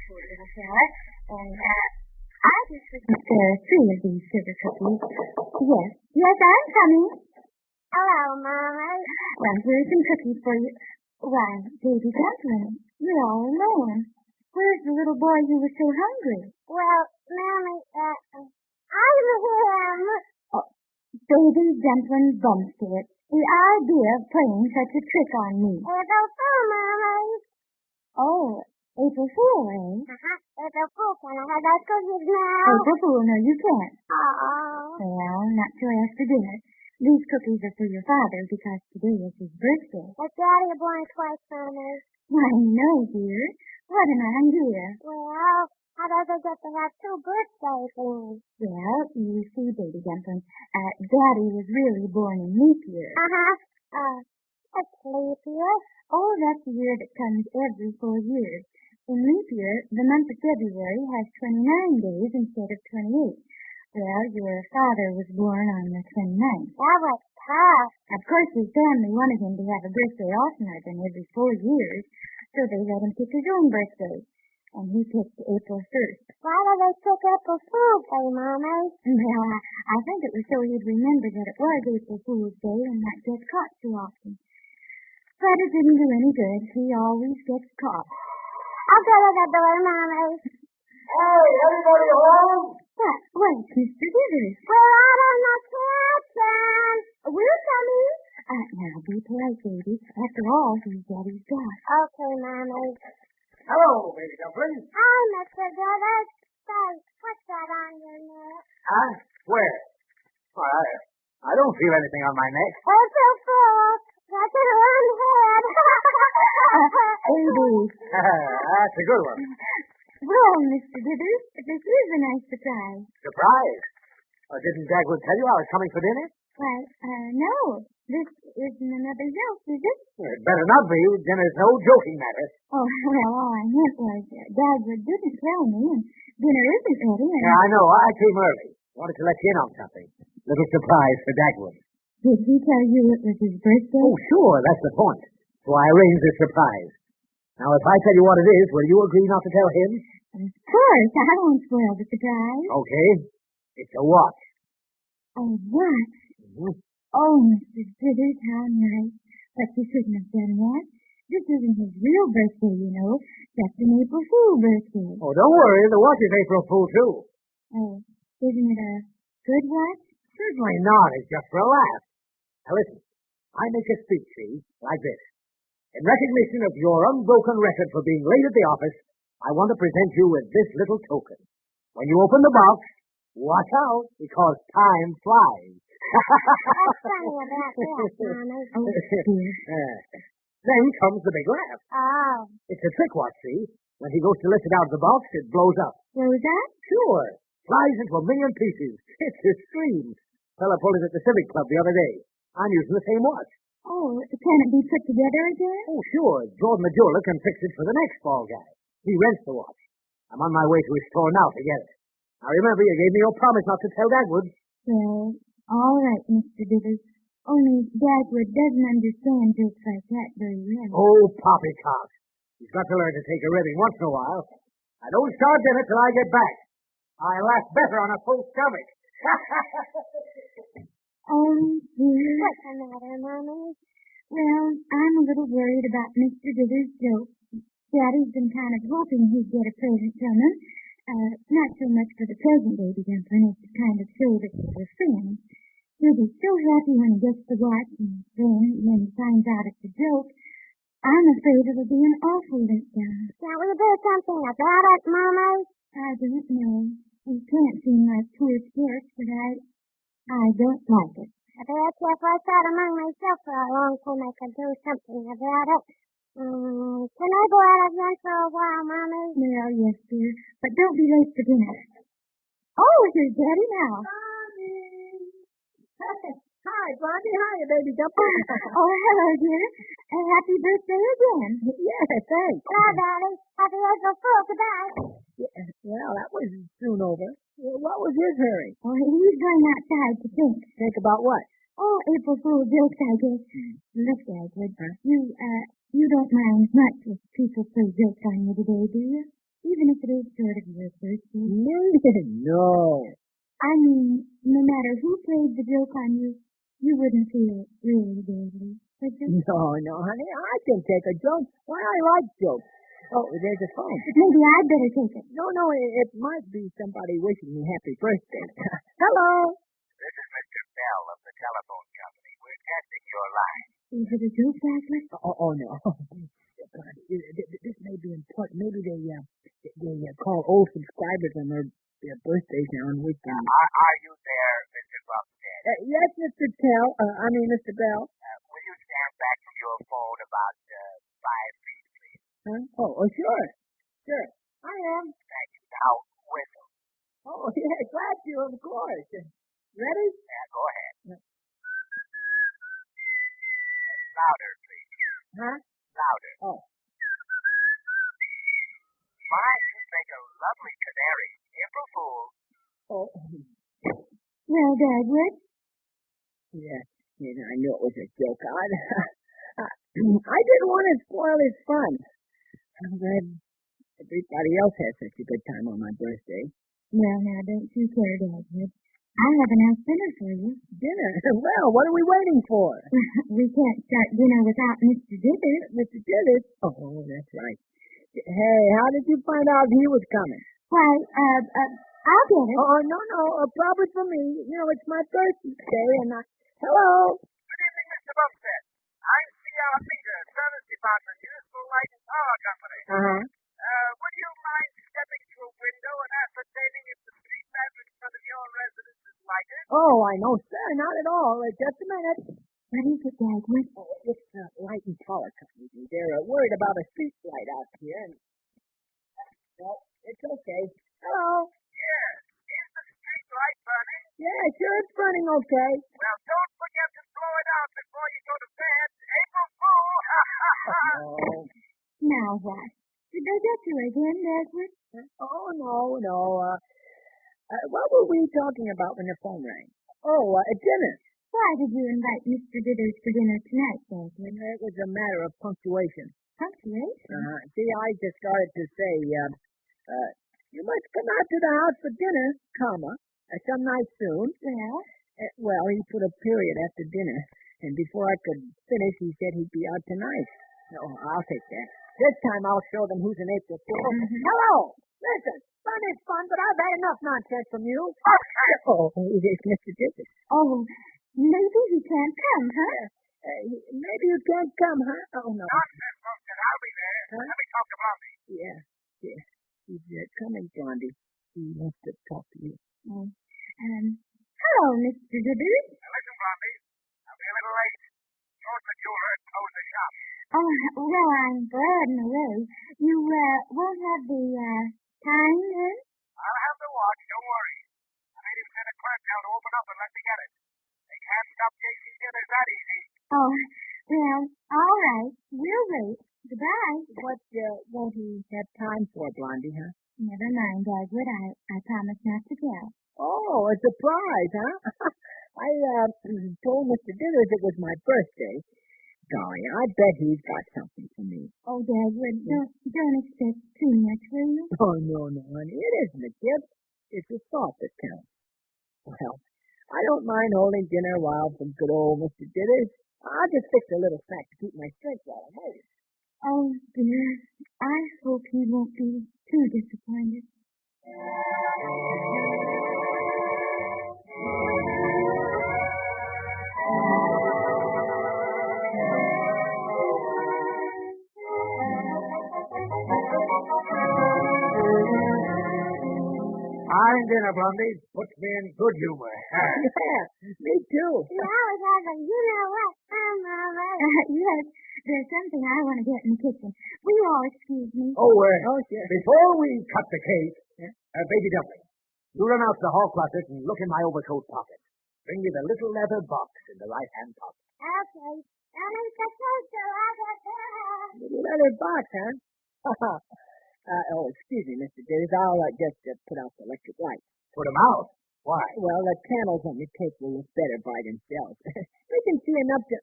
For a little fella. And, I just think there are 3 of these sugar cookies. Yes. Yes, I'm coming. Hello, Mommy. Well, here's some cookies for you. Why, Baby Dumpling, you're all alone. Where's the little boy who was so hungry? Well, Mommy, I'm him. Oh, Baby Dumpling Bumstead, the idea of playing such a trick on me. April Fool, Mommy. Oh, April Fool, eh? Uh-huh. April Fool, can I have those cookies now? April Fool, no, you can't. Oh. Well, not till after dinner. These cookies are for your father because today is his birthday. But Daddy is born twice, Mommy. Why, no, dear. What an idea. Well, how does it get to have 2 birthday things? Well, you see, Baby Dumpling, Daddy was really born in leap year. Uh-huh. What's leap year? Oh, that's the year that comes every 4 years. In leap year, the month of February has 29 days instead of 28. Well, your father was born on the 29th. That was tough. Of course, his family wanted him to have a birthday oftener than every 4 years, so they let him pick his own birthday. And he picked April 1st. Why did they pick April Fool's Day, Mommy? Well, I think it was so he'd remember that it was April Fool's Day and not get caught too often. But it didn't do any good. He always gets caught. I'll go to the door, Mommy. Hey, everybody home? What, Mr. Dithers? We're out in the kitchen. We're coming. Now, be polite, baby. After all, he's Daddy's boss. Okay, Mommy. Hello, Baby Dumpling. Hi, Mr. Dithers. Say, what's that on your neck? Huh? Where? Why, I don't feel anything on my neck. April Fool. That's a one head. Baby. That's a good one. Well, Mr. Dithers, this is a nice surprise. Surprise? Didn't Dagwood tell you I was coming for dinner? Why, no. This isn't another joke, is it? Well, it better not be. Dinner's no joking matter. Oh, well, all I meant was Dagwood didn't tell me, and dinner isn't ready. And... Yeah, I know. I came early. Wanted to let you in on something. Little surprise for Dagwood. Did he tell you it was his birthday? Oh, sure. That's the point. So I arranged this surprise. Now, if I tell you what it is, will you agree not to tell him? Of course. I won't spoil the surprise. Okay. It's a watch. A watch? Mm-hmm. Oh, Mr. Dithers, how nice. But you shouldn't have done that. This isn't his real birthday, you know. Just an April Fool birthday. Oh, don't worry. The watch is April Fool, too. Oh, isn't it a good watch? Certainly not. It's just for a laugh. Now, listen. I make a speech, see, like this. In recognition of your unbroken record for being late at the office, I want to present you with this little token. When you open the box, watch out, because time flies. That's funny about that, Mommy. Oh, dear. Then comes the big laugh. Oh. It's a trick watch, see? When he goes to lift it out of the box, it blows up. Blows up? Sure. Flies into a million pieces. It's a scream. Fella pulled it at the Civic Club the other day. I'm using the same watch. Oh, can it be put together again? Oh, sure. Jordan the jeweler can fix it for the next ball guy. He rents the watch. I'm on my way to his store now to get it. Now, remember, you gave me your promise not to tell Dagwood. Well, all right, Mr. Dithers. Only Dagwood doesn't understand jokes like that very well. Oh, poppycock. He's got to learn to take a ribbing once in a while. I don't start dinner till I get back. I laugh better on a full stomach. Dear. What's the matter, Mommy? Well, I'm a little worried about Mr. Ditter's joke. Daddy's been kind of hoping he'd get a present from him. Not so much for the present, baby dumpling, as to kind of show that we're friends. He'll be so happy when he gets the watch, and then when he finds out it's a joke, I'm afraid it'll be an awful letdown. Shall we do something about it, Mommy? I don't know. We can't seem like poor spirits, but I don't like it. I bet if I thought among myself for a long time I could do something about it. Can I go out again for a while, Mommy? Well, yes, dear, but don't be late for dinner. Oh, here's Daddy now. Hi, Blondie. Hiya, baby dumpling. Oh, hello, dear. Happy birthday again. Yeah, thanks. Bye, Daddy. Happy April Fool. Goodbye. Yeah, well, that was soon over. Well, what was his hurry? Oh, he's going outside to think. Think about what? Oh, April Fool jokes, I guess. Look, Dagwood, you don't mind much if people play jokes on you today, do you? Even if it is sort of your birthday. No. I mean, no matter who played the joke on you, you wouldn't feel really badly, would you? No, honey. I can take a joke. Why, I like jokes. Oh, there's a phone. Maybe I'd better take it. No, it might be somebody wishing me happy birthday. Hello. This is Mr. Bell of the telephone company. We're testing your line. Is it a joke, Dagwood? Oh, no. This may be important. Maybe they call old subscribers on their birthdays now on weekends. Are you there, Mr. Bumstead? Yes, Mr. Mr. Bell. Will you stand back from your phone about 5 feet, please? Huh? Oh, sure. Sure. I am. Thank you. Now, whistle. Oh, yeah, glad to, of course. Ready? Yeah, go ahead. Louder, please. Huh? Louder. Oh. My, you make a lovely canary. April Fool. Oh. Well, Dagwood? Yeah, I knew it was a joke. I didn't want to spoil his fun. I'm glad everybody else has such a good time on my birthday. Well, now, don't you care, Dagwood. I have a nice dinner for you. Dinner? Well, what are we waiting for? We can't start dinner without Mr. Dithers. Mr. Dithers? Oh, that's right. Hey, how did you find out he was coming? Why, I'll get it. Oh, no, probably for me. You know, it's my birthday, and hello? Good evening, Mr. Bumstead. I'm C.R. Peter, Service Department, Municipal Light and Power Company. Uh-huh. Would you mind stepping to a window and ascertaining if the street lamp in front of your residence is lighted? Oh, I know, sir. Not at all. Just a minute. What is it, Dagwood? Oh, it's Light and Power Company. They're worried about a street light out here. And... No, it's okay. Hello? Yes. Is the street light burning? Yeah, sure, it's burning okay. Well, don't forget to blow it out before you go to bed. April Fool! Oh. Now what? Did they get you again, Dagwood? Oh, no. What were we talking about when the phone rang? Oh, dinner. Why did you invite Mr. Dithers for dinner tonight, Dagwood? It was a matter of punctuation. Punctuation? See, I just started to say, you must come out to the house for dinner, some night soon. Well? Well, he put a period after dinner, and before I could finish, he said he'd be out tonight. Oh, I'll take that. This time I'll show them who's an April Fool. Mm-hmm. Hello! Listen, fun is fun, but I've had enough nonsense from you. Oh, it's Mr. Dithers. Oh, maybe he can't come, huh? Maybe you can't come, huh? Oh, no. Nonsense, Bumstead. I'll be there. Huh? Let me talk to Blondie. Yeah. He's coming, Blondie. He wants to talk to you. Oh. Hello, Mr. Dithers. Listen, Blondie. I'll be a little late. George the jeweler has closed the shop. Oh, well, I'm glad in a way. You, won't have the, time then? I'll have the watch, don't worry. I made him send a clerk down to open up and let me get it. They can't stop chasing dinners that easy. Oh, well, all right. We'll wait. Goodbye. What, won't he have time for, Blondie, huh? Never mind, Dagwood. I promise not to tell. Oh, a surprise, huh? I told Mr. Dithers it was my birthday. Golly, I bet he's got something for me. Oh, Dagwood, don't expect too much, will you? Oh, no, honey. It isn't a gift. It's a thought that counts. Well, I don't mind holding dinner while from good old Mr. Dithers. I'll just fix a little snack to keep my strength while I'm waiting. Oh, dear. I hope he won't be too disappointed. Fine dinner, Blondie. Puts me in good humor. Yeah, me too. You always have a you-know-what, Mama. Yes, there's something I want to get in the kitchen. Will you all excuse me? Before we cut the cake, baby Duffy, you run out to the hall closet and look in my overcoat pocket. Bring me the little leather box in the right-hand pocket. Okay. Little leather box, huh? Excuse me, Mr. Dithers. I'll just put out the electric light. Put 'em out? Why? Well, the candles on the cake will look better by themselves. We can see enough to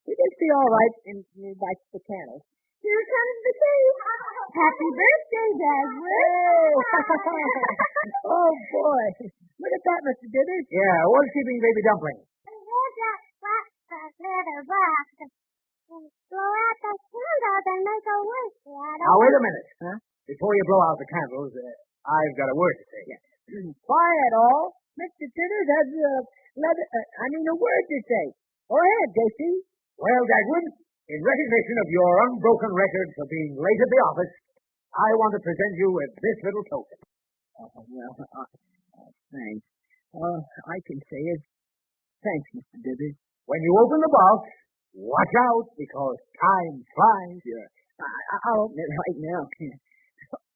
we can see all right in like the candles. Here comes the cake. Happy birthday, Dagwood. Oh, boy. Look at that, Mr. Dithers. Yeah, what's keeping baby Dumpling? There's that black leather box. Blow out the candles and make a wish. Now, wait a minute. Huh? Before you blow out the candles, I've got a word to say. Quiet, all. Mr. Dithers has a word to say. Go ahead, J.C. Well, Dagwood, in recognition of your unbroken record for being late at the office, I want to present you with this little token. Thanks. All I can say is thanks, Mr. Dithers. When you open the box, watch out, because time flies. Sure. I'll open it right now.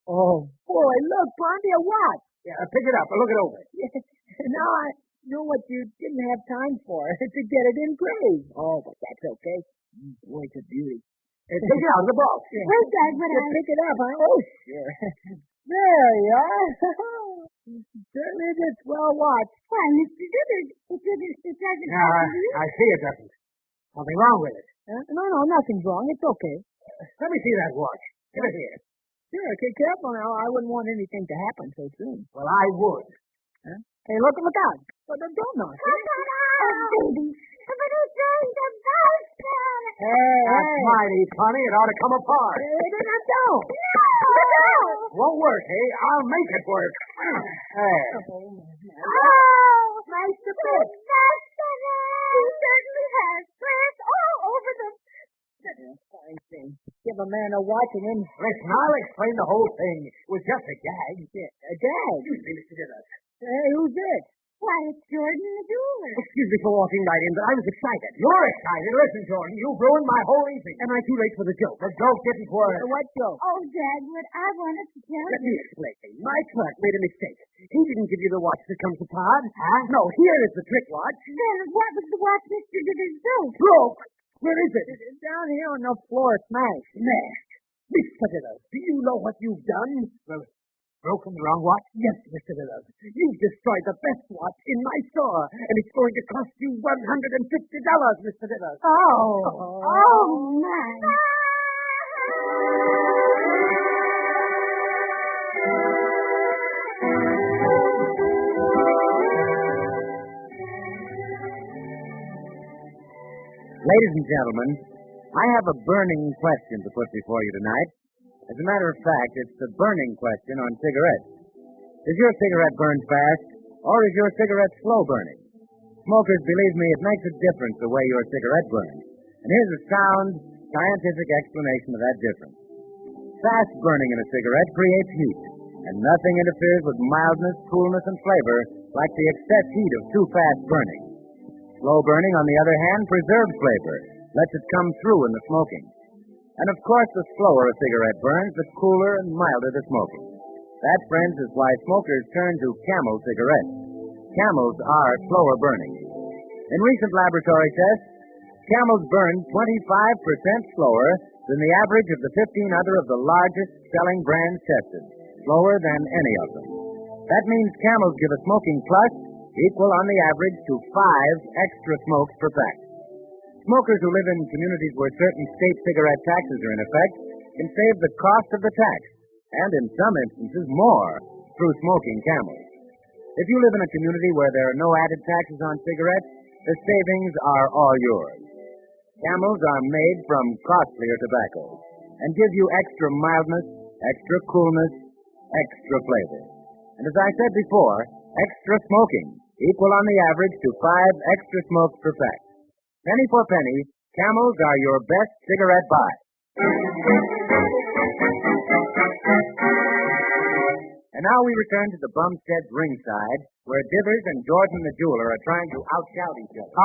Oh, boy, look, Blondie, a watch. Yeah, pick it up and look it over. Now I know what you didn't have time for, to get it engraved. Oh, but that's okay. Boy, it's a beauty. Take it out of the box. Wait, Dagwood, pick it up, huh? Oh, sure. There you are. Certainly is well watched. Why, Mr. Dithers, it doesn't Now, I see it doesn't. Something wrong with it. No, nothing's wrong. It's okay. Let me see that watch. Give it here. Sure, okay, careful now. I wouldn't want anything to happen so soon. Well, I would. Huh? Hey, look out. But don't knock. baby. But it's going to burst. That's mighty funny. It ought to come apart. Don't. Won't work, eh? I'll make it work. There. Nice to fit. He certainly has. Press all over the... Fine thing. Give a man a watch and then... Listen, I'll explain the whole thing. It was just a gag. A gag? Excuse me, Mr. Dithers. Hey, who's this? Why, it's Jordan the jeweler. Excuse me for walking right in, but I was excited. You're excited. Listen, Jordan, you've ruined my whole evening. Am I too late for the joke? The joke didn't work. What joke? Oh, Dagwood, I wanted to tell you. Let me explain. My clerk made a mistake. He didn't give you the watch that comes apart. Huh? No, here is the trick watch. Then what was the watch Mr. Dithers broke? Broke? Where is it? It's down here on the floor, smashed. Smashed? Mr. Dithers, do you know what you've done? Well, broken the wrong watch? Yes, Mr. Dithers. You've destroyed the best watch in my store, and it's going to cost you $150, Mr. Dithers. Oh, my. Ladies and gentlemen, I have a burning question to put before you tonight. As a matter of fact, it's the burning question on cigarettes. Is your cigarette burned fast, or is your cigarette slow burning? Smokers, believe me, it makes a difference the way your cigarette burns. And here's a sound, scientific explanation of that difference. Fast burning in a cigarette creates heat, and nothing interferes with mildness, coolness, and flavor like the excess heat of too fast burning. Slow burning, on the other hand, preserves flavor, lets it come through in the smoking. And of course, the slower a cigarette burns, the cooler and milder the smoking. That, friends, is why smokers turn to Camel cigarettes. Camels are slower burning. In recent laboratory tests, Camels burn 25% slower than the average of the 15 other of the largest selling brands tested, slower than any of them. That means Camels give a smoking plus equal on the average to 5 extra smokes per pack. Smokers who live in communities where certain state cigarette taxes are in effect can save the cost of the tax, and in some instances more, through smoking Camels. If you live in a community where there are no added taxes on cigarettes, the savings are all yours. Camels are made from costlier tobacco and give you extra mildness, extra coolness, extra flavor. And as I said before, extra smoking, equal on the average to 5 extra smokes per pack. Penny for penny, Camels are your best cigarette buy. And now we return to the Bumstead's ringside, where Dithers and Jordan the jeweler are trying to outshout each other. $150?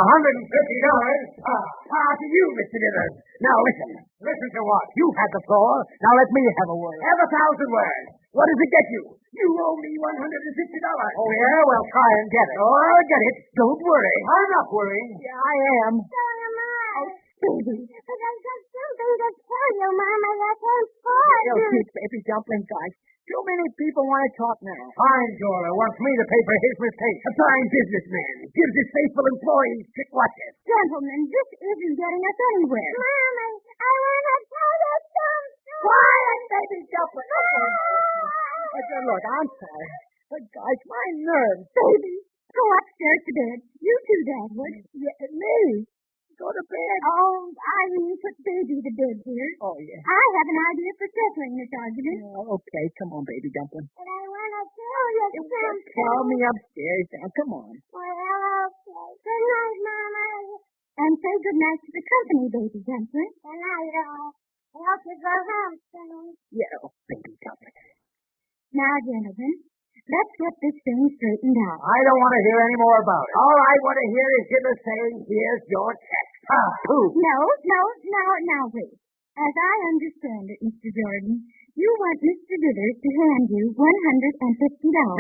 To you, Mr. Dithers. Now listen. Listen to what? You've had the floor. Now let me have a word. Have 1,000 words. What does it get you? You owe me $150. Oh, yeah? Well, try and get it. Oh, get it. Don't worry. I'm not worrying. Yeah, I am. So am I. Oh, baby. But I got something to tell you, Mama. I can't afford You keep baby dumpling, guys. Too many people want to talk now. Fine jeweler wants me to pay for his mistake. A fine businessman gives his faithful employees trick watches. Gentlemen, this isn't getting us anywhere. Mama, I want to tell you something. Quiet, baby dumpling. Look, I'm sorry. But, guys, my nerves. Baby, go upstairs to bed. You too, Dagwood. Yeah, me. Go to bed. Oh, I mean, put baby to bed, dear. Oh, yeah. I have an idea for settling this argument. Oh, okay. Come on, baby dumpling. But I want to tell you something. Tell me upstairs now. Come on. Well, okay. Good night, Mama. And say good night to the company, baby dumpling. Good night, all. I hope you go home soon. Yeah, baby dumpling. Now, gentlemen, let's get this thing straightened out. I don't want to hear any more about it. All I want to hear is Dithers saying, here's your check. Who? No, wait. As I understand it, Mr. Jordan, you want Mr. Dithers to hand you $150.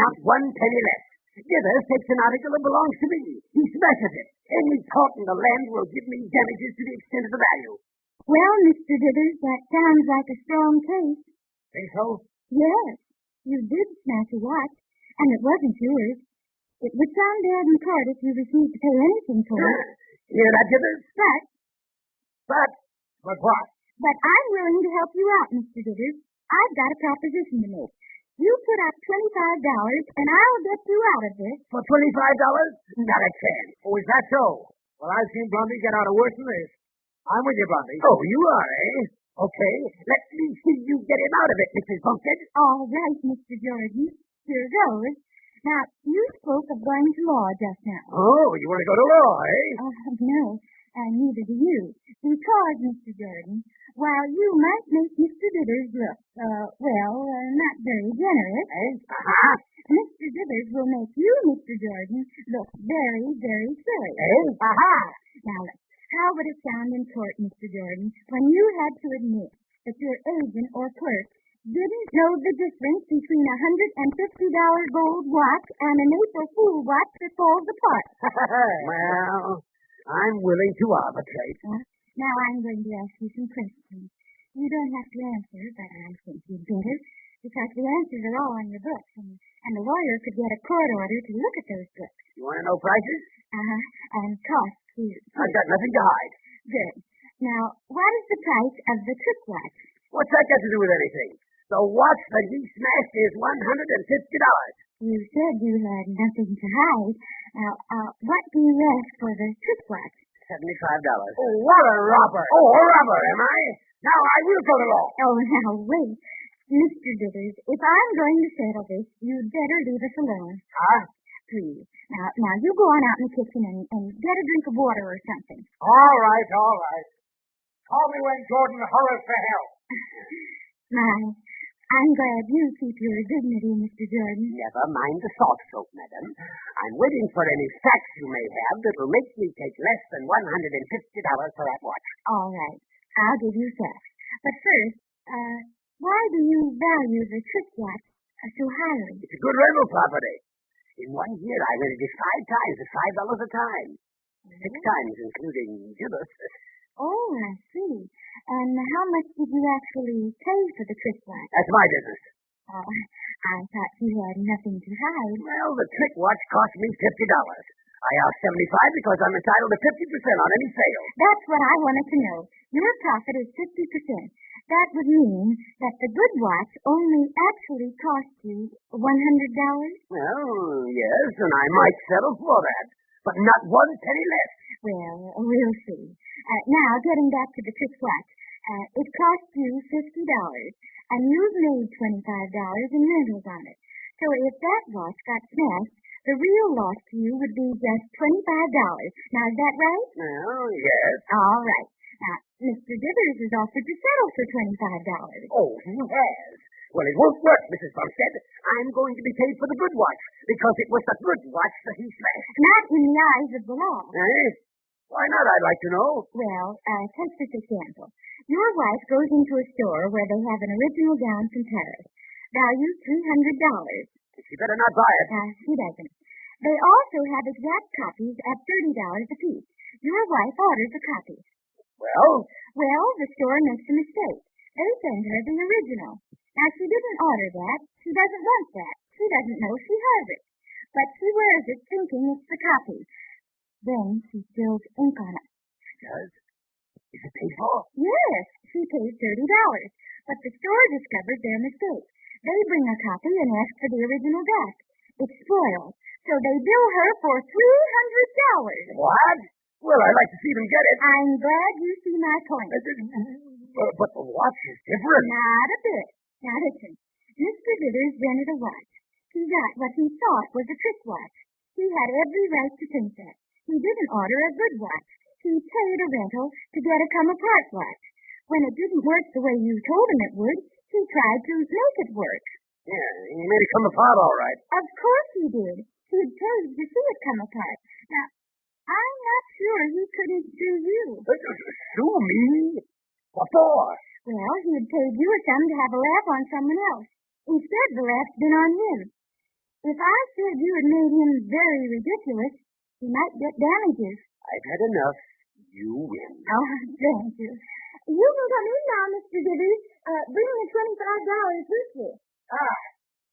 Not 1 penny less. Dithers takes an article that belongs to me. He smashes it. Any tort in the land will give me damages to the extent of the value. Well, Mr. Dithers, that sounds like a strong case. Think so? Yes. You did smash a watch, and it wasn't yours. It would sound bad in court if you refused to pay anything for it. Hear that, Dithers? But what? But I'm willing to help you out, Mr. Dithers. I've got a proposition to make. You put up $25, and I'll get you out of this. For $25? Not a chance. Oh, is that so? Well, I've seen Blondie get out of worse than this. I'm with you, Blondie. Oh, you are, eh? Okay, let me see you get him out of it, Mrs. Bumstead. All right, Mr. Jordan. Here goes. Now, you spoke of going to law just now. Oh, you want to go to law, eh? No, and neither do you. Because, Mr. Jordan, while you might make Mr. Dithers look, not very generous, Mr. Dithers will make you, Mr. Jordan, look very, very silly. Now, look. How would it sound in court, Mr. Jordan, when you had to admit that your agent or clerk didn't know the difference between a $150 gold watch and an April Fool watch that falls apart? Well, I'm willing to arbitrate. Now I'm going to ask you some questions. You don't have to answer, but I think you'd better, because the answers are all in your books, and the lawyer could get a court order to look at those books. You want to know prices? And costs. I've got nothing to hide. Good. Now, what is the price of the trick watch? What's that got to do with anything? The watch that he smashed is $150. You said you had nothing to hide. Now, what do you ask for the trick watch? $75. Oh, what a robber. Oh, a robber, am I? Now, I will go to law. Oh, now, wait. Mr. Dithers, if I'm going to settle this, you'd better leave us alone. Please. Now, you go on out in the kitchen and get a drink of water or something. All right. Call me when Jordan hollers for help. I'm glad you keep your dignity, Mr. Jordan. Never mind the salt soap, madam. I'm waiting for any facts you may have that will make me take less than $150 for that watch. All right. I'll give you facts. But first, why do you value the trick watch so highly? It's a good rental property. In 1 year, I rented it 5 times at $5 a time. 6 times, including Dithers. Oh, I see. And how much did you actually pay for the trick watch? That's my business. I thought you had nothing to hide. Well, the trick watch cost me $50. I asked $75 because I'm entitled to 50% on any sale. That's what I wanted to know. Your profit is 50%. That would mean that the good watch only actually cost you $100? Well, yes, and I might settle for that, but not one penny less. Well, we'll see. Now, getting back to the trick watch. It cost you $50, and you've made $25 in rentals on it. So if that watch got smashed, the real loss to you would be just $25. Now, is that right? Well, yes. All right. Now, Mr. Dithers has offered to settle for $25. Oh, he has? Well, it won't work, Mrs. Bumstead. I'm going to be paid for the good watch, because it was the good watch that he smashed. Not in the eyes of the law. Eh? Why not, I'd like to know. Well, take this example. Your wife goes into a store where they have an original gown from Paris, value $300. She better not buy it. She doesn't. They also have exact copies at $30 apiece. Your wife orders a copy. Well? Well, the store makes a mistake. They send her the original. Now, she didn't order that. She doesn't want that. She doesn't know she has it. But she wears it thinking it's the copy. Then she spills ink on it. Does? Is it paid for? Yes, she pays $30. But the store discovers their mistake. They bring a copy and ask for the original back. It's spoiled. So they bill her for $300. What? Well, I'd like to see them get it. I'm glad you see my point. But the watch is different. Not a bit. Now listen. Mr. Dithers rented a watch. He got what he thought was a trick watch. He had every right to think that. He didn't order a good watch. He paid a rental to get a come-apart watch. When it didn't work the way you told him it would, he tried to make it work. Yeah, he made it come apart all right. Of course he did. He'd paid to see it come apart. Now, I'm not sure he couldn't sue you. Sue me? What for? Well, he'd paid you a sum to have a laugh on someone else. Instead, the laugh's been on him. If I said you had made him very ridiculous, he might get damages. I've had enough. You win. Oh, thank you. You can come in now, Mr. Dithers. Bring the $25 with you.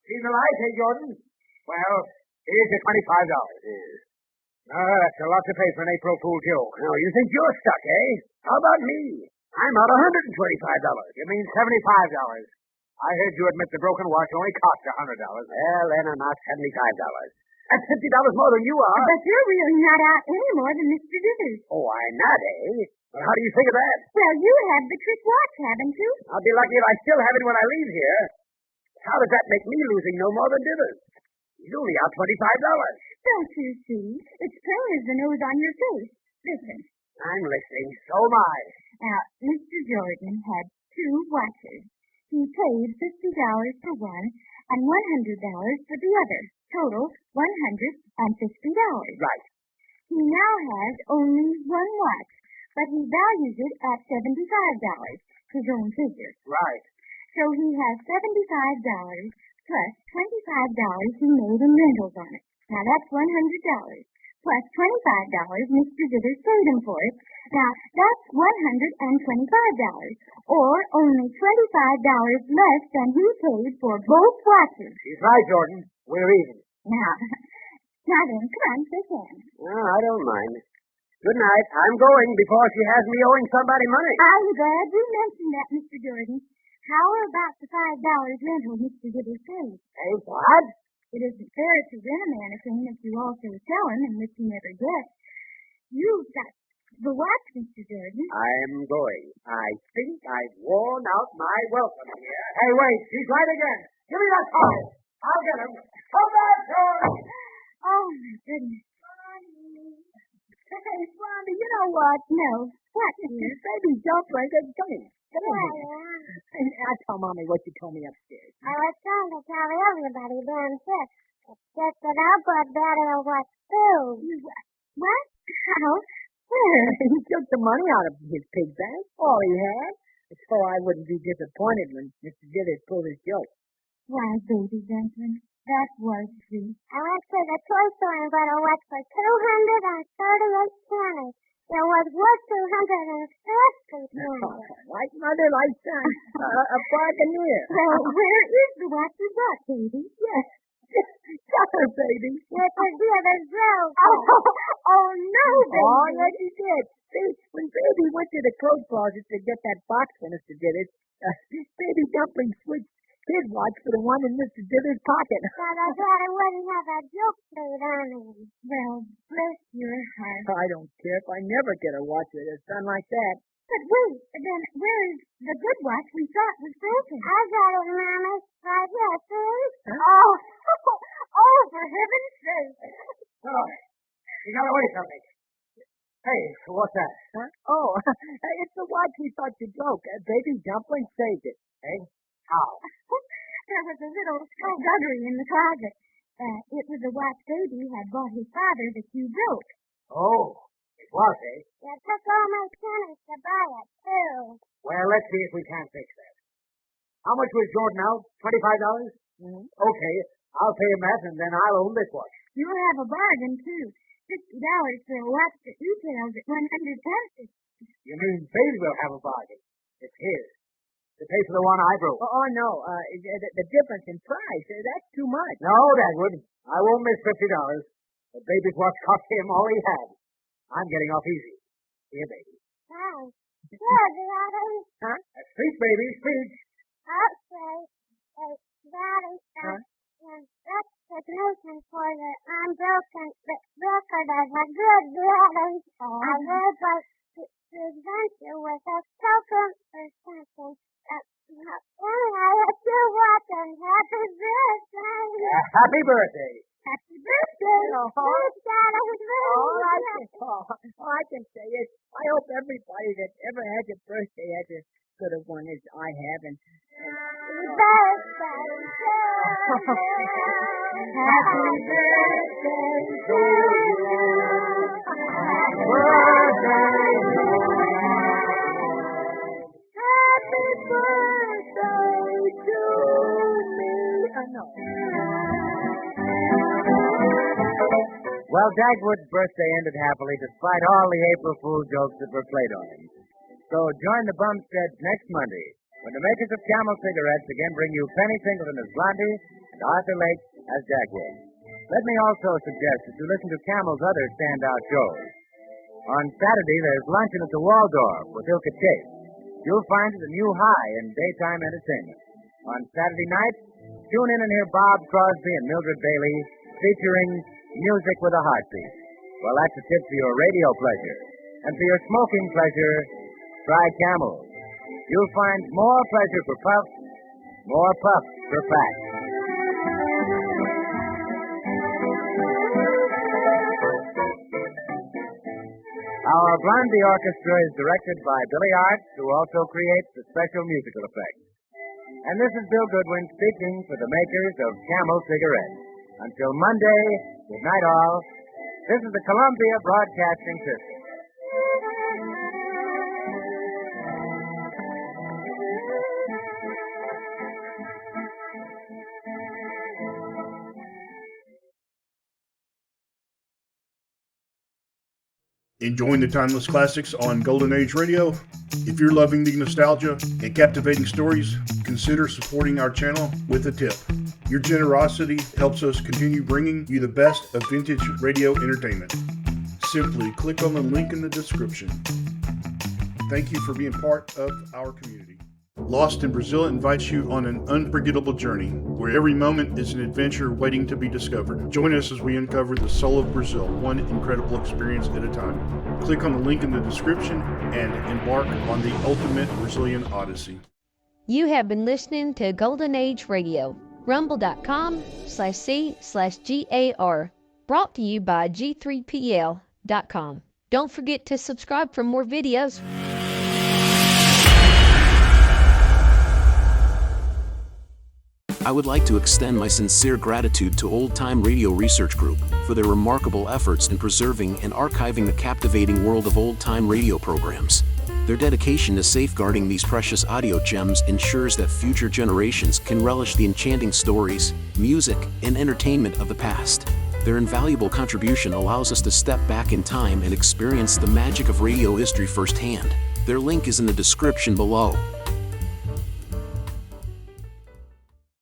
She's alive, hey, Jordan? Well, here's the $25. That's a lot to pay for an April Fool joke. No, you think you're stuck, eh? How about me? I'm out $125. You mean $75. I heard you admit the broken watch only cost $100. Well, then I'm out $75. That's $50 more than you are. But you're really not out any more than Mr. Dithers. Oh, I'm not, eh? Well, how do you think of that? Well, you have the trick watch, haven't you? I'll be lucky if I still have it when I leave here. How does that make me losing no more than Dithers? He's only out $25. Don't you see? It's plain as the nose on your face. Listen. I'm listening. So am I. Now, Mr. Jordan had two watches. He paid $50 for one and $100 for the other. Total, $150. Right. He now has only one watch, but he values it at $75, his own figure. Right. So he has $75 plus $25 he made in rentals on it. Now that's $100. Plus $25 Mr. Dithers paid him for it. Now that's $125, or only $25 less than he paid for both watches. She's right, Jordan. We're even. Now then, come on, shake hands. No, I don't mind. Good night. I'm going before she has me owing somebody money. I'm glad you mentioned that, Mr. Jordan. How about the $5 rental Mr. Dithers paid? Hey, what? It isn't fair to rent a man a thing that you also sell him and which he never gets. You've got the watch, Mr. Jordan. I'm going. I think I've worn out my welcome here. Hey, wait. She's right again. Give me that towel. I'll get him. Come back, George. Oh, my goodness. Hey, Blondie, you know what? No. What, dear? Baby, jump like a dummy. Come on. I'll tell Mommy what you told me upstairs. I was trying to tell everybody downstairs. It's just that I'll put better watch too. What? How? Where? He took the money out of his pig bag. All he had. It's so I wouldn't be disappointed when Mr. Dithers pulled his joke. Why, baby gentleman, that was sweet. I went to the toy store and got a watch for 238 pennies. There was worth 250 Oh, like mother, like son. A bargainer. Well, where is the watch you bought, baby? Yes. Tell her, baby. It was the other girl. Oh, no, baby. Oh, yes, he did. See, when Baby went to the clothes closet to get that box for Mr. Dithers, Baby Dumpling switched his watch for the one in Mr. Dithers' pocket. But I thought I wouldn't have a joke played on him. Well, bless your heart. I don't care if I never get a watch with a son like that. But wait, then where is the good watch we thought was broken? I got it, Mommy. Right here, see? Huh? Oh, for heaven's sake. Oh, you got away from me. Hey, what's that? Huh? Oh, it's the watch we thought you broke. Baby Dumpling saved it. Hey? How? There was a little skullduggery in the closet. It was a watch Baby had bought his father that you broke. Oh, it was, eh? You took all my pennies to buy it, too. Well, let's see if we can't fix that. How much was Jordan out? $25? Mm-hmm. Okay, I'll pay him that, and then I'll own this watch. You'll have a bargain, too. $50 for a watch that retails at 100 cents. You mean Baby will have a bargain? It's his. To pay for the one I broke. Oh, no. The difference in price, that's too much. No, Dagwood. I won't miss $50. The Baby's watch cost him all he had. I'm getting off easy. Here, Baby. Hi. Here, Daddy. Huh? Speak, Baby, speak. Okay. Daddy, recognition for the unbroken record of a good daddy. I would like to present you with a token or something. Anyway, it's your watch and happy birthday. Happy birthday. Happy birthday. I can say it. I hope everybody that ever had a birthday has as good a one as I have. And happy birthday to you. Happy birthday to you. Happy birthday to you. Happy birthday to me. No. Well, Dagwood's birthday ended happily despite all the April Fool jokes that were played on him. So join the Bumsteads next Monday when the makers of Camel cigarettes again bring you Penny Singleton as Blondie and Arthur Lake as Dagwood. Let me also suggest that you listen to Camel's other standout shows. On Saturday, there's Luncheon at the Waldorf with Ilka Chase. You'll find it a new high in daytime entertainment. On Saturday night, tune in and hear Bob Crosby and Mildred Bailey featuring Music with a Heartbeat. Well, that's a tip for your radio pleasure. And for your smoking pleasure, try Camel. You'll find more pleasure for puffs, more puffs for facts. Our Blondie Orchestra is directed by Billy Arts, who also creates the special musical effects. And this is Bill Goodwin speaking for the makers of Camel cigarettes. Until Monday, good night all. This is the Columbia Broadcasting System. Enjoying the timeless classics on Golden Age Radio? If you're loving the nostalgia and captivating stories, consider supporting our channel with a tip. Your generosity helps us continue bringing you the best of vintage radio entertainment. Simply click on the link in the description. Thank you for being part of our community. Lost in Brazil invites you on an unforgettable journey where every moment is an adventure waiting to be discovered. Join us as we uncover the soul of Brazil, one incredible experience at a time. Click on the link in the description and embark on the ultimate Brazilian odyssey. You have been listening to Golden Age Radio, rumble.com/C/GAR, brought to you by G3PL.com. Don't forget to subscribe for more videos. I would like to extend my sincere gratitude to Old Time Radio Research Group for their remarkable efforts in preserving and archiving the captivating world of old-time radio programs. Their dedication to safeguarding these precious audio gems ensures that future generations can relish the enchanting stories, music, and entertainment of the past. Their invaluable contribution allows us to step back in time and experience the magic of radio history firsthand. Their link is in the description below.